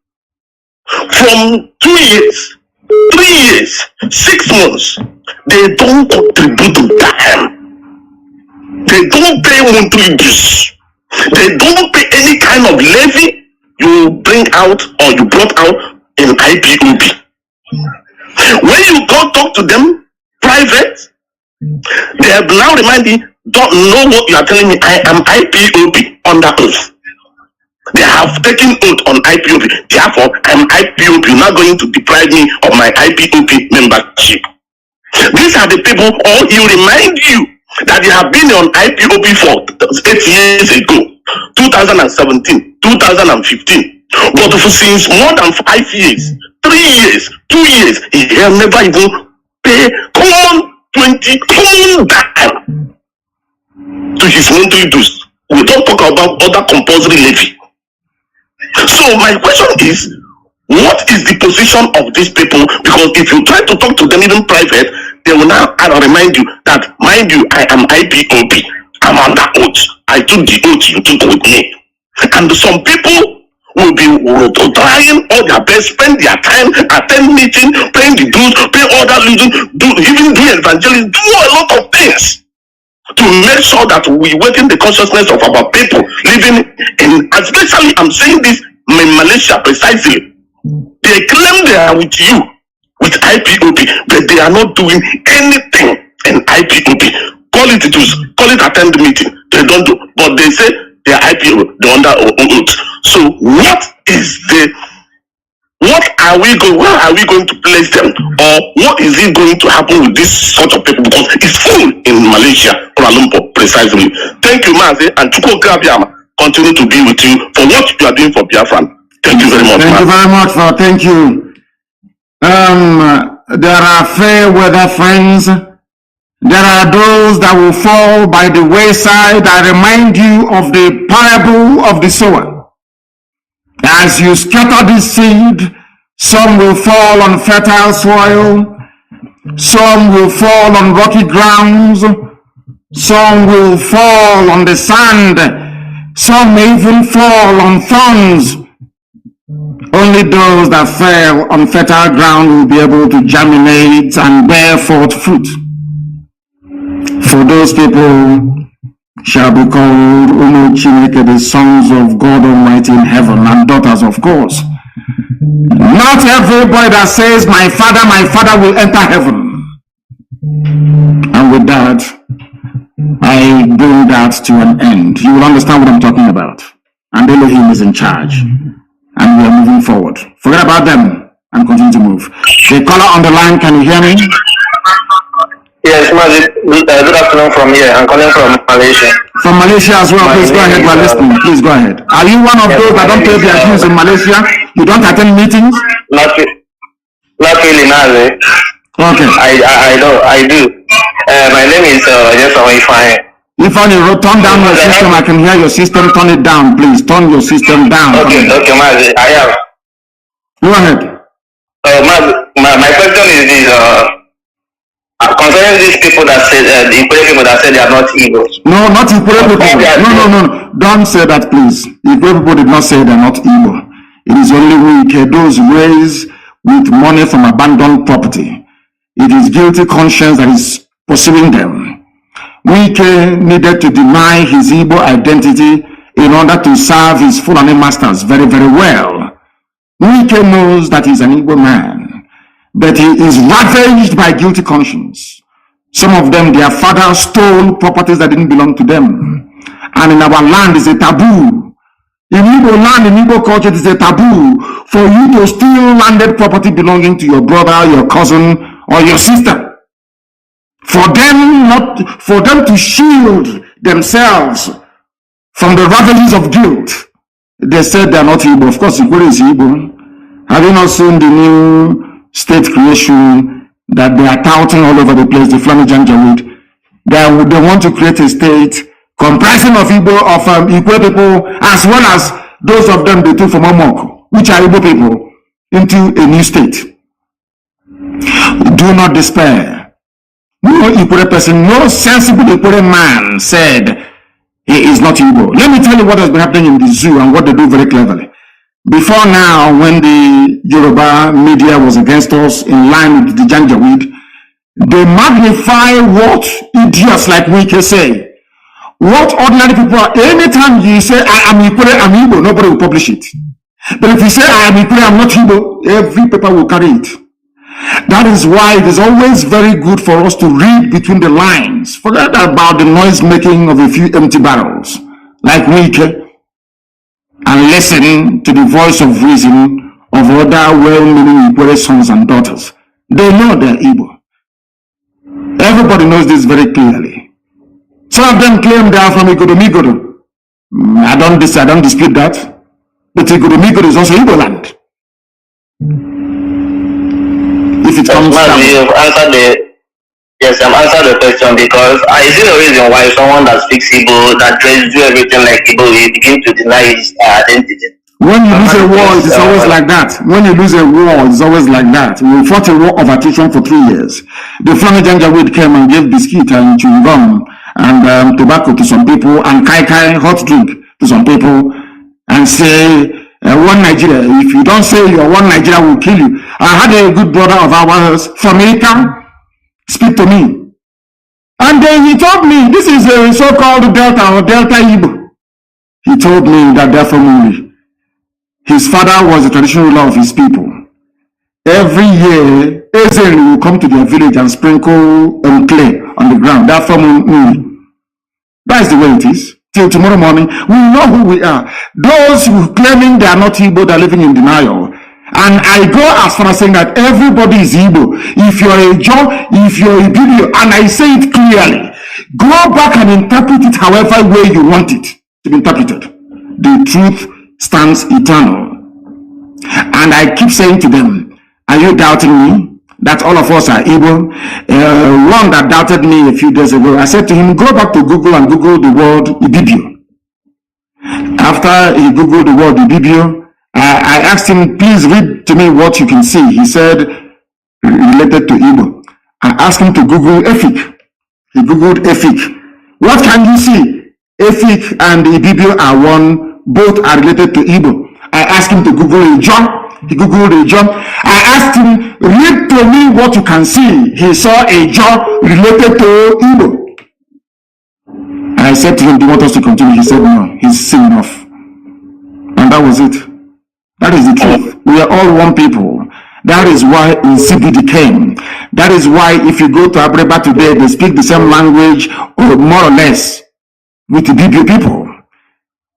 from 2 years, 3 years, 6 months. They don't contribute to time. They don't pay monthly dues. They don't pay any kind of levy you bring out or you brought out in IPOB. When you go talk to them private, they have now reminded me, don't know what you are telling me. I am IPOB under oath. They have taken oath on IPOB. Therefore, I am IPOB. You're not going to deprive me of my IPOB membership. These are the people, or he remind you that they have been on IPOB for 8 years ago, 2017, 2015. But since more than 5 years, 3 years, 2 years, he has never even paid common 20 common dime to his monthly dues. We don't talk about other compulsory levy. So my question is, what is the position of these people? Because if you try to talk to them even private, they will now remind you that, mind you, I am IPOB. I'm under oath. I took the oath you took with me. And some people will be trying all their best, spend their time, attend meeting, paying the dues, pay all that, even do evangelism, do a lot of things to make sure that we awaken the consciousness of our people living in, especially I'm saying this in Malaysia precisely. They claim they are with you, with IPOB, but they are not doing anything in IPOB. Call it dues, call it attend the meeting. They don't do, but they say they are IPOB, they're under oath. So what are we going to place them, or what is it going to happen with this sort of people? Because it's full in Malaysia, Kuala Lumpur, precisely. Thank you, Mazi, and Chuko Gabiama continue to be with you for what you are doing for Biafran. Thank you very much. Thank you very much, for thank you. There are fair weather friends. There are those that will fall by the wayside. I remind you of the parable of the sower. As you scatter this seed, some will fall on fertile soil, some will fall on rocky grounds, some will fall on the sand, some may even fall on thorns. Only those that fell on fertile ground will be able to germinate and bear forth fruit. For those people shall be called Umu Chineke, the sons of God Almighty in heaven, and daughters, of course. Not everybody that says, my father will enter heaven. And with that, I bring that to an end. You will understand what I'm talking about. And Elohim is in charge. And we are moving forward. Forget about them and continue to move. The caller on the line, can you hear me? Yes, Mazi, good afternoon from here. I'm calling from Malaysia. From Malaysia as well. Please go ahead. We're listening. Please go ahead. Are you one of those that don't pay their dues in Malaysia? You don't attend meetings? Not really, Mazi. Okay. I do. My name is Ifeanyi. Ifeanyi, turn down your system. I can hear your system. Turn it down, please. Turn your system down. Okay, Mazi. I have. Go ahead. Mazi, my question is this. Concerning these people that say the Ikwe people that say they are not evil. No, not Ikwe people. No. Don't say that, please. Ikwe people did not say they are not evil. It is only Iyke, those raised with money from abandoned property. It is guilty conscience that is pursuing them. Iyke needed to deny his Igbo identity in order to serve his Fulani masters very, very well. Iyke knows that he's an Igbo man, but he is ravaged by guilty conscience. Some of them, their father stole properties that didn't belong to them. And in our land, it's a taboo. In Igbo land, in Igbo culture, it is a taboo for you to steal landed property belonging to your brother, your cousin, or your sister. For them to shield themselves from the ravages of guilt, they said they are not Igbo. Of course, Igbo is Igbo. Have you not seen the new state creation that they are touting all over the place, the Fulani Janjaweed? They want to create a state comprising of Igbo, Igbo people, as well as those of them they took from Omok, which are Igbo people, into a new state. Do not despair. No Igbo person, no sensible Igbo man said he is not Igbo. Let me tell you what has been happening in the zoo and what they do very cleverly. Before now, when the Yoruba media was against us in line with the Janjaweed, they magnify what idiots like Iyke say. What ordinary people are. Anytime you say, I am Igbo, nobody will publish it. But if you say, I am Igbo, I'm not Igbo, every paper will carry it. That is why it is always very good for us to read between the lines. Forget about the noise making of a few empty barrels, like Iyke, and listen to the voice of reason of other well-meaning Igbo sons and daughters. They know they're Igbo. Everybody knows this very clearly. Some of them claim they are from Igodo. I don't dispute that. But Igodo is also Igbo land. If it comes down. Yes, I'm answering the question because I see the reason why someone that speaks Igbo, that tries to do everything like Igbo, will begin to deny his identity. When you lose a war, it is always like that. When you lose a war, it's always like that. We fought a war of attrition for 3 years. The Fulani Janjaweed came and gave biscuit and chewing gum and tobacco to some people and kai hot drink to some people and say, one Nigeria. If you don't say you're one Nigeria, will kill you. I had a good brother of ours from America speak to me. And then he told me, this is a so-called Delta or Delta Igbo. He told me that their family, his father was the traditional ruler of his people. Every year, Israel will come to their village and sprinkle clay on the ground. That family, that's the way it is. Till tomorrow morning, we know who we are. Those who claiming they are not Igbo, they are living in denial. And I go as far as saying that everybody is Igbo. If you're a Joe, if you're a Bidio, and I say it clearly, go back and interpret it however way you want it to be interpreted. The truth stands eternal. And I keep saying to them, are you doubting me? That all of us are Igbo. One that doubted me a few days ago, I said to him, go back to Google and Google the word Ibibio. After he Googled the word Ibibio, I asked him, please read to me what you can see. He said, related to Igbo. I asked him to Google Efik. He Googled Efik. What can you see? Efik and Ibibio are one, both are related to Igbo. I asked him to Google Ijon. He Googled Ijon. I asked him, read to me what you can see. He saw Ijon related to Igbo. I said to him, do you want us to continue? He said, no, he's seen enough. And that was it. That is the truth. We are all one people. That is why CBD came. That is why if you go to Abreba today, they speak the same language, or more or less, with the Bibi people.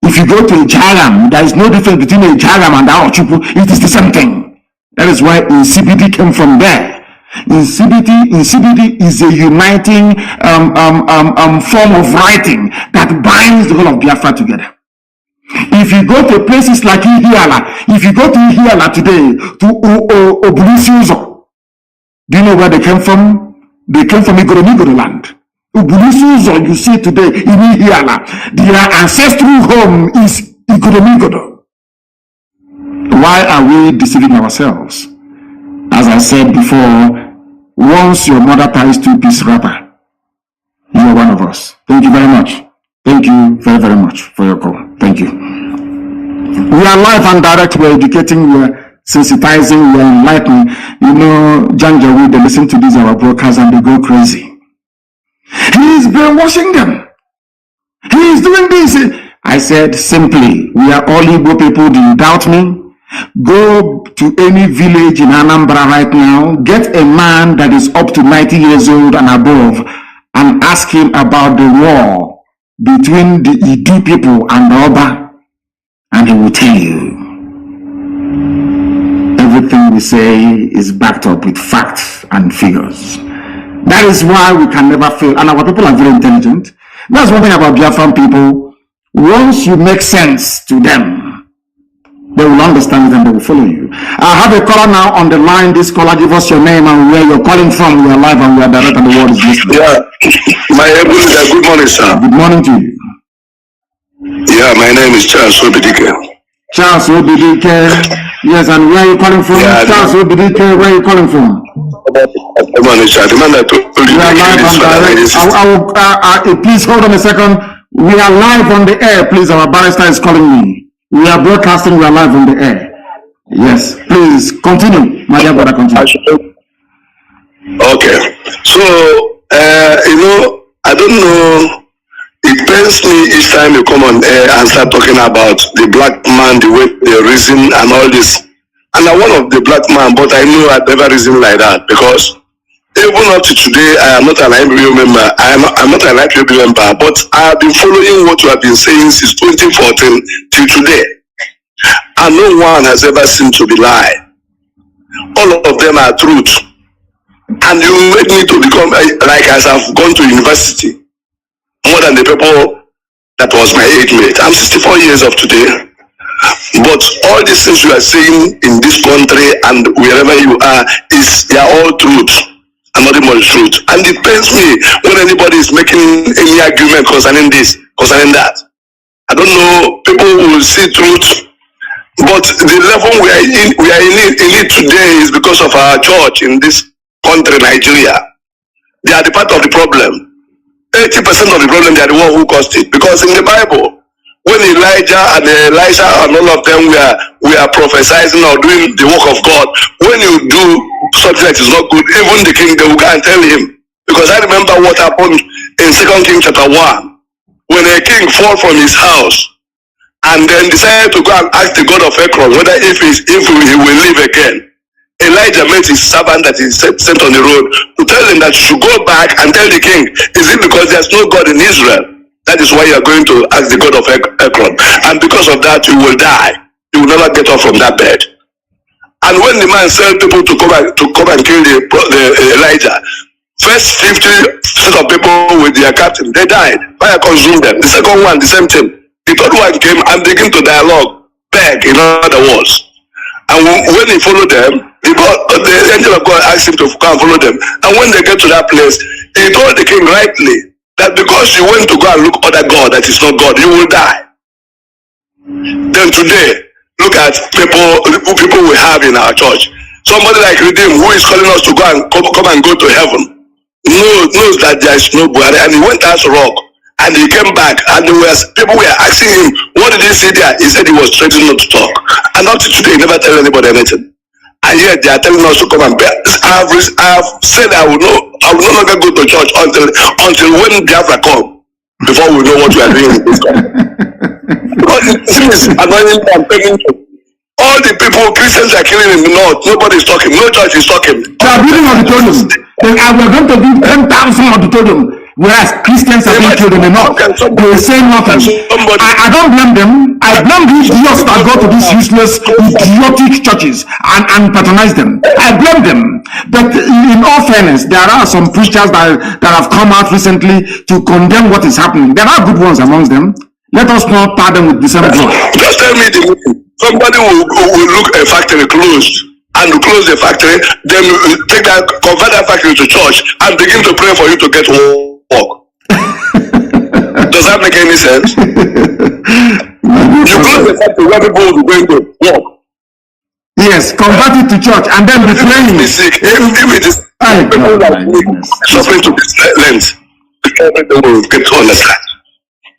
If you go to Ijaram, there is no difference between Ijaram and Aochukwu. It is the same thing. That is why CBD came from there. CBD is a uniting form of writing that binds the whole of Biafra together. If you go to places like Ihiala, if you go to Ihiala today, to Obulisuzo, do you know where they came from? They came from Igoromigoro land. Obulisuzo, you see today in Ihiala, their ancestral home is Igoromigoro. Why are we deceiving ourselves? As I said before, once your mother ties two-piece wrapper, you are one of us. Thank you very much. Thank you very, very much for your call. Thank you. We are live and direct. We are educating. We are sensitizing. We are enlightening. You know, Janjaweed, they listen to these our broadcasts and they go crazy. He is brainwashing them. He is doing this. I said simply, we are all Igbo people. Do you doubt me? Go to any village in Anambra right now. Get a man that is up to 90 years old and above and ask him about the war between the Idu people and the Oba, and he will tell you. Everything we say is backed up with facts and figures. That is why we can never fail, and our people are very intelligent. That's one thing about Biafran people. Once you make sense to them, they will understand it and they will follow you. I have a caller now on the line. This caller, give us your name and where you're calling from. We are live and we are direct and the world is listening. Yeah, good morning, sir. Good morning to you. Yeah, my name is Charles Obidike. Charles Obidike. Yes, and where are you calling from? Yeah, Charles Obidike, where are you calling from? Good morning, sir. The man that told you we are live and direct. Please hold on a second. We are live on the air, please. Our barrister is calling me. We are broadcasting, we are live on the air. Yes, please continue. My dear brother, continue. Okay. So, you know, I don't know. It pains me each time you come on air and start talking about the black man, the way they reason and all this. And I'm one of the black man, but I know I've never reasoned like that because even up to today, I am not an IPOB member. I'm not an IPOB member, but I have been following what you have been saying since 2014 till today. And no one has ever seemed to be lie. All of them are truth. And you make me to become, like as I've gone to university, more than the people that was my age mate. I'm 64 years of today. But all these things you are saying in this country and wherever you are, they are all truth. And nothing more truth. And it pains me when anybody is making any argument concerning this, concerning that. I don't know, people will see truth But the level we are in it today is because of our church in this country, Nigeria. They are the part of the problem. 80% of the problem, they are the one who caused it. Because in the Bible, when Elijah and Elisha and all of them were prophesying or doing the work of God, when you do something that is not good, even the king, they will go and tell him. Because I remember what happened in 2 Kings chapter 1, when a king fell from his house and then decided to go and ask the God of Ekron whether if he will live again. Elijah met his servant that he sent on the road to tell him that you should go back and tell the king, is it because there's no God in Israel? That is why you are going to ask the God of Ekron. And because of that, you will die. You will never get up from that bed. And when the man sent people to come and kill the Elijah, first 50 set of people with their captain, they died. Fire consumed them. The second one, the same thing. The third one came and began to dialogue, beg, in other words. And when he followed them, the angel of God asked him to come and follow them. And when they get to that place, he told the king rightly that because you went to go and look other God that is not God, you will die. Then today, look at people we have in our church. Somebody like Redeem, who is calling us to go and come and go to heaven, knows that there is no Buhari, and he went to Aso Rock, and he came back, and people were asking him, what did he see there? He said he was threatening not to talk. And up to today, he never tell anybody anything. And yet they are telling us to come and bear. I have said I will no longer go to church until when Biafra come, before we know what we are doing in this country. Because it is annoying and telling you. All the people, Christians are killing in the north, nobody is talking, no church is talking. They are building auditoriums. We're going to build 10,000 auditorium, whereas Christians are being killed in the north. They will say nothing. I don't blame them. I blame these idiots that go to these useless, idiotic churches and patronize them. I blame them. But in all fairness, there are some preachers that have come out recently to condemn what is happening. There are good ones amongst them. Let us not tar them with the same blood. Just tell me the meaning. Somebody will look a factory closed and close the factory, then convert that factory to church and begin to pray for you to get work. Does that make any sense? You close the factory where people will be going to work. Yes, convert it to church and then be praying. If it is people that suffering to this length, people will get to understand.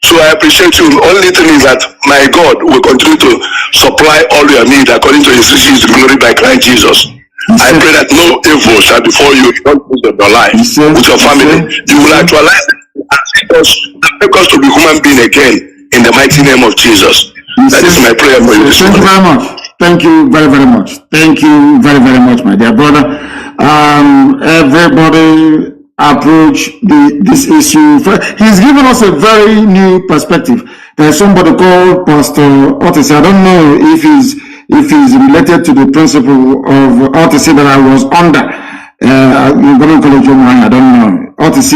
So I appreciate you. Only thing is that my God will continue to supply all your need according to his riches in glory by Christ Jesus. I pray that no evil shall befall you in your life with your family. You will actualize it and make us to be human being again in the mighty name of Jesus. That is my prayer for you. Thank you very much. Thank you very, very much. Thank you very, very much, my dear brother. Everybody approach this issue. He's given us a very new perspective. There's somebody called Pastor Otis. I don't know if he's related to the principle of Otis that I was under. Government College of I don't know. Otis,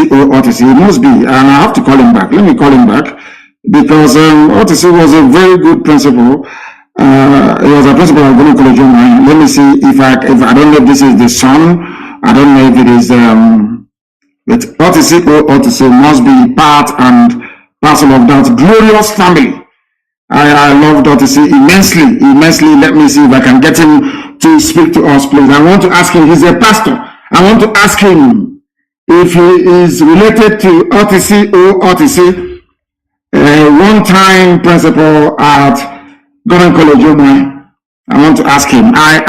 he must be, and I have to call him back. Let me call him back because Otis was a very good principal. He was a principal of Government College of Let me see if I don't know if this is the son. I don't know if it is. But Otis must be part and parcel of that glorious family. I love Otis immensely. Let me see if I can get him to speak to us, please. I want to ask him, he's a pastor. I want to ask him if he is related to Otis, one-time principal at Government College of I want to ask him. I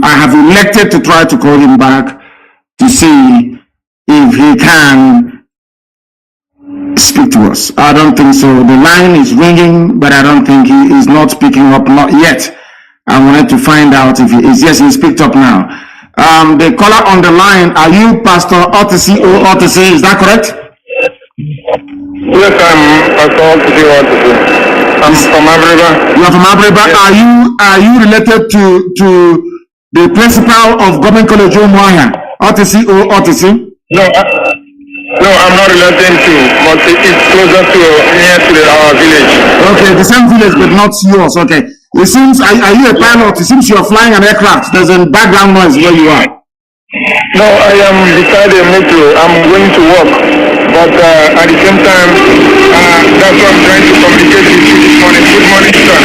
have elected to try to call him back to see if he can speak to us. I don't think so. The line is ringing, but I don't think he is not speaking up, not yet. I wanted to find out if he is. Yes, he's picked up now. The caller on the line, are you Pastor Otis? Is that correct? Yes, I'm Pastor Otis. I'm from Abriba. You are from Abriba. Yes. Are you related to the principal of Government College Umuahia? Otis? No, I'm not related to, but it's closer to near to our village. Okay, the same village, but not yours. Okay. It seems, are you a pilot? It seems you're flying an aircraft. There's a background noise where you are. No, I am beside a metro. I'm going to work, But at the same time, that's what I'm trying to communicate with you this morning. Good morning, sir.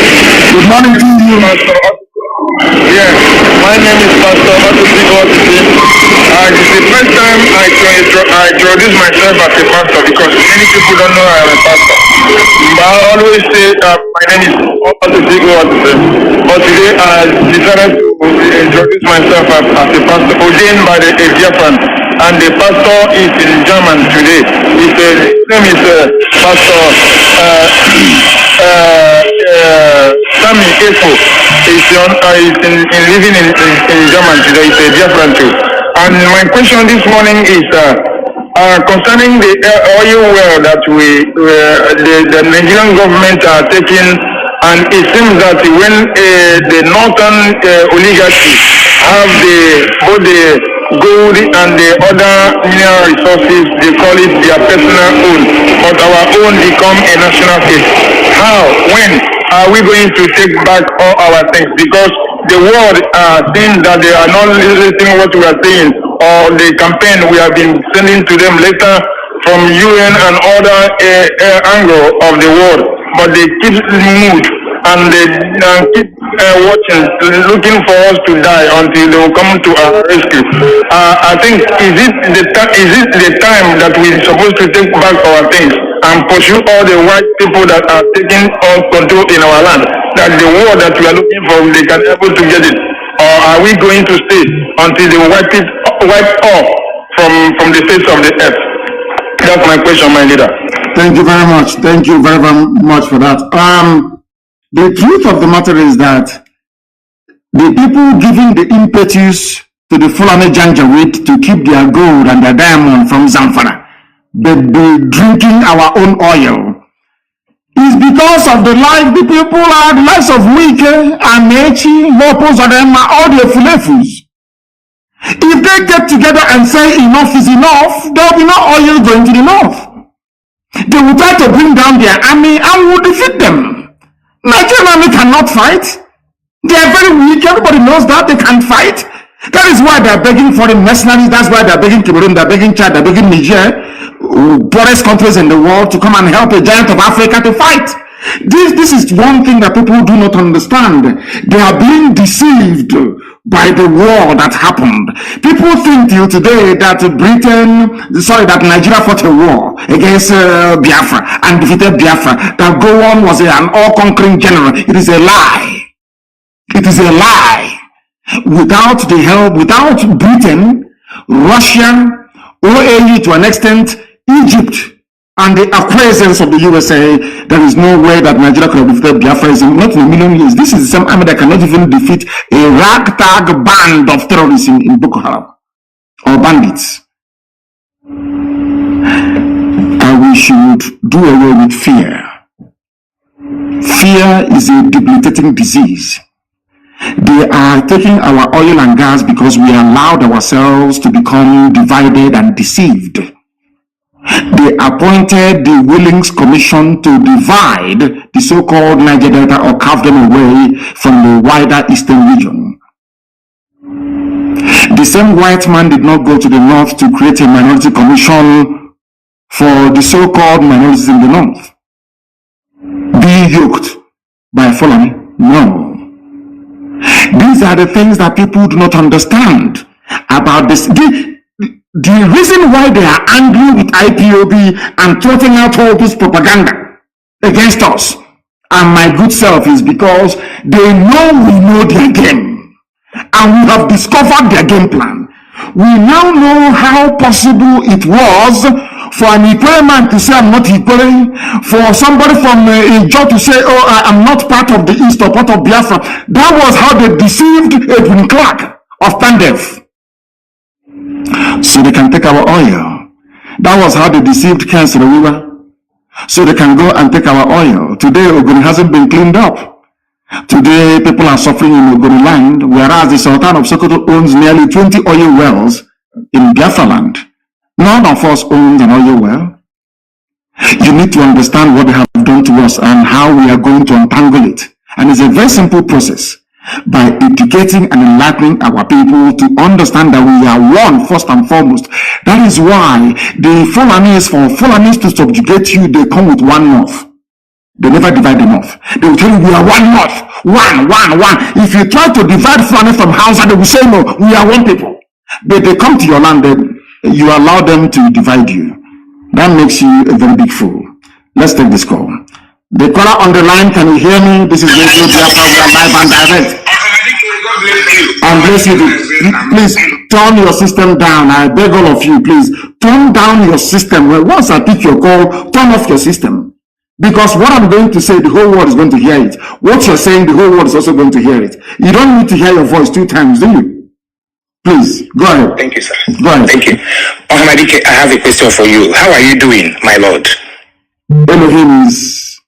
Good morning to you. Yes, my name is Pastor It's the first time I introduce myself as a pastor because many people don't know I am a pastor. But I always say my name is But today I decided to introduce myself as a pastor ordained by the Biafran, and the pastor is in German today. His name is Pastor Sami Eko. He's living in German today. He's a Biafran too. And my question this morning is concerning the oil well that the Nigerian government are taking, and it seems that when the northern oligarchy have both the gold and the other mineral resources, they call it their personal own, but our own become a national case. How? When are we going to take back all our things? Because the world are saying that they are not listening what we are saying, or the campaign we have been sending to them later from UN and other angle of the world, but they keep moved and they keep watching, looking for us to die until they will come to our rescue. I think is it the time that we are supposed to take back our things and pursue all the white people that are taking all control in our land? That the war that we are looking for, they can able to get it, or are we going to stay until they wipe off from the face of the earth? That's my question, my leader. Thank you very much. Thank you very, very much for that. The truth of the matter is that the people giving the impetus to the Fulani Janjaweed to keep their gold and their diamond from Zamfara, they be drinking our own oil, is because of the life the people are, the lives of Iyke and Nechi, Lopos, and them, all the Fulefus. If they get together and say enough is enough, there will be no oil going to the north. They will try to bring down their army and will defeat them. Nigerian army cannot fight. They are very weak. Everybody knows that they can't fight. That is why they are begging foreign mercenaries. That's why they are begging Cameroon, they are begging Chad, they are begging Niger, poorest countries in the world, to come and help a giant of Africa to fight. This is one thing that people do not understand. They are being deceived by the war that happened. People think till today that that Nigeria fought a war against Biafra and defeated Biafra, that Gowon was an all-conquering general. It is a lie. It is a lie. Without the help, without Britain, Russia, OAU to an extent, Egypt, and the acquiescence of the USA, there is no way that Nigeria could have defeated Biafra not in a million years. This is the same army that cannot even defeat a ragtag band of terrorists in Boko Haram or bandits. And we should do away with fear. Fear is a debilitating disease. They are taking our oil and gas because we allowed ourselves to become divided and deceived. They appointed the Willings Commission to divide the so-called Niger Delta or carve them away from the wider eastern region. The same white man did not go to the north to create a minority commission for the so-called minorities in the north, being yoked by Fulani. No. These are the things that people do not understand about this. The reason why they are angry with IPOB and trotting out all this propaganda against us and my good self is because they know we know their game and we have discovered their game plan. We now know how possible it was for an Ikwe man to say I'm not Ikwe, for somebody from Ijo to say, oh, I'm not part of the East or part of Biafra. That was how they deceived Edwin Clark of Pandef, so they can take our oil. That was how they deceived Ken Sarawiwa, so they can go and take our oil. Today, Ogoni hasn't been cleaned up. Today, people are suffering in Ogoni land, whereas the Sultan of Sokoto owns nearly 20 oil wells in Biafra land. None of us owns an oil well. You need to understand what they have done to us and how we are going to untangle it. And it's a very simple process. by educating and enlightening our people to understand that we are one first and foremost. That is why the Fulanis, for Fulanis to subjugate you, they come with one north. They never divide the north. They will tell you we are one north, one. If you try to divide Fulani from Hausa, they will say no, we are one people. But they come to your land, then you allow them to divide you. That makes you a very big fool. Let's take this call. The caller on the line, can you hear me? This is Radio Biafra, we are live and direct. And bless you. Please turn your system down. I beg all of you, please turn down your system. Well, once I pick your call, turn off your system. Because what I'm going to say, the whole world is going to hear it. What you're saying, the whole world is also going to hear it. You don't need to hear your voice 2 times, do you? Please, go ahead. Thank you, sir. Go ahead. Thank you. Mazi Iyke, I have a question for you. How are you doing, my lord? Elohim is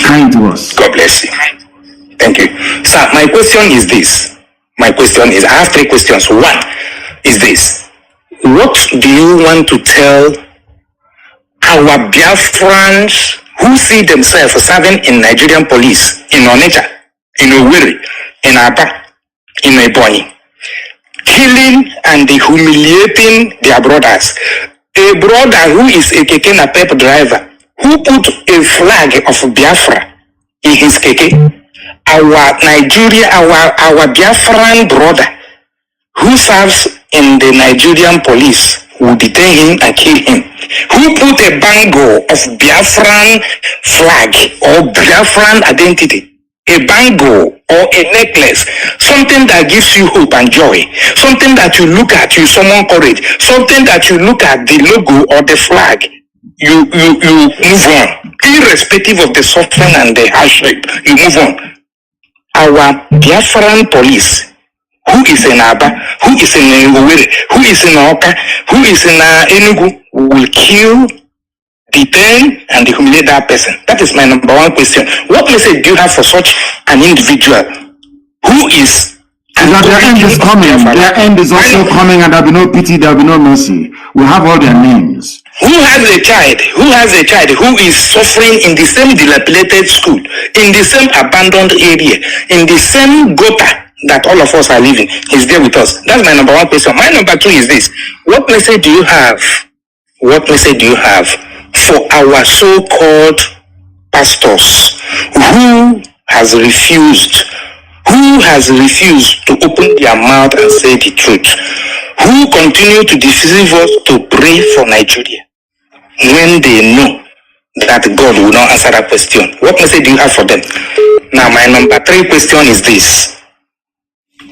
kind to us. God bless you. Thank you. Sir, my question is this. I have 3 questions. One is this. What do you want to tell our Biafrans who see themselves serving in Nigerian police, in Onitsha, in Owerri, in Aba, in Ebonyi, killing and humiliating their brothers? A brother who is a keke napep driver, who put a flag of Biafra in his keke, our Biafran brother who serves in the Nigerian police will detain him and kill him. Who put a bangle of Biafran flag or Biafran identity, a bangle or a necklace, something that gives you hope and joy, something that you look at, you summon courage, something that you look at the logo or the flag, you move on, irrespective of the suffering and the hardship, you move on. Our Biafran police, who is in Aba, who is in Owerri, who is in Oka, who is in Enugu, will kill, detain, and humiliate that person. That is my number 1 question. What message do you have for such an individual who is... Their end is coming. Their end is also coming, and there will be no pity, there will be no mercy. We have all their names. Who has a child who is suffering in the same dilapidated school, in the same abandoned area, in the same gutter that all of us are living? He's there with us. That's my number 1 question. My number 2 is this. What message do you have for our so-called pastors who has refused to open their mouth and say the truth, who continue to deceive us to pray for Nigeria when they know that God will not answer that question? What message do you have for them? Now, my number 3 question is this.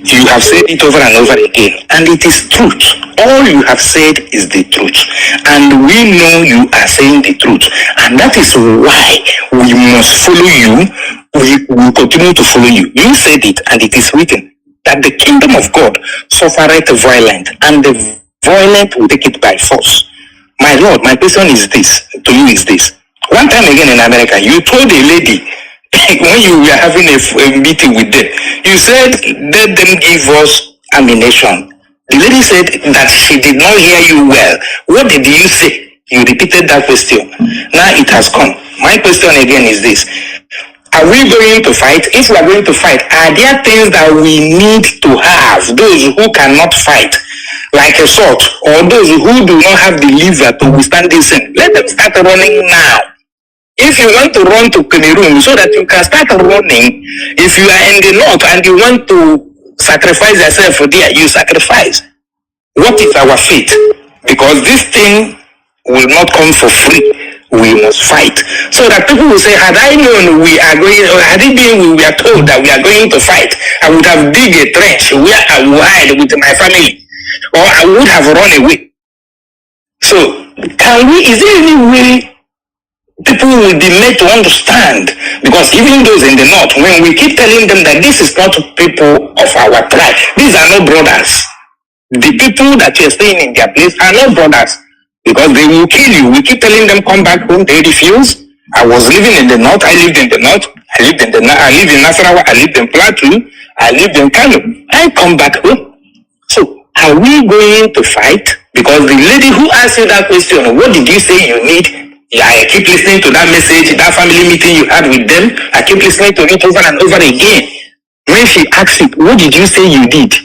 You have said it over and over again, and it is truth. All you have said is the truth, and we know you are saying the truth, and that is why we must follow you. We will continue to follow you. You said it, and it is written that the kingdom of God suffereth violent, and the violent will take it by force. My Lord, my question is this to you is this. One time again in America, you told a lady when you were having a meeting with them, you said, let them give us ammunition. The lady said that she did not hear you well. What did you say? You repeated that question. Now it has come. My question again is this. Are we going to fight? If we are going to fight, are there things that we need to have? Those who cannot fight, like a sword, or those who do not have the liver to withstand this thing, let them start running now. If you want to run to Cameroon so that you can start running, if you are in the north and you want to sacrifice yourself for there, you sacrifice. What is our fate? Because this thing will not come for free. We must fight. So that people will say, had I known we are going, or had it been we were told that we are going to fight, I would have dig a trench where I would hide with my family, or I would have run away. So, is there any way people will be made to understand? Because even those in the north, when we keep telling them that this is not people of our tribe, these are not brothers. The people that you are staying in their place are not brothers, because they will kill you. We keep telling them come back home, they refuse. I was living in the north, I lived in the north, I lived in Nasarawa, I lived in Plateau, I lived in Kanu. I come back home. So are we going to fight? Because the lady who asked you that question, what did you say you need? I keep listening to that message, that family meeting you had with them. I keep listening to it over and over again. When when she asks you, what did you say you did?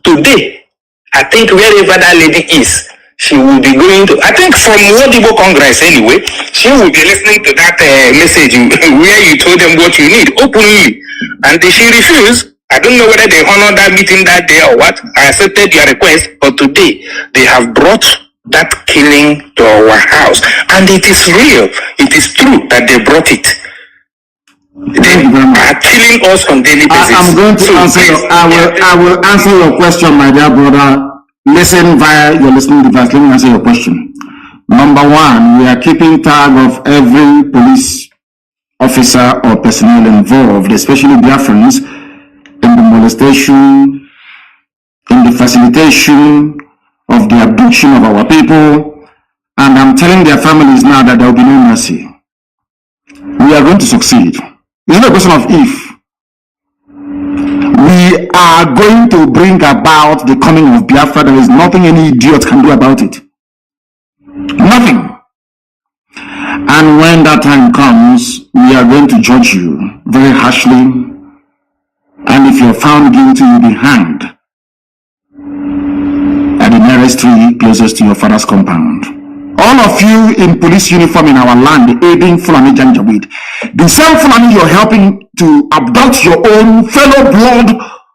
Today, I think wherever that lady is, she will be going to, I think from Wodibo Congress anyway, she will be listening to that message where you told them what you need openly. And she refused. I don't know whether they honored that meeting that day or what. I accepted your request, but today they have brought that killing to our house. And it is real. It is true that they brought it. They are killing us on daily basis. I'm going to answer I will answer your question, my dear brother. Listen via your listening device. Let me answer your question. Number one, we are keeping tag of every police officer or personnel involved, especially Biafrans, in the molestation, in the facilitation of the abduction of our people. And I'm telling their families now that there will be no mercy. We are going to succeed. It's not a question of if. We are going to bring about the coming of Biafra. There is nothing any idiot can do about it. Nothing. And when that time comes, we are going to judge you very harshly. And if you're found guilty, you'll be hanged at the nearest tree closest to your father's compound. All of you in police uniform in our land aiding Fulani Janjaweed, the same Fulani you're helping to abduct your own fellow blood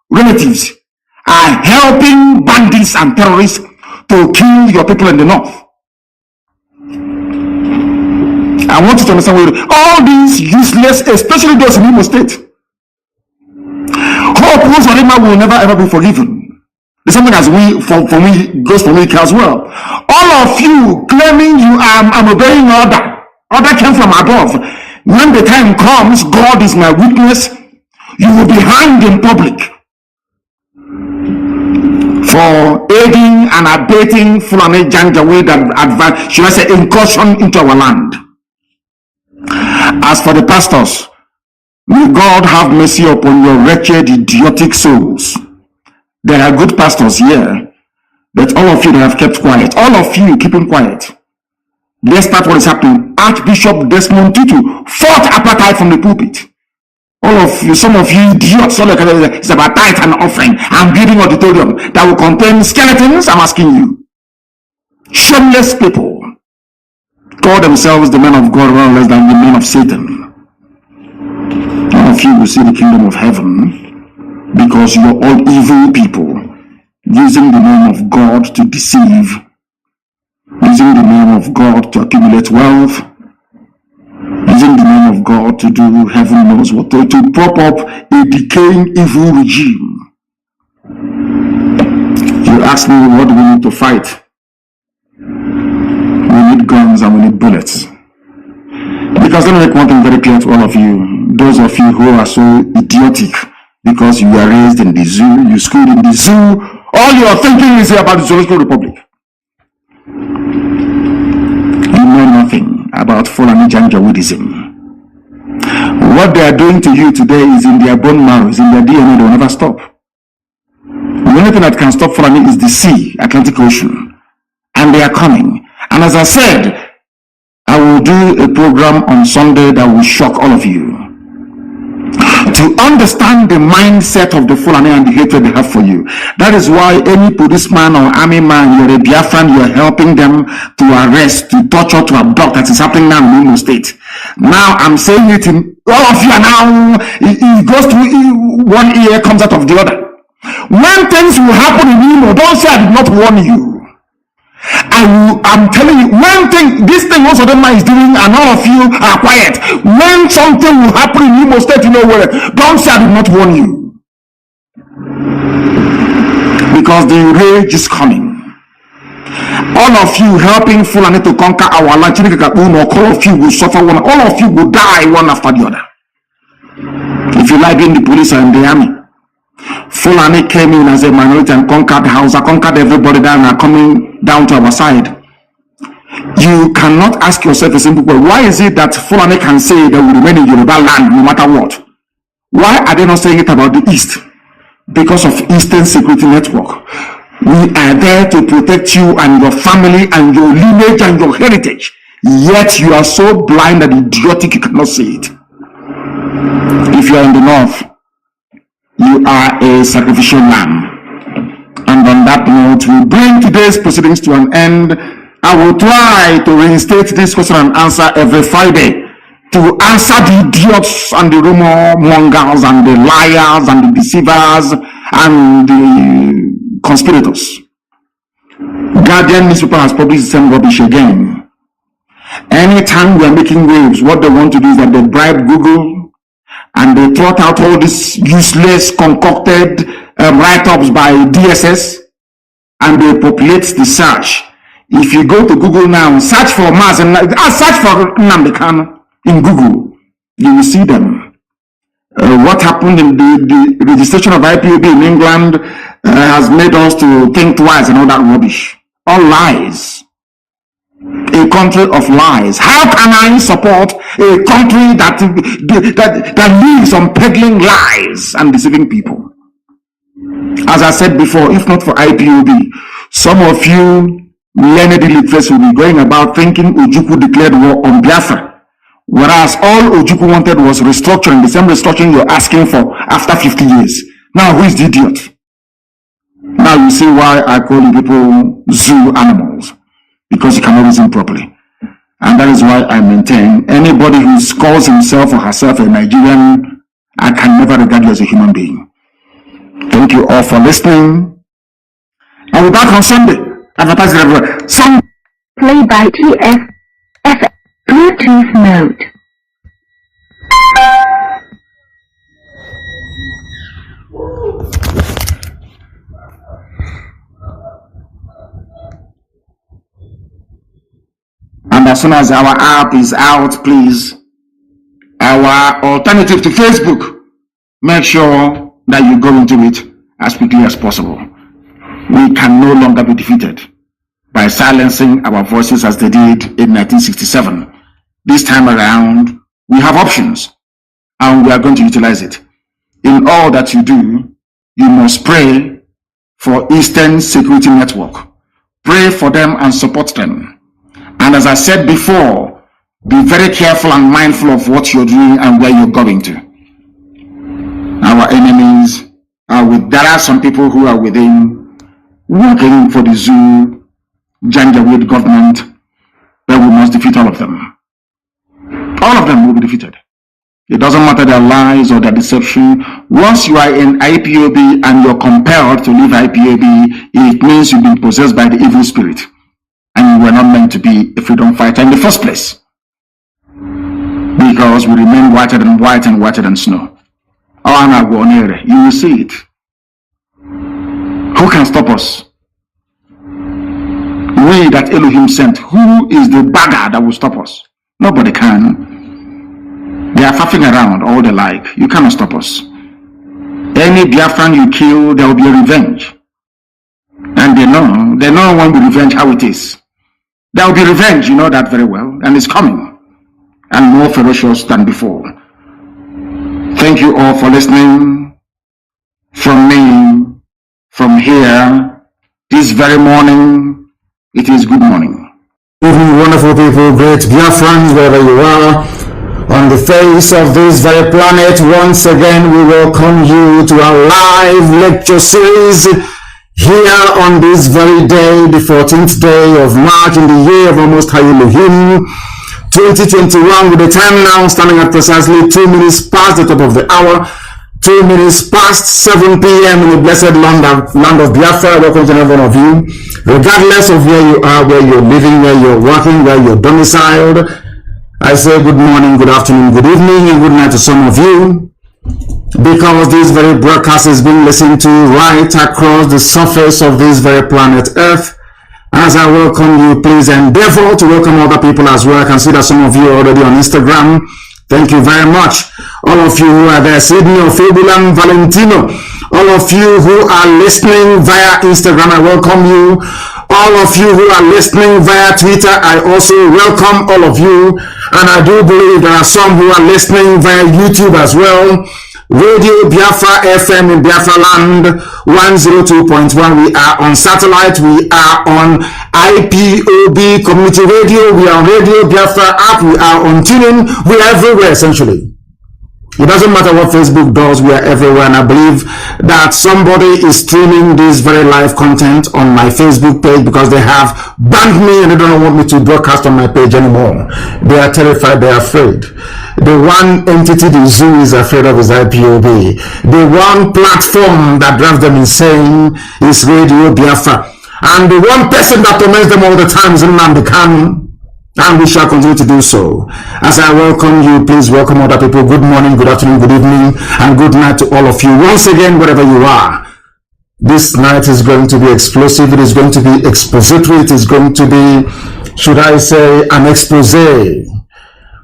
relatives, are helping bandits and terrorists to kill your people in the north. I want you to understand all these useless, especially those in Imo State. Hope Uzorima will never ever be forgiven. The same thing as for me goes for me as well. All of you claiming you are obeying order. Order came from above. When the time comes, God is my witness, you will be hanged in public for aiding and abating Fulani Janjaweed and advance, should I say, incursion into our land. As for the pastors, may God have mercy upon your wretched, idiotic souls. There are good pastors here, but all of you that have kept quiet, all of you keeping quiet. Despite what is happening, Archbishop Desmond Tutu fought apartheid from the pulpit. All of you, some of you idiots, it's about tithe and offering and building auditorium that will contain skeletons. I'm asking you. Shameless people call themselves the men of God rather less than the men of Satan. All of you will see the kingdom of heaven because you're all evil people using the name of God to deceive, using the name of God to accumulate wealth, using the name of God to do heaven knows what, to prop up a decaying evil regime. You ask me what do we need to fight? We need guns and we need bullets. Because let me make one thing very clear to all of you, those of you who are so idiotic because you were raised in the zoo, you schooled in the zoo, all you're thinking is about the Zoological Republic. You know nothing about Fulani Janjaweedism. What they are doing to you today is in their bone marrow, is in their DNA, they will never stop. The only thing that can stop Fulani is the sea, Atlantic Ocean. And they are coming. And as I said, I will do a program on Sunday that will shock all of you. To understand the mindset of the Fulani and the hatred they have for you. That is why any policeman or army man, you're a Biafran, you're helping them to arrest, to torture, to abduct. That is happening now in Imo State. Now I'm saying it in all of you are now, it goes to one ear, comes out of the other. When things will happen in Imo, don't say I did not warn you. I'm telling you, this thing also the man is doing and all of you are quiet. When something will happen in Imo State, you know where, don't say I did not warn you. Because the rage is coming. All of you helping Fulani to conquer our land, all of you will suffer all of you will die one after the other. If you like being the police and the army. Fulani came in as a minority and conquered Hausa, conquered everybody down and coming down to our side. You cannot ask yourself a simple question. Why is it that Fulani can say they will remain in Yoruba land no matter what? Why are they not saying it about the East? Because of Eastern Security Network. We are there to protect you and your family and your lineage and your heritage. Yet you are so blind and idiotic you cannot see it. If you are in the North, you are a sacrificial lamb. And on that note, we bring today's proceedings to an end. I will try to reinstate this question and answer every Friday to answer the idiots and the rumor mongers and the liars and the deceivers and the conspirators. Guardian newspaper has published the same rubbish again. Anytime we are making waves, what they want to do is that they bribe Google and they trot out all these useless concocted write-ups by DSS and they populate the search. If you go to Google now, search for Mazi, search for Nnamdi Kanu in Google, you will see them. What happened in the registration of IPOB in England has made us to think twice and all that rubbish. All lies. A country of lies. How can I support a country that lives on peddling lies and deceiving people? As I said before, if not for IPOB, some of you learned illiterates will be going about thinking Ojukwu declared war on Biafra, whereas all Ojukwu wanted was restructuring, the same restructuring you're asking for after 50 years. Now, who is the idiot? Now you see why I call you people zoo animals, because you cannot reason properly. And that is why I maintain anybody who calls himself or herself a Nigerian, I can never regard you as a human being. Thank you all for listening. I'll be back on Sunday. Advertising everywhere. Play by TF Bluetooth mode. And as soon as our app is out, please, our alternative to Facebook, make sure that you go into it as quickly as possible. We can no longer be defeated by silencing our voices as they did in 1967. This time around, we have options and we are going to utilize it. In all that you do, you must pray for Eastern Security Network. Pray for them and support them. And as I said before, be very careful and mindful of what you're doing and where you're going to. Our enemies are there are some people who are within working for the zoo, Janjaweed government, but we must defeat all of them. All of them will be defeated. It doesn't matter their lies or their deception. Once you are in IPOB and you're compelled to leave IPOB, it means you've been possessed by the evil spirit. And you were not meant to be a freedom fighter in the first place. Because we remain whiter than white and whiter than snow. You will see it. Who can stop us? We that Elohim sent. Who is the bagger that will stop us? Nobody can. They are faffing around all they like. You cannot stop us. Any Biafran you kill, there will be a revenge. And they know when we revenge how it is. There will be revenge, you know that very well, and it's coming, and more ferocious than before. Thank you all for listening. From me, from here, this very morning, it is good morning. Good evening, wonderful people, great Biafrans, wherever you are, on the face of this very planet. Once again, we welcome you to our live lecture series here on this very day, the 14th day of March in the year of almost Elohim 2021, with the time now standing at precisely 2 minutes past the top of the hour, 2 minutes past 7 p.m. in the blessed land of Biafra. Welcome to every one of you, regardless of where you are, where you're living, where you're working, where you're domiciled. I say good morning, good afternoon, good evening, and good night to some of you, because this very broadcast is being listened to right across the surface of this very planet Earth. As I welcome you, please endeavor to welcome other people as well. I can see that some of you are already on Instagram. Thank you very much. All of you who are there, Sydney, Fabulan, Valentino, all of you who are listening via Instagram, I welcome you. All of you who are listening via Twitter, I also welcome all of you. And I do believe there are some who are listening via YouTube as well. Radio Biafra FM in Biafra land 102.1. We are on satellite. We are on IPOB Community Radio. We are on Radio Biafra app. We are on tuning. We are everywhere essentially. It doesn't matter what Facebook does, we are everywhere, and I believe that somebody is streaming this very live content on my Facebook page because they have banned me and they don't want me to broadcast on my page anymore. They are terrified, they are afraid. The one entity the zoo is afraid of is IPOB. The one platform that drives them insane is Radio Biafra. And the one person that torments them all the time is Nnamdi Kanu. And we shall continue to do so. As I welcome you, please welcome other people. Good morning, good afternoon, good evening, and good night to all of you. Once again, wherever you are, this night is going to be explosive. It is going to be expository. It is going to be, should I say, an expose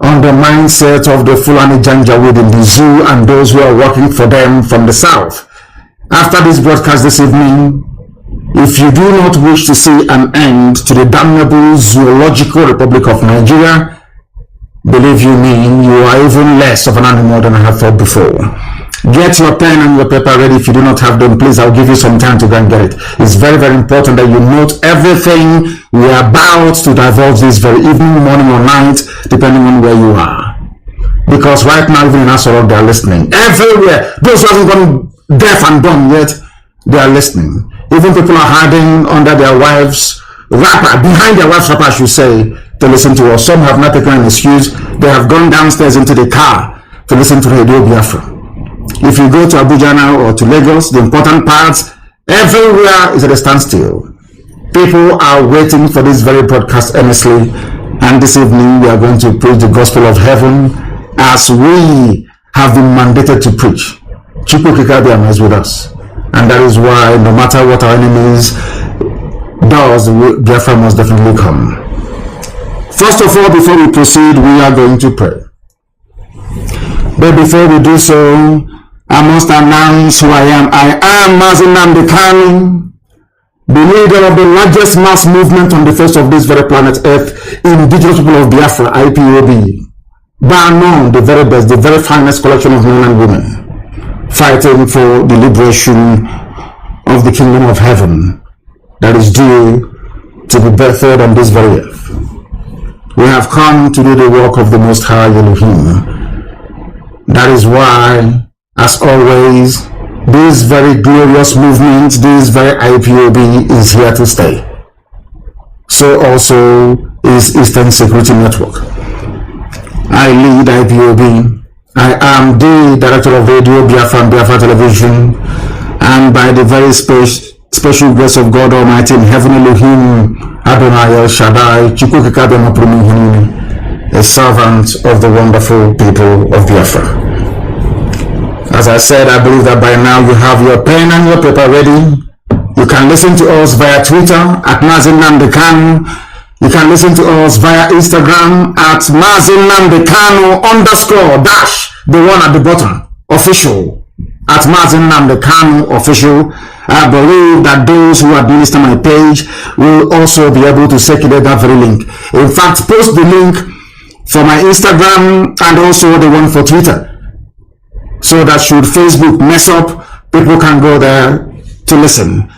on the mindset of the Fulani Janjaweed in the zoo and those who are working for them from the south. After this broadcast this evening, if you do not wish to see an end to the damnable zoological Republic of Nigeria, believe you me, you are even less of an animal than I have thought before. Get your pen and your paper ready. If you do not have them, please, I'll give you some time to go and get it. It's very, very important that you note everything we are about to divulge this very evening, morning or night, depending on where you are. Because right now, even in Asorok, they are listening. Everywhere. Those who haven't gone deaf and dumb yet, they are listening. Even people are hiding under their wives' wrapper, behind their wives' wrapper, I should say, to listen to us. Some have not taken an excuse. They have gone downstairs into the car to listen to Radio Biafra. If you go to Abuja now or to Lagos, the important parts, everywhere is at a standstill. People are waiting for this very broadcast earnestly. And this evening, we are going to preach the gospel of heaven as we have been mandated to preach. Chukwu Kikabiyama is with us. And that is why no matter what our enemies does, Biafra must definitely come. First of all, before we proceed, we are going to pray. But before we do so, I must announce who I am. I am Mazi Iyke, the leader of the largest mass movement on the face of this very planet Earth, indigenous people of Biafra, IPOB. Bar none, the very best, the very finest collection of men and women, fighting for the liberation of the kingdom of heaven that is due to be birthed on this very earth. We have come to do the work of the Most High Elohim. That is why, as always, this very glorious movement, this very IPOB is here to stay. So also is Eastern Security Network. I lead IPOB. I am the director of Radio Biafra and Biafra Television, and by the very special grace of God Almighty in heaven, Elohim, Adonai El Shaddai, Chukwu Kikabiyama Purumi, a servant of the wonderful people of Biafra. As I said, I believe that by now you have your pen and your paper ready. You can listen to us via Twitter at Mazi Iyke. You can listen to us via Instagram at Mazi Iyke _ the one at the bottom, official, at Mazi Iyke official. I believe that those who administer my page will also be able to circulate that very link. In fact, post the link for my Instagram and also the one for Twitter, so that should Facebook mess up, people can go there to listen.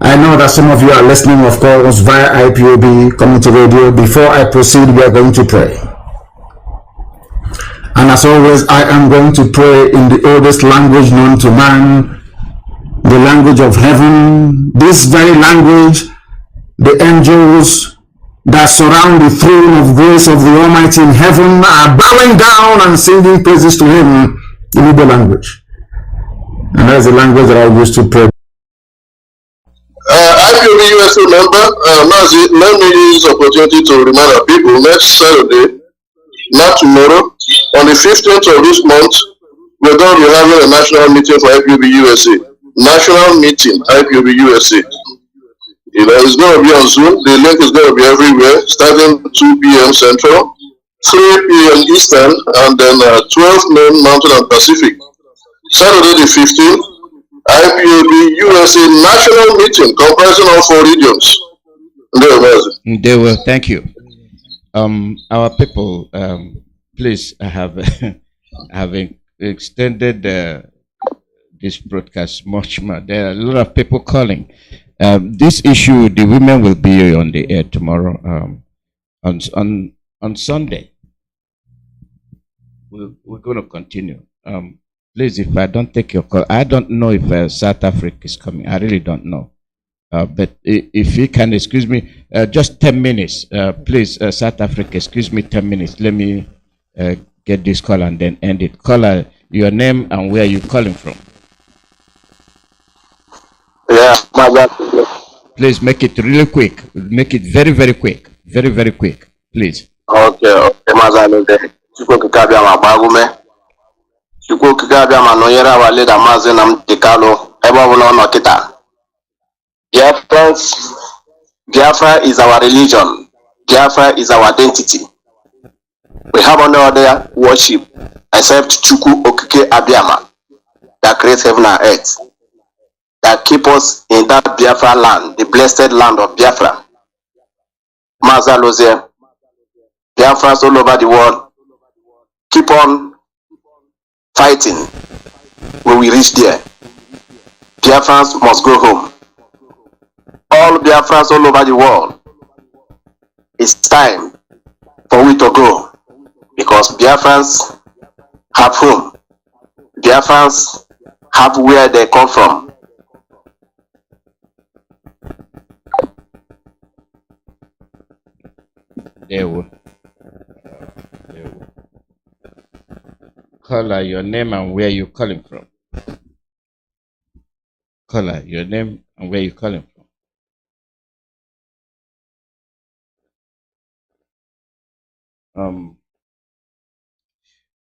I know that some of you are listening, of course, via IPOB, community radio. Before I proceed, we are going to pray. And as always, I am going to pray in the oldest language known to man, the language of heaven. This very language, the angels that surround the throne of grace of the Almighty in heaven are bowing down and singing praises to Him in Igbo language. And that is the language that I use to pray. IPOB USA member, Mazi, let me use this opportunity to remind our people next Saturday, not tomorrow, on the 15th of this month, we're going to be having a national meeting for IPOB USA. National meeting, IPOB USA. You know, it's going to be on Zoom. The link is going to be everywhere, starting 2 p.m. Central, 3 p.m. Eastern, and then 12 noon Mountain and Pacific. Saturday the 15th, IPOB USA national meeting comprising all 4 regions. They will. Thank you. Our people, please, I have extended this broadcast much more. There are a lot of people calling. This issue, the women will be on the air tomorrow, on Sunday. we're going to continue. Please, if I don't take your call, I don't know if South Africa is coming. I really don't know. But if you can excuse me, just 10 minutes, please, South Africa, excuse me 10 minutes. Let me get this call and then end it. Caller, your name and where you calling from. Yeah, my God. Please make it really quick. Make it very, very quick. Very, very quick, please. Okay, Mazi. Chukwu kikabia mabagume. Chukwu kikabia manonyera wale da Mazi Nnamdi Kanu. Eba wuna ono kita. Biafra is our religion. Biafra is our identity. We have no other worship except Chukwu Okike Abiyama that creates heaven and earth, that keep us in that Biafra land, the blessed land of Biafra. Mazi Lozie, Biafrans all over the world, keep on fighting when we reach there. Biafrans must go home. All Biafrans all over the world, it's time for we to go, because Biafrans have home. Biafrans have where they come from. There we Caller, your name and where you calling from. Caller, your name and where you calling from.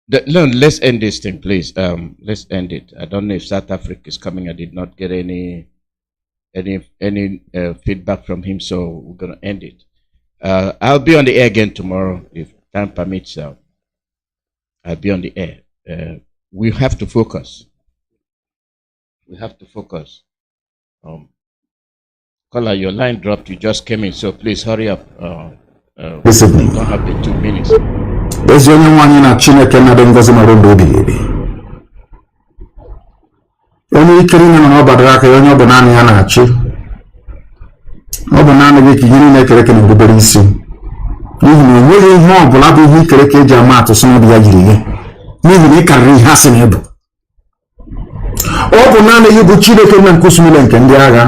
No, let's end this thing, please. Let's end it. I don't know if South Africa is coming. I did not get any feedback from him, so we're gonna end it. I'll be on the air again tomorrow if time permits. I'll be on the air. We have to focus. We have to focus. Caller, your line dropped. You just came in, so please hurry up. This evening. Don't have the 2 minutes. There's the only one in a Chineke na dengozi marondo obi. Onye ikiri na ọbara aka onye ọbụ naanị ya na-achị. Ọ bụ naanị gị ka gịnị na-ekereke na obere isi. N'ihi na enweghị ihe ọ bụla bụ ihe ikereke eji ama atụ sị n'obi ya jiri ihe. N'ihi na ị karịrị ihe asị na ịbụ. Ọ bụ naanị gị bụ Chineke na nkusimile nke ndị agha.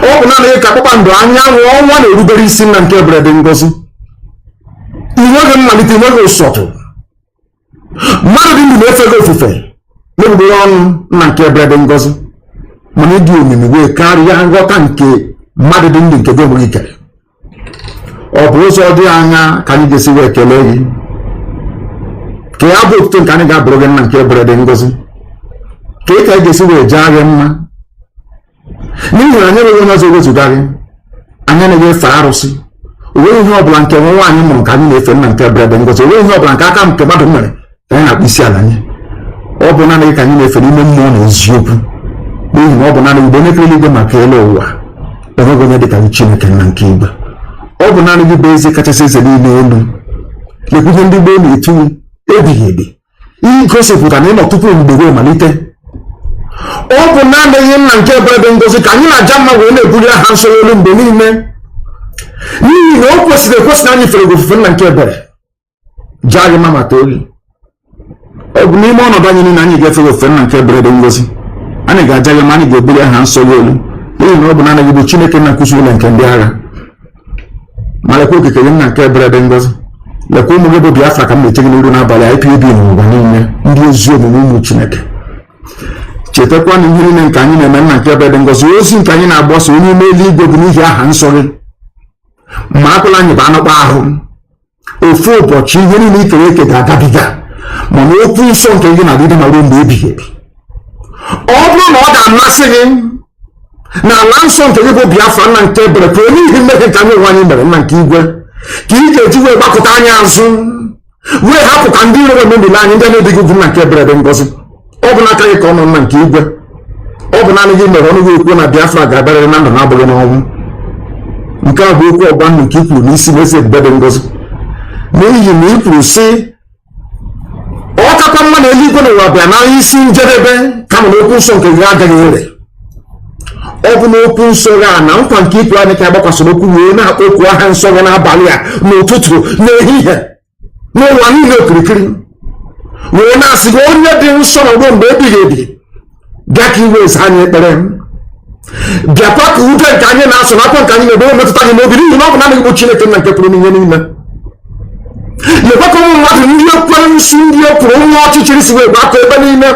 Ọ bụ naanị gị ka kpakpando anyanwụ ọnwa na-erubere isi na nke ebere dị ngozi. Inweghị mmalite, inweghị ụsọtụ. Mmadụ dị ndụ na-efe gị ofufe n'ebubere ọnụ na nke ebere dị ngozi, mana ịdị omimi wee karịa nghọta nke mmadụ dị ndụ nke gị onwe gị kere. Ọ bụ ụzọ dị anya ka anyị ga-esi wee kelee gị, ka ya bụ otuto nke anyị ga-abụrụ gị na nke ebere dị ngozi, ka ị ka anyị ga-esi wee jaa gị mma. N'ihi na anyị enweghị onye ọzọ ewezuga gị, anyị anaghị efe arụsị. Onweghị ihe ọbụla nke nwa nwaanyị mụrụ ka anyị na-efe nna nke ebere dị ngozi. Onweghị ihe ọbụla nke aka nke mmadụ mere ka anyị na-akpụ isi ala anyị. Ọ bụ naanị gị ka anyị na-efe n'ime mmụọ na eziokwu, n'ihi na ọ bụ naanị gị bụ onye kere eluigwe maka elu ụwa. Enweghị onye dị ka gị Chineke na nke igwe. Ọ bụ naanị gị bụ eze kachasị eze niile elu. Lekwuhe ndị gboo na-etu ebighị ebi, ihe gosipụta na ịnọ tupu mgbe wee malite. Ọ bụ naanị gị nna nke ebere dị ngozi ka anyị na-aja mma wee na-ebuli aha nsọ elu mgbe niile, n'ihi na o kwesịrị ekwesị na anyị fere gị ofufe nna nke ebere jaa gị mma ma too gị. Ọ bụ n'ime ọnọdụ anyị niile anyị ga-efe gị ofufe nna nke ebere dị ngozi, anyị ga-aja gị ma anyị ga-ebuli aha nsọ gị elu, n'ihi na ọ bụ naanị gị bụ Chineke na nkwụsị ụlọ nke ndị agha. Ma lekwa okike gị nna nke ebere dị ngozi, lekwa ụmụ gị bụ Biafra ka m na-eche gị n'iru n'abalị IPOB n'ụwa niile, ndị ezi omume ụmụ Chineke. Chetakwa na ihe niile nke anyị na-eme nna nke ebere dị ngozi, ozi nke anyị na-agbasa onye ime eluigwe bụ n'ihi aha nsọ gị. Ma akwụla anyị bụ anụkpa ahụ, ofu ụbọchị ihe niile ikere eke ga-agabiga, mana okwu nsọ nke gị na-adịdị ma ruo mgbe ebighị ebi. Ọ bụrụ na ọ ga-amasị gị na ala nsọ nke gị bụ Biafra nna nke ebere ka onye ihe mmehie nke anyị nwe anyị mere nna nke igwe, ka ị ga-eji wee gbakọta anyị azụ wee hapụ ka ndị iro emebili anyị ndị na-ebighị ugwu nna nke ebere dị ngozi. Ọ bụ n'aka gị ka ọ nọ nna nke igwe. Ọ bụ naanị gị mere ọnụ gị ekwu na Biafra ga-abịarịrị na ndụ na-abụghị n'ọnwụ. Nke a bụ okwu ọgba ndụ nke i kwuru n'isi n'ezi ebube dị ngozi, n'ihi na i kwuru sị ọ kakwa mma na eluigwe na ụwa bịa na isi njedebe kama na okwu nsọ nke gị agaghị ere. Ọ bụ n'okwu nsọ gị a na nkwa nke ikwu anyị ka agbakwasịrị okwu wee na-akpọ okwu aha nsọ gị n'abalị a, n'ụtụtụ, n'ehihie. No one no kirikiri. We na si go onye dị nsọ na ogbo mgbe ebighị ebi. Bịa ka iwe esi anyị ekpere. Bịakwa ka ute nke anyị na-asụ n'akwa nke anyị na-ebe metụta gị n'obi n'ihi na ọ bụ naanị bụ Chineke nna nke pụrụ n'ihe niile. Lekwa ụmụ mmadụ ndị ekwensu ndị ekwuru nwa ọchịchịrị si wee gbakọ ebe niile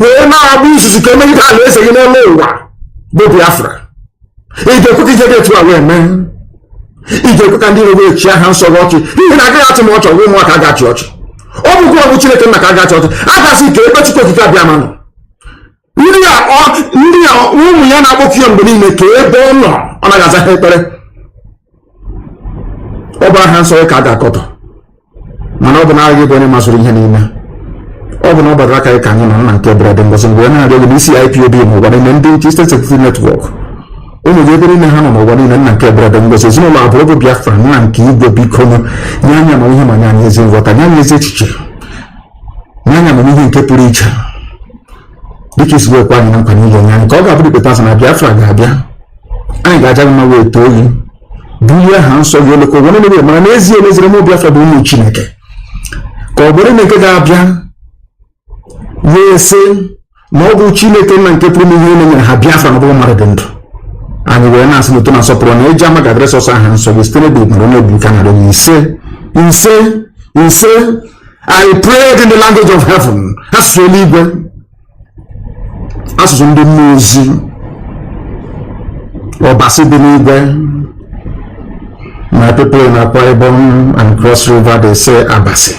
wee na-agba izuzu ka emegide alaeze gị n'elu ụwa bụ Biafra. Ị ga-ekwe ka ihe dị etu a wee mee. Ị ga-ekwe ka ndị iro wee chịa ha nsọ gị ọchị n'ihi na agaghị atụ m ọchị ọgwụ ụmụaka agachi ọchị. Ọ bụkwa ọgwụ Chineke nna ka agachi ọchị. Agasị ka ebe Chukwu okike abịa manụ. Ndị a ụmụ ya na-akpọku ya mgbe niile ka ebe ọ nọ ọ naghị aza ha ekpere. Ọ bụ aha nsọ ka a ga-akọtọ. Mana ọ bụ na-arịghị ebe onye masịrị ihe niile. Ọ bụ na ọ gbadara aka ka anyị nọ na nke Brother Ngozi mgbe na-arịọ gị n'isi IPOB n'ụwa niile ndị Eastern Security Network. Ụmụ gị ebe niile ha nọ n'ụwa niile nna nke Brother Ngozi ezinụlọ abụọ bụ Biafra nna nke igwe biko nye anya ma ihe ma nye anyị ezi nghọta nye anyị ezi echiche nye anya ma ihe nke pụrụ iche dịka isi wekwa anyị na nkwa n'ihe nye anyị ka ọ ga-abụrụ ikpeta na Biafra ga-abịa anyị ga-aja gị mma wee too oyi bulie ha nsọ gị oloko were nebe mara n'ezie n'ezire mụ Biafra bụ ụmụ Chineke ka ọ bụrụ na nke ga-abịa wee sị na ọ bụ Chineke nna nke pụrụ n'ihe ime nyere ha Biafra na ọ bụ mmadụ dị ndụ anyị wee na-asị n'ụtụ na nsọpụrụ na eji ama ga-adịrị sọsọ aha nsọ gị site n'ebe nọrọ n'obi ka narị ise I prayed in the language of heaven. Asụsụ eluigwe asụsụ ndị mmụọ ozi ọbasi dị n'igwe. My people in Akwa Ibom and Cross River they say Abasi.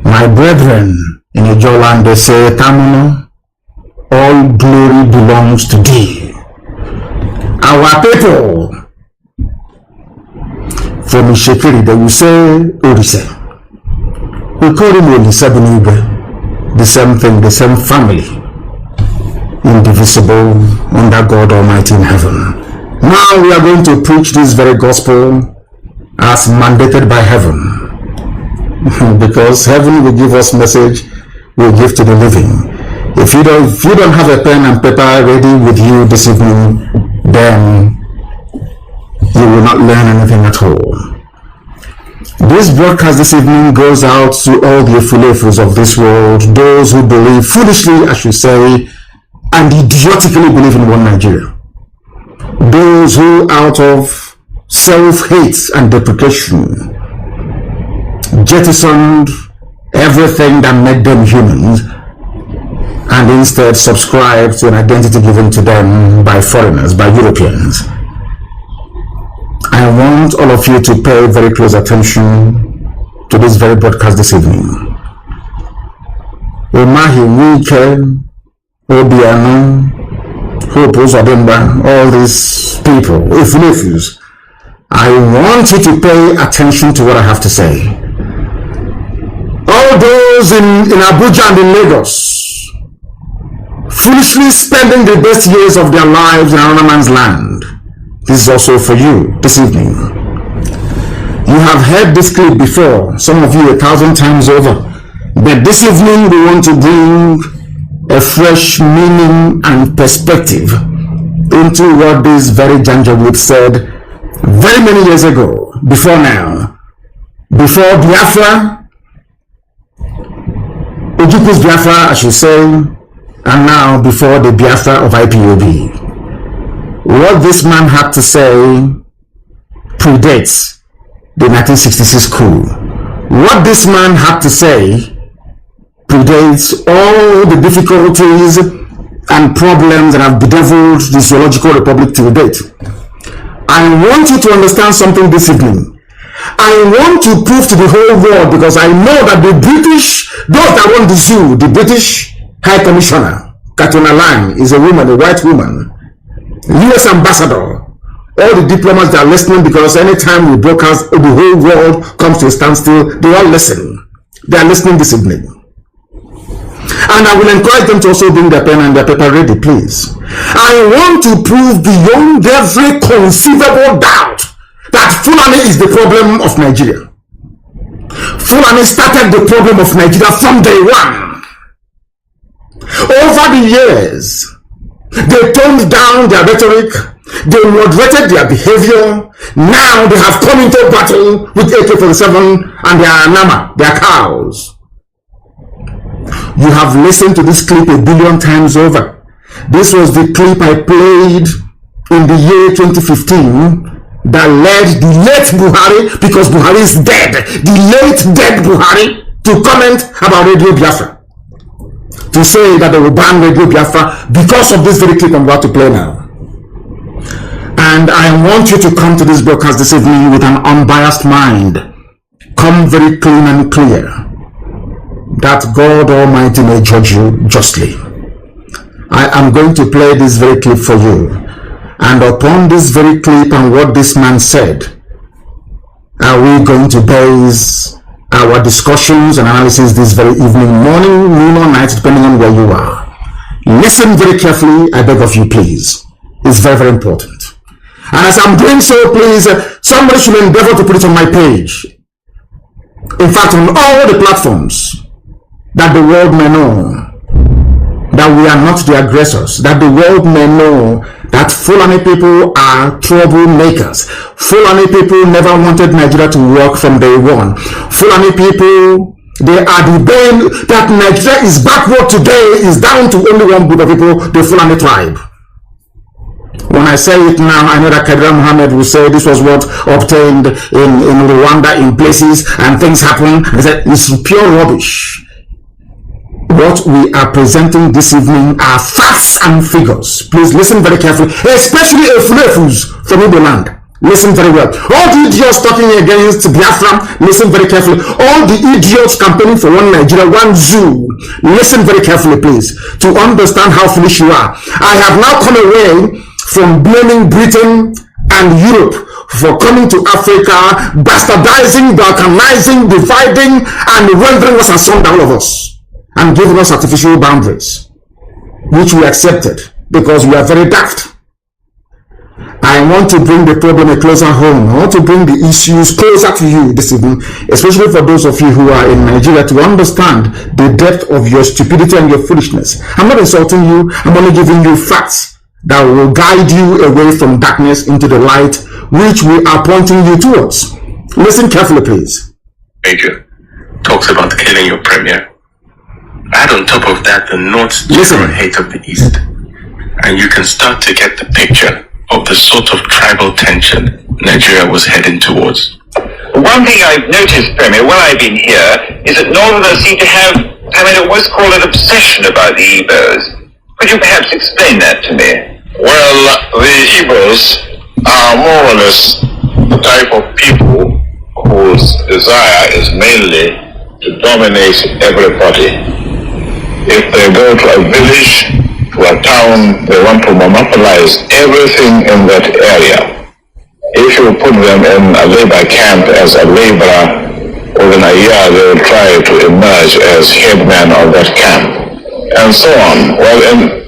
My brethren in Ijoland they say Kanu. All glory belongs to thee. Our people from Ishekiri, they will say Orise. We call him Olisa Benigwe. The same thing, the same family. Indivisible under God Almighty in heaven. Now we are going to preach this very gospel as mandated by heaven. Because heaven will give us message, we will give to the living. If you don't have a pen and paper ready with you this evening, then you will not learn anything at all. This broadcast this evening goes out to all the Efulefus of this world, those who believe foolishly, I should say, and idiotically believe in one Nigeria. Those who out of self-hate and deprecation jettisoned everything that made them humans and instead subscribe to an identity given to them by foreigners, by Europeans. I want all of you to pay very close attention to this very broadcast this evening. Mazi Iyke, Obiano, Hope Uzodimba, all these people, Efulefus, I want you to pay attention to what I have to say. All those in Abuja and in Lagos, foolishly spending the best years of their lives in another man's land. This is also for you this evening. You have heard this clip before, some of you 1,000 times over. But this evening we want to bring a fresh meaning and perspective into what this very Janjaweed said very many years ago, before now. Before Biafra, Ojuku's Biafra, I should say, and now before the Biafra of IPOB. What this man had to say predates the 1966 coup. What this man had to say predates all the difficulties and problems that have bedeviled the Zoological Republic to date. I want you to understand something this evening. I want to prove to the whole world, because I know that the British, those that run the zoo, the British High Commissioner, Katuna Lang, is a woman, a white woman. US Ambassador, all the diplomats that are listening, because anytime we broadcast, the whole world comes to a standstill. They all listen. They are listening this evening. And I will encourage them to also bring their pen and their paper ready, please. I want to prove beyond every conceivable doubt that Fulani is the problem of Nigeria. Fulani started the problem of Nigeria from day one. Over the years, they toned down their rhetoric, They moderated their behavior. Now they have come into battle with AK-47 and their nama, their cows. You have listened to this clip a billion times over. This was the clip I played in the year 2015 that led the late Buhari, because Buhari is dead, the late dead Buhari, to comment about Radio Biafra, to say that they will ban Radio Biafra because of this very clip I'm about to play now. And I want you to come to this broadcast this evening with an unbiased mind. Come very clean and clear, that God Almighty may judge you justly. I am going to play this very clip for you. And upon this very clip and what this man said, are we going to base our discussions and analysis this very evening, morning, noon, or night, depending on where you are. Listen very carefully, I beg of you, please. It's very, very important. And as I'm doing so, please, somebody should endeavor to put it on my page. In fact, on all the platforms, that the world may know that we are not the aggressors, that the world may know that Fulani people are troublemakers. Fulani people never wanted Nigeria to work from day one. Fulani people, they are the bane that Nigeria is backward today, is down to only one group of people, the Fulani tribe. When I say it now, I know that Kadra Mohammed will say this was what obtained in Rwanda in places and things happen. I said it's pure rubbish. What we are presenting this evening are facts and figures. Please listen very carefully, especially Efulefus from Igbo land. Listen very well. All the idiots talking against Biafra, listen very carefully. All the idiots campaigning for one Nigeria, one zoo, listen very carefully, please, to understand how foolish you are. I have now come away from blaming Britain and Europe for coming to Africa, bastardizing, balkanizing, dividing, and rendering us asunder, all of us, and giving us artificial boundaries, which we accepted because we are very daft. I want to bring the problem closer home. I want to bring the issues closer to you this evening, especially for those of you who are in Nigeria, to understand the depth of your stupidity and your foolishness. I'm not insulting you. I'm only giving you facts that will guide you away from darkness into the light, which we are pointing you towards. Listen carefully, please. Major talks about killing your premier. Add on top of that the North's general hate of the East, and you can start to get the picture of the sort of tribal tension Nigeria was heading towards. One thing I've noticed, Premier, while I've been here, is that Northerners seem to have, what's called an obsession about the Igbos. Could you perhaps explain that to me? Well, the Igbos are more or less the type of people whose desire is mainly to dominate everybody. If they go to a village, to a town, they want to monopolize everything in that area. If you put them in a labor camp as a laborer, within a year they will try to emerge as headman of that camp, and so on. Well,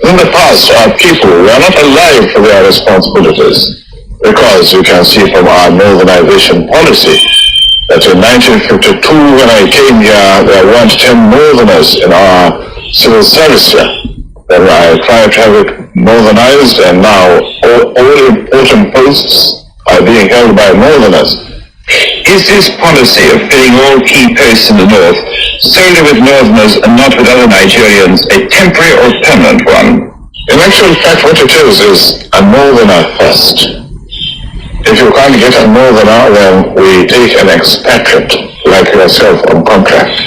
in the past, our people were not alive to their responsibilities, because you can see from our northernization policy that in 1952, when I came here, there weren't 10 northerners in our civil service here. Then I tried to have it northernized, and now all important posts are being held by northerners. Is this policy of filling all key posts in the north solely with northerners and not with other Nigerians a temporary or permanent one? In actual fact, what it is a northerner first. If you can't get a northerner, then we take an expatriate like yourself on contract.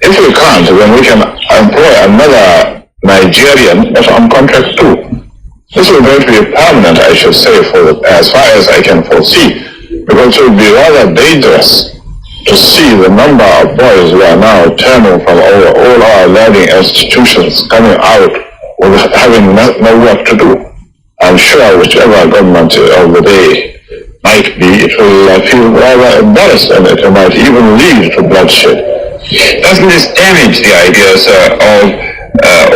If we can't, then we can employ another Nigerian but on contract too. This is going to be permanent, I should say, as far as I can foresee, because it would be rather dangerous to see the number of boys who are now turning from all our learning institutions coming out with having no work to do. I'm sure whichever government of the day might be, it will feel rather embarrassed, and it might even lead to bloodshed. Doesn't this damage the idea, sir, of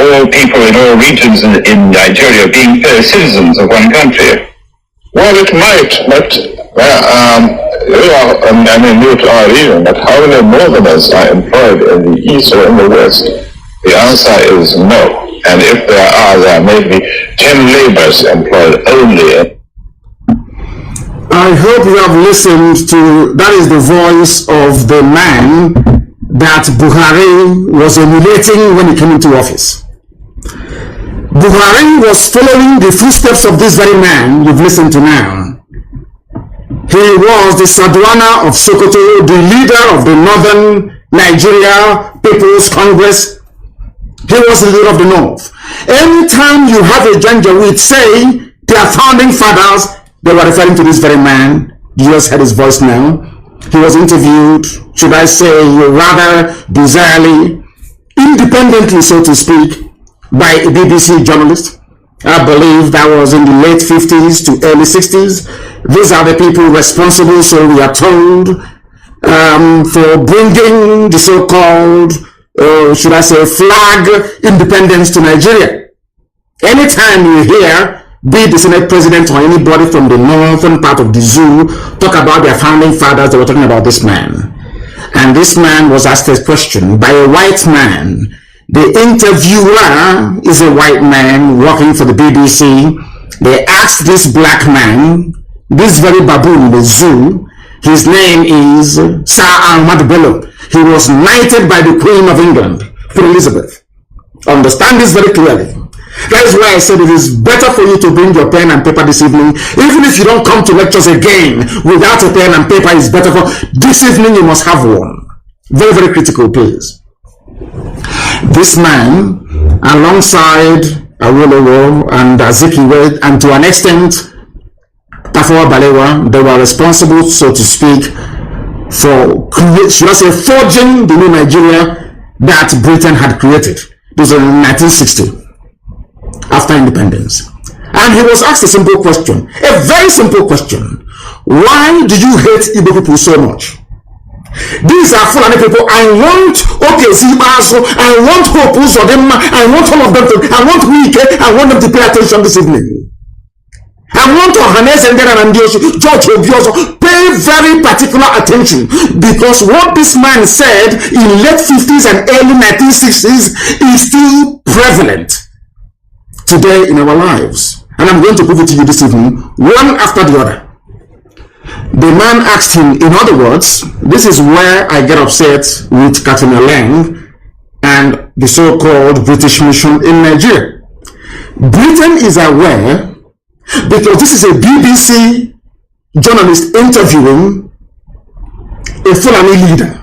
all people in all regions in Nigeria being fellow citizens of one country? Well, it might, but you to our region, but how many northerners are employed in the east or in the west? The answer is no. And if there are may be 10 laborers employed only. I hope you have listened to, that is the voice of the man that Buhari was emulating when he came into office. Buhari was following the footsteps of this very man you've listened to now. He was the Sadwana of Sokoto, the leader of the Northern Nigeria People's Congress. He was the leader of the North. Anytime you have a Janjaweed say their founding fathers, they were referring to this very man. You just heard his voice now. He was interviewed, should I say, rather bizarrely, independently, so to speak, by a BBC journalist. I believe that was in the late 50s to early 60s. These are the people responsible, so we are told, for bringing the so-called, should I say, flag independence to Nigeria. Anytime you hear, be the Senate President or anybody from the northern part of the zoo talk about their founding fathers, they were talking about this man. And this man was asked a question by a white man. The interviewer is a white man working for the BBC. They asked this black man, this very baboon in the zoo, his name is Sir Ahmad Bello. He was knighted by the Queen of England, Queen Elizabeth. Understand this very clearly. That is why I said it is better for you to bring your pen and paper this evening. Even if you don't come to lectures again without a pen and paper, it's better for this evening. You must have one. Very, very critical, please. This man, alongside Awolowo and Azikiwe, and to an extent Tafawa Balewa, they were responsible, so to speak, for should I say, forging the new Nigeria that Britain had created. This was in 1960. After independence. And he was asked a simple question, a very simple question. Why do you hate Igbo people so much? These are Fulani people. I want Zibazo, I want Hope Uzodema, I want all of them to, I want Iyke, I want them to pay attention this evening. I want Ohanes and Nnamdi, George Obiozo, pay very particular attention, because what this man said in late 50s and early 1960s is still prevalent today in our lives. And I'm going to prove it to you this evening, one after the other. The man asked him, in other words, this is where I get upset with Katina Lang and the so-called British mission in Nigeria. Britain is aware, because this is a BBC journalist interviewing a Fulani leader.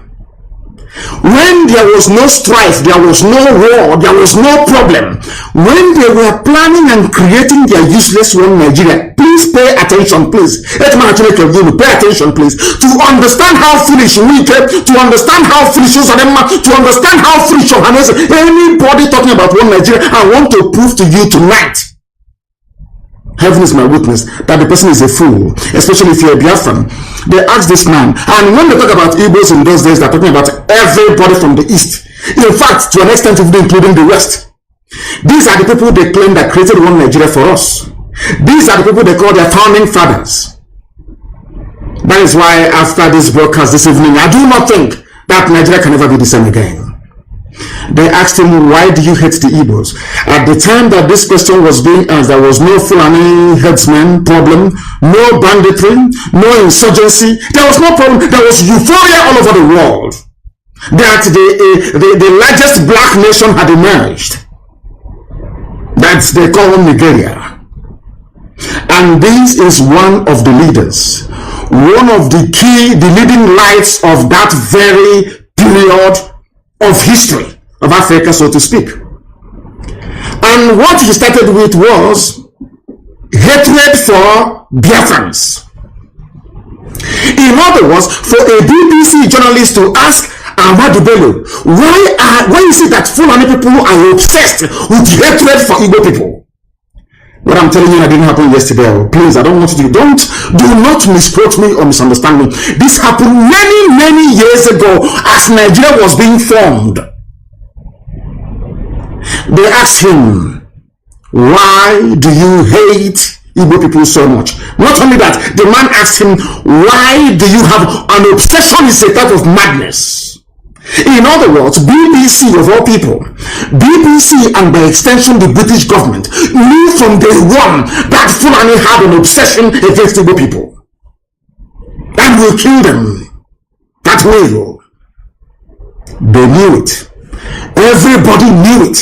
When there was no strife, there was no war, there was no problem, when they were planning and creating their useless one Nigeria, please pay attention, please. Pay attention, please, to understand how foolish we get, to understand how foolish Uzodema, to understand how foolish Ohanes, anybody talking about one Nigeria. I want to prove to you tonight, heaven is my witness, that the person is a fool, especially if you're a Biafran. They asked this man, and when they talk about Igbos in those days, they're talking about everybody from the East. In fact, to an extent, including the West. These are the people they claim that created one Nigeria for us. These are the people they call their founding fathers. That is why after this broadcast this evening, I do not think that Nigeria can never be the same again. They asked him, why do you hate the Igbos? At the time that this question was being asked, there was no Fulani headsman problem, no banditry, no insurgency. There was no problem. There was euphoria all over the world that the largest black nation had emerged. That's they call Nigeria. And this is one of the leaders, one of the leading lights of that very period of history of Africa, so to speak. And what he started with was hatred for Biafrans. In other words, for a BBC journalist to ask Ahmadu Bello, why is it that Fulani people are obsessed with hatred for Igbo people? What I'm telling you, that didn't happen yesterday. Please, I don't want you to, do not misquote me or misunderstand me. This happened many, many years ago as Nigeria was being formed. They asked him, why do you hate Igbo people so much? Not only that, the man asked him, why do you have an obsession? Is a type of madness. In other words, BBC of all people, BBC and by extension the British government knew from day one that Fulani had an obsession against Igbo people. and will kill them. That will. They knew it. Everybody knew it.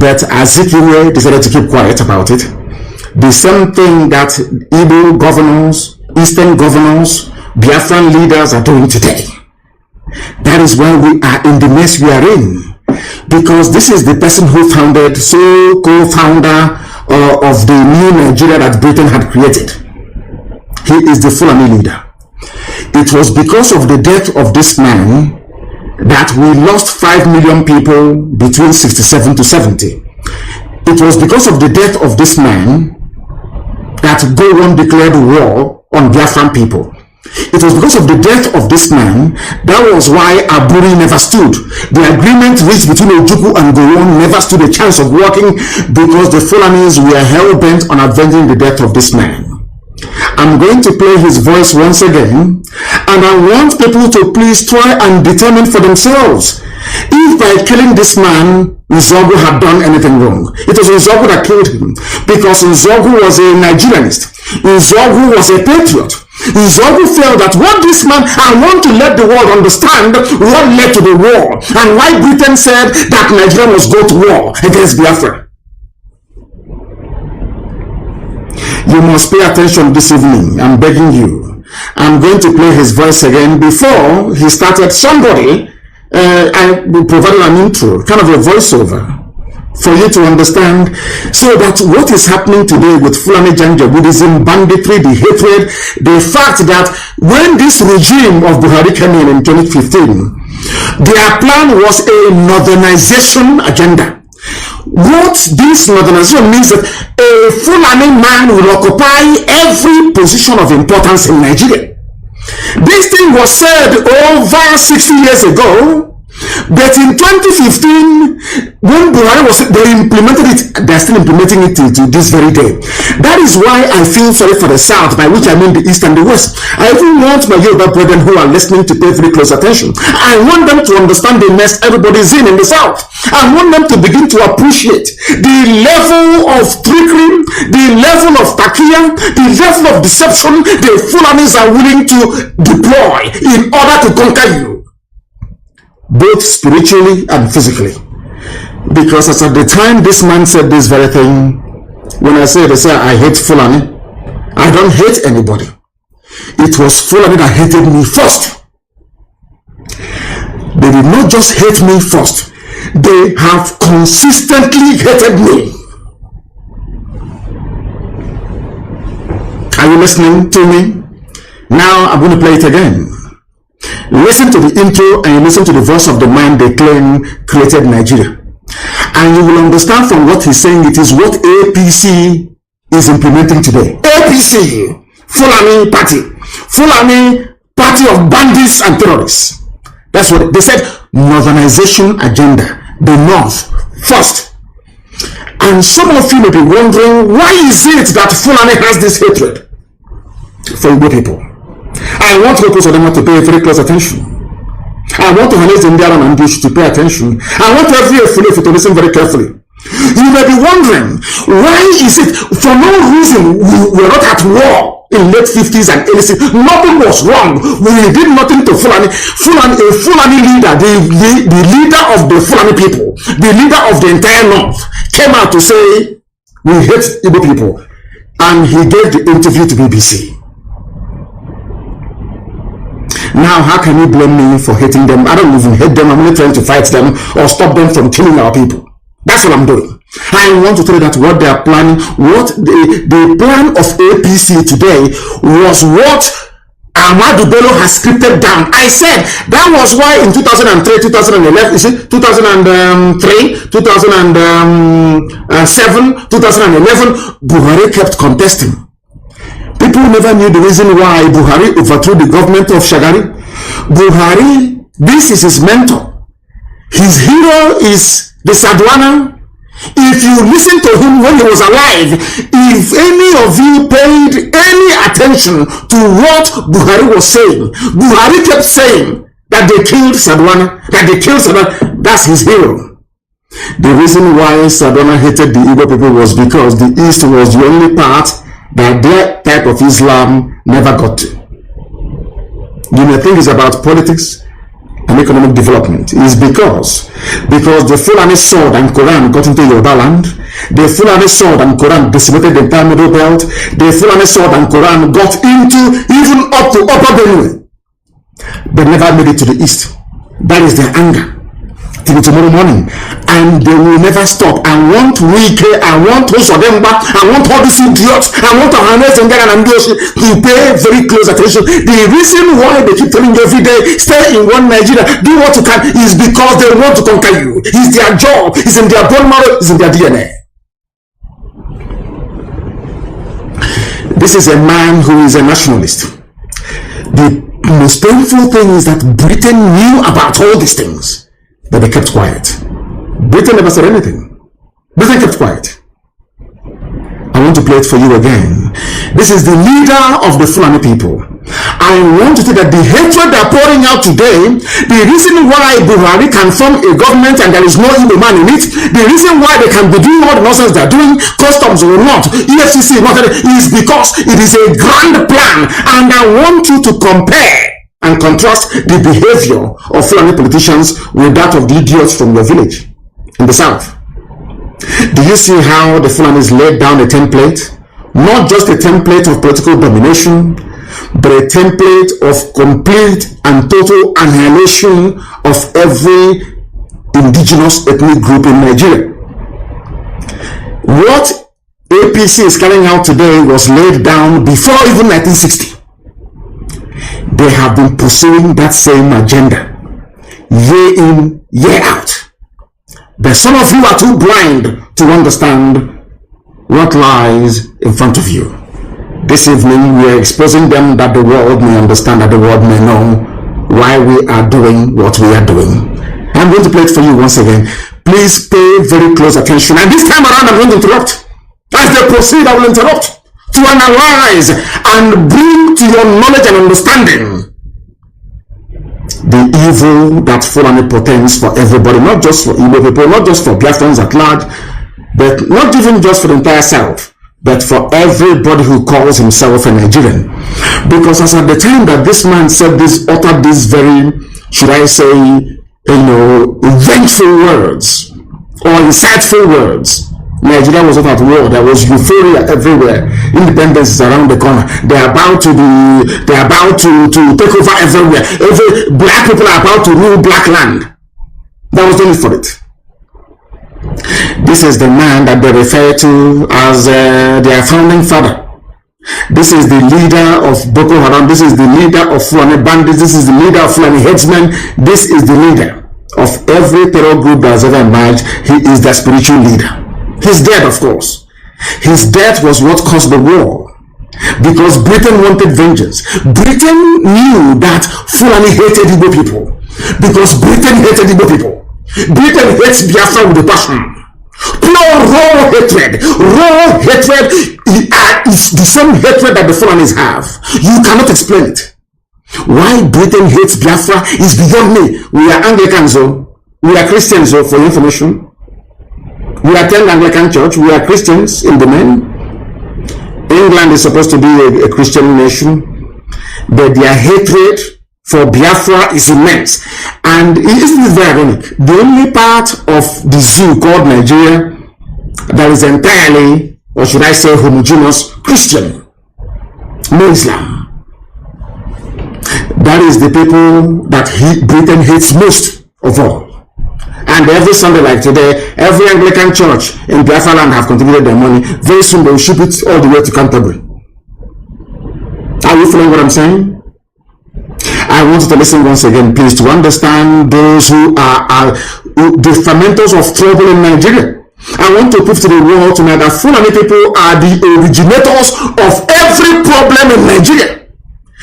But Azikiwe decided to keep quiet about it. The same thing that Igbo governors, Eastern governors, Biafran leaders are doing today. That is why we are in the mess we are in. Because this is the person who founded, co-founder of the new Nigeria that Britain had created. He is the Fulani leader. It was because of the death of this man that we lost 5 million people between 67 to 70. It was because of the death of this man that Gowon declared war on Biafran people. It was because of the death of this man, that was why Aburi never stood. The agreement reached between Ojukwu and Gowon never stood a chance of working because the Fulanis were hell-bent on avenging the death of this man. I'm going to play his voice once again, and I want people to please try and determine for themselves if by killing this man, Nzogu had done anything wrong. It was Nzogu that killed him, because Nzogu was a Nigerianist. Nzogu was a patriot. Nzogu felt that what this man, I want to let the world understand what led to the war, and why Britain said that Nigeria must go to war against Biafra. You must pay attention this evening. I'm begging you. I'm going to play his voice again. Before he started, somebody I provided an intro, kind of a voiceover, for you to understand, so that what is happening today with Fulani Janjaweedism, banditry, the hatred, the fact that when this regime of Buhari came in 2015, their plan was a northernization agenda. What this northernization means that a Fulani man will occupy every position of importance in Nigeria. This thing was said over 60 years ago, but in 2015, when Buhari was, they implemented it, they're still implementing it to this very day. That is why I feel sorry for the South, by which I mean the East and the West. I even want my Yoruba brethren who are listening to pay very close attention. I want them to understand the mess everybody's in the South. I want them to begin to appreciate the level of trickery, the level of takia, the level of deception the Fulanis are willing to deploy in order to conquer you, both spiritually and physically. Because as at the time this man said this very thing, when I say, they say I hate Fulani, I don't hate anybody. It was Fulani that hated me first. They did not just hate me first, they have consistently hated me. Are you listening to me? Now I'm going to play it again. Listen to the intro and listen to the voice of the man they claim created Nigeria. And you will understand from what he's saying, it is what APC is implementing today. APC, Fulani Party. Fulani Party of bandits and terrorists. That's what they said. Northernization agenda. The North first. And some of you may be wondering, why is it that Fulani has this hatred for Igbo people? I want those of them to pay very close attention. I want to harness the Indian and English to pay attention. I want every Fulani to listen very carefully. You may be wondering, why is it, for no reason, we were not at war in late 50s and early 60s. Nothing was wrong. We did nothing to Fulani. A Fulani leader, the leader of the Fulani people, the leader of the entire North, came out to say, we hate Igbo people. And he gave the interview to BBC. Now, how can you blame me for hating them? I don't even hate them. I'm only trying to fight them or stop them from killing our people. That's what I'm doing. I want to tell you that what they are planning, what the plan of APC today was what Ahmadu Bello has scripted down. I said that was why in 2003, 2011, is it 2003, 2007, 2011, Buhari kept contesting. People never knew the reason why Buhari overthrew the government of Shagari. Buhari, this is his mentor. His hero is the Sadwana. If you listen to him when he was alive, if any of you paid any attention to what Buhari was saying, Buhari kept saying that they killed Sadwana, that's his hero. The reason why Sadwana hated the Igbo people was because the East was the only part that their type of Islam never got to. You may think it's about politics and economic development. Is because the Fulani sword and Quran got into Yoruba land. The Fulani sword and Quran decimated the entire Middle Belt. The Fulani sword and Quran got into even up to Upper Benue. They never made it to the east. That is their anger till tomorrow morning, and they will never stop. I want Iyke, I want Osodemba, I want all these idiots, I want Ohanes and Nnamdi to pay very close attention. The reason why they keep telling you every day, stay in one Nigeria, do what you can, is because they want to conquer you. It's their job, it's in their bone marrow, it's in their DNA. This is a man who is a nationalist. The most painful thing is that Britain knew about all these things, but they kept quiet. Britain never said anything. Britain kept quiet. I want to play it for you again. This is the leader of the Fulani people. I want to say that the hatred they're pouring out today, the reason why Buhari can form a government and there is no Igbo man in it, the reason why they can be doing all the nonsense they're doing, customs or not, EFCC not, is because it is a grand plan. And I want you to compare and contrast the behavior of Fulani politicians with that of the idiots from your village in the south. Do you see how the Fulanis laid down a template? Not just a template of political domination, but a template of complete and total annihilation of every indigenous ethnic group in Nigeria. What APC is carrying out today was laid down before even 1960. They have been pursuing that same agenda, year in, year out. But some of you are too blind to understand what lies in front of you. This evening, we are exposing them that the world may understand, that the world may know why we are doing what we are doing. I'm going to play it for you once again. Please pay very close attention. And this time around, I'm going to interrupt. As they proceed, I will interrupt to analyze and bring to your knowledge and understanding the evil that Fulani portends for everybody, not just for Igbo people, not just for Biafrans at large, but not even just for the entire South, but for everybody who calls himself a Nigerian. Because as at the time that this man said this, uttered these very, should I say, vengeful words or insightful words, Nigeria was not at war. There was euphoria everywhere. Independence is around the corner. They're about to take over everywhere. Every black people are about to rule black land. That was the need for it. This is the man that they refer to as their founding father. This is the leader of Boko Haram. This is the leader of Fulani bandits. This is the leader of Fulani headsmen. This is the leader of every terror group that has ever emerged. He is their spiritual leader. His death, of course. His death was what caused the war. Because Britain wanted vengeance. Britain knew that Fulani hated Igbo people. Because Britain hated Igbo people. Britain hates Biafra with a passion. Pure raw hatred. Raw hatred is the same hatred that the Fulanis have. You cannot explain it. Why Britain hates Biafra is beyond me. We are Anglicans, though. We are Christians, though, for information. We attend Anglican church. We are Christians in the main. England is supposed to be a Christian nation, but their hatred for Biafra is immense. And isn't it very ironic? The only part of the zoo called Nigeria that is entirely, or should I say, homogeneous Christian, no Islam. That is the people that Britain hates most of all. And every Sunday like today, every Anglican church in Biafra land have contributed their money. Very soon they will ship it all the way to Canterbury. Are you following what I'm saying? I want you to listen once again, please, to understand those who are the fermenters of trouble in Nigeria. I want to prove to the world tonight that Fulani people are the originators of every problem in Nigeria.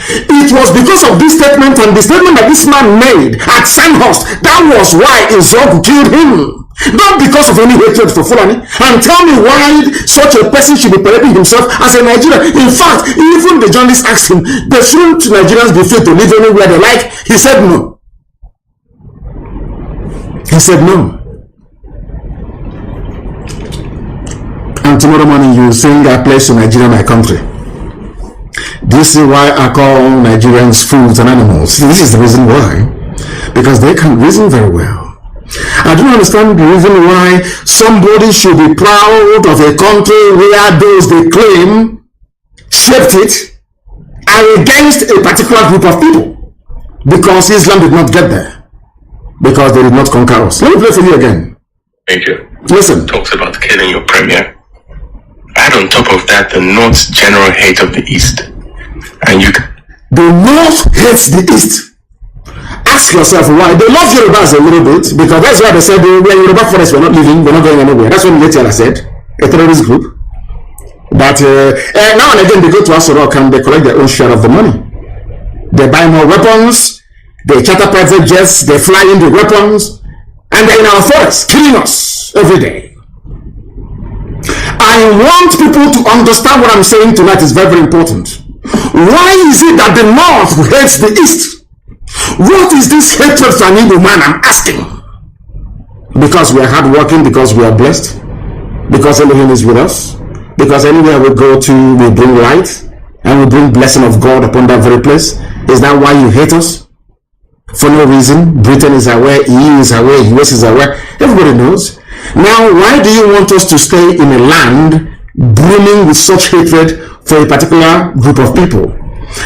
It was because of this statement and the statement that this man made at Sandhurst, that was why Izog killed him. Not because of any hatred for Fulani. And tell me why such a person should be parading himself as a Nigerian. In fact, even the journalist asked him, "But shouldn't Nigerians be free to live anywhere they like?" He said no. He said no. And tomorrow morning you will sing "I place to Nigeria, my country." This is why I call Nigerians fools and animals. This is the reason why. Because they can reason very well. I don't understand the reason why somebody should be proud of a country where those they claim shaped it are against a particular group of people. Because Islam did not get there. Because they did not conquer us. Let me play for you again. Major. Listen. Talks about killing your premier. Add on top of that the North's general hate of the East. And you... The North hates the East. Ask yourself why. They love Yorubas a little bit, because that's why they said, we are Yoruba forests, we're not leaving, we're not going anywhere. That's what Miletiala said, a terrorist group. But now and again, they go to Asorok and they collect their own share of the money. They buy more weapons, they charter private jets, they fly in the weapons, and they're in our forests, killing us every day. I want people to understand what I'm saying tonight is very, very important. Why is it that the North hates the East? What is this hatred for an Igbo man? I'm asking. Because we are hardworking, because we are blessed, because Elohim is with us, because anywhere we go to, we bring light, and we bring blessing of God upon that very place. Is that why you hate us? For no reason. Britain is aware, EU is aware, US is aware. Everybody knows. Now, why do you want us to stay in a land brimming with such hatred for a particular group of people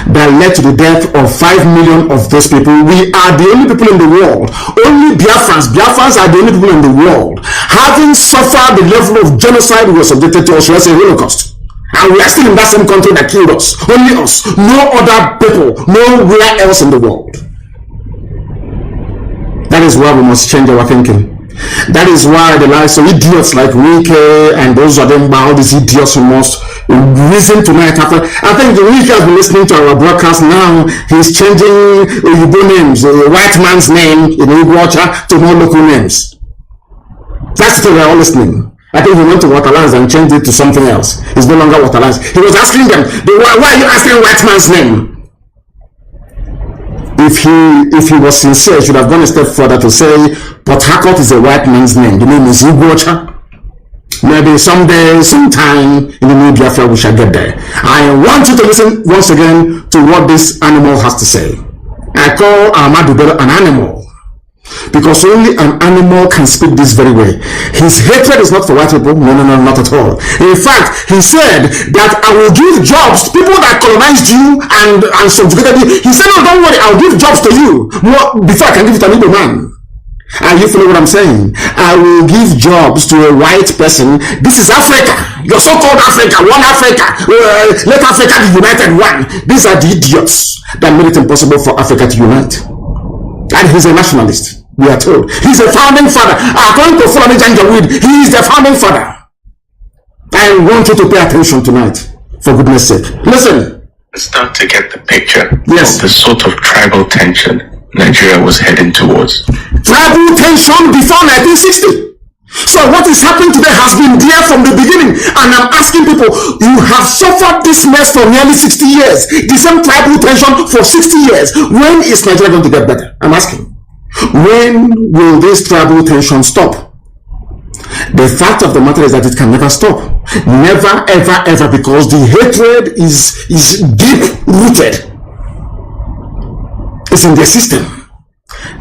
that led to the death of 5 million of those people? We are the only people in the world, only Biafrans are the only people in the world having suffered the level of genocide we were subjected to, or should I say Holocaust. And we are still in that same country that killed us. Only us. No other people, nowhere else in the world. That is why we must change our thinking. That is why the likes of idiots like Iyke and those of them, all these idiots who must reason tonight after. I think Iyke has been listening to our broadcast now. He's changing Igbo names, a white man's name in Igbo to more local names. That's what we're all listening. I think he went to Waterlands and changed it to something else. It's no longer Waterlands. He was asking them, why are you asking white man's name? If he was sincere, he should have gone a step further to say, Port Harcourt is a white man's name. The name is Igbocha. Maybe someday, sometime in the new Biafra, we shall get there. I want you to listen once again to what this animal has to say. I call Ahmadu Bello an animal, because only an animal can speak this very way. His hatred is not for white people. No, not at all. In fact, he said that I will give jobs to people that colonized you and subjugated you. He said, no, don't worry, I'll give jobs to you before I can give it to an Igbo man. And you follow what I'm saying? I will give jobs to a white person. This is Africa. Your so-called Africa, one Africa. Let Africa be united one. These are the idiots that made it impossible for Africa to unite. And he's a nationalist, we are told. He's a founding father. According to Fulani Janjaweed, he is the founding father. I want you to pay attention tonight, for goodness sake. Listen. Start to get the picture of the sort of tribal tension Nigeria was heading towards. Tribal tension before 1960. So what is happening today has been there from the beginning. And I'm asking people, you have suffered this mess for nearly 60 years. The same tribal tension for 60 years. When is Nigeria going to get better? I'm asking. When will this tribal tension stop? The fact of the matter is that it can never stop. Never, ever, ever, because the hatred is deep rooted. It's in their system.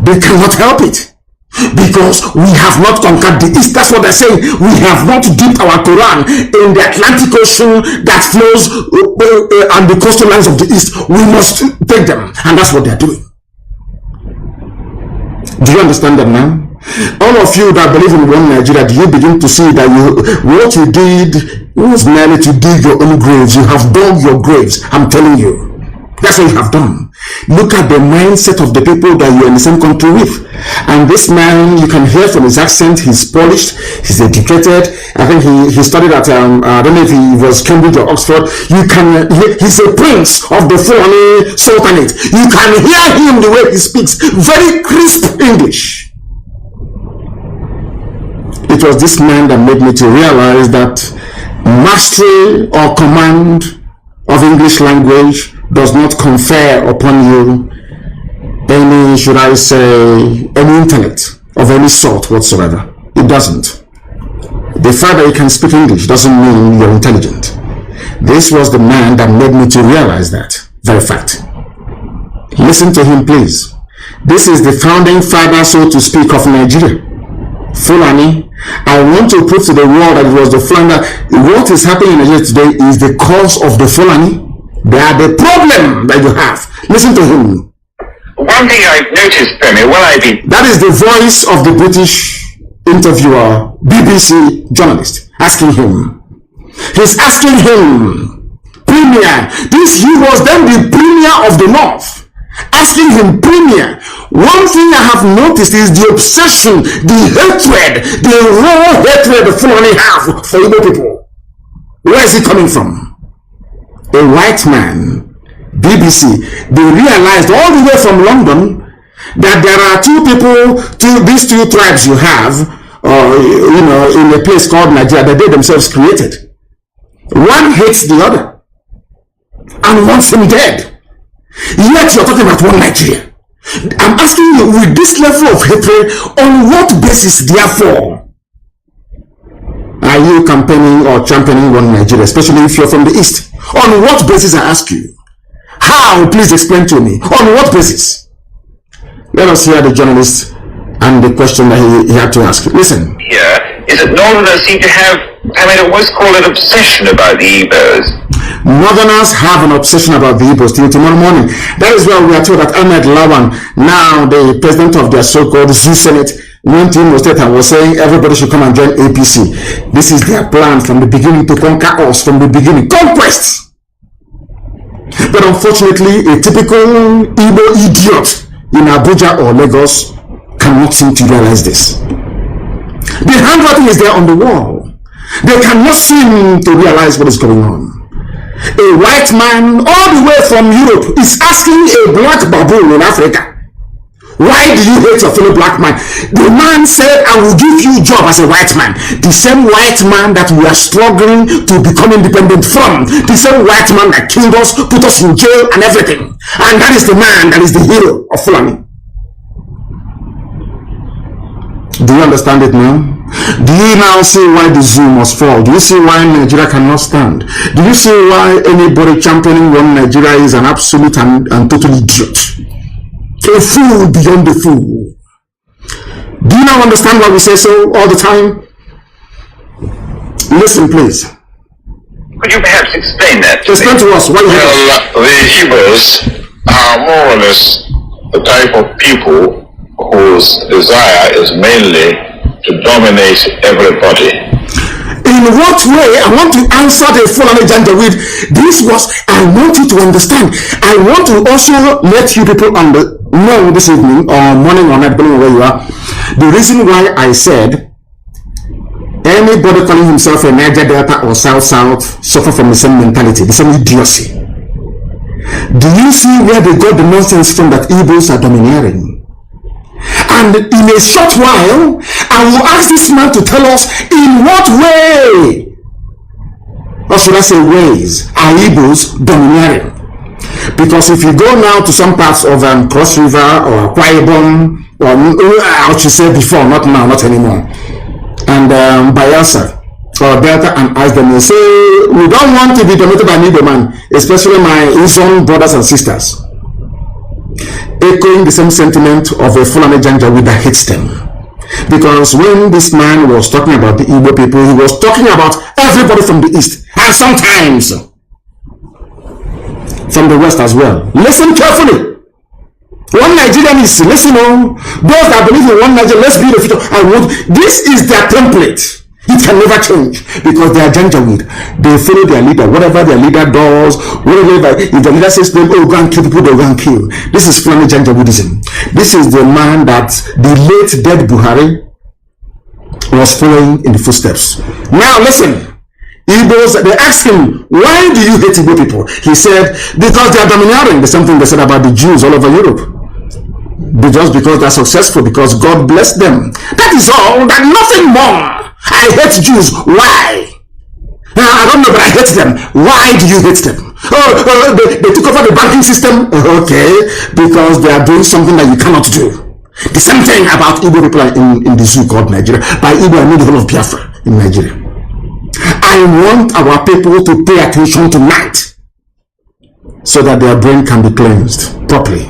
They cannot help it. Because we have not conquered the East. That's what they're saying. We have not dipped our Quran in the Atlantic Ocean that flows on the coastal lines of the East. We must take them. And that's what they're doing. Do you understand them now? All of you that believe in one Nigeria, do you begin to see that what you did was merely to dig your own graves? You have dug your graves. I'm telling you. That's what you have done. Look at the mindset of the people that you're in the same country with. And this man, you can hear from his accent, he's polished, he's educated. I think he studied at, I don't know if he was Cambridge or Oxford. You can he's a prince of the Fulani Sultanate. You can hear him the way he speaks. Very crisp English. It was this man that made me to realize that mastery or command of English language does not confer upon you any, should I say, any intellect of any sort whatsoever. It doesn't. The fact that you can speak English doesn't mean you're intelligent. This was the man that made me to realize that very fact. Listen to him, please. This is the founding father, so to speak, of Nigeria. Fulani. I want to prove to the world that it was the Fulani. What is happening in Nigeria today is the cause of the Fulani. They are the problem that you have. Listen to him. One thing I've noticed, Premier, while I've been... That is the voice of the British interviewer, BBC journalist, asking him. He's asking him, Premier, he was then the Premier of the North, asking him, Premier, one thing I have noticed is the obsession, the hatred, the raw hatred the Fulani have for Igbo people. Where is it coming from? A white man, BBC, they realized all the way from London that there are these two tribes you have, in a place called Nigeria that they themselves created. One hates the other and wants him dead. Yet you're talking about one Nigeria. I'm asking you, with this level of hatred, on what basis, therefore, are you campaigning or championing one Nigeria, especially if you're from the East? On what basis, I ask you? How? Please explain to me. On what basis? Let us hear the journalist and the question that he had to ask. Listen. Here is that Northerners seem to have, what's called an obsession about the Igbos. Northerners have an obsession about the Igbos till tomorrow morning. That is why we are told that Ahmed Lawan, now the president of their so-called Zoo Senate, went to Imo State and was saying everybody should come and join APC. This is their plan from the beginning to conquer us from the beginning. Conquest! But unfortunately, a typical Igbo idiot in Abuja or Lagos cannot seem to realize this. The handwriting is there on the wall. They cannot seem to realize what is going on. A white man all the way from Europe is asking a black baboon in Africa, why do you hate your fellow black man? The man said, I will give you a job as a white man. The same white man that we are struggling to become independent from. The same white man that killed us, put us in jail and everything. And that is the man that is the hero of Fulani. Do you understand it now? Do you now see why the zoo must fall? Do you see why Nigeria cannot stand? Do you see why anybody championing one Nigeria is an absolute and total idiot? A fool beyond the fool. Do you now understand why we say so all the time? Listen, please. Could you perhaps explain that? Explain to us. Well, the Igbos are more or less the type of people whose desire is mainly to dominate everybody. In what way? I want to answer the Fulani Janjaweed. This was, I want you to understand. I want to also let you people know this evening or morning or night, depending on where you are, the reason why I said anybody calling himself a Niger Delta or South suffer from the same mentality, the same idiocy. Do you see where they got the nonsense from that Igbos are domineering? And in a short while, I will ask this man to tell us in what way, or should I say ways, are Igbos domineering? Because if you go now to some parts of Cross River or Akwa Ibom, or I should say before, not now, not anymore, and Bayelsa or Delta, and ask them, they say, we don't want to be dominated by Igbo man, especially my Izon brothers and sisters. Echoing the same sentiment of a Fulani Janjaweed that hates them. Because when this man was talking about the Igbo people, he was talking about everybody from the East, and sometimes from the West as well. Listen carefully. One Nigerian is, listen on, those that believe in one Nigeria, let's be the future. This is their template. It can never change because they are Janjaweed. They follow their leader. Whatever their leader does, whatever, if the leader says to them, oh, go and kill people, they'll go and kill. This is Fulani Janjaweedism. This is the man that the late dead Buhari was following in the footsteps. Now listen. Igbos, they asked him, why do you hate Igbo people? He said, because they are domineering. The same thing they said about the Jews all over Europe. Just because they are successful, because God blessed them. That is all, that nothing more. I hate Jews. Why? I don't know, but I hate them. Why do you hate them? They took over the banking system. Okay, because they are doing something that you cannot do. The same thing about Igbo people in the zoo called Nigeria. By Igbo, I mean the whole of Biafra in Nigeria. I I want our people to pay attention tonight so that their brain can be cleansed properly.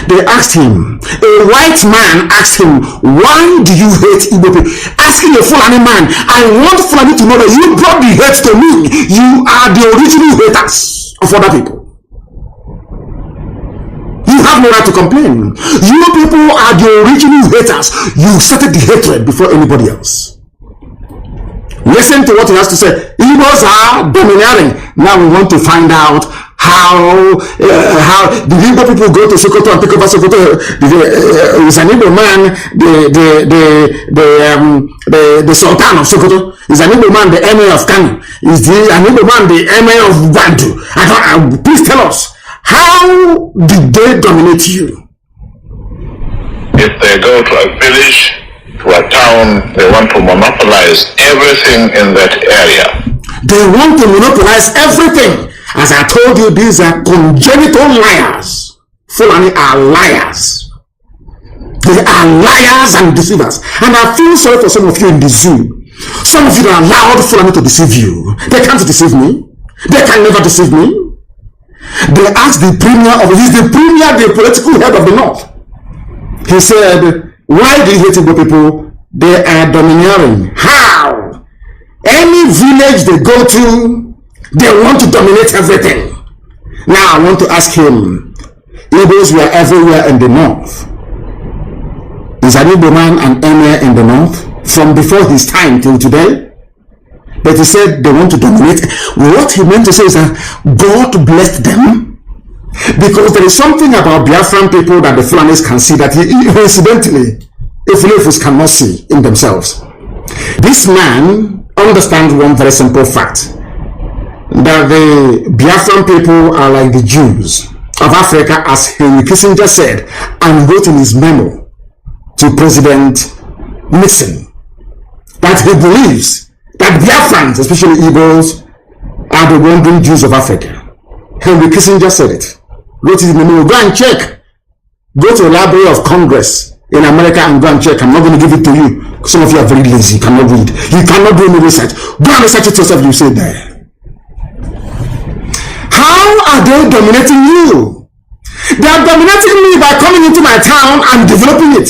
They asked him, a white man asked him, why do you hate Igbo people? Asking a Fulani man, I want Fulani to know that you brought the hate to me. You are the original haters of other people. You have no right to complain. You people are the original haters. You started the hatred before anybody else. Listen to what he has to say. Igbos are domineering. Now we want to find out how the Igbo people go to Sokoto and pick over Sokoto. Is an Igbo man the Sultan of Sokoto? Is an Igbo man the Emir of Kanu? Is an Igbo man the Emir of Bantu? Please tell us, how did they dominate you? If they go to a village, to a town, they want to monopolize everything in that area. They want to monopolize everything. As I told you, these are congenital liars. Fulani are liars. They are liars and deceivers. And I feel sorry for some of you in the zoo. Some of you that allowed Fulani to deceive you. They can't deceive me. They can never deceive me. They asked the premier of he's the premier, the political head of the north. He said, why do you hate Igbo people? They are domineering. How? Any village they go to, they want to dominate everything. Now I want to ask him, Igbos were everywhere in the north. Is an Igbo man an emir in the north from before his time till today? But he said they want to dominate. What he meant to say is that God blessed them, because there is something about Biafran people that the Fulanis can see that incidentally Ifulefus cannot see in themselves. This man understands one very simple fact, that the Biafran people are like the Jews of Africa, as Henry Kissinger said and wrote in his memo to President Nixon, that he believes that Biafrans, especially Igbos, are the wandering Jews of Africa. Henry Kissinger said it. Wrote it in the memo. Go and check. Go to the Library of Congress in America and go and check. I'm not going to give it to you. Some of you are very lazy. You cannot read. You cannot do any research. Go and research it yourself. You say there. How are they dominating you? They are dominating me by coming into my town and developing it.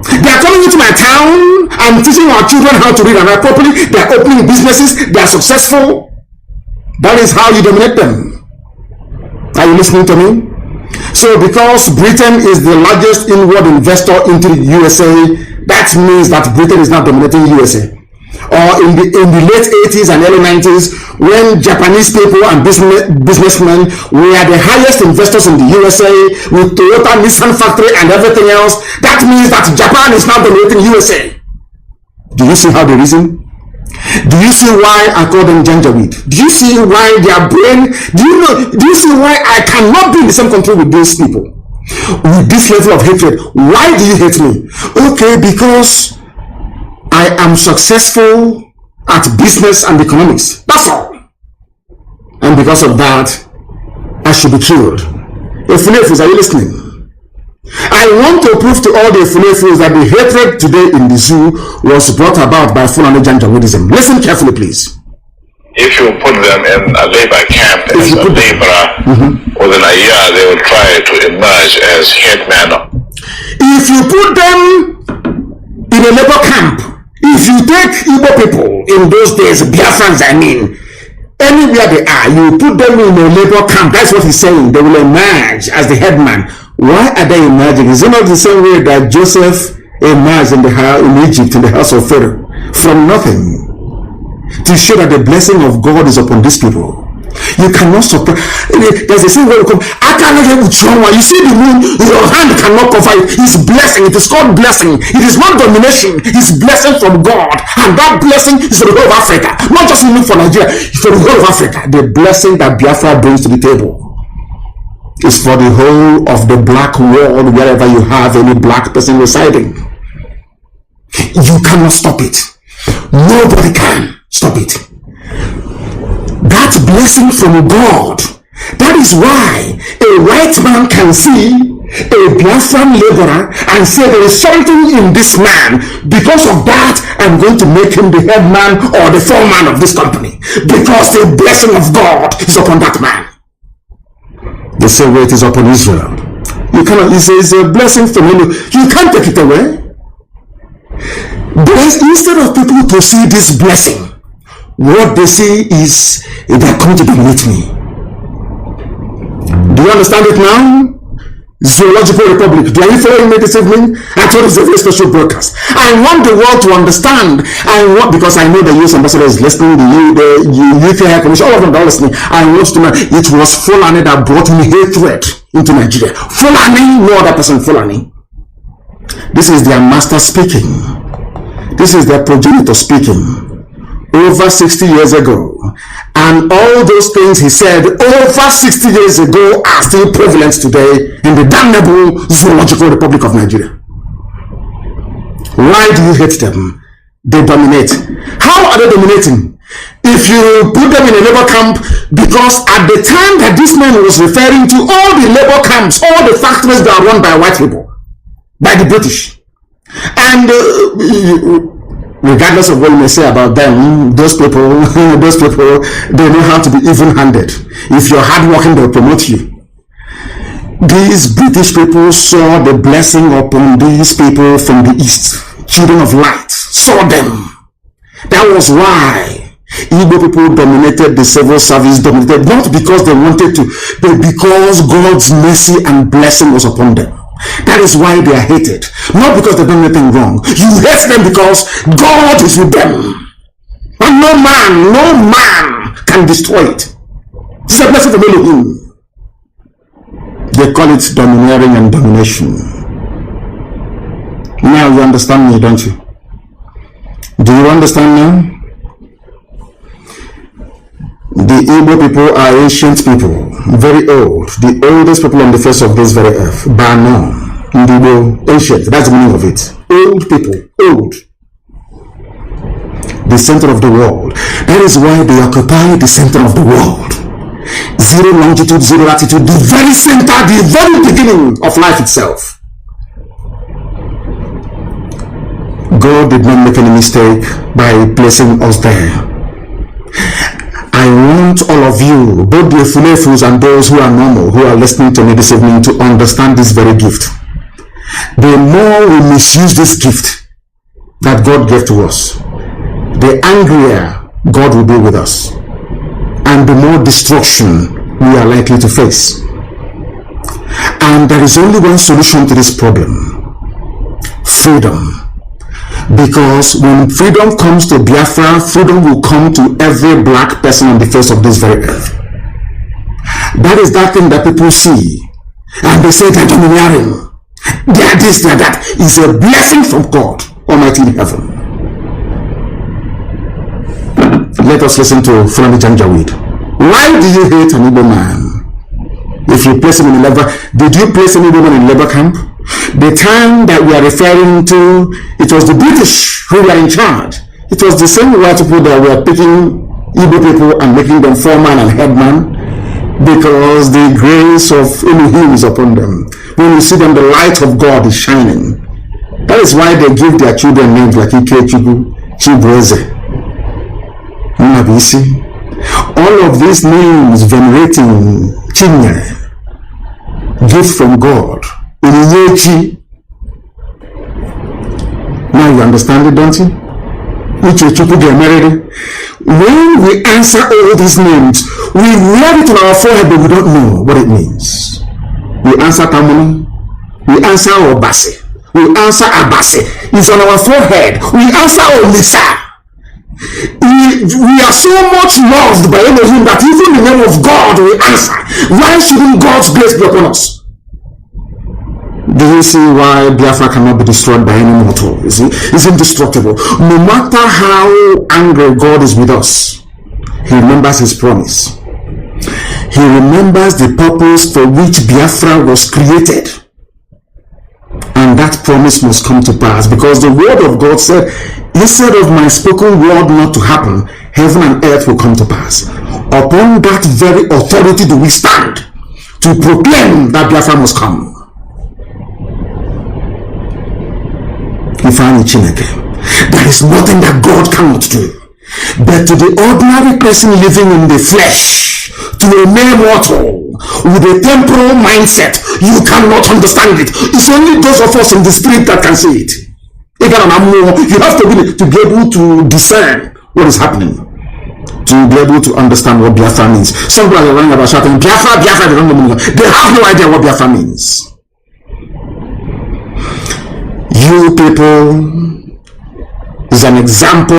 They are coming into my town and teaching our children how to read and write properly. They are opening businesses. They are successful. That is how you dominate them. Are you listening to me? So because Britain is the largest inward investor into the USA, that means that Britain is now dominating USA. Or in the late 80s and early 90s, when Japanese people and businessmen were the highest investors in the USA with Toyota, Nissan factory and everything else, that means that Japan is now dominating USA. Do you see how they reason? Do you see why I call them Janjaweed? Do you see why their brain, do you see why I cannot be in the same country with these people? With this level of hatred. Why do you hate me? Okay, because I am successful at business and economics. That's all. And because of that, I should be killed. Ifulefus, are you listening? I want to prove to all the Ifulefus that the hatred today in the zoo was brought about by Fulani Janjaweedism. Listen carefully, please. If you put them in a labor camp as a laborer, within a year they will try to emerge as headman. If you put them in a labor camp, if you take Igbo people in those days, Biafrans I mean, anywhere they are, you put them in a labor camp, that's what he's saying, they will emerge as the headman. Why are they emerging? Is it not the same way that Joseph emerged in Egypt, in the house of Pharaoh, from nothing, to show that the blessing of God is upon these people? You cannot support. There's a saying where you come, I cannot get with trauma. You see the moon, your hand cannot cover it. It's blessing. It is called blessing. It is not domination. It's blessing from God. And that blessing is for the whole of Africa. Not just only for Nigeria, it's for the whole of Africa. The blessing that Biafra brings to the table is for the whole of the black world, wherever you have any black person residing. You cannot stop it. Nobody can stop it. That blessing from God. That is why a white man can see a Biafran laborer and say there is something in this man. Because of that, I'm going to make him the head man or the foreman of this company. Because the blessing of God is upon that man. The same way it is upon Israel. You cannot, it's a blessing from him. You can't take it away. But instead of people to see this blessing, what they see is they're going to dominate me. Do you understand it now? Zoological Republic. Do you follow me this evening? I told you it's a very special broadcast. I want the world to understand. Because I know the US ambassador is listening, the UK High Commission, all of them are listening. I want to know it was Fulani that brought me hatred into Nigeria. Fulani, no other person, Fulani. This is their master speaking. This is their progenitor speaking. Over 60 years ago. And all those things he said over 60 years ago are still prevalent today in the damnable Zoological Republic of Nigeria. Why do you hate them? They dominate. How are they dominating? If you put them in a labor camp, because at the time that this man was referring to all the labor camps, all the factories that are run by white people, by the British, and regardless of what you may say about them, those people, they know how to be even-handed. If you're hardworking, they'll promote you. These British people saw the blessing upon these people from the East. Children of light saw them. That was why Igbo people dominated the civil service, dominated not because they wanted to, but because God's mercy and blessing was upon them. That is why they are hated. Not because they've done anything wrong. You hate them because God is with them. And no man can destroy it. It's a blessing from Elohim. They call it domineering and domination. Now you understand me, don't you? Do you understand now? The Igbo people are ancient people, very old, the oldest people on the face of this very earth, bar none. Igbo, ancient, that's the meaning of it. Old people, old. The center of the world. That is why they occupy the center of the world. Zero longitude, zero latitude, the very center, the very beginning of life itself. God did not make any mistake by placing us there. I want all of you, both the Fulefus and those who are normal, who are listening to me this evening, to understand this very gift. The more we misuse this gift that God gave to us, the angrier God will be with us, and the more destruction we are likely to face. And there is only one solution to this problem: freedom. Because when freedom comes to Biafra, freedom will come to every black person on the face of this very earth. That is that thing that people see, and they say they're domineering. They are this, they are that. It's a blessing from God Almighty in heaven. Let us listen to Fulani Janjaweed. Why do you hate an Igbo man? If you place him in a labor, did you place an Igbo man in a labor camp? The time that we are referring to, it was the British who were in charge. It was the same white people that were picking Igbo people and making them foreman and headman, because the grace of Elohim is upon them. When you see them, the light of God is shining. That is why they give their children names like Ike, Chubu, Chibueze, Nnamdi. All of these names venerating Chinya, gift from God. Now you understand it, don't you? When we answer all these names, we wear it on our forehead, but we don't know what it means. We answer Tamuni, we answer Obase, we answer Abase. It's on our forehead. We answer Olisa. We are so much loved by Elohim that even in the name of God we answer. Why shouldn't God's grace be upon us? Do you see why Biafra cannot be destroyed by any mortal? You see, it's indestructible. No matter how angry God is with us, He remembers His promise. He remembers the purpose for which Biafra was created. And that promise must come to pass, because the word of God said, instead of my spoken word not to happen, heaven and earth will come to pass. Upon that very authority do we stand to proclaim that Biafra must come. There is nothing that God cannot do. But to the ordinary person living in the flesh, to a mere mortal with a temporal mindset, you cannot understand it. It's only those of us in the spirit that can see it. You have to be able to discern what is happening, to be able to understand what Biafra means. Some people are running about shouting, Biafra, Biafra, they don't know. They have no idea what Biafra means. You people is an example